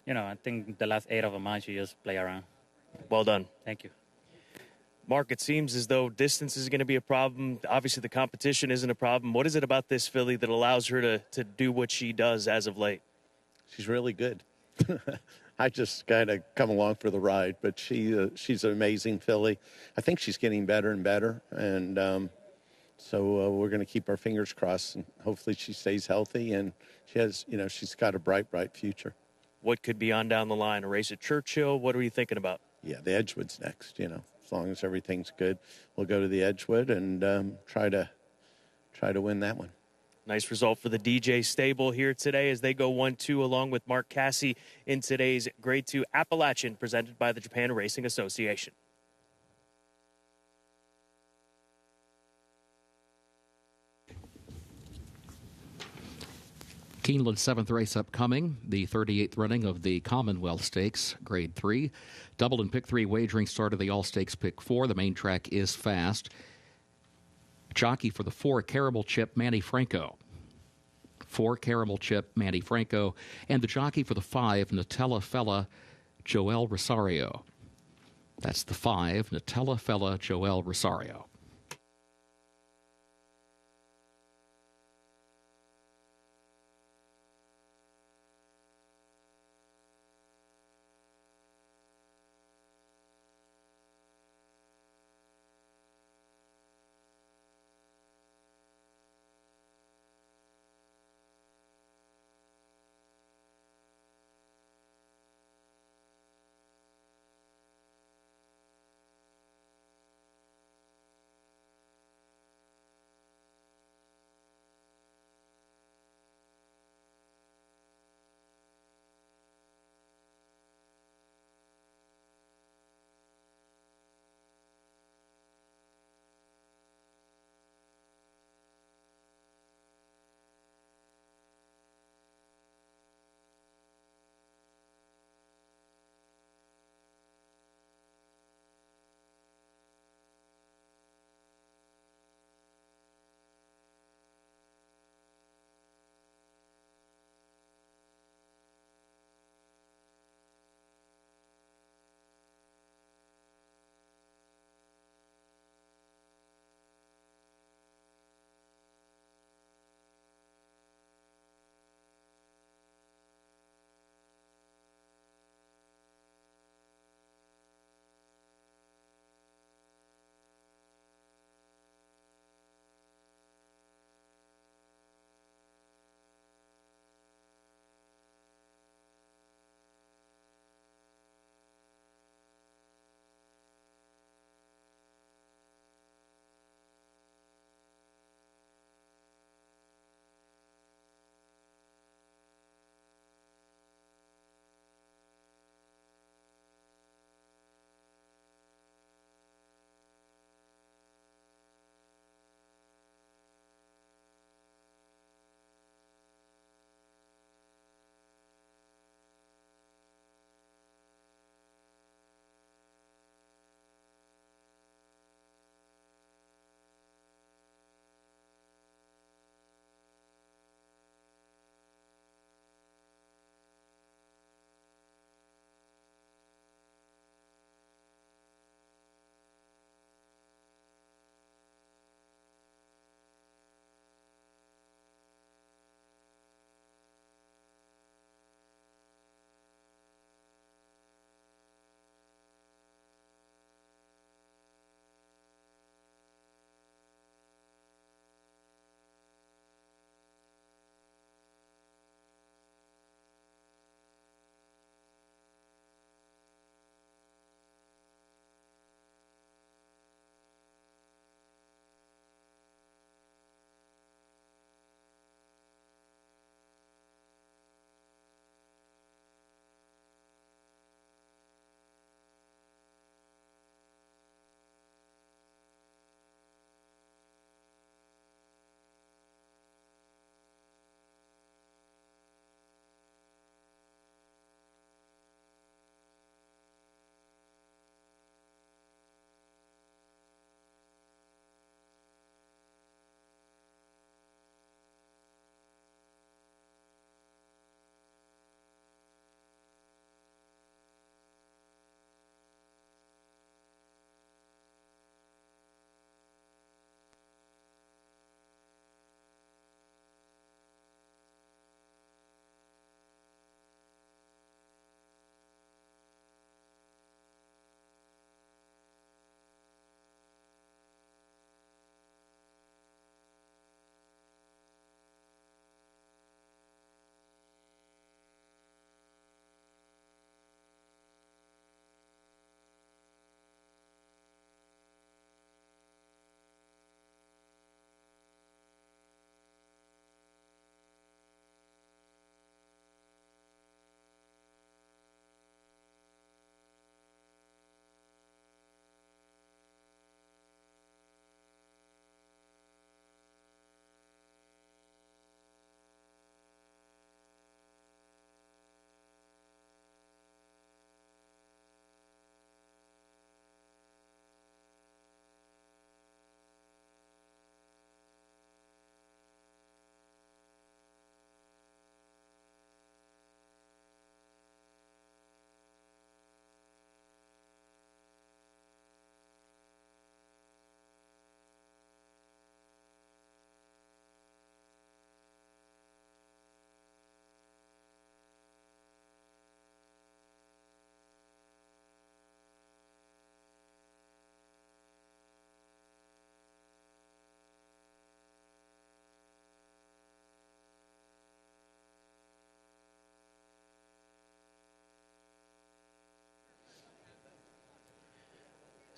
you know, I think the last 8 of a mile, she just play around. Well done. Thank you. Mark, it seems as though distance is going to be a problem. Obviously, the competition isn't a problem. What is it about this filly that allows her to do what she does as of late? She's really good. I just kind of come along for the ride. But she's an amazing filly. I think she's getting better and better, and so we're going to keep our fingers crossed, and hopefully she stays healthy, and she's got a bright future. What could be on down the line? A race at Churchill? What are you thinking about? Yeah, the Edgewood's next. As long as everything's good, we'll go to the Edgewood and try to win that one. Nice result for the DJ stable here today as they go 1-2 along with Mark Cassie in today's Grade 2 Appalachian presented by the Japan Racing Association. Keeneland's 7th race upcoming, the 38th running of the Commonwealth Stakes, Grade 3. Double and Pick 3 wagering start of the All-Stakes Pick 4. The main track is fast. Jockey for the 4, Caramel Chip, Manny Franco. 4, Caramel Chip, Manny Franco. And the jockey for the 5, Nutella Fella, Joel Rosario. That's the 5, Nutella Fella, Joel Rosario.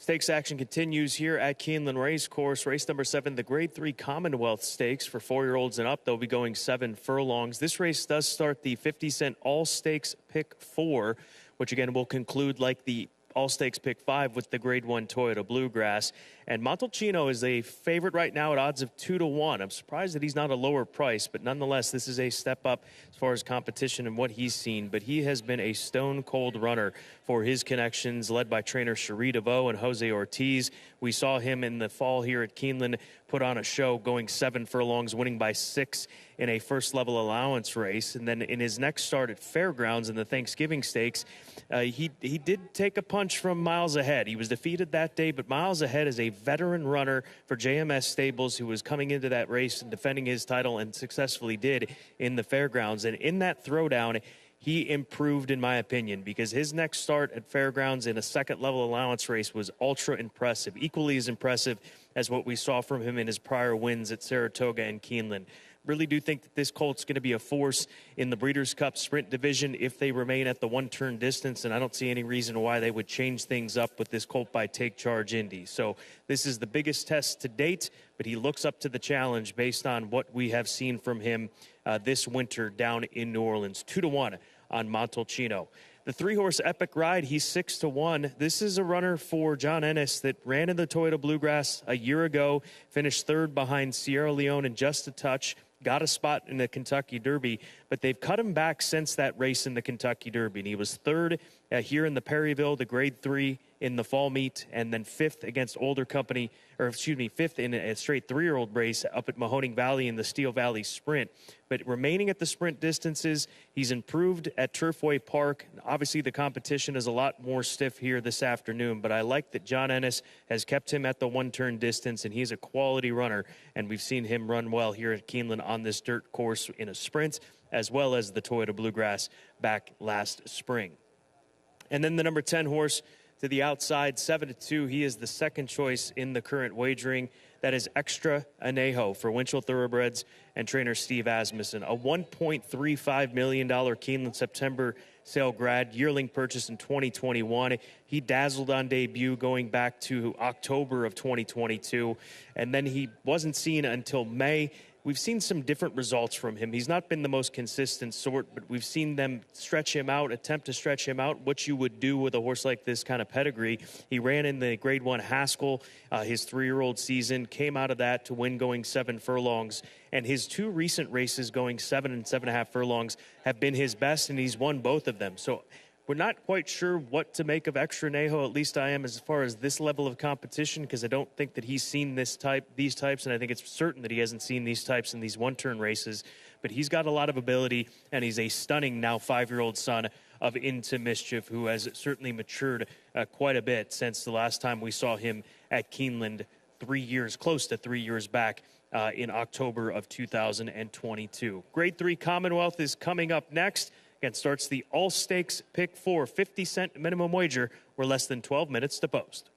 Stakes action continues here at Keeneland Racecourse. Race number 7, the Grade 3 Commonwealth Stakes for 4-year-olds and up. They'll be going 7 furlongs. This race does start the 50-cent All-Stakes Pick 4, which again will conclude like the All-Stakes Pick 5 with the Grade 1 Toyota Bluegrass. And Montalcino is a favorite right now at odds of 2-1. I'm surprised that he's not a lower price, but nonetheless, this is a step up as far as competition and what he's seen. But he has been a stone-cold runner for his connections, led by trainer Cherie DeVoe and Jose Ortiz. We saw him in the fall here at Keeneland put on a show, going 7 furlongs, winning by 6 in a first-level allowance race. And then in his next start at Fairgrounds in the Thanksgiving Stakes, he did take a punch from Miles Ahead. He was defeated that day, but Miles Ahead is a veteran runner for JMS Stables who was coming into that race and defending his title and successfully did in the Fairgrounds. And in that throwdown, he improved, in my opinion, because his next start at Fairgrounds in a second-level allowance race was ultra impressive, equally as impressive as what we saw from him in his prior wins at Saratoga and Keeneland. Really do think that this colt's going to be a force in the Breeders' Cup Sprint Division if they remain at the one-turn distance, and I don't see any reason why they would change things up with this colt by Take Charge Indy. So this is the biggest test to date, but he looks up to the challenge based on what we have seen from him this winter down in New Orleans. 2-1 on Montalcino. The 3-horse Epic Ride, he's 6-1. This is a runner for John Ennis that ran in the Toyota Bluegrass a year ago, finished 3rd behind Sierra Leone and just a touch, got a spot in the Kentucky Derby, but they've cut him back since that race in the Kentucky Derby. And he was 3rd here in the Perryville, the Grade 3 in the fall meet, and then 5th against older company, 5th in a straight 3-year-old race up at Mahoning Valley in the Steel Valley Sprint. But remaining at the sprint distances, he's improved at Turfway Park. Obviously, the competition is a lot more stiff here this afternoon, but I like that John Ennis has kept him at the one-turn distance, and he's a quality runner, and we've seen him run well here at Keeneland on this dirt course in a sprint, as well as the Toyota Bluegrass back last spring. And then the number 10 horse to the outside, 7-2. He is the second choice in the current wagering. That is Extra Anejo for Winchell Thoroughbreds and trainer Steve Asmussen. A $1.35 million Keeneland September sale grad, yearling purchase in 2021. He dazzled on debut going back to October of 2022, and then he wasn't seen until May. We've seen some different results from him. He's not been the most consistent sort, but we've seen them stretch him out, attempt to stretch him out, what you would do with a horse like this kind of pedigree. He ran in the Grade 1 Haskell, his 3-year-old season, came out of that to win going 7 furlongs. And his 2 recent races going 7 and 7.5 furlongs have been his best, and he's won both of them. So we're not quite sure what to make of Extra Nejo, at least I am, as far as this level of competition, because I don't think that he's seen these types, and I think it's certain that he hasn't seen these types in these one-turn races. But he's got a lot of ability, and he's a stunning now 5-year-old son of Into Mischief, who has certainly matured quite a bit since the last time we saw him at Keeneland close to 3 years back in October of 2022. Grade 3 Commonwealth is coming up next. Again, starts the All-Stakes Pick 4, 50-cent minimum wager. We're less than 12 minutes to post.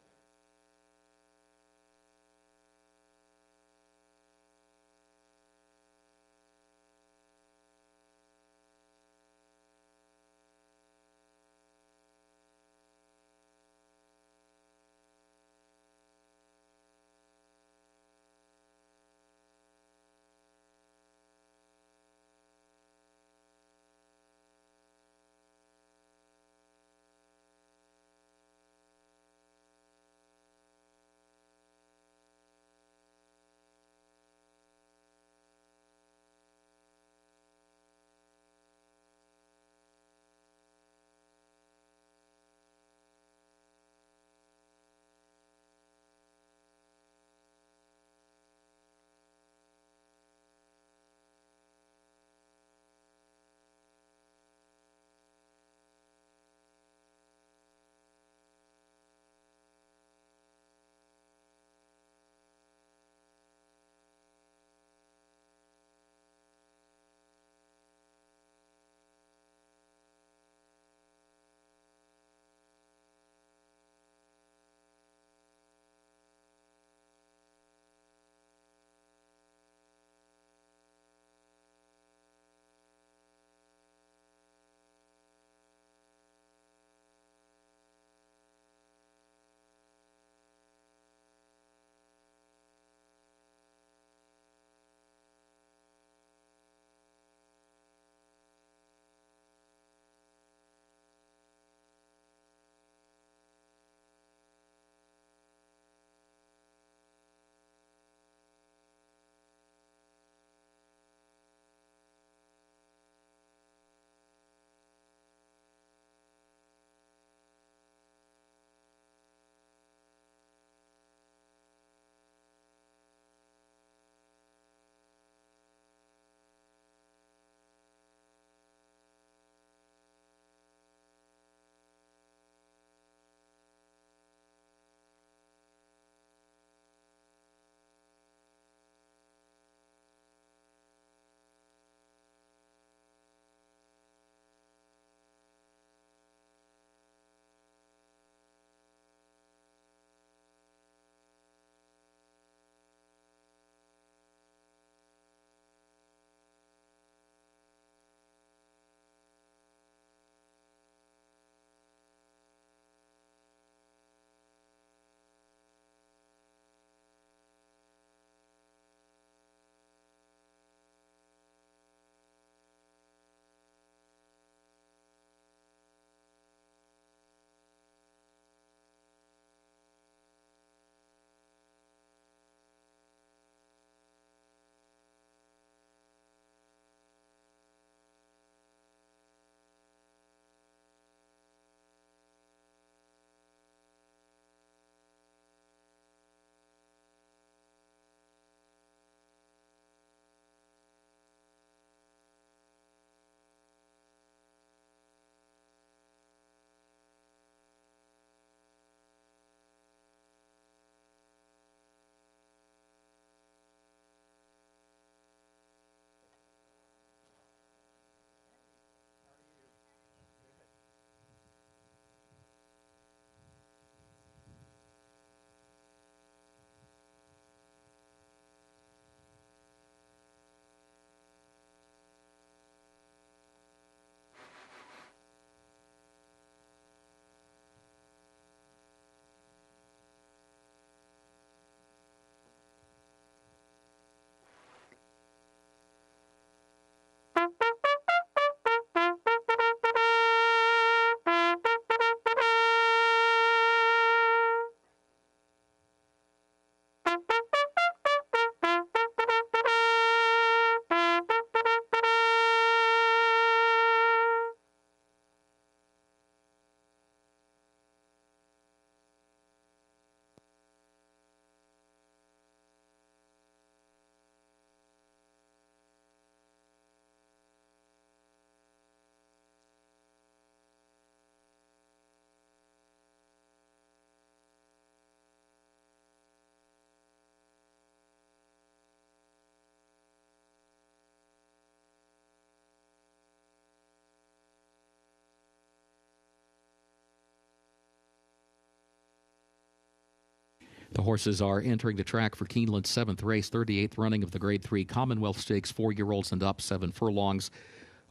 The horses are entering the track for Keeneland's 7th race, 38th running of the Grade 3 Commonwealth Stakes, 4-year-olds and up, 7 furlongs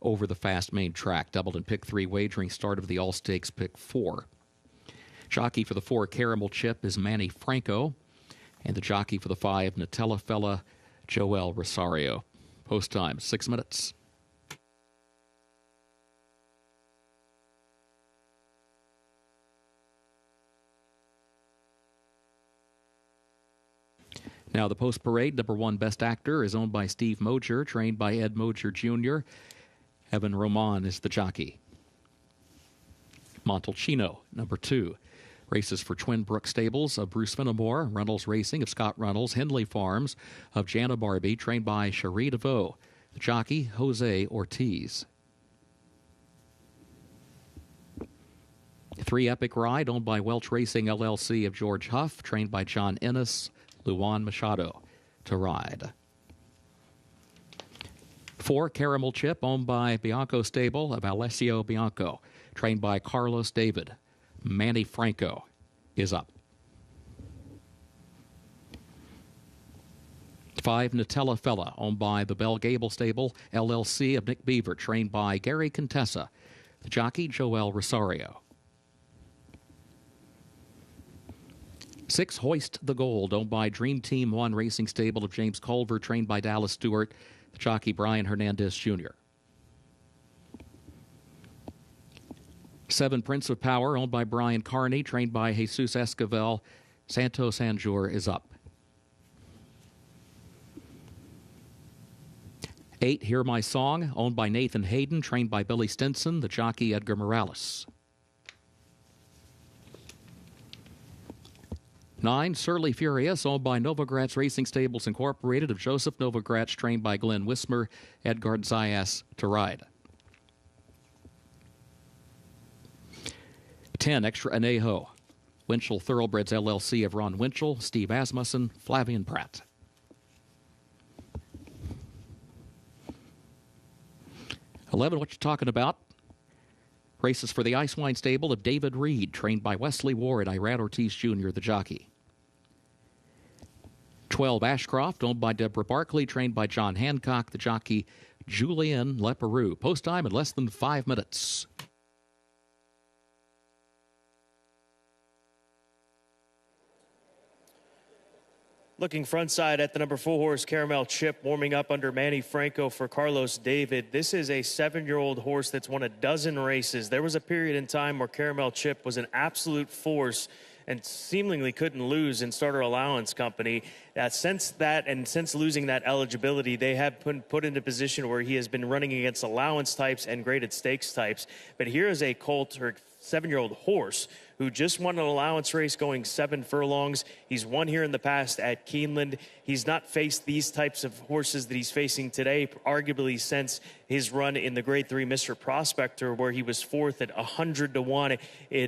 over the fast main track. Doubled and pick 3 wagering start of the All Stakes pick 4. Jockey for the 4 Caramel Chip is Manny Franco, and the jockey for the 5 Nutella Fella, Joel Rosario. Post time, 6 minutes. Now, the post parade, number 1 Best Actor, is owned by Steve Moger, trained by Ed Moger Jr. Evan Roman is the jockey. Montalcino, number 2. Races for Twin Brook Stables of Bruce Fenimore, Reynolds Racing of Scott Reynolds, Henley Farms of Jana Barbie, trained by Cherie DeVoe. The jockey, Jose Ortiz. 3 Epic Ride, owned by Welch Racing LLC of George Huff, trained by John Ennis, Luan Machado to ride. 4 Caramel Chip, owned by Bianco Stable of Alessio Bianco, trained by Carlos David. Manny Franco is up. 5 Nutella Fella, owned by the Bell Gable Stable LLC of Nick Beaver, trained by Gary Contessa. The jockey, Joel Rosario. 6 Hoist the Gold, owned by Dream Team 1 Racing Stable of James Culver, trained by Dallas Stewart. The jockey, Brian Hernandez Jr. 7 Prince of Power, owned by Brian Carney, trained by Jesus Esquivel. Santos Anjur is up. 8 Hear My Song, owned by Nathan Hayden, trained by Billy Stinson. The jockey, Edgar Morales. 9 Surly Furious, owned by Novogratz Racing Stables Incorporated of Joseph Novogratz, trained by Glenn Wismer. Edgard Zayas to ride. 10 Extra Anejo, Winchell Thoroughbreds LLC of Ron Winchell, Steve Asmussen, Flavian Pratt. 11 What You Talking About? Races for the Icewine Stable of David Reed, trained by Wesley Ward, Irad Ortiz Jr., the jockey. 12 Ashcroft, owned by Deborah Barkley, trained by John Hancock, the jockey, Julian Leperoux. Post time in less than 5 minutes. Looking front side at the number 4 horse, Caramel Chip, warming up under Manny Franco for Carlos David. This is a 7-year-old horse that's won a dozen races. There was a period in time where Caramel Chip was an absolute force and seemingly couldn't lose in Starter Allowance Company. Since losing that eligibility, they have put into a position where he has been running against allowance types and graded stakes types. But here is a colt, or 7-year-old horse, who just won an allowance race going 7 furlongs. He's won here in the past at Keeneland. He's not faced these types of horses that he's facing today, arguably since his run in the Grade 3 Mr. Prospector, where he was 4th at 100-1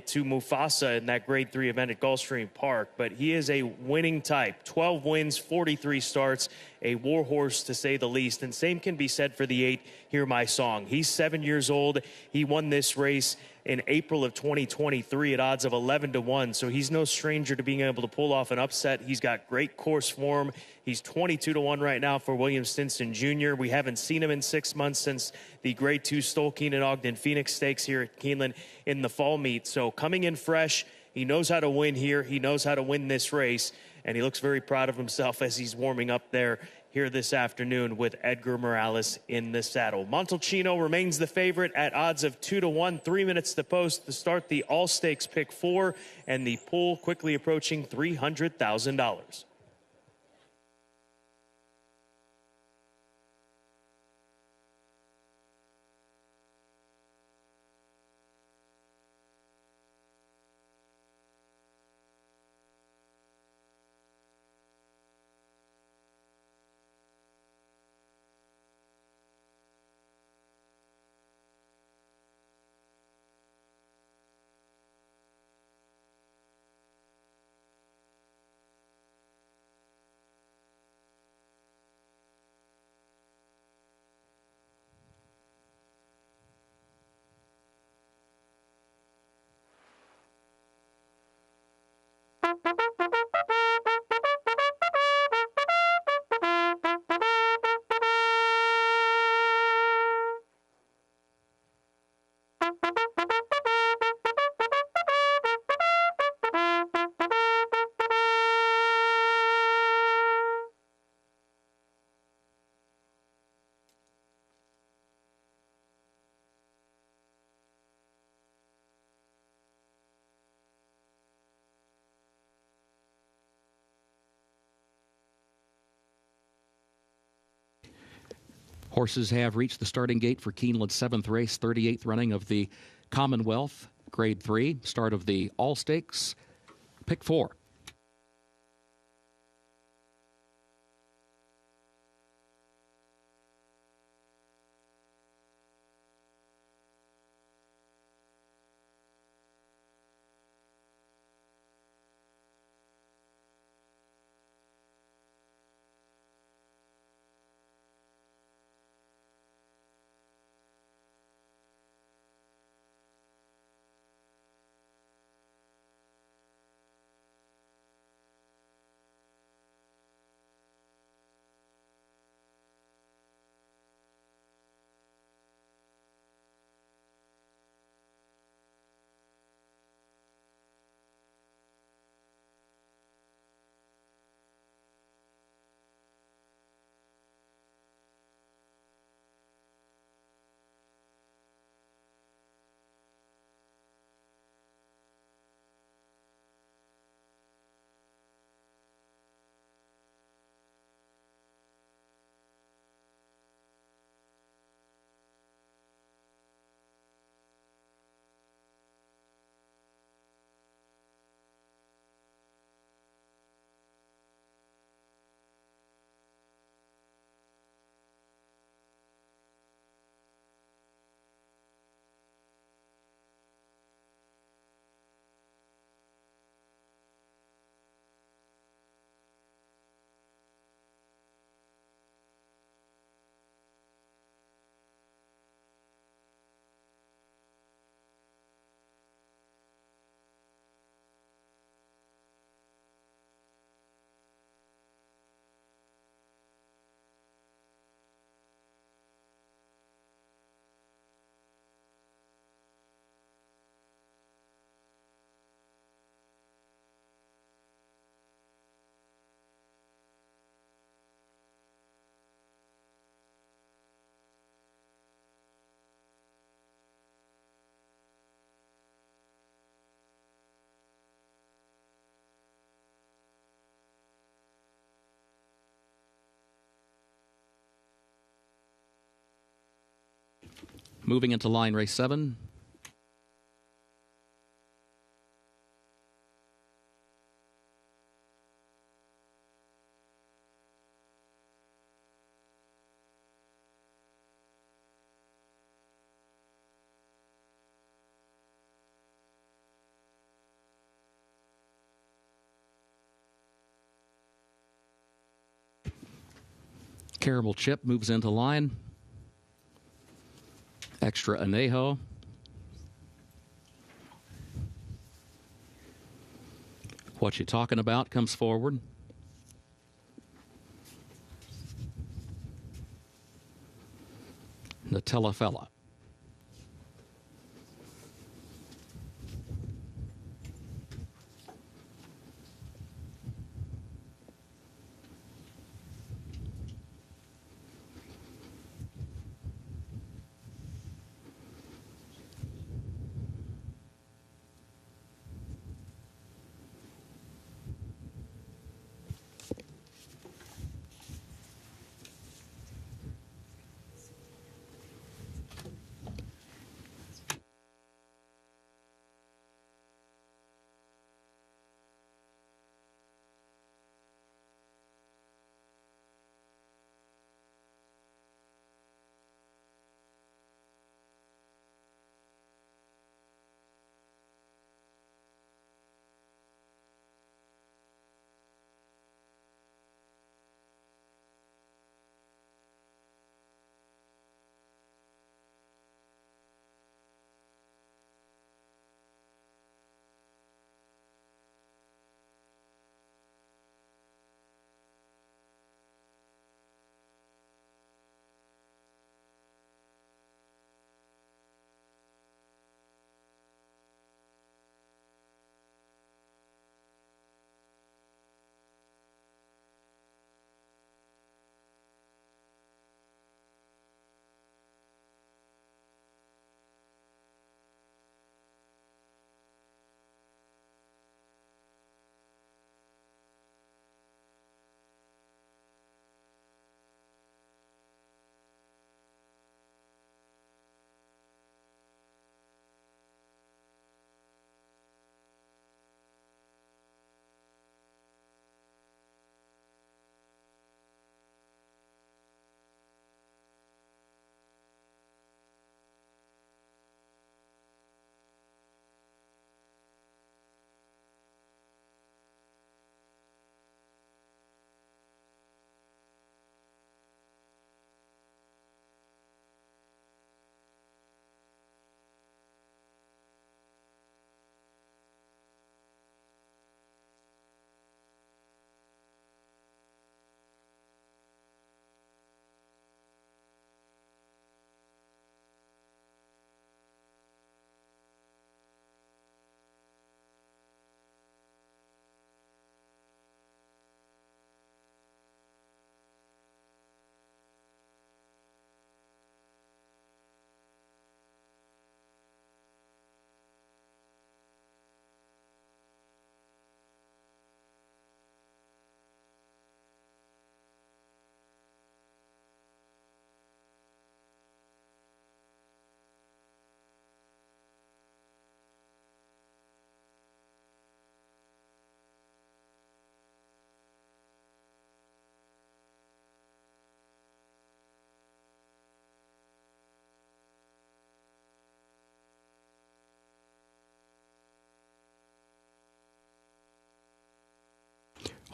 to Mufasa in that Grade 3 event at Gulfstream Park. But he is a winning type. 12 wins, 43 starts, a war horse to say the least. And same can be said for the 8, Hear My Song. He's 7 years old. He won this race in April of 2023 at odds of 11-1. So he's no stranger to being able to pull off an upset. He's got great course form. He's 22-1 right now for William Stinson Jr. We haven't seen him in 6 months since the Grade 2 Stolkeen and Ogden Phoenix Stakes here at Keeneland in the fall meet. So coming in fresh, he knows how to win here. He knows how to win this race, and he looks very proud of himself as he's warming up there here this afternoon with Edgar Morales in the saddle. Montalcino remains the favorite at odds of 2-1, 3 minutes to post to start the All Stakes pick 4, and the pool quickly approaching $300,000. Horses have reached the starting gate for Keeneland's 7th race, 38th running of the Commonwealth, Grade 3, start of the All Stakes, Pick 4. Moving into line race 7. Caramel Chip moves into line. Extra Anejo. What You Talking About comes forward. Nutella Fella.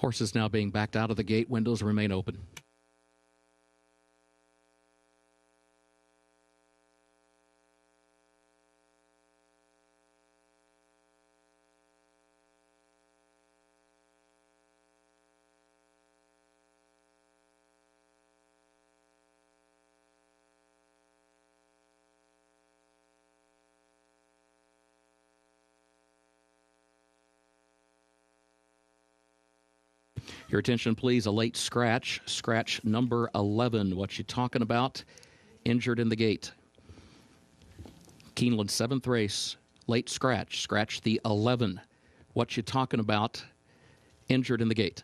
Horses now being backed out of the gate. Windows remain open. Your attention, please. A late scratch. Scratch number 11. What you talking about? Injured in the gate. Keeneland, 7th race. Late scratch. Scratch the 11. What you talking about? Injured in the gate.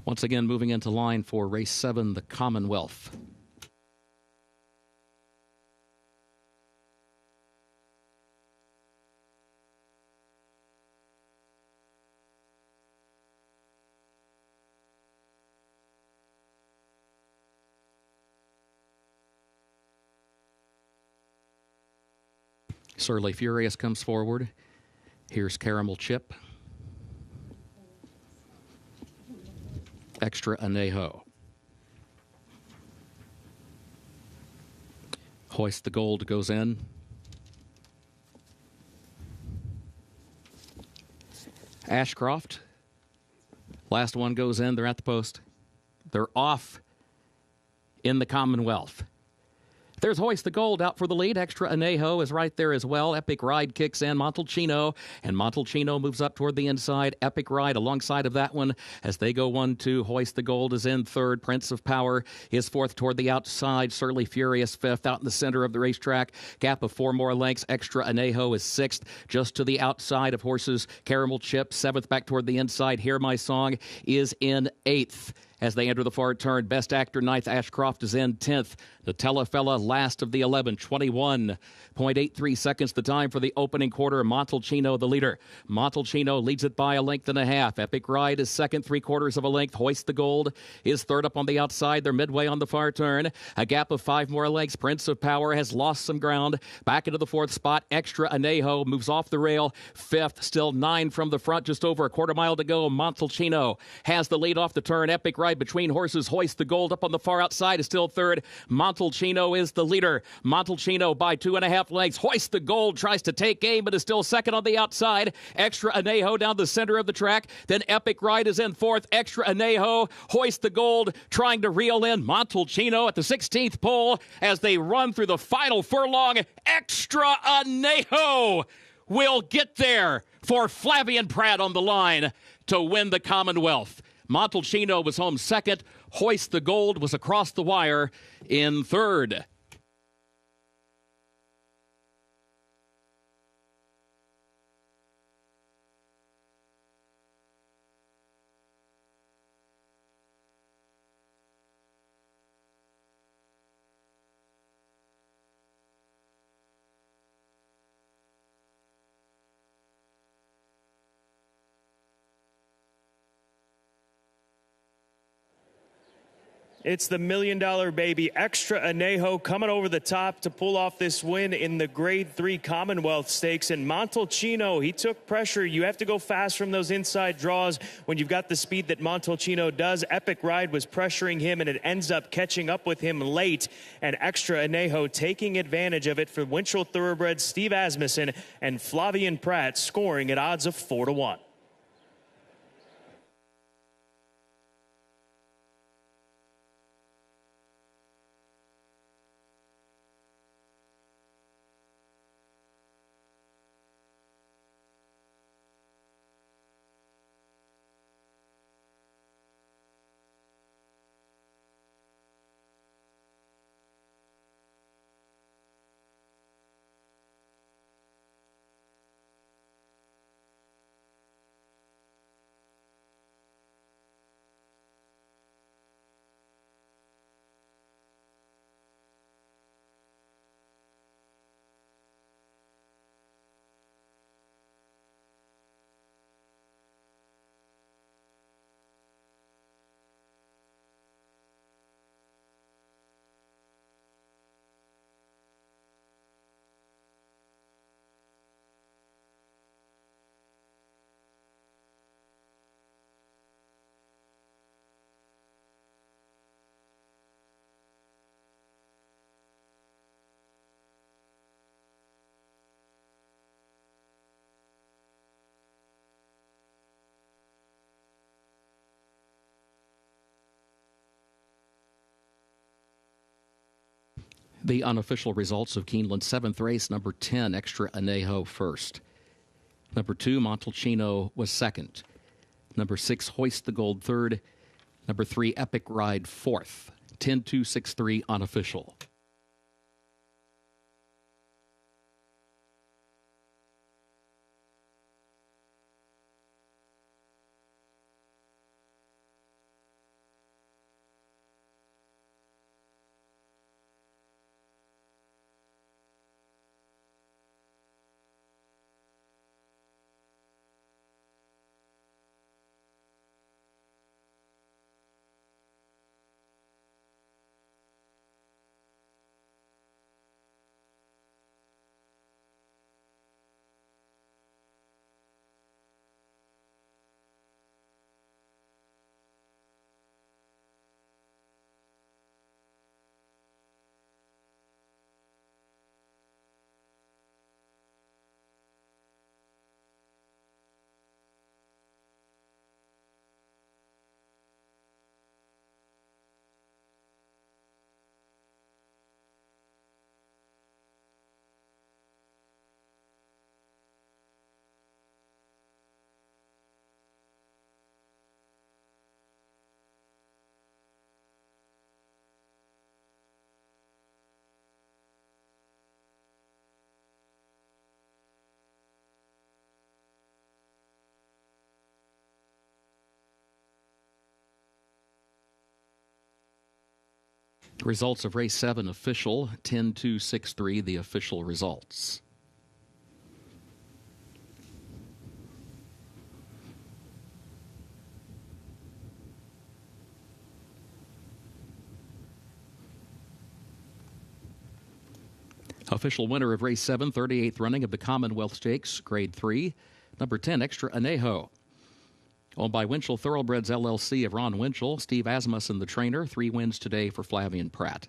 Once again, moving into line for race 7, the Commonwealth. Surly Furious comes forward. Here's Caramel Chip. Extra Anejo. Hoist the Gold goes in. Ashcroft. Last one goes in. They're at the post. They're off in the Commonwealth. There's Hoist the Gold out for the lead. Extra Anejo is right there as well. Epic Ride kicks in Montalcino, and Montalcino moves up toward the inside. Epic Ride alongside of that one as they go 1-2. Hoist the Gold is in third. Prince of Power is fourth toward the outside. Surly Furious fifth out in the center of the racetrack. Gap of 4 more lengths. Extra Anejo is sixth just to the outside of horses. Caramel Chip seventh back toward the inside. Hear My Song is in eighth. As they enter the far turn, Best Actor ninth. Ashcroft is in 10th. The Telefella last of the 11, 21.83 seconds the time for the opening quarter. Montalcino the leader. Montalcino leads it by a length and a half. Epic Ride is second, 3/4 of a length. Hoist the Gold is third up on the outside. They're midway on the far turn. A gap of 5 more lengths. Prince of Power has lost some ground. Back into the fourth spot. Extra Anejo moves off the rail. Fifth, still 9 from the front. Just over a quarter mile to go. Montalcino has the lead off the turn. Epic Ride between horses. Hoist the Gold up on the far outside is still third. Montalcino is the leader. Montalcino by 2.5 lengths. Hoist the Gold tries to take aim, but is still second on the outside. Extra Anejo down the center of the track. Then Epic Ride is in fourth. Extra Anejo, Hoist the Gold trying to reel in Montalcino at the 16th pole as they run through the final furlong. Extra Anejo will get there for Flavian Pratt on the line to win the Commonwealth. Montalcino was home second. Hoist the Gold was across the wire in third. It's the $1 million baby, Extra Anejo, coming over the top to pull off this win in the Grade 3 Commonwealth Stakes. And Montalcino, he took pressure. You have to go fast from those inside draws when you've got the speed that Montalcino does. Epic Ride was pressuring him, and it ends up catching up with him late. And Extra Anejo taking advantage of it for Winchell Thoroughbred, Steve Asmussen, and Flavian Pratt, scoring at odds of 4-1. The unofficial results of Keeneland's 7th race, number 10, Extra Anejo, first. Number 2, Montalcino, was second. Number 6, Hoist the Gold, third. Number 3, Epic Ride, fourth. 10-2-6-3 unofficial. Results of race 7 official, 10-2-6-3, the official results. Official winner of race 7, 38th running of the Commonwealth Stakes, Grade 3, number 10, Extra Anejo. Owned by Winchell Thoroughbreds LLC of Ron Winchell, Steve Asmussen, the trainer. 3 wins today for Flavian Pratt.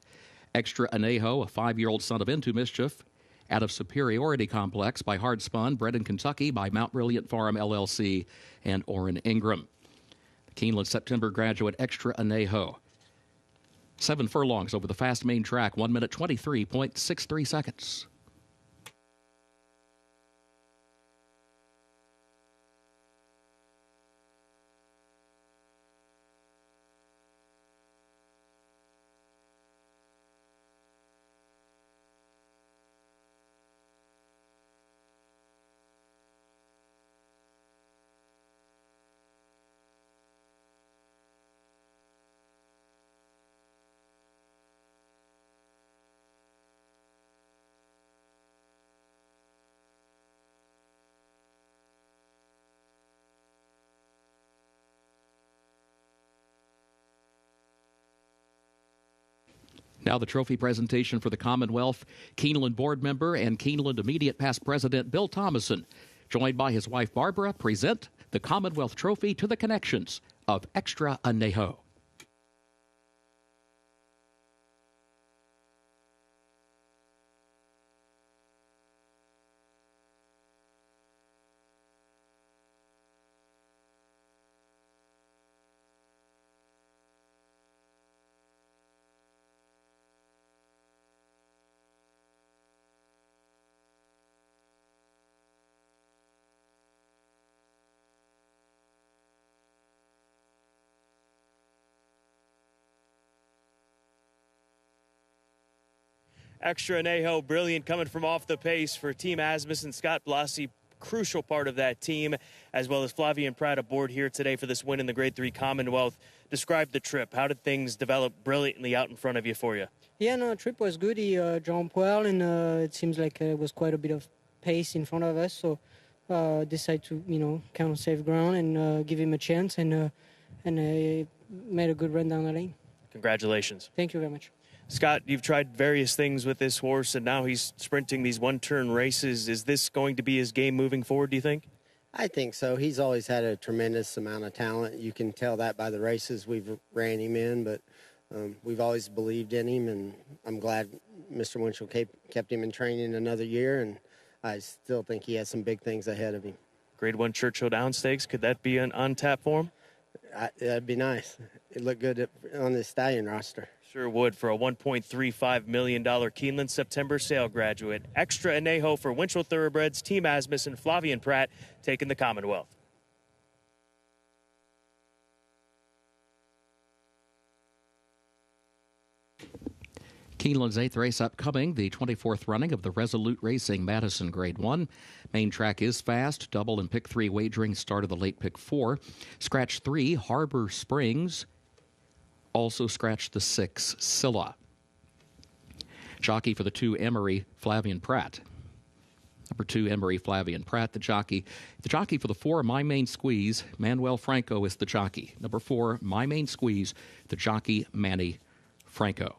Extra Anejo, a 5-year-old son of Into Mischief, out of Superiority Complex by Hard Spun, bred in Kentucky by Mount Brilliant Farm LLC and Orrin Ingram. The Keeneland September graduate, Extra Anejo. 7 furlongs over the fast main track, 1 minute 23.63 seconds. Now the trophy presentation for the Commonwealth. Keeneland board member and Keeneland immediate past president Bill Thomason, joined by his wife Barbara, present the Commonwealth Trophy to the connections of Extra Anejo. Extra Anejo, brilliant coming from off the pace for Team Asmussen. Scott Blassie, crucial part of that team, as well as Flavian Pratt aboard here today for this win in the Grade 3 Commonwealth. Describe the trip. How did things develop brilliantly out in front of you for you? Yeah, no, the trip was good. He jumped well, and it seems like there was quite a bit of pace in front of us. So decided to, kind of save ground and give him a chance, and made a good run down the lane. Congratulations. Thank you very much. Scott, you've tried various things with this horse, and now he's sprinting these one-turn races. Is this going to be his game moving forward, do you think? I think so. He's always had a tremendous amount of talent. You can tell that by the races we've ran him in, but we've always believed in him, and I'm glad Mr. Winchell kept him in training another year, and I still think he has some big things ahead of him. Grade 1 Churchill Downs Stakes, could that be on tap for him? That'd be nice. It looked good on the stallion roster. Sure would for a $1.35 million Keeneland September sale graduate. Extra Anejo for Winchell Thoroughbreds, Team Asmussen, Flavian Pratt taking the Commonwealth. Keeneland's 8th race upcoming, the 24th running of the Resolute Racing Madison Grade 1. Main track is fast. Double and pick 3 wagering start of the late pick 4. Scratch 3, Harbor Springs. Also scratch the 6, Scylla. Jockey for the 2, Emery, Flavian Pratt. Number 2, Emery, Flavian Pratt, the jockey. The jockey for the 4, My Main Squeeze, Manuel Franco is the jockey. Number 4, My Main Squeeze, the jockey, Manny Franco.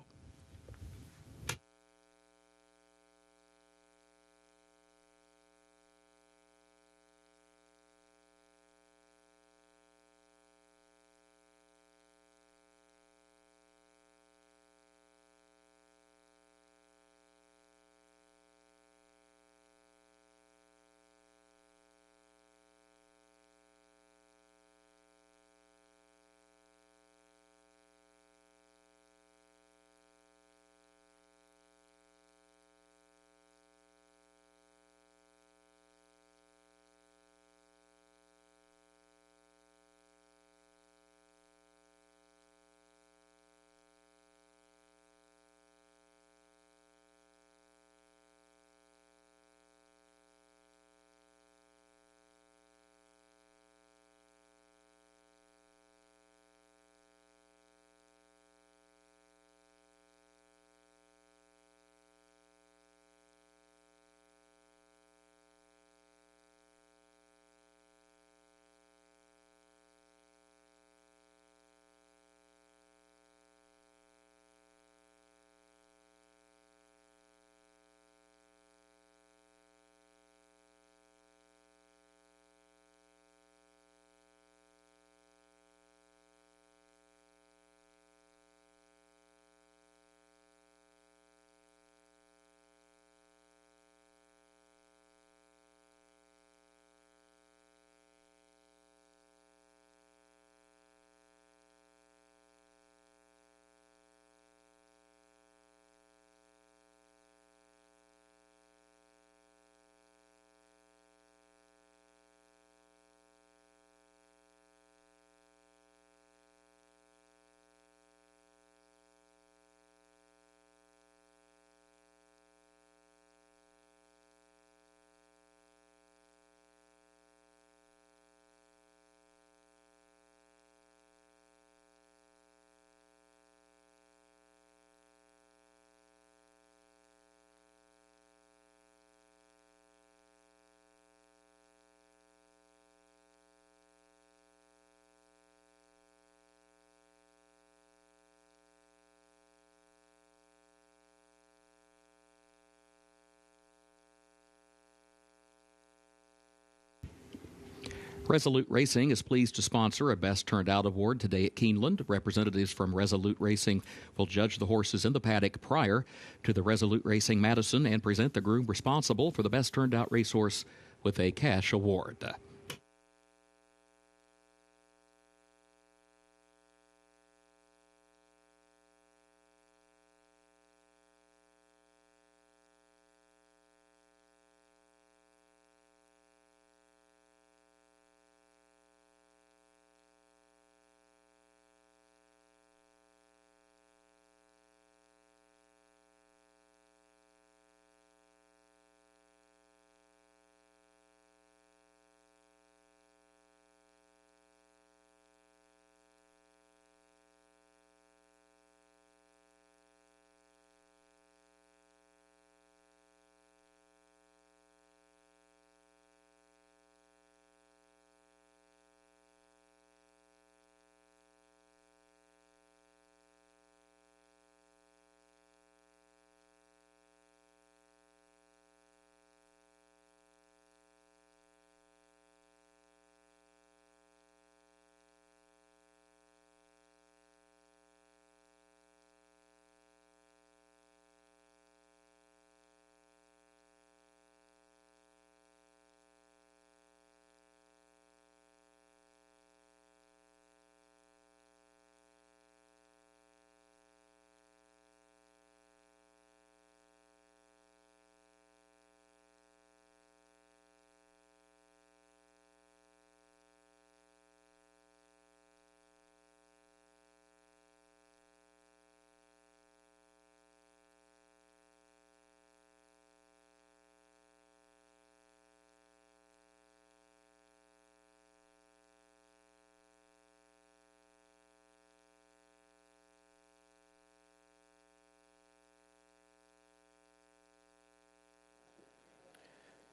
Resolute Racing is pleased to sponsor a Best Turned Out award today at Keeneland. Representatives from Resolute Racing will judge the horses in the paddock prior to the Resolute Racing Madison and present the groom responsible for the Best Turned Out racehorse with a cash award.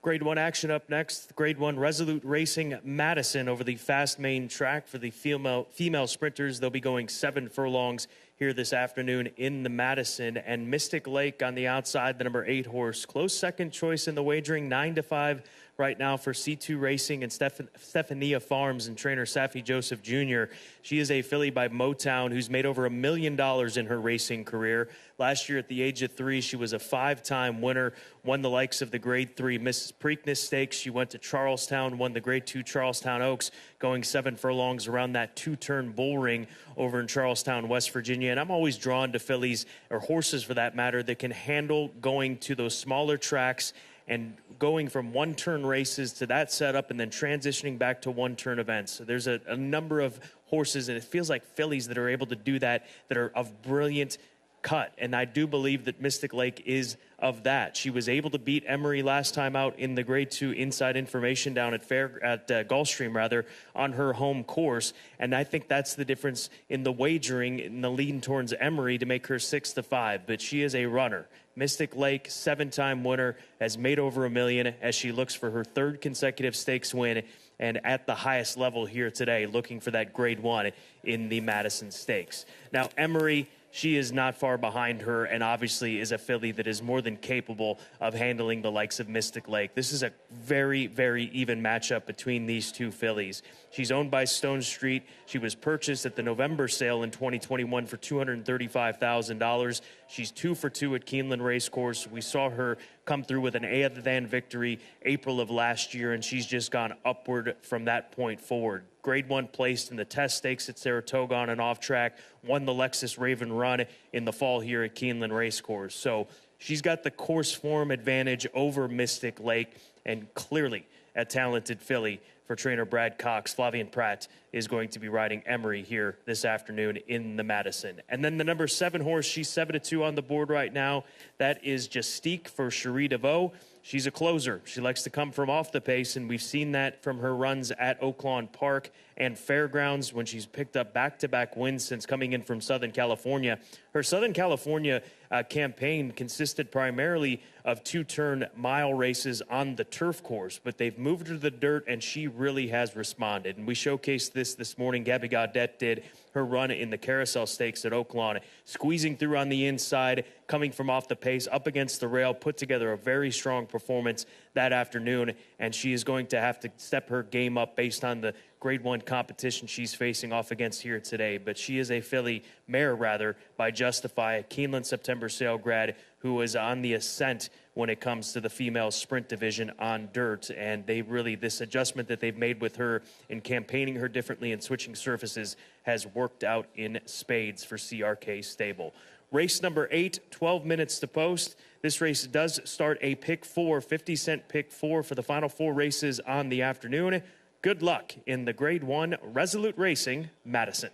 Grade 1 action up next. Grade 1 Resolute Racing Madison over the fast main track for the female sprinters. They'll be going 7 furlongs here this afternoon in the Madison. And Mystic Lake on the outside, the number 8 horse. Close second choice in the wagering, 9-5 right now for C2 Racing and Stephania Farms and trainer Safi Joseph Jr. She is a filly by Motown who's made over $1 million in her racing career. Last year at the age of 3, she was a 5-time winner, won the likes of the Grade 3 Mrs. Preakness Stakes. She went to Charlestown, won the Grade 2 Charlestown Oaks, going 7 furlongs around that 2-turn bull ring over in Charlestown, West Virginia. And I'm always drawn to fillies, or horses for that matter, that can handle going to those smaller tracks and going from one-turn races to that setup and then transitioning back to one-turn events. So there's a number of horses, and it feels like fillies that are able to do that are of brilliant cut. And I do believe that Mystic Lake is of that. She was able to beat Emery last time out in the Grade 2 Inside Information down at Gulfstream on her home course. And I think that's the difference in the wagering in the lean towards Emery to make her 6-5. But she is a runner. Mystic Lake, 7-time winner, has made over $1 million as she looks for her 3rd consecutive stakes win, and at the highest level here today, looking for that Grade 1 in the Madison Stakes. Now, Emery, she is not far behind her, and obviously is a filly that is more than capable of handling the likes of Mystic Lake. This is a very, very even matchup between these two fillies. She's owned by Stone Street. She was purchased at the November sale in 2021 for $235,000. She's 2 for 2 at Keeneland Racecourse. We saw her come through with an A-than victory April of last year, and she's just gone upward from that point forward. Grade 1 placed in the test stakes at Saratoga on an off-track, won the Lexus Raven Run in the fall here at Keeneland Racecourse. So she's got the course form advantage over Mystic Lake, and clearly a talented filly for trainer Brad Cox. Flavian Pratt is going to be riding Emery here this afternoon in the Madison. And then the number 7 horse, she's 7-2 on the board right now. That is Justique for Cherie DeVoe. She's a closer. She likes to come from off the pace, and we've seen that from her runs at Oaklawn Park and Fairgrounds when she's picked up back-to-back wins since coming in from Southern California. Her Southern California campaign consisted primarily of 2-turn mile races on the turf course, but they've moved her to the dirt, and she really has responded. And we showcased this morning. Gabby Gaudette did her run in the Carousel Stakes at Oaklawn, squeezing through on the inside, coming from off the pace, up against the rail, put together a very strong performance that afternoon, and she is going to have to step her game up based on the Grade 1 competition she's facing off against here today. But she is a filly mare, rather, by Justify, a Keeneland September sale grad who is on the ascent when it comes to the female sprint division on dirt. And they really, this adjustment that they've made with her in campaigning her differently and switching surfaces has worked out in spades for CRK Stable. Race number 8, 12 minutes to post. This race does start a pick 4, 50-cent pick 4 for the final 4 races on the afternoon. Good luck in the Grade 1 Resolute Racing, Madison.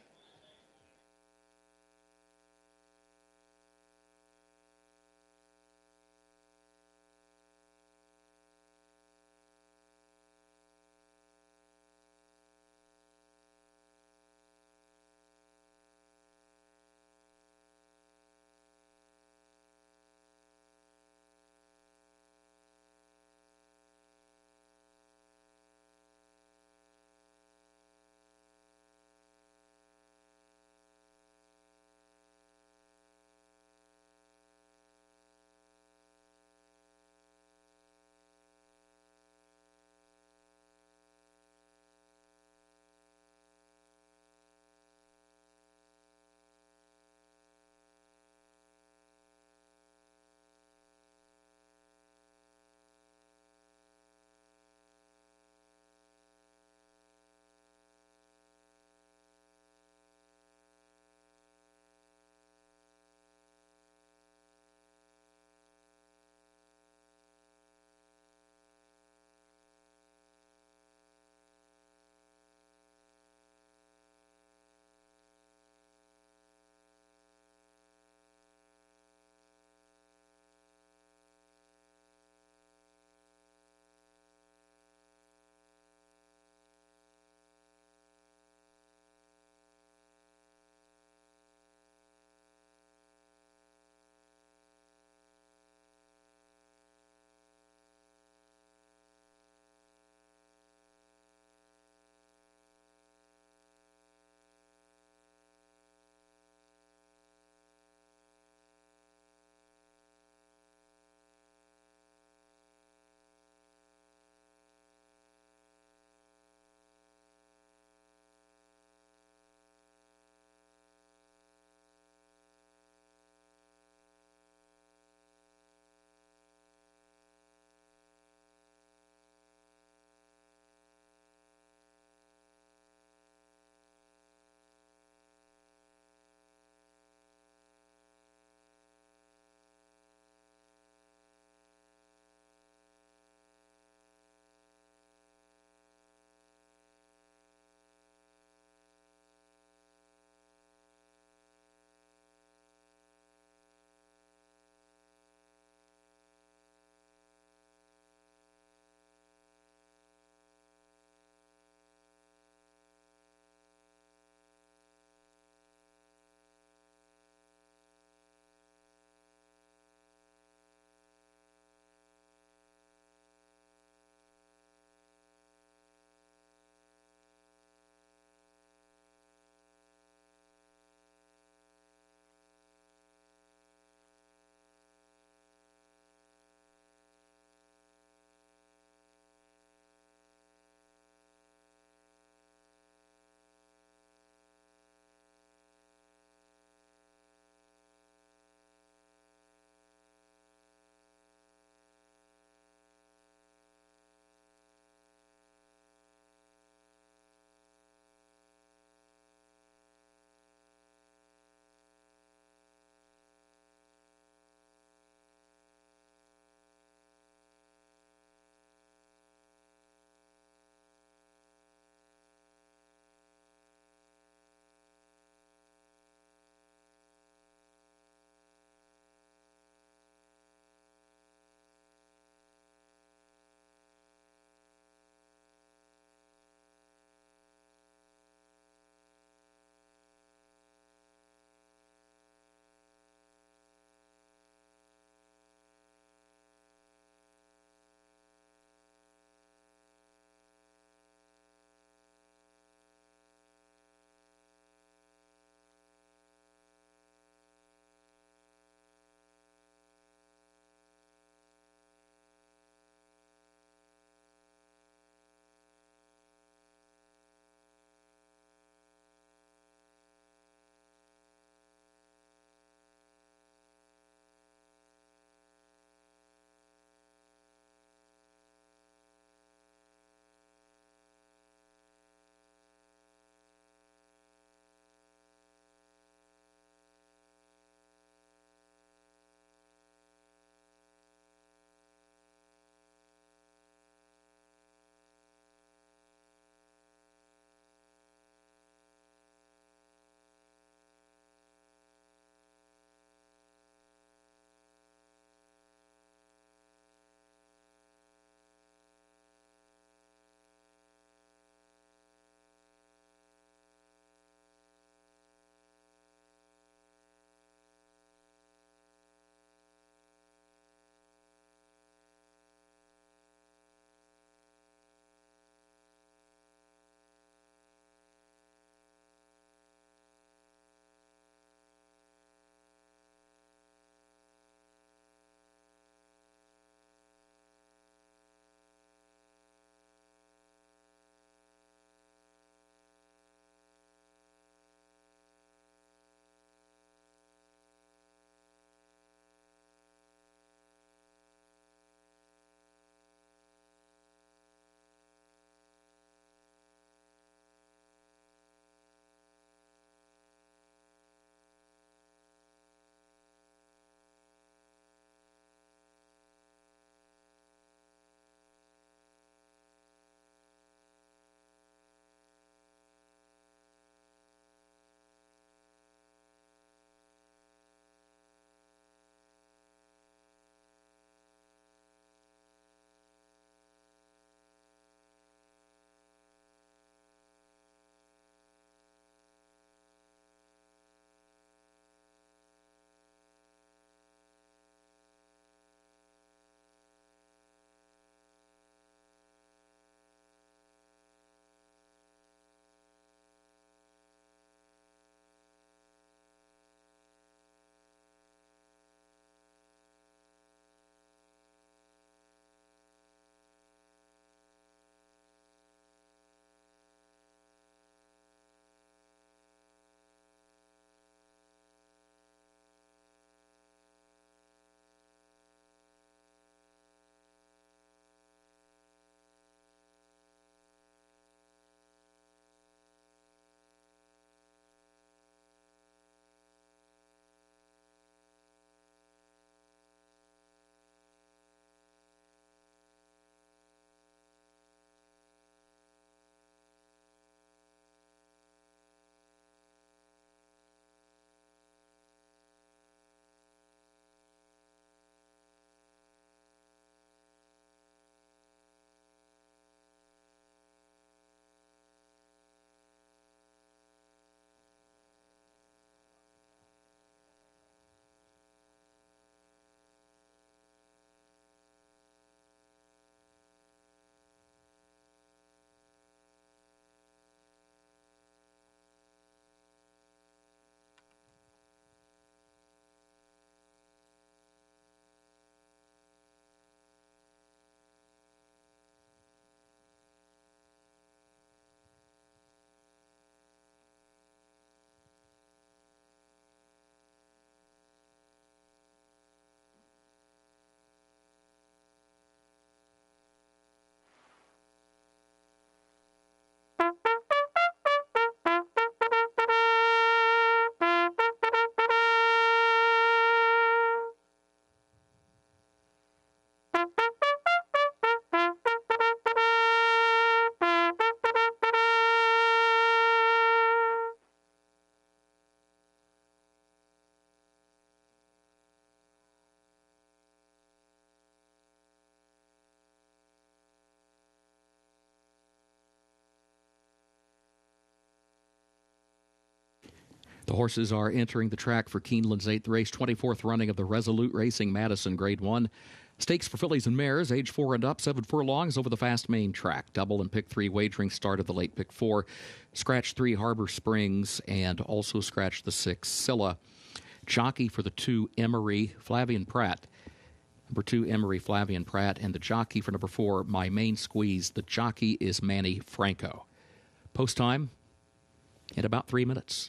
The horses are entering the track for Keeneland's 8th race, 24th running of the Resolute Racing Madison Grade 1. Stakes for fillies and mares, age 4 and up, 7 furlongs over the fast main track. Double and pick 3 wagering start of the late pick 4. Scratch 3 Harbor Springs and also scratch the 6 Scylla. Jockey for the 2 Emery Flavian Pratt. Number 2 Emery Flavian Pratt, and the jockey for number 4 My Main Squeeze. The jockey is Manny Franco. Post time in about 3 minutes.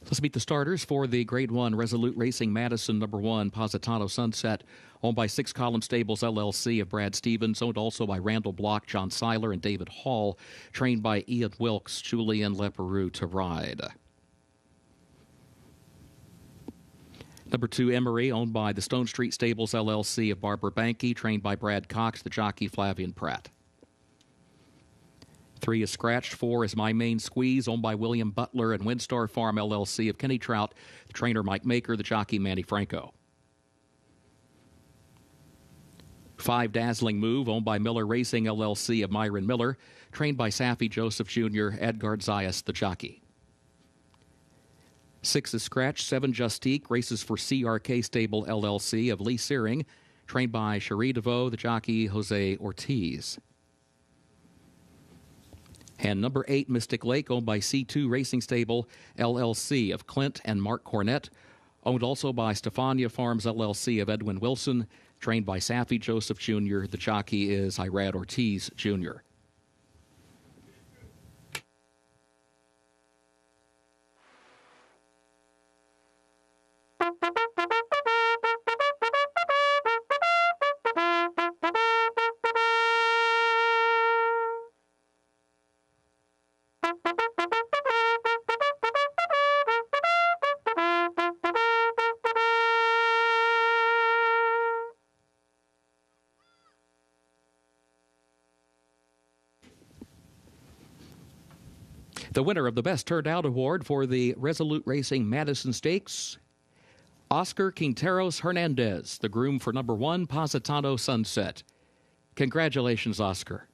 Let's meet the starters for the Grade 1 Resolute Racing Madison number 1 Positano Sunset, owned by 6 Column Stables LLC of Brad Stevens, owned also by Randall Block, John Seiler, and David Hall, trained by Ian Wilkes, Julian Leperoux to ride. Number 2 Emery, owned by the Stone Street Stables LLC of Barbara Banke, trained by Brad Cox, the jockey Flavian Pratt. 3 is scratched. 4 is My Main Squeeze, owned by William Butler and Windstar Farm LLC of Kenny Trout, the trainer Mike Maker, the jockey Manny Franco. 5 Dazzling Move, owned by Miller Racing LLC of Myron Miller, trained by Safi Joseph Jr., Edgard Zayas, the jockey. 6 is scratched. 7 Justique, races for CRK Stable LLC of Lee Searing, trained by Cherie DeVoe, the jockey Jose Ortiz. And number 8, Mystic Lake, owned by C2 Racing Stable, LLC of Clint and Mark Cornett, owned also by Stefania Farms, LLC of Edwin Wilson, trained by Safi Joseph Jr. The jockey is Irad Ortiz Jr. The winner of the Best Turned Out Award for the Resolute Racing Madison Stakes, Oscar Quinteros Hernandez, the groom for number 1 Positano Sunset. Congratulations, Oscar.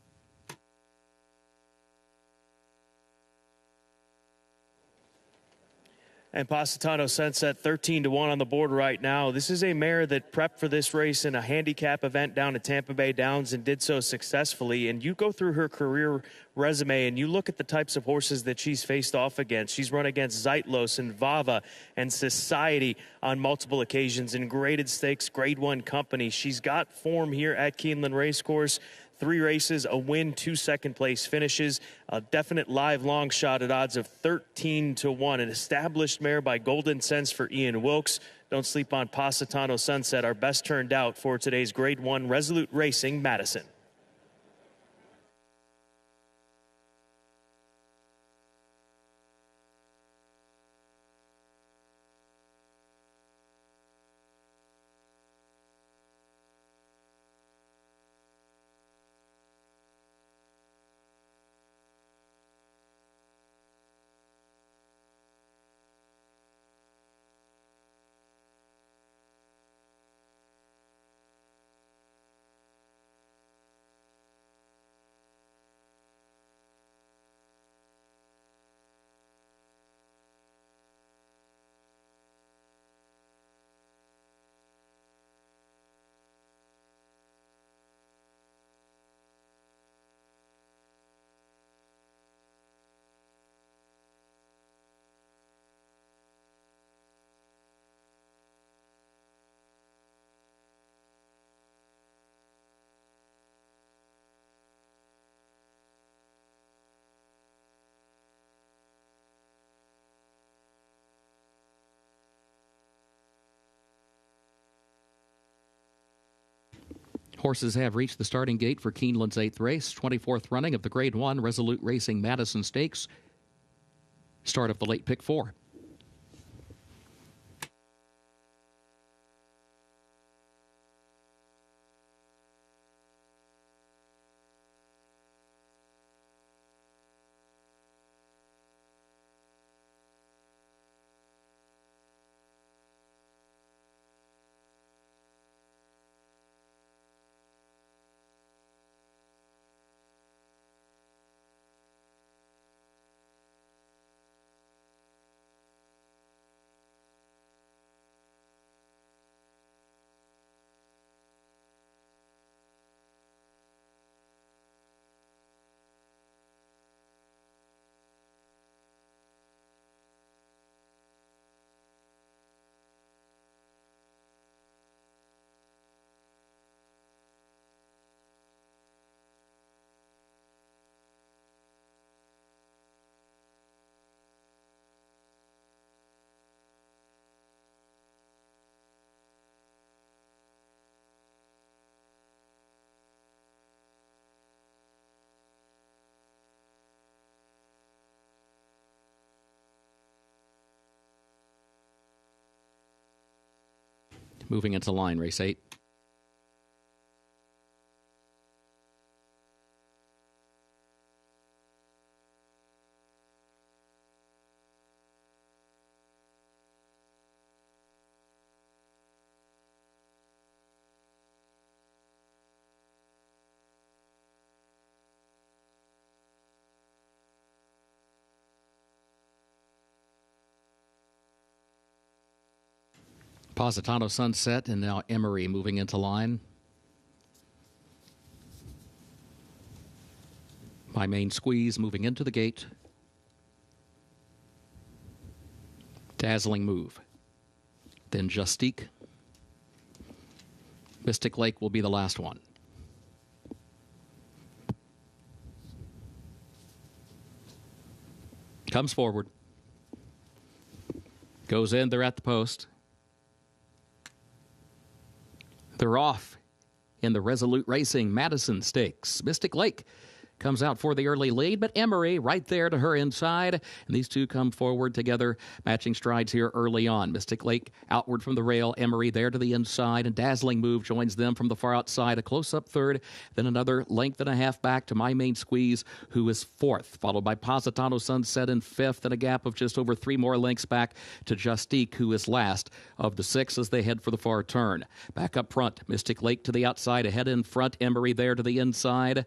And Positano Sunset 13-1 on the board right now. This is a mare that prepped for this race in a handicap event down at Tampa Bay Downs and did so successfully. And you go through her career resume and you look at the types of horses that she's faced off against. She's run against Zeitlos and Vava and Society on multiple occasions in graded stakes, Grade 1 company. She's got form here at Keeneland Racecourse. 3 races, a win, 2 second-place finishes, a definite live long shot at odds of 13-1. An established mare by Golden Sense for Ian Wilkes. Don't sleep on Positano Sunset, our best turned out for today's Grade 1 Resolute Racing Madison. Horses have reached the starting gate for Keeneland's 8th race, 24th running of the Grade 1 Resolute Racing Madison Stakes. Start of the late pick 4. moving into line, race 8. Positano Sunset, and now Emery moving into line. My Main Squeeze moving into the gate. Dazzling Move. Then Justique. Mystic Lake will be the last one. Comes forward. Goes in, they're at the post. They're off in the Resolute Racing Madison Stakes. Mystic Lake comes out for the early lead, but Emery right there to her inside. And these two come forward together, matching strides here early on. Mystic Lake outward from the rail, Emery there to the inside, and Dazzling Move joins them from the far outside, a close-up third, then another length and a half back to My Main Squeeze, who is fourth, followed by Positano Sunset in fifth, and a gap of just over 3 more lengths back to Justique, who is last of the 6 as they head for the far turn. Back up front, Mystic Lake to the outside, ahead in front, Emery there to the inside,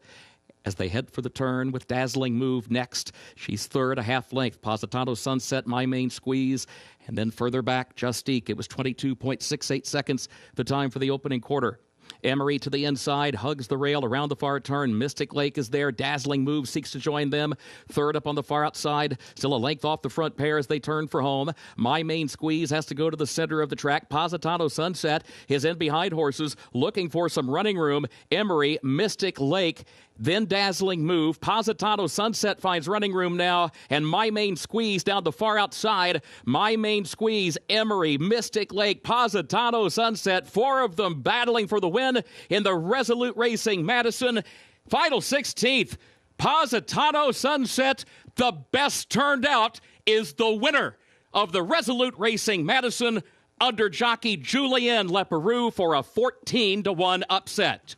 as they head for the turn with Dazzling Move next. She's third, a half length. Positano Sunset, My Main Squeeze. And then further back, Justique. It was 22.68 seconds, the time for the opening quarter. Emery to the inside, hugs the rail around the far turn. Mystic Lake is there. Dazzling Move seeks to join them. Third up on the far outside. Still a length off the front pair as they turn for home. My Main Squeeze has to go to the center of the track. Positano Sunset is in behind horses, looking for some running room. Emery, Mystic Lake, then Dazzling Move. Positano Sunset finds running room now, and My Main Squeeze down the far outside. My Main Squeeze, Emery, Mystic Lake, Positano Sunset, 4 of them battling for the win in the Resolute Racing Madison. Final 16th, Positano Sunset, the best turned out, is the winner of the Resolute Racing Madison under jockey Julien Leperoux for a 14-1 upset.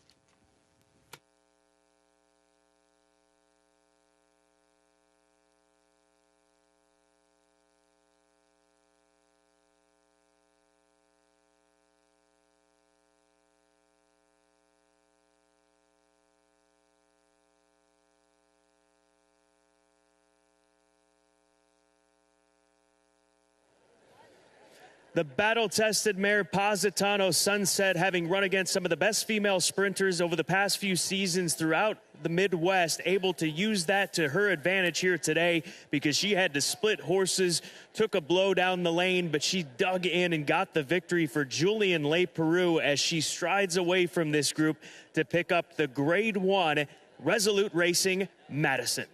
The battle-tested mare Positano Sunset, having run against some of the best female sprinters over the past few seasons throughout the Midwest, able to use that to her advantage here today because she had to split horses, took a blow down the lane, but she dug in and got the victory for Julien Leperoux as she strides away from this group to pick up the Grade 1 Resolute Racing Madison.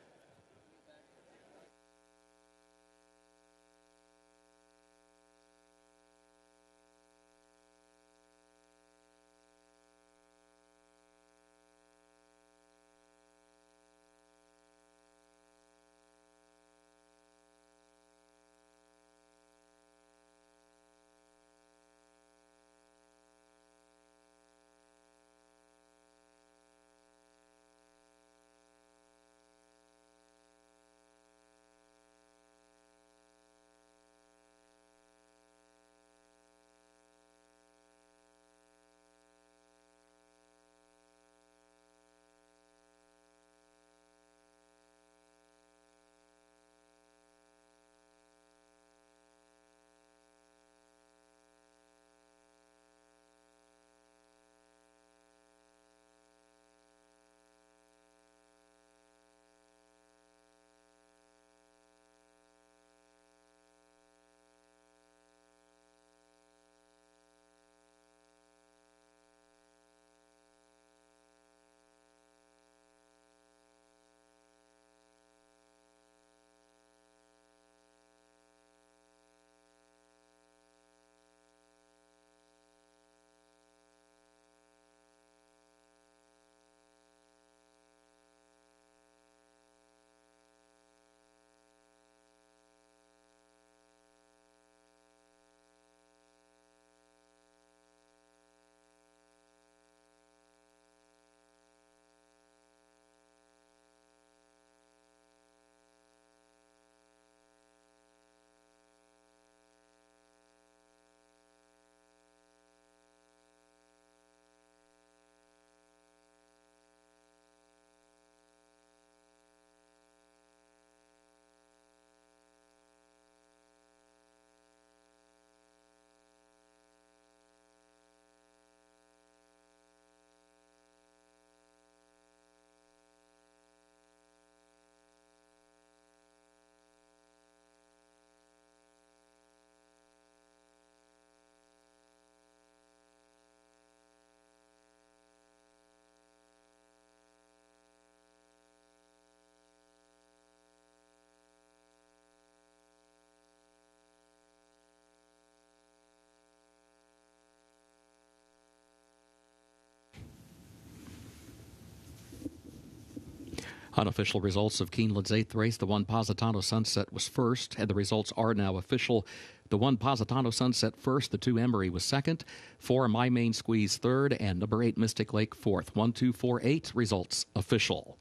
Unofficial results of Keeneland's 8th race. The one Positano Sunset was first, and the results are now official. The one Positano Sunset first, the 2 Emery was second, 4 My Main Squeeze third, and number 8 Mystic Lake fourth. 1, 2, 4, 8 results official.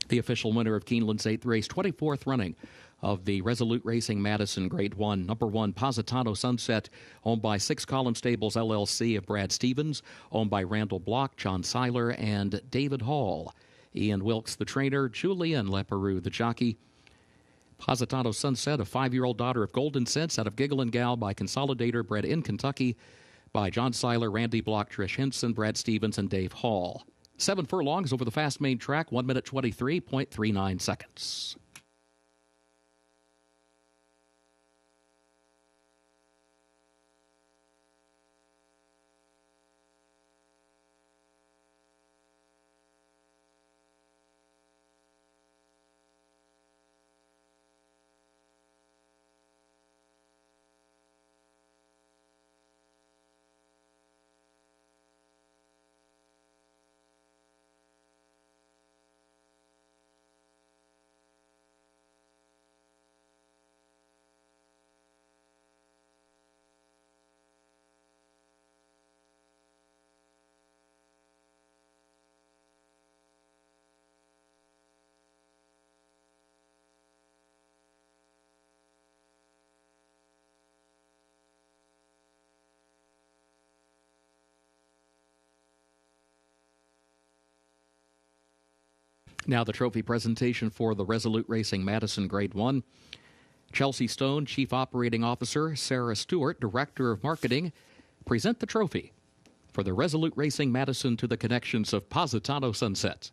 The official winner of Keeneland's 8th race, 24th running of the Resolute Racing Madison Grade 1. Number 1, Positano Sunset, owned by 6 Column Stables LLC of Brad Stevens, owned by Randall Block, John Seiler, and David Hall. Ian Wilkes, the trainer, Julian Leperoux, the jockey. Positano Sunset, a 5-year-old daughter of Golden Sense out of Giggle and Gal by Consolidator, bred in Kentucky by John Seiler, Randy Block, Trish Henson, Brad Stevens, and Dave Hall. 7 furlongs over the fast main track, 1 minute 23.39 seconds. Now the trophy presentation for the Resolute Racing Madison Grade 1. Chelsea Stone, Chief Operating Officer, Sarah Stewart, Director of Marketing, present the trophy for the Resolute Racing Madison to the connections of Positano Sunset.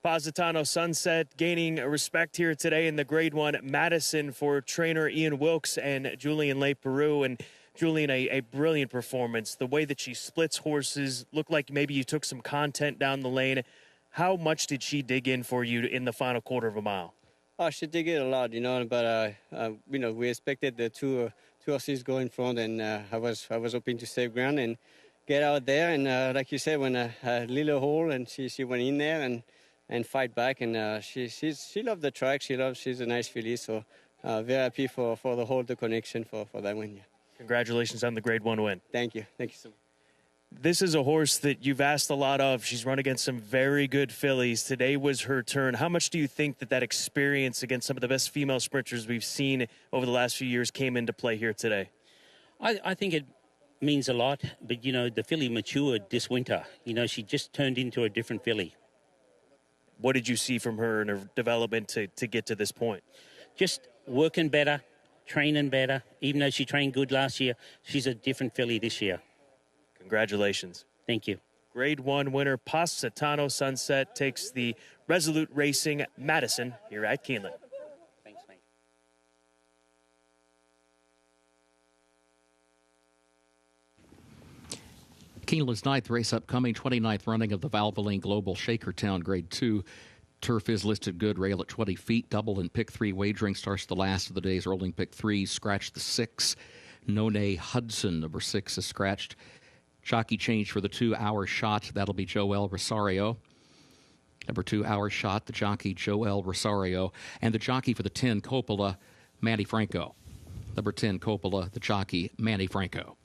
Positano Sunset gaining respect here today in the Grade 1 Madison for trainer Ian Wilkes and Julian Leperoux. And Julian, a brilliant performance. The way that she splits horses, looked like maybe you took some content down the lane. How much did she dig in for you in the final quarter of a mile? Oh, she did it a lot, but we expected the two horses go in front, and I was hoping to save ground and get out there. And like you said, when a little hole, and she went in there and fight back, and she loved the track. She's a nice filly, so very happy for the connection for that win. Yeah. Congratulations on the Grade 1 win. Thank you so much. This is a horse that you've asked a lot of. She's run against some very good fillies. Today was her turn. How much do you think that experience against some of the best female sprinters we've seen over the last few years came into play here today? I think it means a lot, but, the filly matured this winter. She just turned into a different filly. What did you see from her in her development to get to this point? Just working better, training better. Even though she trained good last year, she's a different filly this year. Congratulations. Thank you. Grade 1 winner Positano Sunset takes the Resolute Racing Madison here at Keeneland. Thanks, mate. Keeneland's 9th race upcoming, 29th running of the Valvoline Global Shakertown Grade 2. Turf is listed good, rail at 20 feet, double and pick 3 wagering starts the last of the day's rolling pick 3, scratch the 6. None Hudson, number 6, is scratched. Jockey change for the 2-hour shot. That'll be Joel Rosario. Number 2-hour shot, the jockey Joel Rosario. And the jockey for the 10, Coppola, Manny Franco. Number 10, Coppola, the jockey, Manny Franco.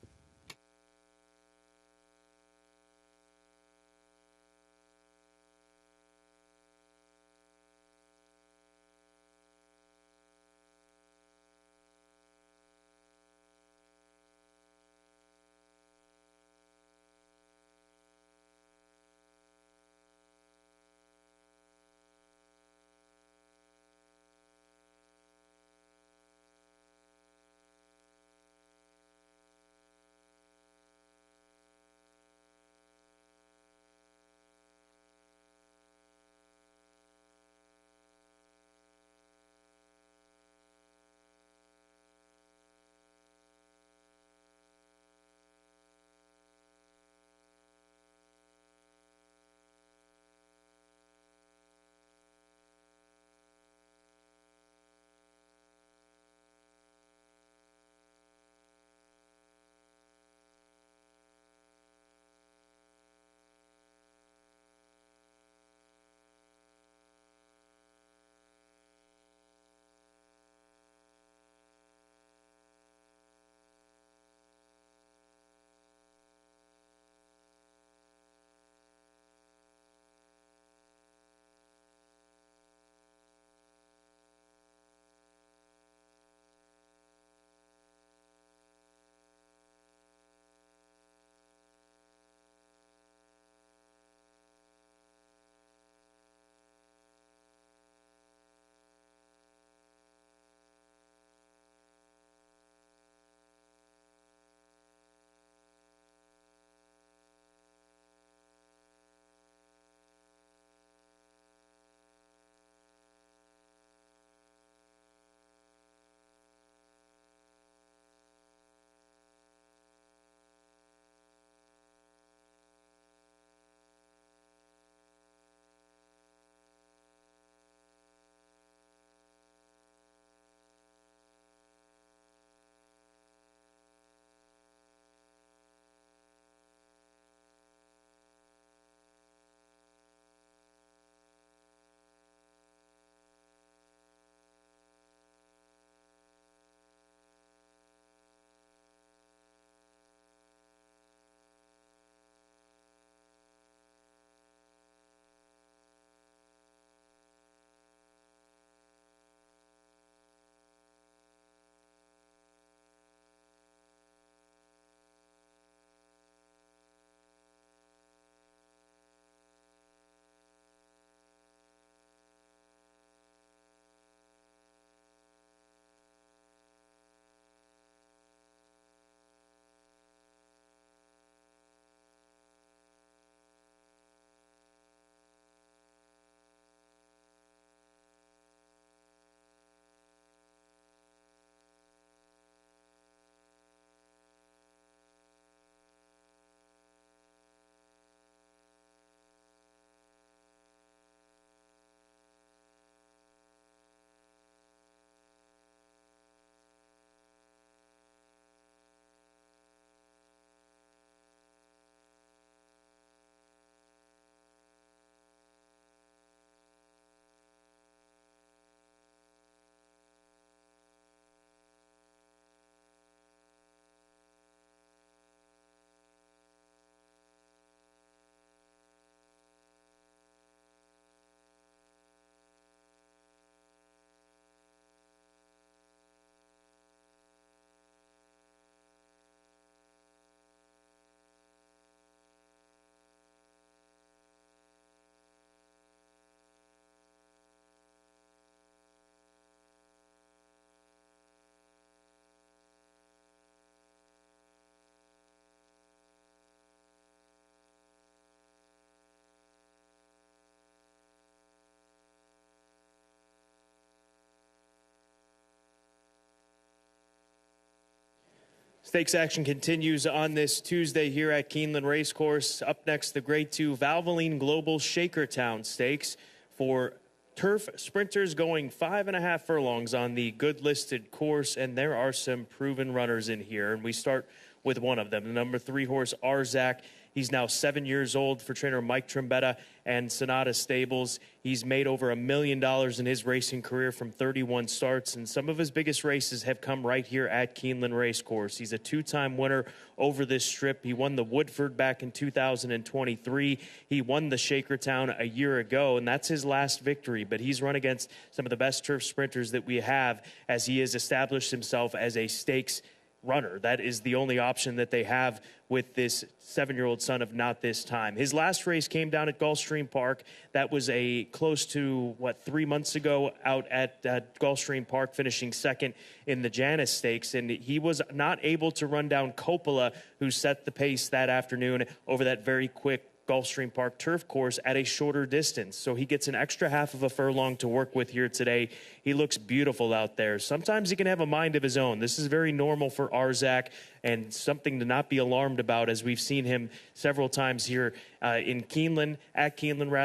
Stakes action continues on this Tuesday here at Keeneland Racecourse. Up next, the Grade 2 Valvoline Global Shakertown Stakes for turf sprinters going 5.5 furlongs on the good listed course, and there are some proven runners in here. And we start with one of them, the number 3 horse, Arzak. He's now 7 years old for trainer Mike Trombetta and Sonata Stables. He's made over $1 million in his racing career from 31 starts, and some of his biggest races have come right here at Keeneland Racecourse. He's a 2-time winner over this strip. He won the Woodford back in 2023. He won the Shakertown a year ago, and that's his last victory. But he's run against some of the best turf sprinters that we have, as he has established himself as a stakes runner. That is the only option that they have with this 7-year-old son of Not This Time. His last race came down at Gulfstream Park. That was a close to, 3 months ago out at Gulfstream Park, finishing second in the Janus Stakes. And he was not able to run down Coppola, who set the pace that afternoon over that very quick Gulfstream Park turf course at a shorter distance. So he gets an extra half of a furlong to work with here today. He looks beautiful out there. Sometimes he can have a mind of his own. This is very normal for Arzak, and something to not be alarmed about, as we've seen him several times here at Keeneland,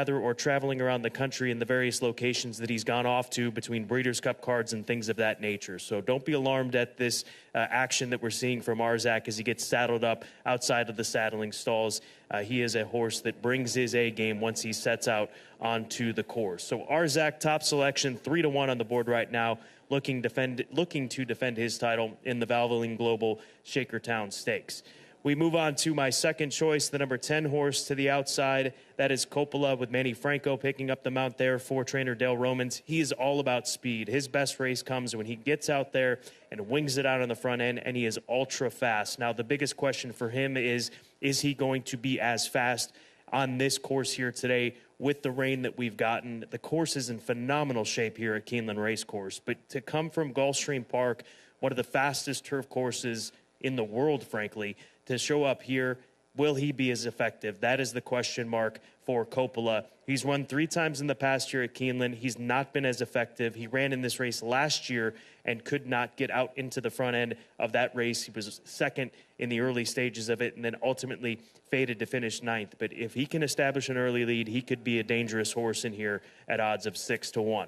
or traveling around the country in the various locations that he's gone off to between Breeders' Cup cards and things of that nature. So don't be alarmed at this action that we're seeing from Arzak as he gets saddled up outside of the saddling stalls. He is a horse that brings his A game once he sets out onto the course. So Arzak, top selection, 3-1 on the board right now, looking to defend his title in the Valvoline Global Shakertown Stakes. We move on to my second choice, the number 10 horse to the outside. That is Coppola, with Manny Franco picking up the mount there for trainer Dale Romans. He is all about speed. His best race comes when he gets out there and wings it out on the front end, and he is ultra fast. Now, the biggest question for him is he going to be as fast on this course here today with the rain that we've gotten? The course is in phenomenal shape here at Keeneland Racecourse, but to come from Gulfstream Park, one of the fastest turf courses in the world, frankly, to show up here, will he be as effective? That is the question mark for Coppola. He's won 3 times in the past year at Keeneland. He's not been as effective. He ran in this race last year and could not get out into the front end of that race. He was second in the early stages of it and then ultimately faded to finish 9th. But if he can establish an early lead, he could be a dangerous horse in here at odds of 6-1.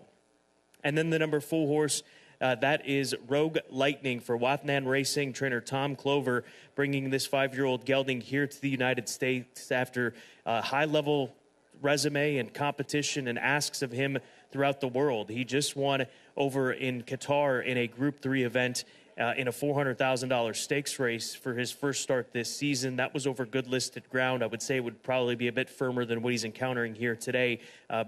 And then the number 4 horse, that is Rogue Lightning for Wathnan Racing. Trainer Tom Clover bringing this 5-year-old gelding here to the United States after a high-level resume and competition and asks of him throughout the world. He just won over in Qatar in a Group 3 event in a $400,000 stakes race for his first start this season. That was over good listed ground. I would say it would probably be a bit firmer than what he's encountering here today,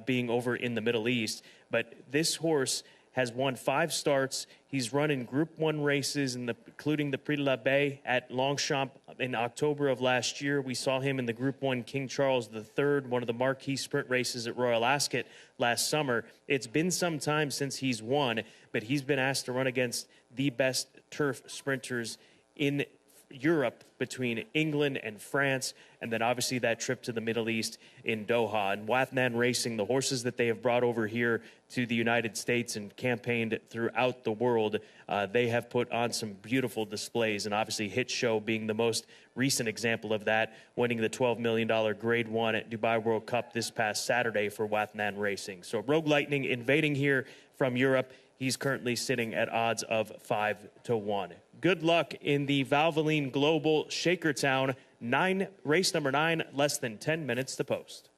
being over in the Middle East. But this horse has won 5 starts. He's run in Group 1 races, including the Prix de la Baie at Longchamp in October of last year. We saw him in the Group 1 King Charles III, one of the marquee sprint races at Royal Ascot last summer. It's been some time since he's won, but he's been asked to run against the best turf sprinters in Europe, between England and France, and then obviously that trip to the Middle East in Doha. And Wathnan Racing, the horses that they have brought over here to the United States and campaigned throughout the world, they have put on some beautiful displays, and obviously Hit Show being the most recent example of that, winning the $12 million Grade 1 at Dubai World Cup this past Saturday for Wathnan Racing. So Rogue Lightning invading here from Europe. He's currently sitting at odds of 5-1. Good luck in the Valvoline Global Shakertown. Race number 9, less than 10 minutes to post.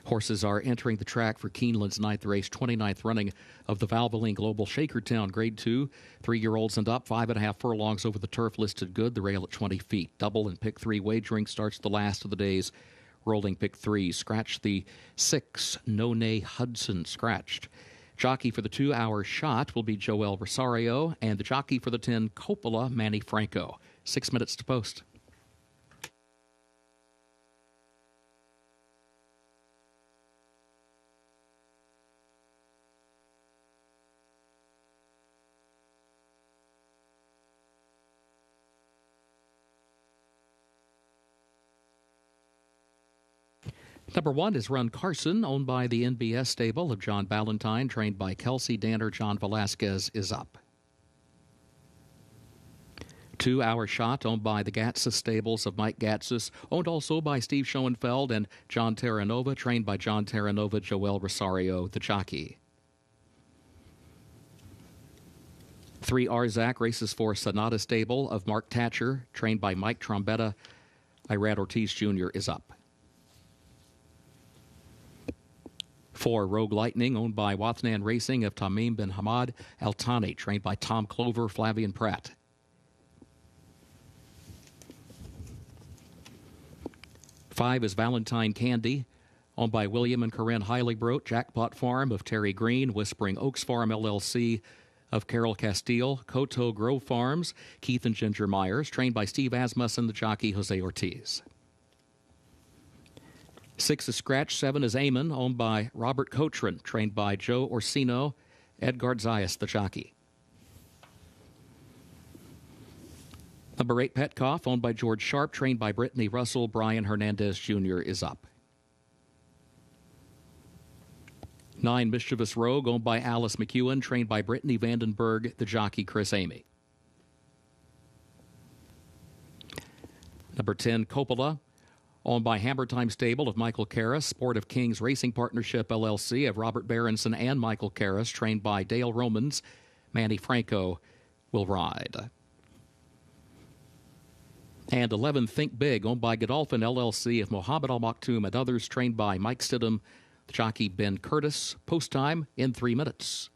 Horses are entering the track for Keeneland's 9th race, 29th running of the Valvoline Global Shakertown Grade 2. 3-year-olds and up, 5.5 furlongs over the turf, listed good. The rail at 20 feet. Double and pick 3 wagering starts the last of the day's rolling pick 3. Scratch the 6, No Nay Hudson scratched. Jockey for the 2-hour shot will be Joel Rosario, and the jockey for the 10 Coppola, Manny Franco. 6 minutes to post. Number 1 is Run Carson, owned by the NBS stable of John Ballantyne, trained by Kelsey Danner. John Velasquez is up. 2-hour shot, owned by the Gatsis stables of Mike Gatsis, owned also by Steve Schoenfeld and John Terranova, trained by John Terranova. Joel Rosario, the jockey. 3 Arzak races for Sonata stable of Mark Thatcher, trained by Mike Trombetta. Irad Ortiz Jr. is up. 4 Rogue Lightning, owned by Wathnan Racing of Tamim bin Hamad Al Thani, trained by Tom Clover, Flavian Pratt. 5 is Valentine Candy, owned by William and Corinne Heiligbrot, Jackpot Farm of Terry Green, Whispering Oaks Farm LLC of Carol Castile, Coteau Grove Farms, Keith and Ginger Myers, trained by Steve Asmussen, the jockey Jose Ortiz. 6 is Scratch. 7 is Amon, owned by Robert Cochran, trained by Joe Orsino, Edgard Zayas, the jockey. Number 8, Petkoff, owned by George Sharp, trained by Brittany Russell. Brian Hernandez Jr. is up. 9, Mischievous Rogue, owned by Alice McEwen, trained by Brittany Vandenberg, the jockey Chris Amy. Number 10, Coppola, owned by Hammer Time Stable of Michael Karras, Sport of Kings Racing Partnership LLC of Robert Berenson and Michael Karras, trained by Dale Romans. Manny Franco will ride. And 11, Think Big, owned by Godolphin LLC of Mohammed Al Maktoum and others, trained by Mike Stidham, the jockey Ben Curtis. Post time in 3 minutes.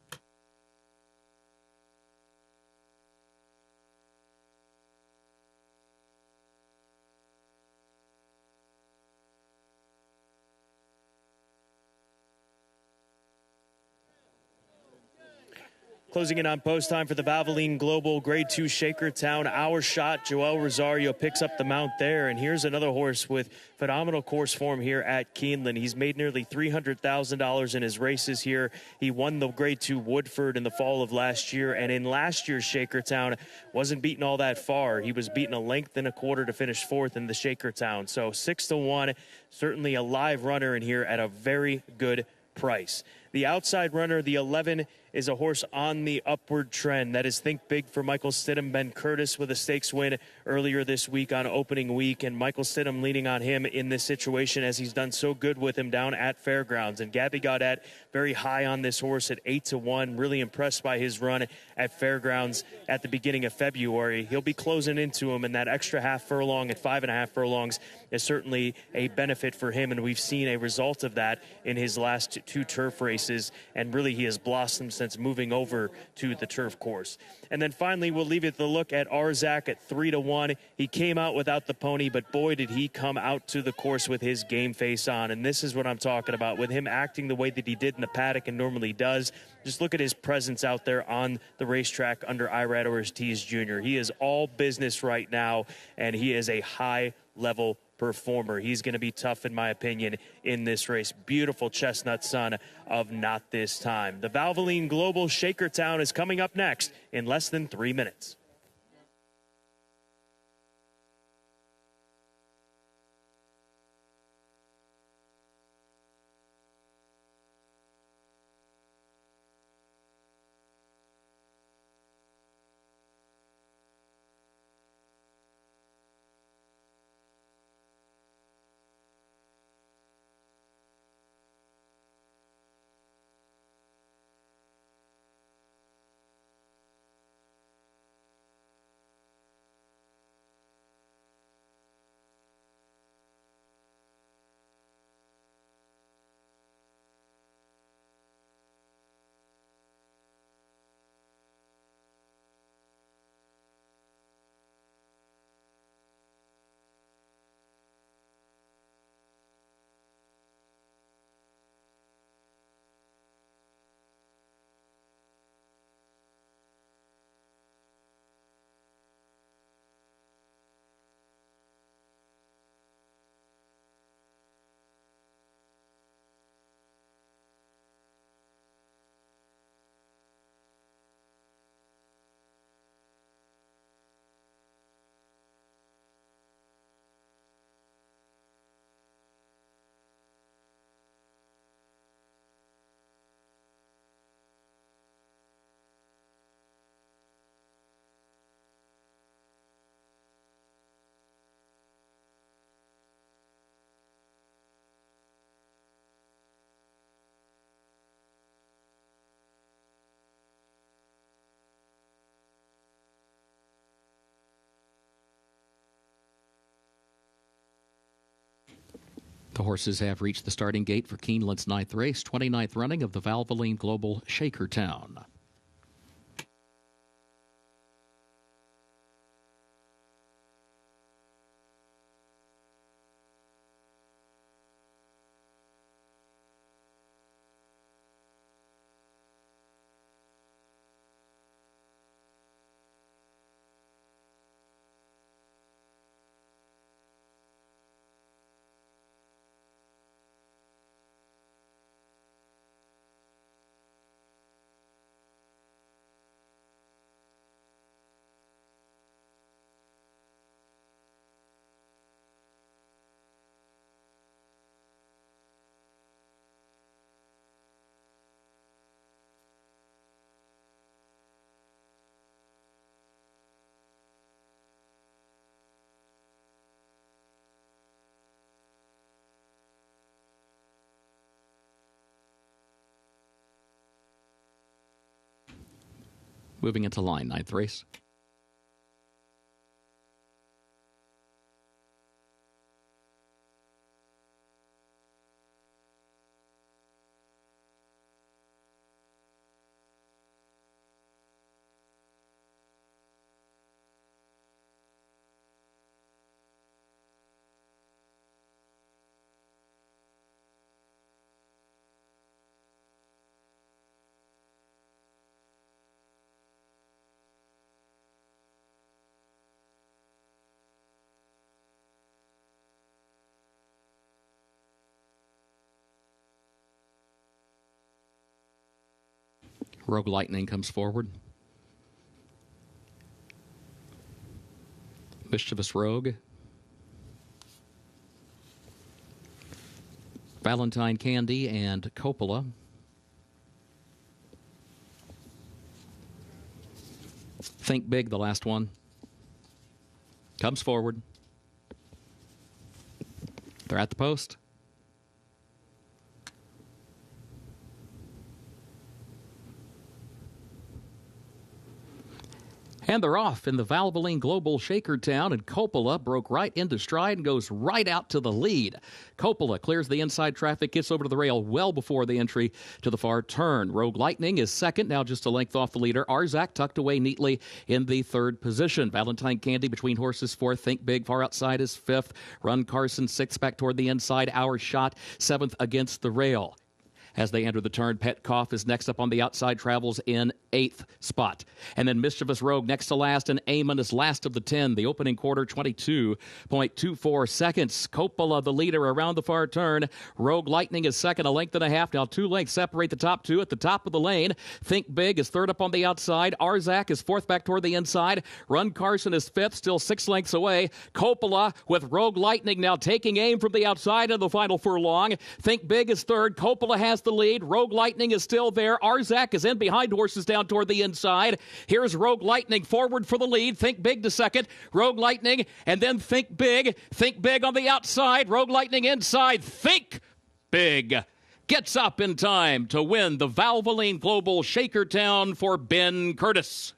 Closing in on post time for the Valvoline Global Grade 2 Shakertown Hour Shot. Joel Rosario picks up the mount there, and here's another horse with phenomenal course form here at Keeneland. He's made nearly $300,000 in his races here. He won the Grade 2 Woodford in the fall of last year, and in last year's Shakertown wasn't beaten all that far. He was beaten a length and a quarter to finish 4th in the Shakertown. So 6-1, certainly a live runner in here at a very good price. The outside runner, the 11, is a horse on the upward trend. That is Think Big for Michael Stidham. Ben Curtis with a stakes win earlier this week on opening week, and Michael Stidham leaning on him in this situation as he's done so good with him down at Fairgrounds. And Gabby Gaudet very high on this horse at 8-1. Really impressed by his run at Fairgrounds at the beginning of February. He'll be closing into him, and that extra half furlong at 5.5 furlongs is certainly a benefit for him, and we've seen a result of that in his last 2 turf races, and really he has blossomed since moving over to the turf course. And then finally, we'll leave it the look at Arzak at 3-1. He came out without the pony, but boy, did he come out to the course with his game face on. And this is what I'm talking about, with him acting the way that he did in the paddock and normally does. Just look at his presence out there on the racetrack under Irad Ortiz Jr. He is all business right now, and he is a high-level performer. He's going to be tough, in my opinion, in this race. Beautiful chestnut son of Not This Time. The Valvoline Global Shakertown is coming up next in less than 3 minutes. horses have reached the starting gate for Keeneland's 9th race, 29th running of the Valvoline Global Shakertown. Moving into line, 9th race. Rogue Lightning comes forward. Mischievous Rogue. Valentine Candy and Coppola. Think Big, the last one. Comes forward. They're at the post. And they're off in the Valvoline Global Shakertown, and Coppola broke right into stride and goes right out to the lead. Coppola clears the inside traffic, gets over to the rail well before the entry to the far turn. Rogue Lightning is second, now just a length off the leader. Arzak tucked away neatly in the third position. Valentine Candy between horses fourth. Think Big far outside is fifth. Run Carson sixth back toward the inside. Our Shot seventh against the rail. As they enter the turn, Petkoff is next up on the outside, travels in 8th spot. And then Mischievous Rogue next to last, and Amon is last of the 10. The opening quarter, 22.24 seconds. Coppola, the leader, around the far turn. Rogue Lightning is second, a length and a half. Now 2 lengths separate the top two at the top of the lane. Think Big is third up on the outside. Arzak is fourth back toward the inside. Run Carson is fifth, still 6 lengths away. Coppola with Rogue Lightning now taking aim from the outside of the final furlong. Think Big is third. Coppola has the lead. Rogue Lightning is still there. Arzak is in behind horses down toward the inside. Here's Rogue Lightning forward for the lead. Think Big to second. Rogue Lightning and then Think Big. Think Big on the outside. Rogue Lightning inside. Think Big gets up in time to win the Valvoline Global Shakertown for Ben Curtis.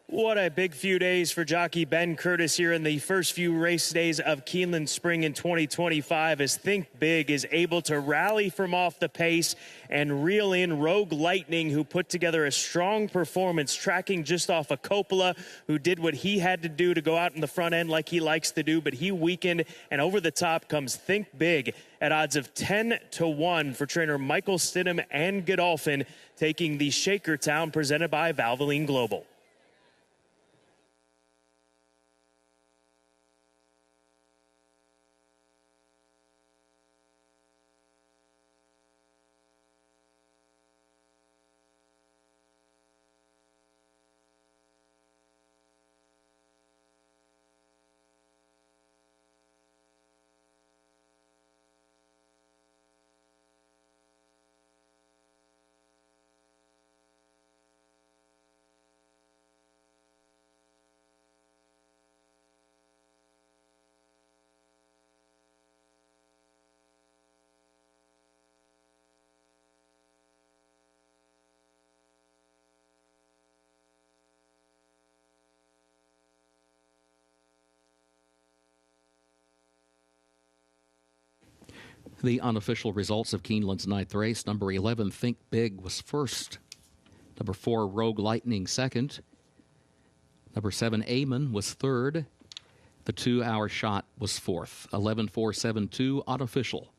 What a big few days for jockey Ben Curtis here in the first few race days of Keeneland Spring in 2025 as Think Big is able to rally from off the pace and reel in Rogue Lightning, who put together a strong performance, tracking just off a Coppola, who did what he had to do to go out in the front end like he likes to do, but he weakened, and over the top comes Think Big at odds of 10-1 for trainer Michael Stidham and Godolphin, taking the Shakertown presented by Valvoline Global. The unofficial results of Keeneland's ninth race: number 11, Think Big, was first. Number 4, Rogue Lightning, second. Number 7, Amon, was third. The 2 Hour Shot was fourth. 11-4-7-2, unofficial.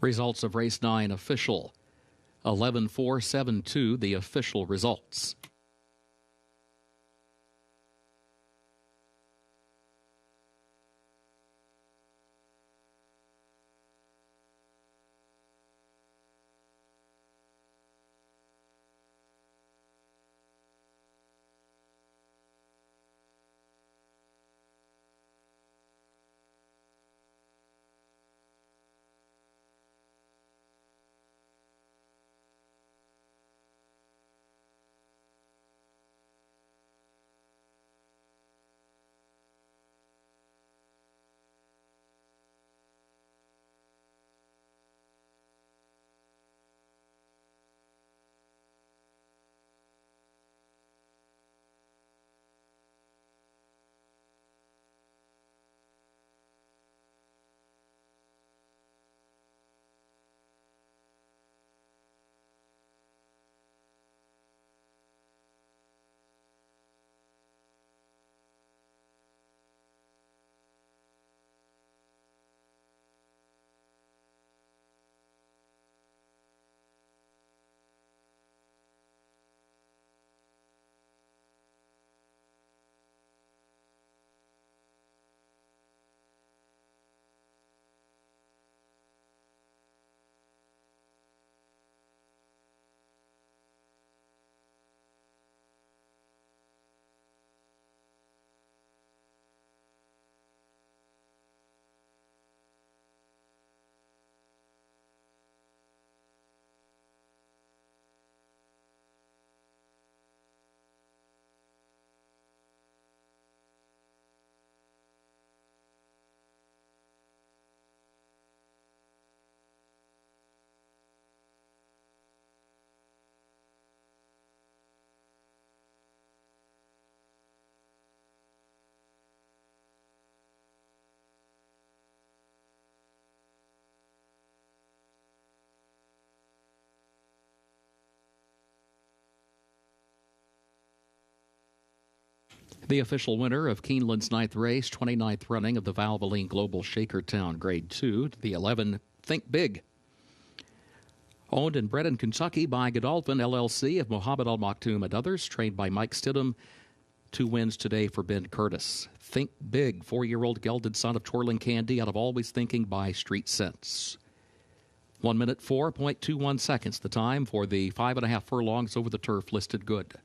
Results of race 9 official. 11-4-7-2, the official results. The official winner of Keeneland's ninth race, 29th running of the Valvoline Global Shakertown Grade 2, the 11, Think Big. Owned and bred in Kentucky by Godolphin LLC of Mohammed Al Maktoum and others, trained by Mike Stidham. 2 wins today for Ben Curtis. Think Big, 4-year-old gelded son of Twirling Candy out of Always Thinking by Street Sense. 1 minute, 4.21 seconds, the time for the 5.5 furlongs over the turf listed good.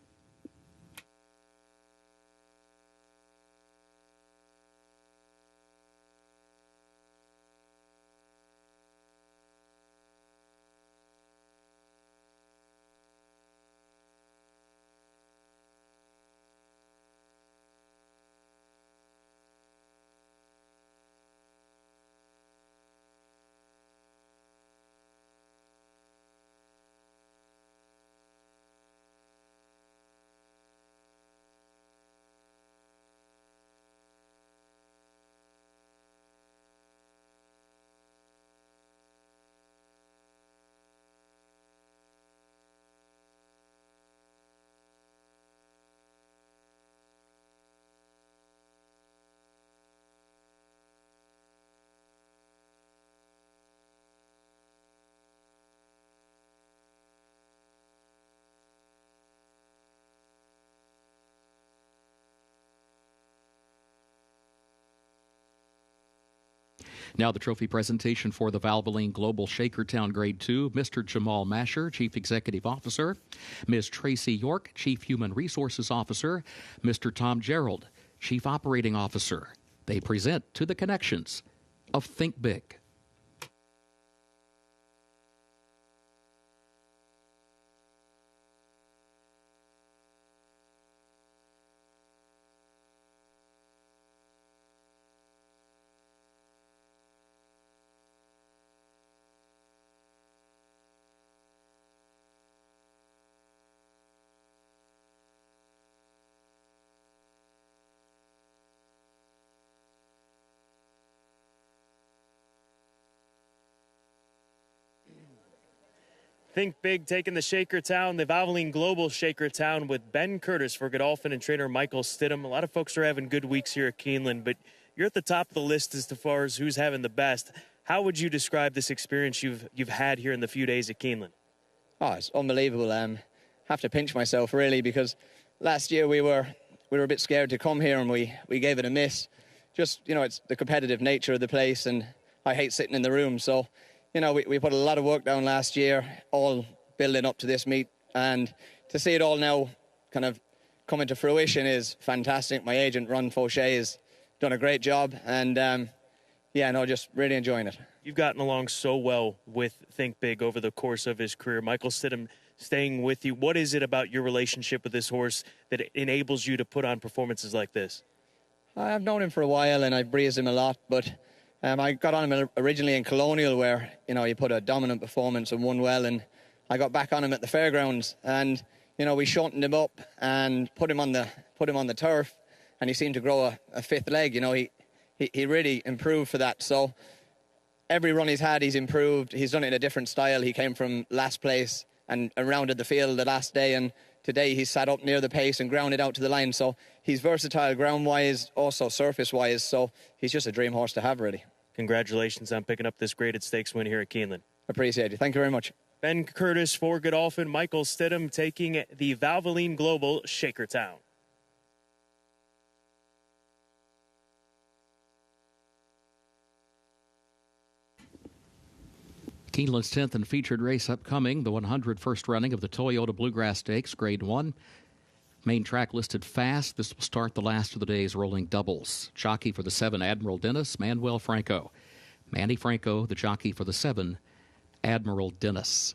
Now the trophy presentation for the Valvoline Global Shakertown Grade 2. Mr. Jamal Masher, Chief Executive Officer. Ms. Tracy York, Chief Human Resources Officer. Mr. Tom Gerald, Chief Operating Officer. They present to the connections of Think Big. Think Big taking the Shakertown, the Valvoline Global Shakertown with Ben Curtis for Godolphin and trainer Michael Stidham. A lot of folks are having good weeks here at Keeneland, but you're at the top of the list as far as who's having the best. How would you describe this experience you've had here in the few days at Keeneland? Oh, it's unbelievable. Have to pinch myself really, because last year we were a bit scared to come here and we gave it a miss. Just, it's the competitive nature of the place, and I hate sitting in the room, so we put a lot of work down last year, all building up to this meet, and to see it all now kind of come into fruition is fantastic. My agent, Ron Fauché, has done a great job, and just really enjoying it. You've gotten along so well with Think Big over the course of his career. Michael Stidham staying with you. What is it about your relationship with this horse that enables you to put on performances like this? I've known him for a while, and I've breezed him a lot, but I got on him originally in Colonial, where, he put a dominant performance and won well, and I got back on him at the fairgrounds, and, we shortened him up and put him on the turf, and he seemed to grow a fifth leg. He really improved for that. So every run he's had, he's improved. He's done it in a different style. He came from last place and rounded the field the last day, and today he's sat up near the pace and grounded out to the line. So he's versatile ground-wise, also surface-wise, so he's just a dream horse to have, really. Congratulations on picking up this graded stakes win here at Keeneland. Appreciate it. Thank you very much. Ben Curtis for Godolphin, Michael Stidham taking the Valvoline Global Shakertown. Keeneland's 10th and featured race upcoming, the 101st running of the Toyota Bluegrass Stakes, Grade 1. Main track listed fast. This will start the last of the day's rolling doubles. Jockey for the 7, Admiral Dennis, Manuel Franco. Manny Franco, the jockey for the 7, Admiral Dennis.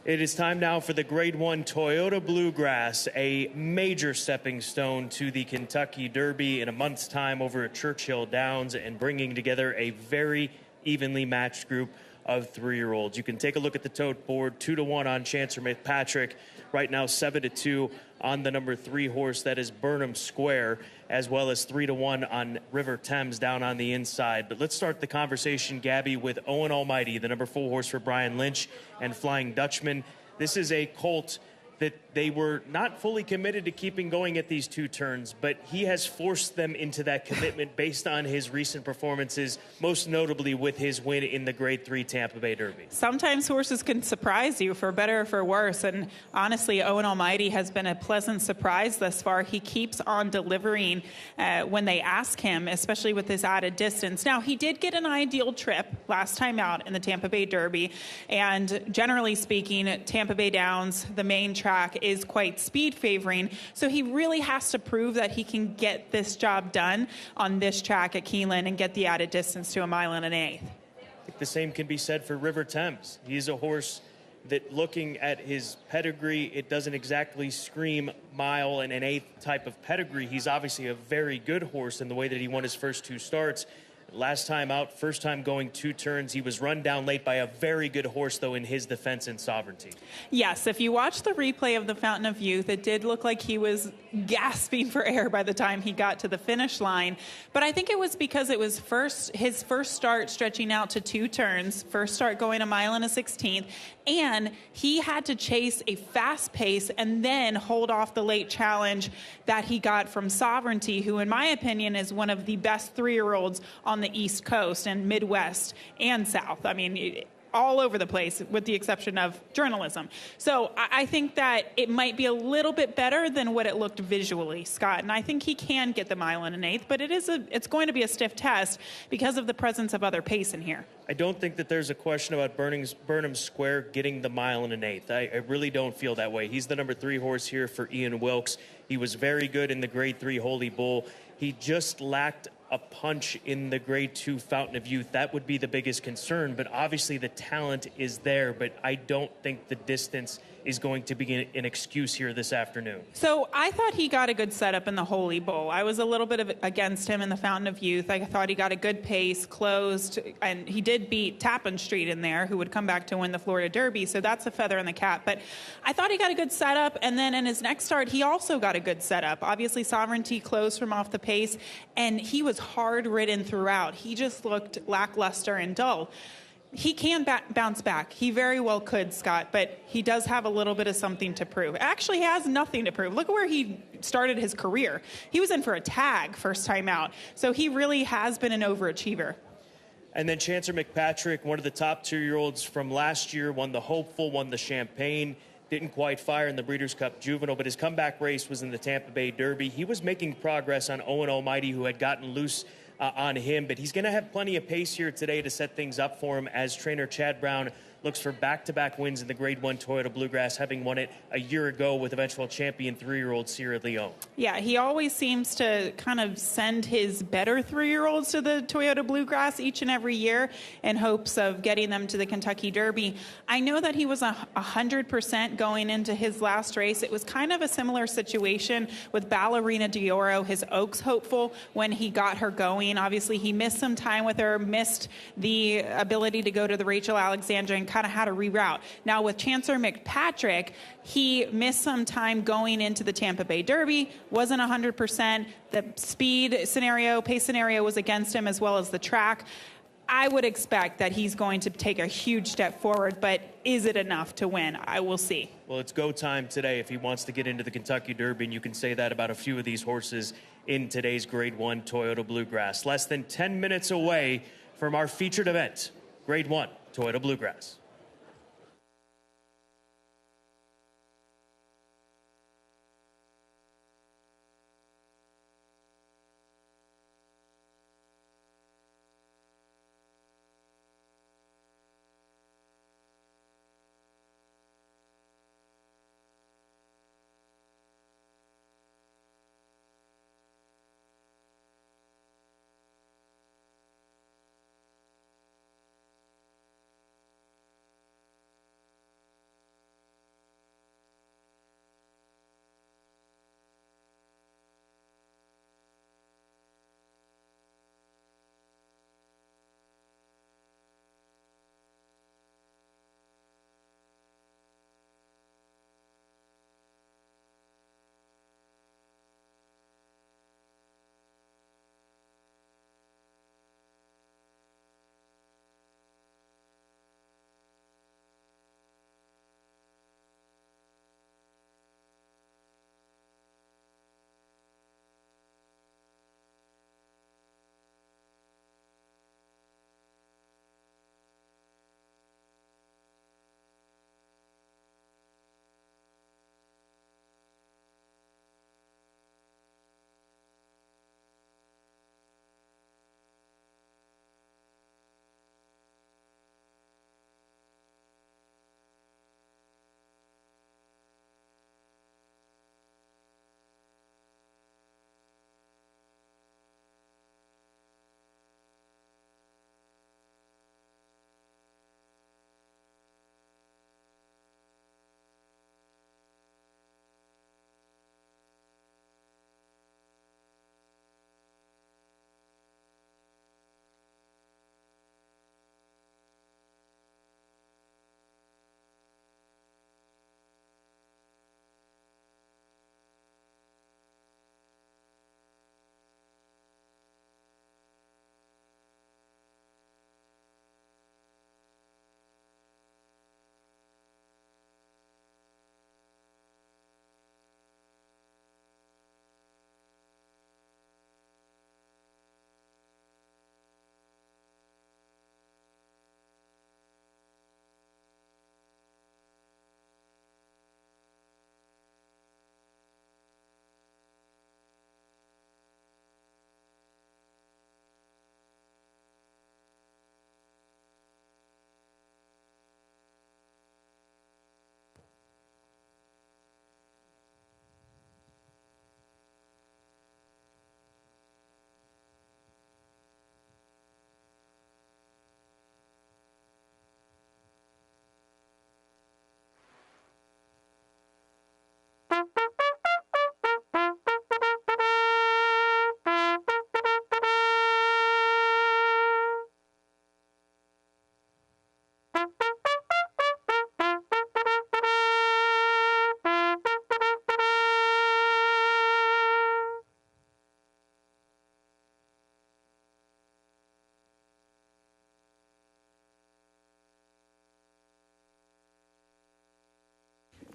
It is time now for the Grade 1 Toyota Bluegrass, a major stepping stone to the Kentucky Derby in a month's time over at Churchill Downs, and bringing together a very evenly matched group of 3-year-olds. You can take a look at the tote board. 2-1 on Chancer McPatrick. Right now 7-2 on the number 3 horse, that is Burnham Square, as well as 3-1 on River Thames down on the inside. But let's start the conversation, Gabby, with Owen Almighty, the number 4 horse for Brian Lynch, and Flying Dutchman. This is a colt that they were not fully committed to keeping going at these 2 turns, but he has forced them into that commitment based on his recent performances, most notably with his win in the Grade 3 Tampa Bay Derby. Sometimes horses can surprise you, for better or for worse, and honestly, Owen Almighty has been a pleasant surprise thus far. He keeps on delivering when they ask him, especially with his added distance. Now, he did get an ideal trip last time out in the Tampa Bay Derby, and generally speaking, Tampa Bay Downs, the main track, is quite speed favoring, so he really has to prove that he can get this job done on this track at Keeneland and get the added distance to 1 1/8 miles. I think the same can be said for River Thames. He's a horse that, looking at his pedigree, it doesn't exactly scream mile and an eighth type of pedigree. He's obviously a very good horse in the way that he won his first 2 starts. Last time out, first time going 2 turns, he was run down late by a very good horse, though, in his defense and Sovereignty. Yes, if you watch the replay of the Fountain of Youth, it did look like he was gasping for air by the time he got to the finish line. But I think it was because it was his first start stretching out to 2 turns, first start going 1 1/16, and he had to chase a fast pace and then hold off the late challenge that he got from Sovereignty, who, in my opinion, is one of the best 3-year-olds on the East Coast and Midwest and South. I mean, all over the place, with the exception of journalism. So I think that it might be a little bit better than what it looked visually, Scott. And I think he can get the 1 1/8, but it's going to be a stiff test because of the presence of other pace in here. I don't think that there's a question about Burnham Square getting the 1 1/8. I really don't feel that way. He's the number 3 horse here for Ian Wilkes. He was very good in the Grade 3 Holy Bull. He just lacked a punch in the Grade 2 Fountain of Youth. That would be the biggest concern, but obviously the talent is there, but I don't think the distance is going to be an excuse here this afternoon. So I thought he got a good setup in the Holy Bull. I was a little bit against him in the Fountain of Youth. I thought he got a good pace, closed, and he did beat Tappan Street in there, who would come back to win the Florida Derby, so that's a feather in the cap. But I thought he got a good setup, and then in his next start, he also got a good setup. Obviously, Sovereignty closed from off the pace, and he was hard ridden throughout. He just looked lackluster and dull. He can bounce back. He very well could, Scott, but he does have a little bit of something to prove. Actually, he has nothing to prove. Look at where he started his career. He was in for a tag first time out, so he really has been an overachiever. And then Chancer McPatrick, one of the top 2-year-olds from last year, won the Hopeful, won the Champagne, didn't quite fire in the Breeders' Cup Juvenile, but his comeback race was in the Tampa Bay Derby. He was making progress on Owen Almighty, who had gotten loose on him, but he's going to have plenty of pace here today to set things up for him as trainer Chad Brown looks for back-to-back wins in the Grade 1 Toyota Bluegrass, having won it a year ago with eventual champion 3-year-old Sierra Leone. Yeah, he always seems to kind of send his better 3-year-olds to the Toyota Bluegrass each and every year in hopes of getting them to the Kentucky Derby. I know that he was 100% going into his last race. It was kind of a similar situation with Ballerina Dioro, his Oaks hopeful, when he got her going. Obviously, he missed some time with her, missed the ability to go to the Rachel Alexandra, and kind of had to reroute. Now with Chancer McPatrick, he missed some time going into the Tampa Bay Derby, wasn't 100%. The speed scenario, pace scenario was against him, as well as the track. I would expect that he's going to take a huge step forward, but is it enough to win? I will see. Well, it's go time today if he wants to get into the Kentucky Derby, and you can say that about a few of these horses in today's Grade 1 Toyota Bluegrass. Less than 10 minutes away from our featured event, Grade 1 Toyota Bluegrass.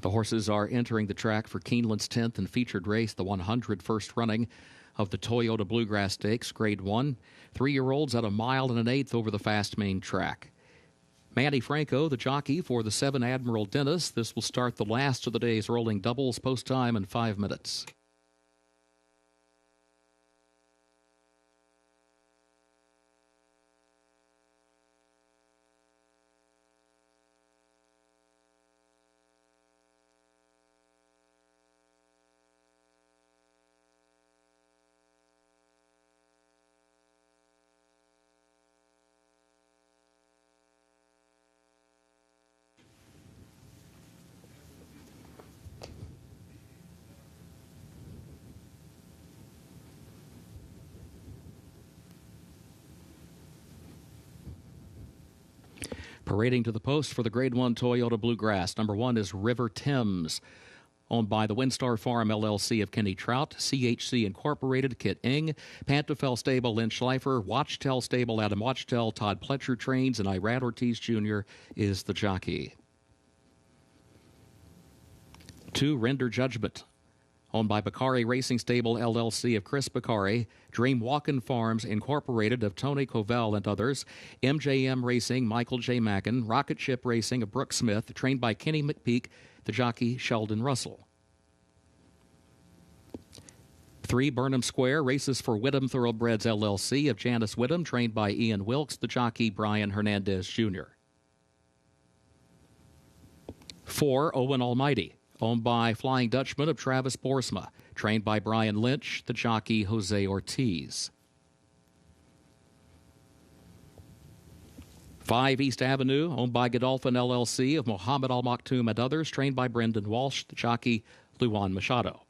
The horses are entering the track for Keeneland's 10th and featured race, the 101st running of the Toyota Bluegrass Stakes, Grade 1. 3-year-olds at 1 1/8 over the fast main track. Manny Franco, the jockey for the 7 Admiral Dennis. This will start the last of the day's rolling doubles, post time in 5 minutes. Parading to the post for the Grade 1 Toyota Bluegrass. Number 1 is River Thames, owned by the Windstar Farm LLC of Kenny Trout, CHC Incorporated, Kit Ing, Pantofel Stable, Lynn Schleifer, Watchtel Stable, Adam Watchtel, Todd Pletcher Trains, and Irad Ortiz Jr. is the jockey. 2, Render Judgment, owned by Bakari Racing Stable LLC of Chris Bakari, Dream Walkin' Farms Incorporated of Tony Covell and others, MJM Racing, Michael J. Mackin, Rocket Ship Racing of Brooke Smith, trained by Kenny McPeak, the jockey Sheldon Russell. 3, Burnham Square, races for Whittam Thoroughbreds LLC of Janice Whittam, trained by Ian Wilkes, the jockey Brian Hernandez Jr. 4, Owen Almighty, owned by Flying Dutchman of Travis Boersma, trained by Brian Lynch, the jockey Jose Ortiz. 5, East Avenue, owned by Godolphin LLC of Mohammed Al Maktoum and others, trained by Brendan Walsh, the jockey Luan Machado.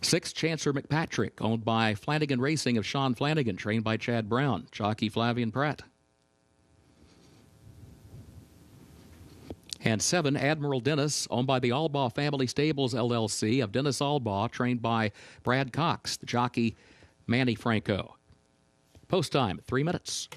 6, Chancer McPatrick, owned by Flanagan Racing of Sean Flanagan, trained by Chad Brown, jockey Flavian Pratt. And 7, Admiral Dennis, owned by the Albaugh Family Stables LLC of Dennis Albaugh, trained by Brad Cox, the jockey Manny Franco. Post time, 3 minutes.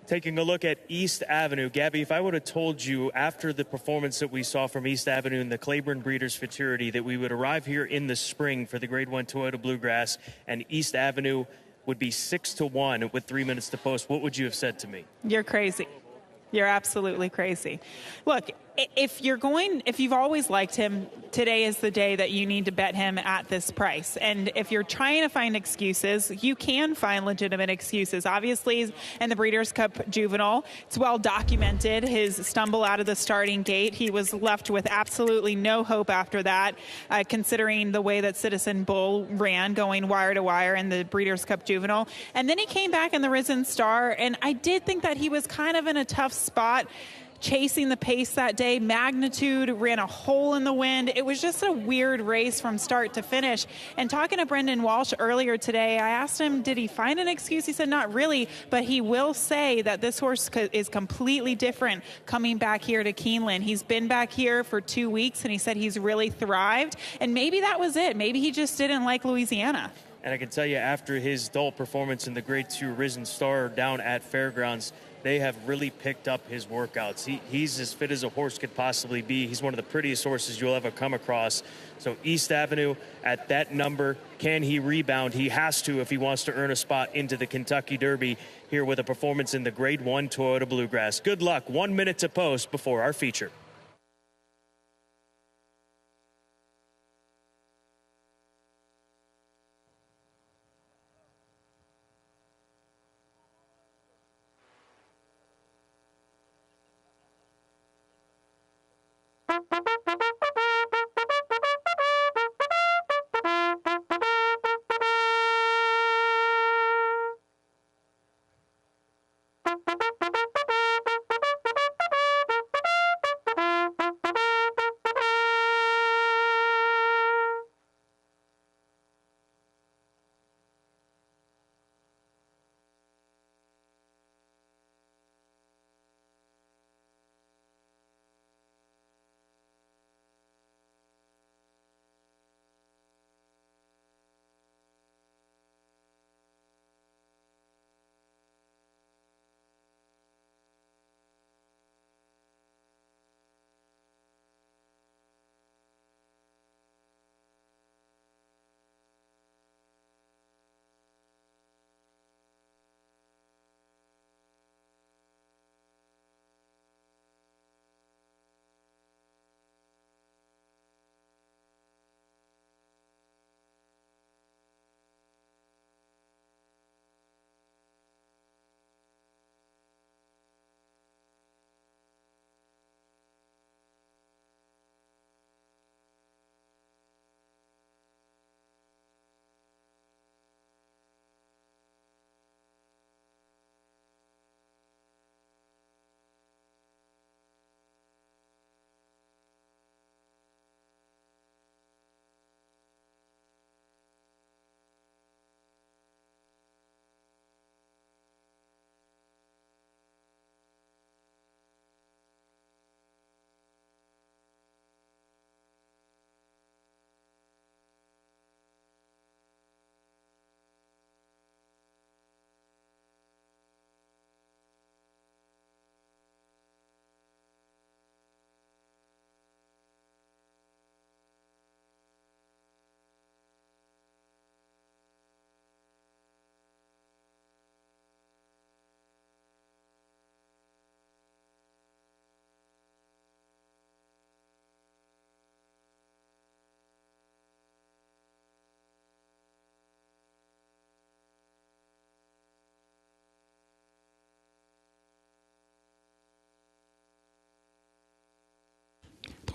Taking a look at East Avenue. Gabby, if I would have told you after the performance that we saw from East Avenue in the Claiborne Breeders' Futurity that we would arrive here in the spring for the Grade 1 Toyota Bluegrass and East Avenue would be 6-1 with 3 minutes to post, what would you have said to me? You're crazy. You're absolutely crazy. Look, if you've always liked him, today is the day that you need to bet him at this price. And if you're trying to find excuses, you can find legitimate excuses. Obviously, in the Breeders' Cup Juvenile, it's well documented. His stumble out of the starting gate, he was left with absolutely no hope after that, considering the way that Citizen Bull ran, going wire to wire in the Breeders' Cup Juvenile. And then he came back in the Risen Star, and I did think that he was kind of in a tough spot chasing the pace that day. Magnitude ran a hole in the wind. It was just a weird race from start to finish. And talking to Brendan Walsh earlier today, I asked him, did he find an excuse? He said, not really, but he will say that this horse is completely different coming back here to Keeneland. He's been back here for 2 weeks, and he said he's really thrived. And maybe that was it. Maybe he just didn't like Louisiana. And I can tell you, after his dull performance in the Grade 2 Risen Star down at Fairgrounds, they have really picked up his workouts. He's as fit as a horse could possibly be. He's one of the prettiest horses you'll ever come across. So East Avenue at that number, can he rebound? He has to if he wants to earn a spot into the Kentucky Derby here with a performance in the Grade 1 Toyota Bluegrass. Good luck. 1 minute to post before our feature.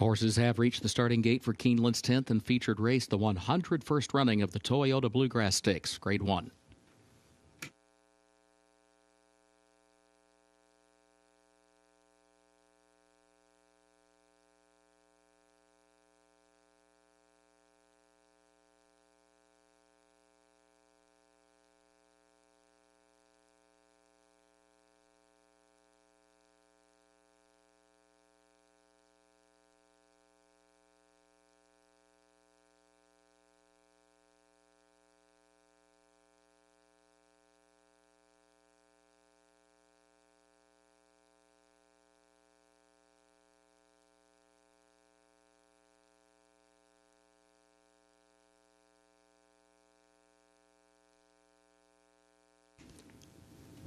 Horses have reached the starting gate for Keeneland's 10th and featured race, the 101st running of the Toyota Bluegrass Stakes, Grade 1.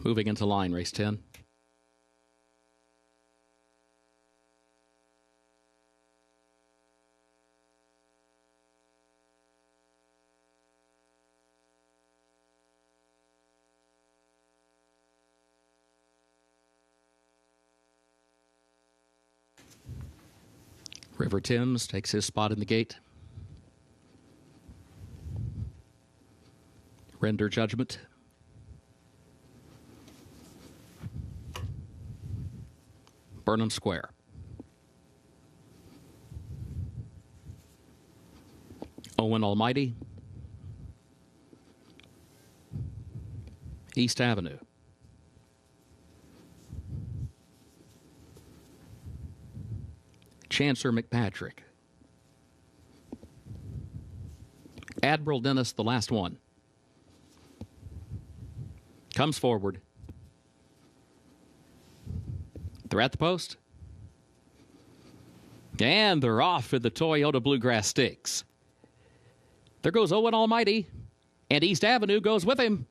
Moving into line, race 10. River Thames takes his spot in the gate. Render judgment. Burnham Square. Owen Almighty. East Avenue. Chancer McPatrick. Admiral Dennis, the last one. Comes forward. They're at the post. And they're off for the Toyota Bluegrass Stakes. There goes Owen Almighty. And East Avenue goes with him.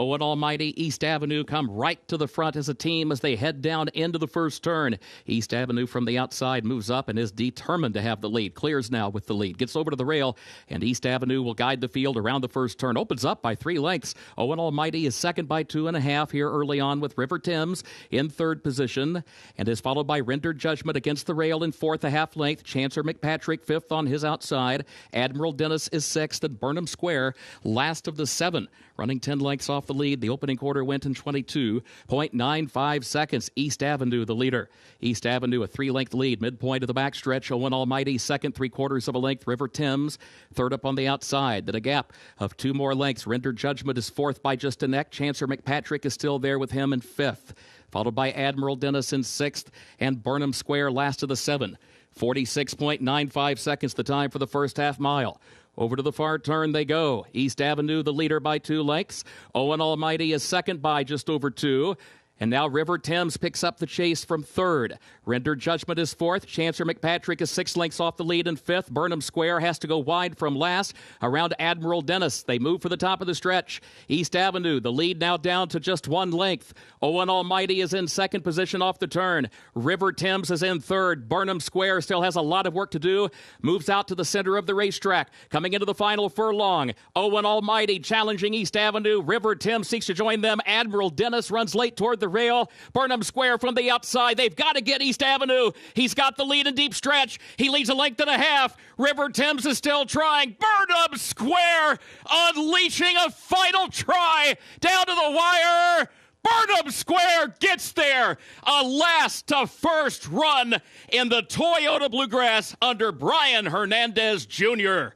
Owen Almighty, East Avenue come right to the front as a team as they head down into the first turn. East Avenue from the outside moves up and is determined to have the lead. Clears now with the lead. Gets over to the rail, and East Avenue will guide the field around the first turn. Opens up by 3 lengths. Owen Almighty is second by 2.5 here early on with River Thames in third position, and is followed by Render Judgment against the rail in fourth, a half length. Chancer McPatrick fifth on his outside. Admiral Dennis is sixth, and Burnham Square last of the 7. Running 10 lengths off the lead. The opening quarter went in 22.95 seconds. East Avenue, the leader. East Avenue, a 3-length lead. Midpoint of the backstretch. Owen Almighty, second, 3/4 of a length. River Thames, third up on the outside. Then a gap of 2 more lengths. Render Judgment is fourth by just a neck. Chancer McPatrick is still there with him in fifth. Followed by Admiral Dennis in sixth. And Burnham Square last of the 7. 46.95 seconds the time for the first half mile. Over to the far turn they go. East Avenue, the leader by 2 lengths. Owen Almighty is second by just over 2. And now River Thames picks up the chase from third. Render Judgment is fourth. Chancer McPatrick is 6 lengths off the lead in fifth. Burnham Square has to go wide from last. Around Admiral Dennis, they move for the top of the stretch. East Avenue, the lead now down to just 1 length. Owen Almighty is in second position off the turn. River Thames is in third. Burnham Square still has a lot of work to do. Moves out to the center of the racetrack. Coming into the final furlong. Owen Almighty challenging East Avenue. River Thames seeks to join them. Admiral Dennis runs late toward the rail. Burnham Square from the outside. They've got to get East Avenue. He's got the lead in deep stretch. He leads a length and a half. River Thames is still trying. Burnham Square unleashing a final try down to the wire. Burnham Square gets there. A last to first run in the Toyota Bluegrass under Brian Hernandez Jr.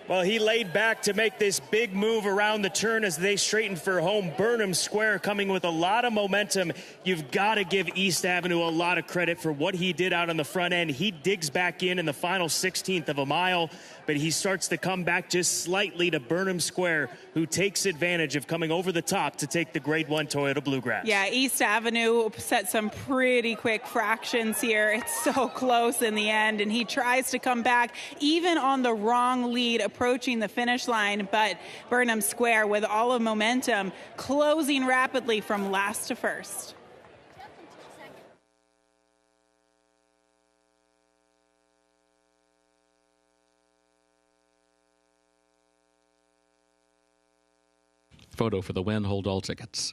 Well, he laid back to make this big move around the turn as they straighten for home. Burnham Square coming with a lot of momentum. You've got to give East Avenue a lot of credit for what he did out on the front end. He digs back in the final 16th of a mile, but he starts to come back just slightly to Burnham Square, who takes advantage of coming over the top to take the Grade 1 Toyota Bluegrass. Yeah, East Avenue set some pretty quick fractions here. It's so close in the end, and he tries to come back even on the wrong lead approaching the finish line, but Burnham Square with all of momentum closing rapidly from last to first. Photo for the win. Hold all tickets.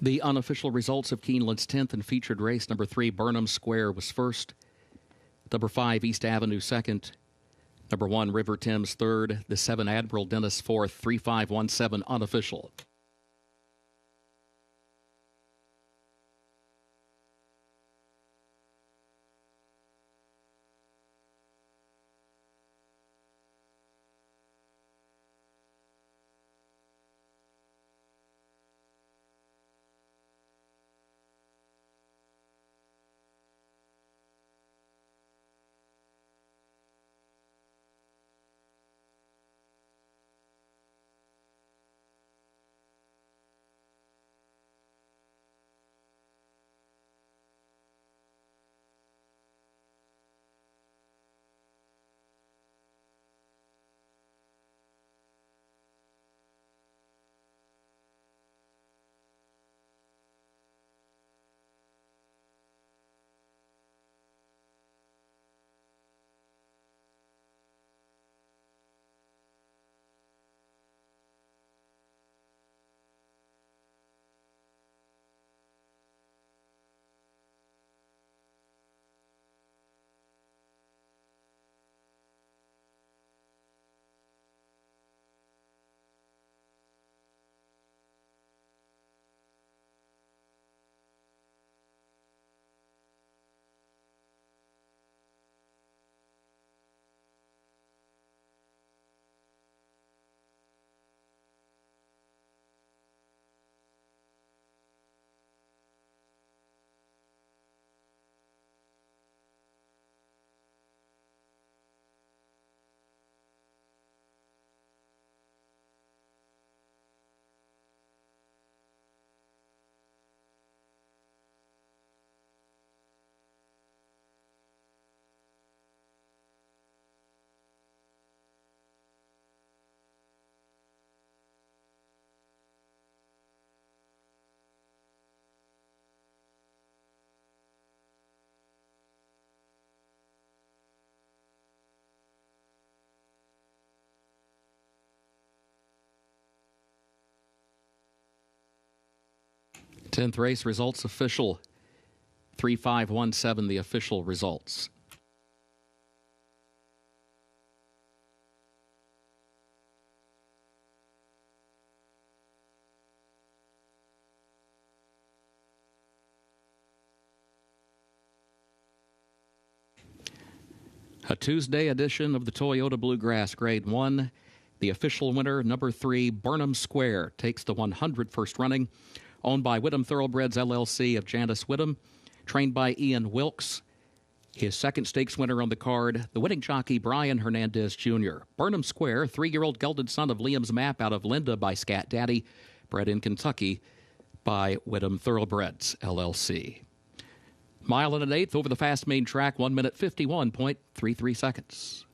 The unofficial results of Keeneland's 10th and featured race, number 3, Burnham Square, was first. Number 5, East Avenue, second. Number 1, River Thames, third. The 7, Admiral Dennis, fourth. 3517, unofficial. Tenth race results official. 3517, the official results. A Tuesday edition of the Toyota Bluegrass Grade 1. The official winner, number 3, Burnham Square, takes the 100 first running. Owned by Whittam Thoroughbreds, LLC of Janice Whittam. Trained by Ian Wilkes. His second stakes winner on the card, the winning jockey Brian Hernandez Jr. Burnham Square, 3-year-old gelded son of Liam's Map out of Linda by Scat Daddy. Bred in Kentucky by Whittam Thoroughbreds, LLC. Mile and an eighth over the fast main track, 1 minute 51.33 seconds.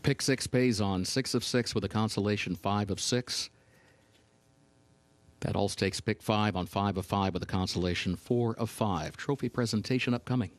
Pick 6 pays on 6 of 6 with a consolation 5 of 6. That all stakes pick 5 on 5 of 5 with a consolation 4 of 5. Trophy presentation upcoming.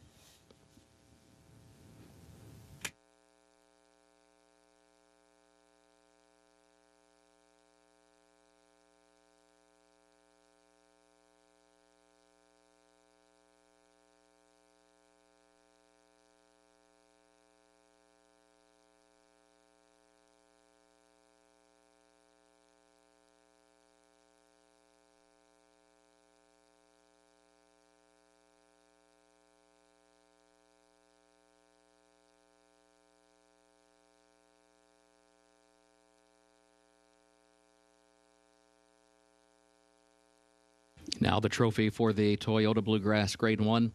Now the trophy for the Toyota Bluegrass Grade 1.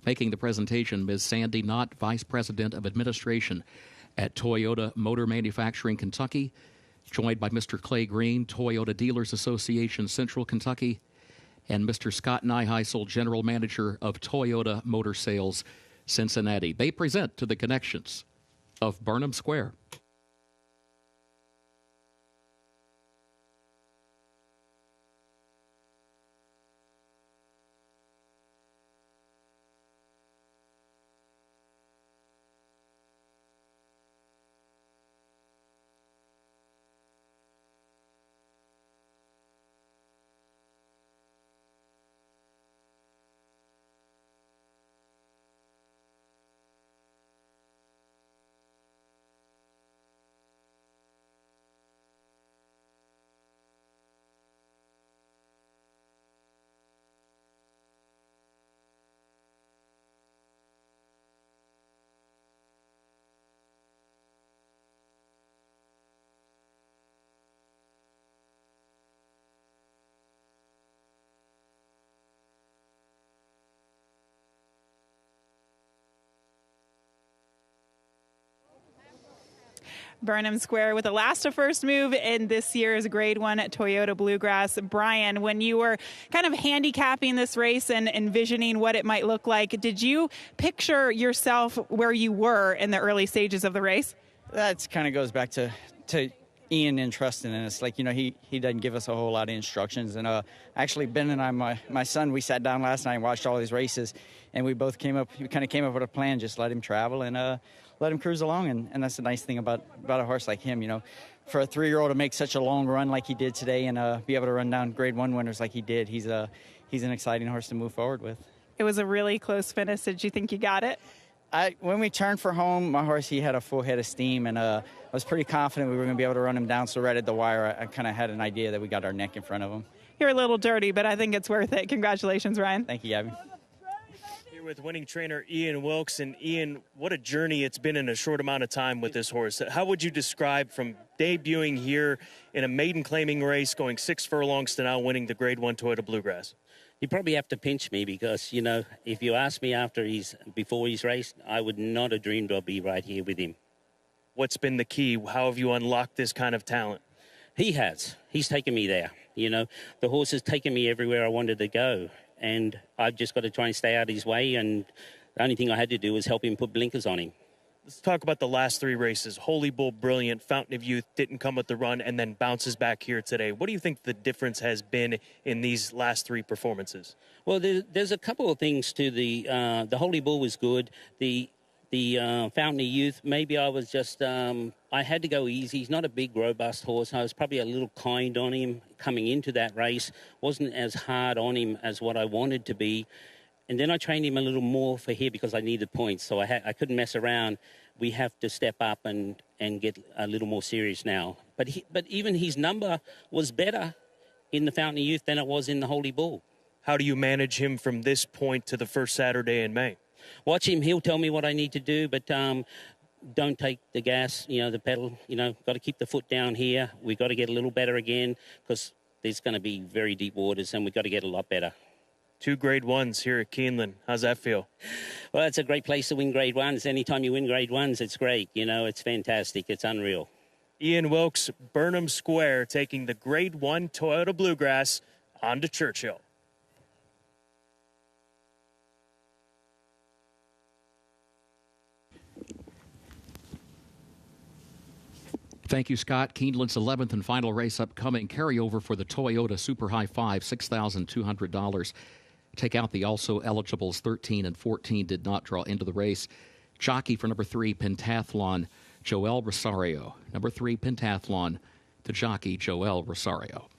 Making the presentation, Ms. Sandy Knott, Vice President of Administration at Toyota Motor Manufacturing, Kentucky, joined by Mr. Clay Green, Toyota Dealers Association, Central Kentucky, and Mr. Scott Nyheisel, General Manager of Toyota Motor Sales, Cincinnati. They present to the connections of Burnham Square. Burnham Square with the last of first move in this year's Grade 1 Toyota Bluegrass. Brian, when you were kind of handicapping this race and envisioning what it might look like, did you picture yourself where you were in the early stages of the race? That kind of goes back to Ian and Trustin, and it's like, you know, he doesn't give us a whole lot of instructions. And actually, Ben and I, my son, we sat down last night and watched all these races, and we kind of came up with a plan, just let him travel and let him cruise along. And that's the nice thing about a horse like him, you know. For a 3-year-old to make such a long run like he did today and be able to run down Grade 1 winners like he did, he's an exciting horse to move forward with. It was a really close finish. Did you think you got it? When we turned for home, my horse, he had a full head of steam, and I was pretty confident we were going to be able to run him down. So right at the wire, I kind of had an idea that we got our neck in front of him. You're a little dirty, but I think it's worth it. Congratulations, Ryan. Thank you, Gabby. Here with winning trainer Ian Wilkes. And Ian, what a journey it's been in a short amount of time with this horse. How would you describe from debuting here in a maiden claiming race, going 6 furlongs to now winning the Grade 1 Toyota Bluegrass? You probably have to pinch me because, you know, if you ask me before he's raced, I would not have dreamed I'd be right here with him. What's been the key? How have you unlocked this kind of talent? He has. He's taken me there. You know, the horse has taken me everywhere I wanted to go. And I've just got to try and stay out of his way. And the only thing I had to do was help him put blinkers on him. Let's talk about the last 3 races. Holy Bull, brilliant. Fountain of Youth didn't come with the run and then bounces back here today. What do you think the difference has been in these last 3 performances? Well, there's a couple of things to the Holy Bull was good. The Fountain of Youth, maybe I was just, I had to go easy. He's not a big, robust horse. I was probably a little kind on him coming into that race. Wasn't as hard on him as what I wanted to be. And then I trained him a little more for here because I needed points. So I couldn't mess around. We have to step up and get a little more serious now. But even his number was better in the Fountain of Youth than it was in the Holy Bull. How do you manage him from this point to the first Saturday in May? Watch him. He'll tell me what I need to do, but don't take the gas, the pedal. Got to keep the foot down here. We've got to get a little better again because there's going to be very deep waters, and we've got to get a lot better. 2 Grade 1s here at Keeneland. How's that feel? Well, it's a great place to win Grade 1s. Anytime you win Grade 1s, it's great. It's fantastic. It's unreal. Ian Wilkes, Burnham Square, taking the Grade 1 Toyota Bluegrass on to Churchill. Thank you, Scott. Keeneland's 11th and final race upcoming. Carryover for the Toyota Super High 5, $6,200. Take out the also eligibles. 13 and 14 did not draw into the race. Jockey for number 3, Pentathlon, Joel Rosario. Number 3, Pentathlon, the jockey, Joel Rosario.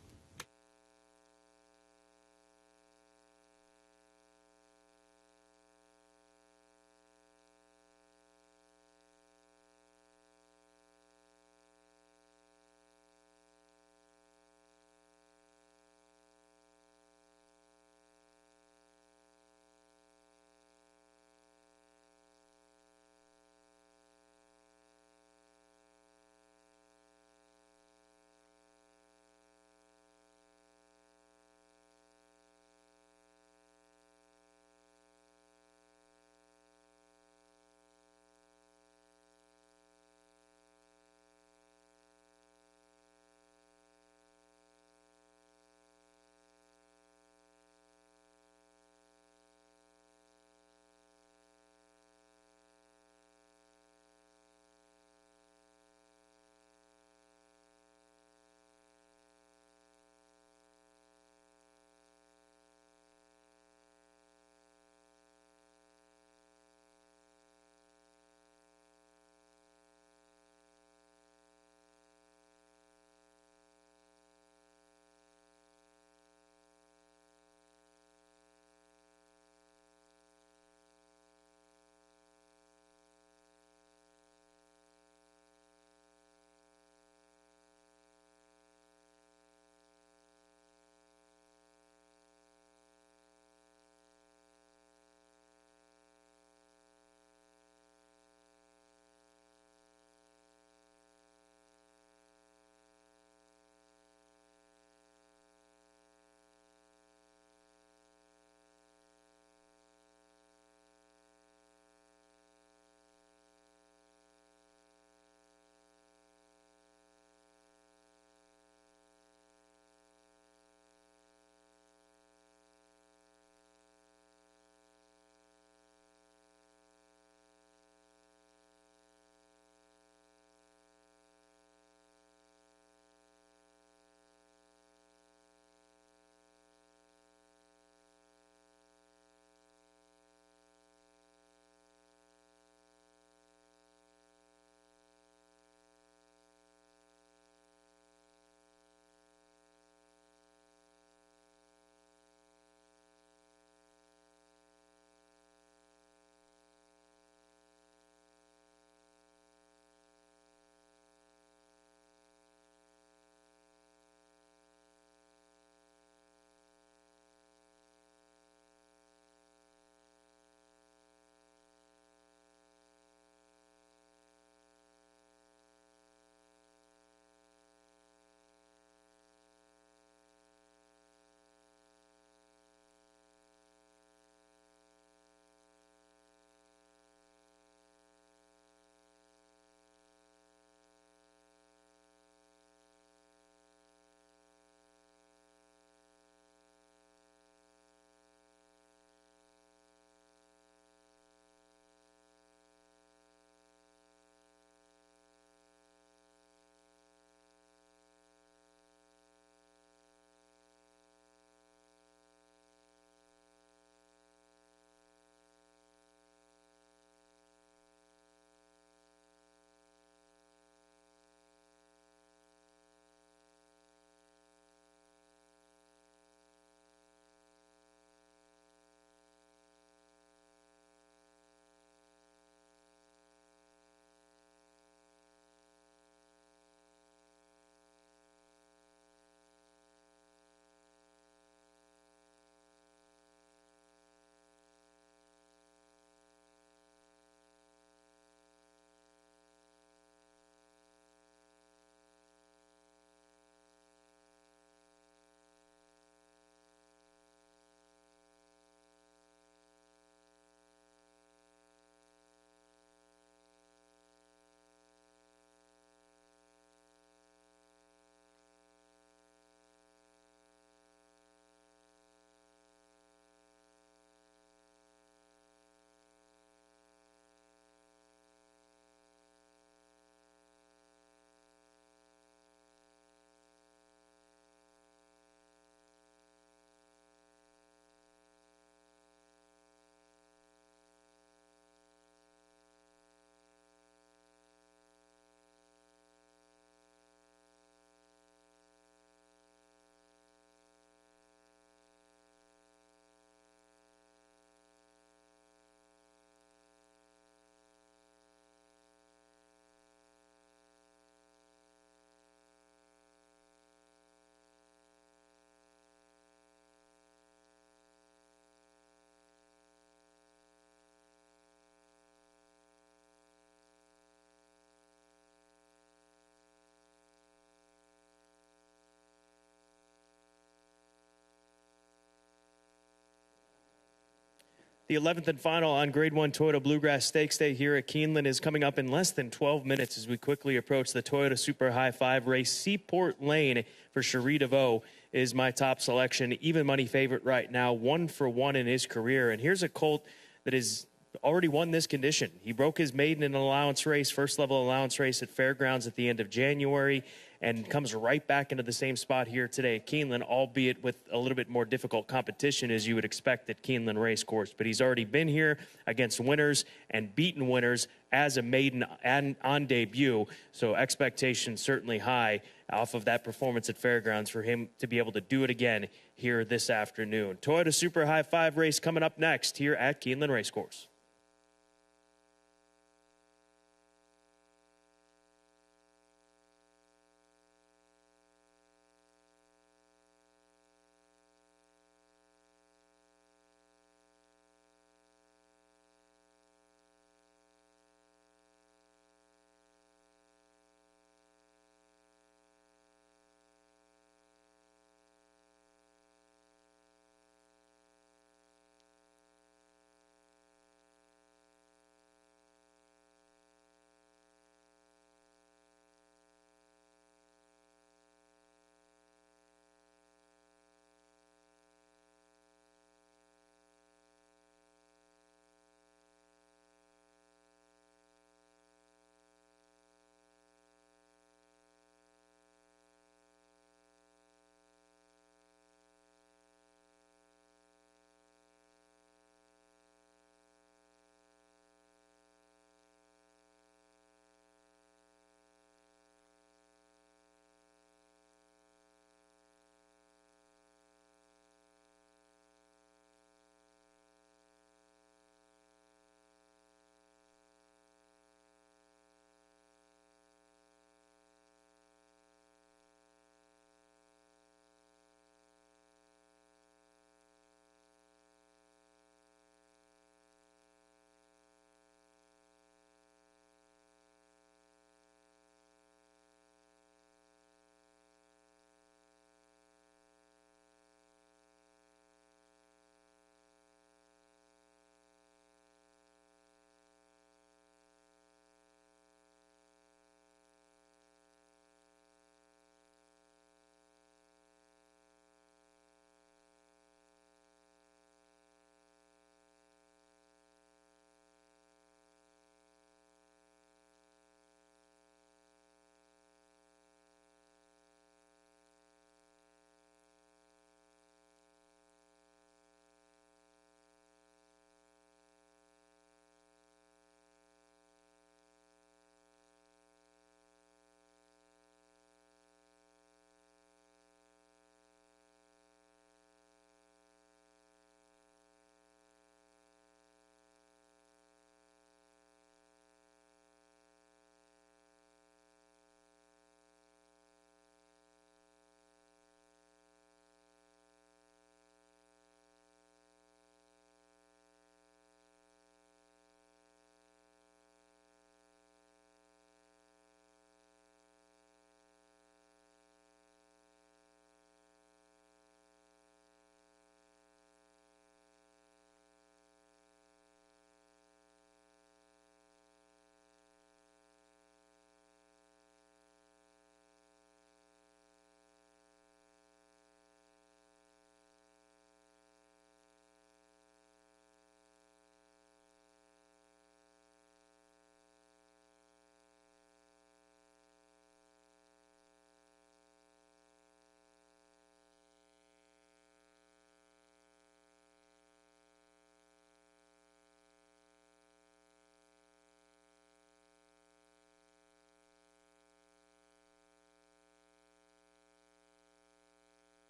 The 11th and final on Grade 1 Toyota Bluegrass Stakes Day here at Keeneland is coming up in less than 12 minutes as we quickly approach the Toyota Super High 5 race. Seaport Lane for Cherie DeVoe is my top selection. Even money favorite right now, 1-for-1 in his career. And here's a colt that has already won this condition. He broke his maiden in an allowance race, first level allowance race at Fairgrounds at the end of January, and comes right back into the same spot here today at Keeneland, albeit with a little bit more difficult competition as you would expect at Keeneland Racecourse. But he's already been here against winners and beaten winners as a maiden and on debut, so expectations certainly high off of that performance at Fairgrounds for him to be able to do it again here this afternoon. Toyota Super High 5 race coming up next here at Keeneland Racecourse.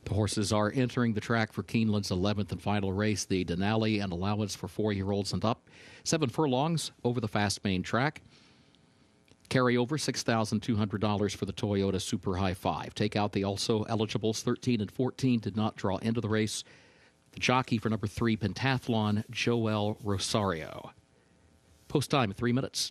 The horses are entering the track for Keeneland's 11th and final race, the Denali and Allowance for 4-year-olds and up. 7 furlongs over the fast main track. Carry over $6,200 for the Toyota Super High 5. Take out the also eligibles 13 and 14 did not draw into the race. The jockey for number 3, Pentathlon, Joel Rosario. Post time, 3 minutes.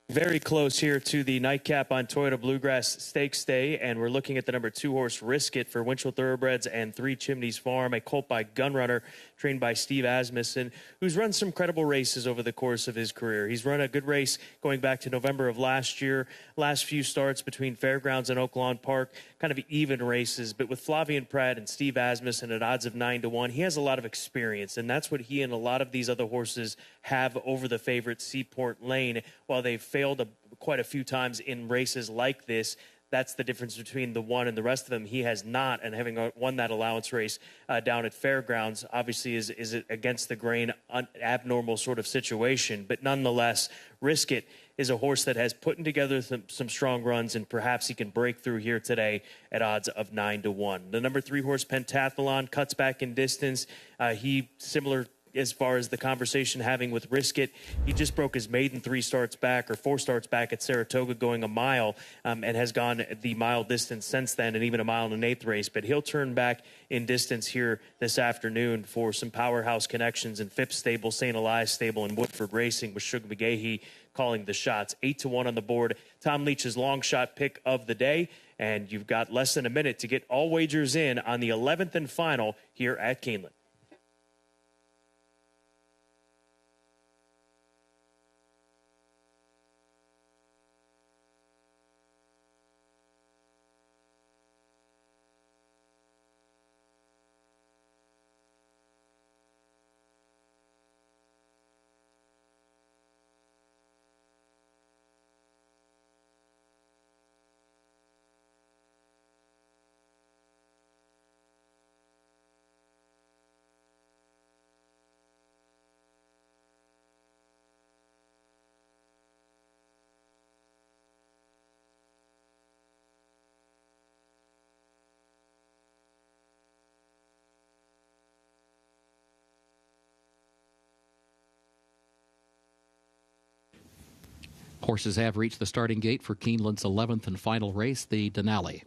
Very close here to the nightcap on Toyota Bluegrass Stakes Day, and we're looking at the number 2 horse Risk It for Winchell Thoroughbreds and 3 Chimneys Farm, a colt by Gunrunner, trained by Steve Asmussen, who's run some credible races over the course of his career. He's run a good race going back to November of last year. Last few starts between Fairgrounds and Oak Lawn Park, kind of even races, but with Flavien Prat and Steve Asmussen at odds of 9-1, he has a lot of experience, and that's what he and a lot of these other horses have over the favorite Seaport Lane. While they've failed quite a few times in races like this, that's the difference between the one and the rest of them. He has not, and having won that allowance race down at Fairgrounds, obviously is against the grain, abnormal sort of situation. But nonetheless, Risk It is a horse that has put together some strong runs, and perhaps he can break through here today at odds of 9-1. The number 3 horse, Pentathlon, cuts back in distance. He, similar as far as the conversation having with Risk It, he just broke his maiden 4 starts back at Saratoga, going a mile, and has gone the mile distance since then, and even a mile and an 1/8 race. But he'll turn back in distance here this afternoon for some powerhouse connections in Phipps Stable, St. Elias Stable, and Woodford Racing, with Sugar McGahee calling the shots. 8-1 on the board. Tom Leach's long shot pick of the day, and you've got less than a minute to get all wagers in on the 11th and final here at Keeneland. Horses have reached the starting gate for Keeneland's 11th and final race, the Denali.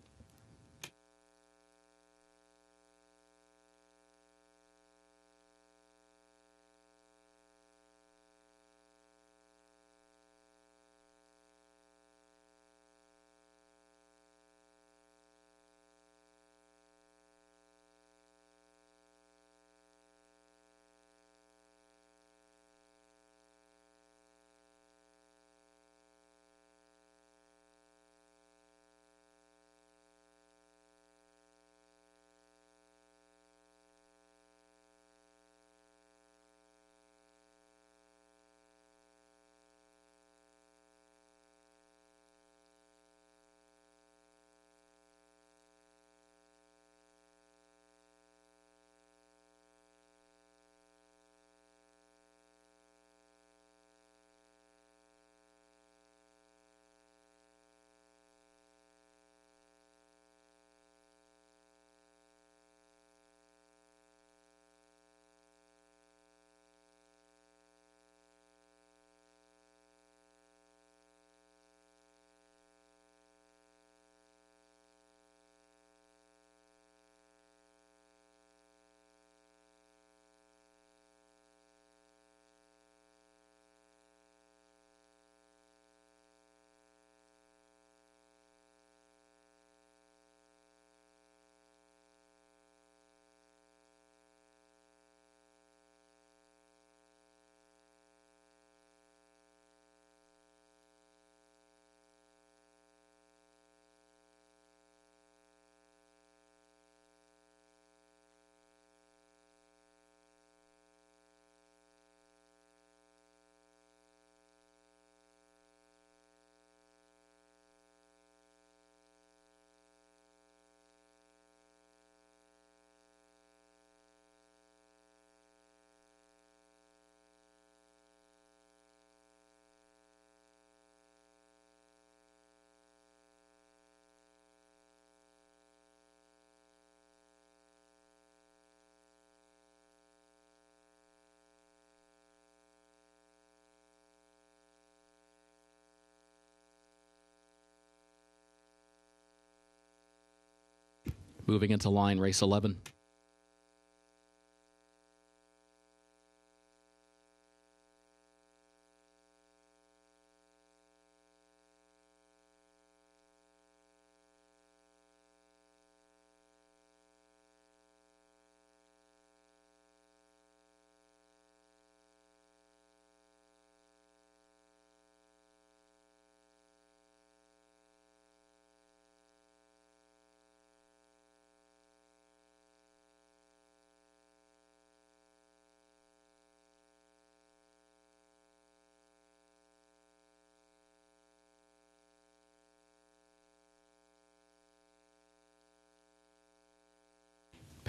Moving into line, race 11.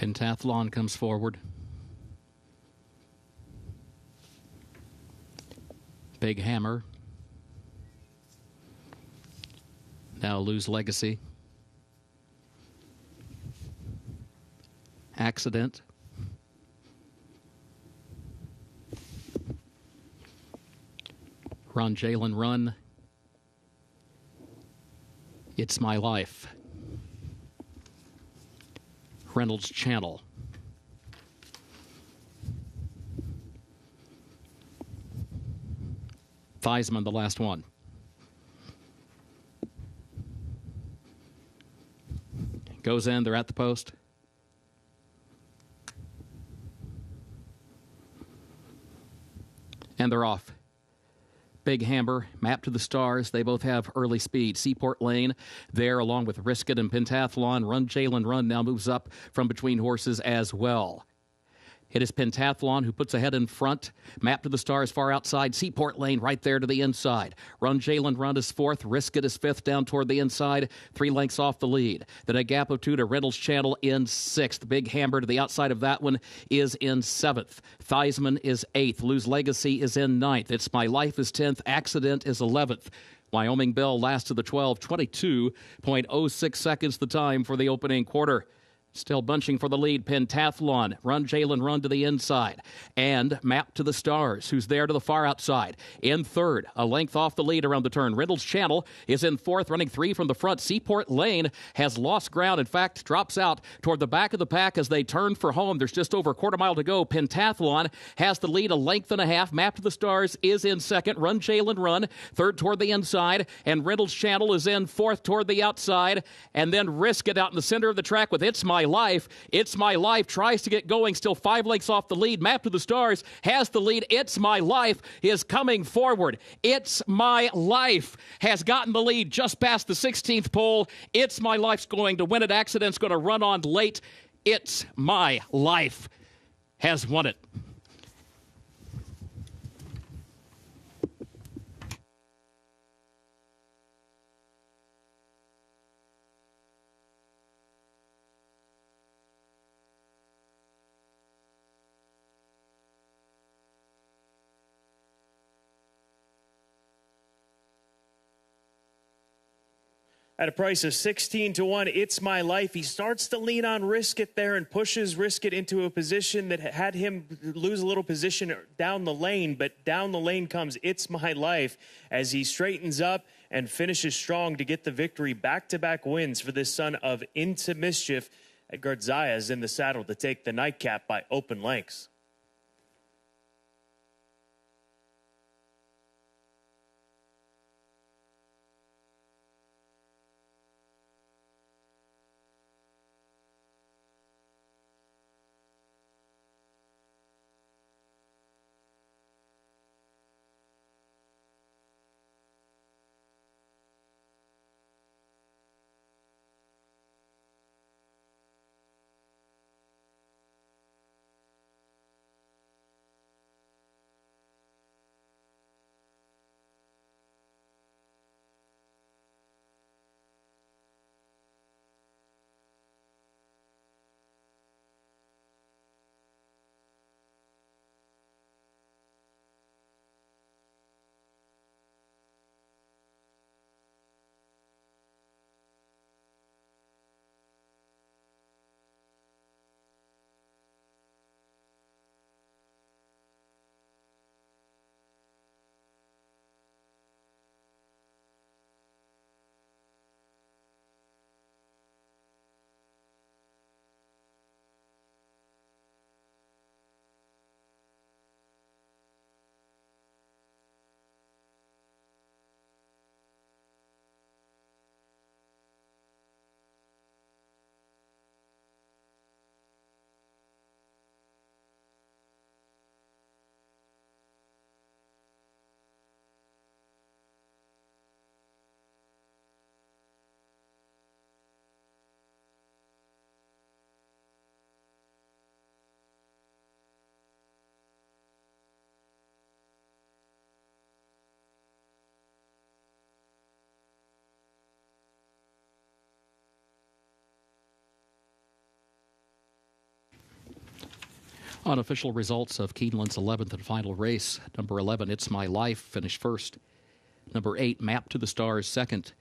Pentathlon comes forward. Big Hammer. Now Lose Legacy. Accident. Run, Jalen, Run. It's My Life. Reynolds Channel. Theismann, the last one. Goes in, they're at the post. And they're off. Big Hammer, Map to the Stars. They both have early speed. Seaport Lane there along with Risk It and Pentathlon. Run, Jalen, Run now moves up from between horses as well. It is Pentathlon who puts ahead in front. Map to the Stars far outside. Seaport Lane right there to the inside. Run, Jalen, Run is fourth. Risk It is fifth down toward the inside. 3 lengths off the lead. Then a gap of 2 to Reynolds Channel in sixth. Big Hammer to the outside of that one is in seventh. Theismann is eighth. Lose Legacy is in ninth. It's My Life is 10th. Accident is 11th. Wyoming Bell last to the 12. 22.06 seconds the time for the opening quarter. Still bunching for the lead, Pentathlon. Run, Jalen, Run to the inside. And Map to the Stars, who's there to the far outside. In third, a length off the lead around the turn. Reynolds Channel is in fourth, running 3 from the front. Seaport Lane has lost ground. In fact, drops out toward the back of the pack as they turn for home. There's just over a quarter mile to go. Pentathlon has the lead a length and a half. Map to the Stars is in second. Run, Jalen, Run, third toward the inside. And Reynolds Channel is in fourth toward the outside. And then Risk It out in the center of the track with It's My Life. It's My Life tries to get going, still 5 lengths off the lead. Map to the Stars has the lead. It's My Life is coming forward. It's My Life has gotten the lead just past the 16th pole. It's My Life's going to win it. Accident's going to run on late. It's My Life has won it. At a price of 16-1, It's My Life. He starts to lean on Risk It there and pushes Risk It into a position that had him lose a little position down the lane. But down the lane comes It's My Life as he straightens up and finishes strong to get the victory. Back-to-back wins for this son of Into Mischief. Edgar Zaya is in the saddle to take the nightcap by open lengths. Unofficial results of Keeneland's 11th and final race. Number 11, It's My Life, finished first. Number 8, Map to the Stars, second.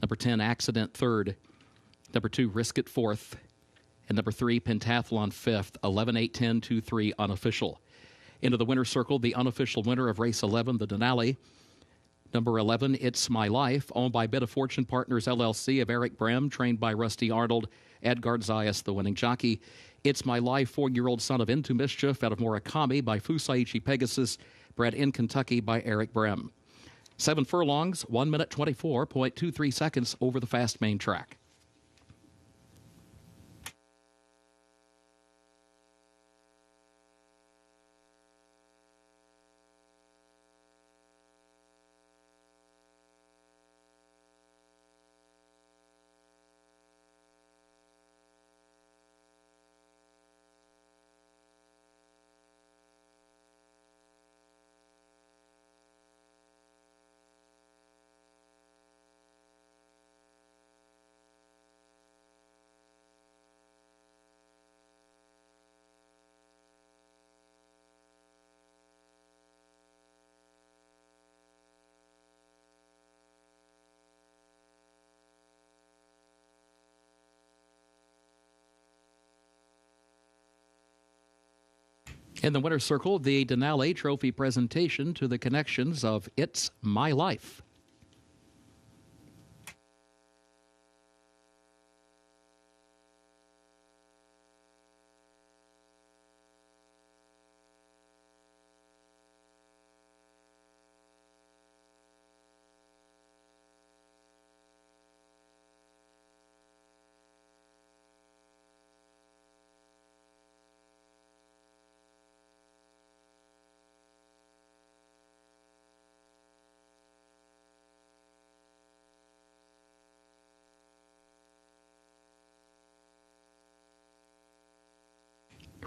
Number 10, Accident, third. Number 2, Risk It, fourth. And number 3, Pentathlon, fifth. 11, 8, 10, 2, 3, unofficial. Into the winner's circle, the unofficial winner of race 11, the Denali. Number 11, It's My Life, owned by Bit of Fortune Partners, LLC, of Eric Brem, trained by Rusty Arnold. Edgard Zayas, the winning jockey. It's My Life, 4-year-old son of Into Mischief, out of Murakami by Fusaichi Pegasus, bred in Kentucky by Eric Brem. 7 furlongs, 1 minute 24.23 seconds over the fast main track. In the winner's circle, the Denali Trophy presentation to the connections of It's My Life.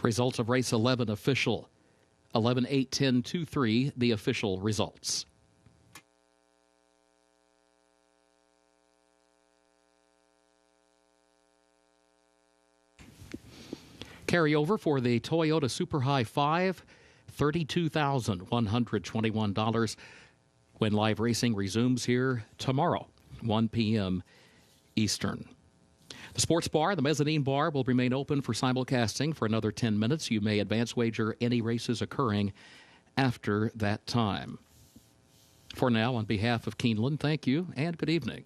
Results of race 11 official. 11, 8, 10, 2, 3, the official results. Carryover for the Toyota Super High 5, $32,121. When live racing resumes here tomorrow, 1 p.m. Eastern. The sports bar, the mezzanine bar, will remain open for simulcasting for another 10 minutes. You may advance wager any races occurring after that time. For now, on behalf of Keeneland, thank you and good evening.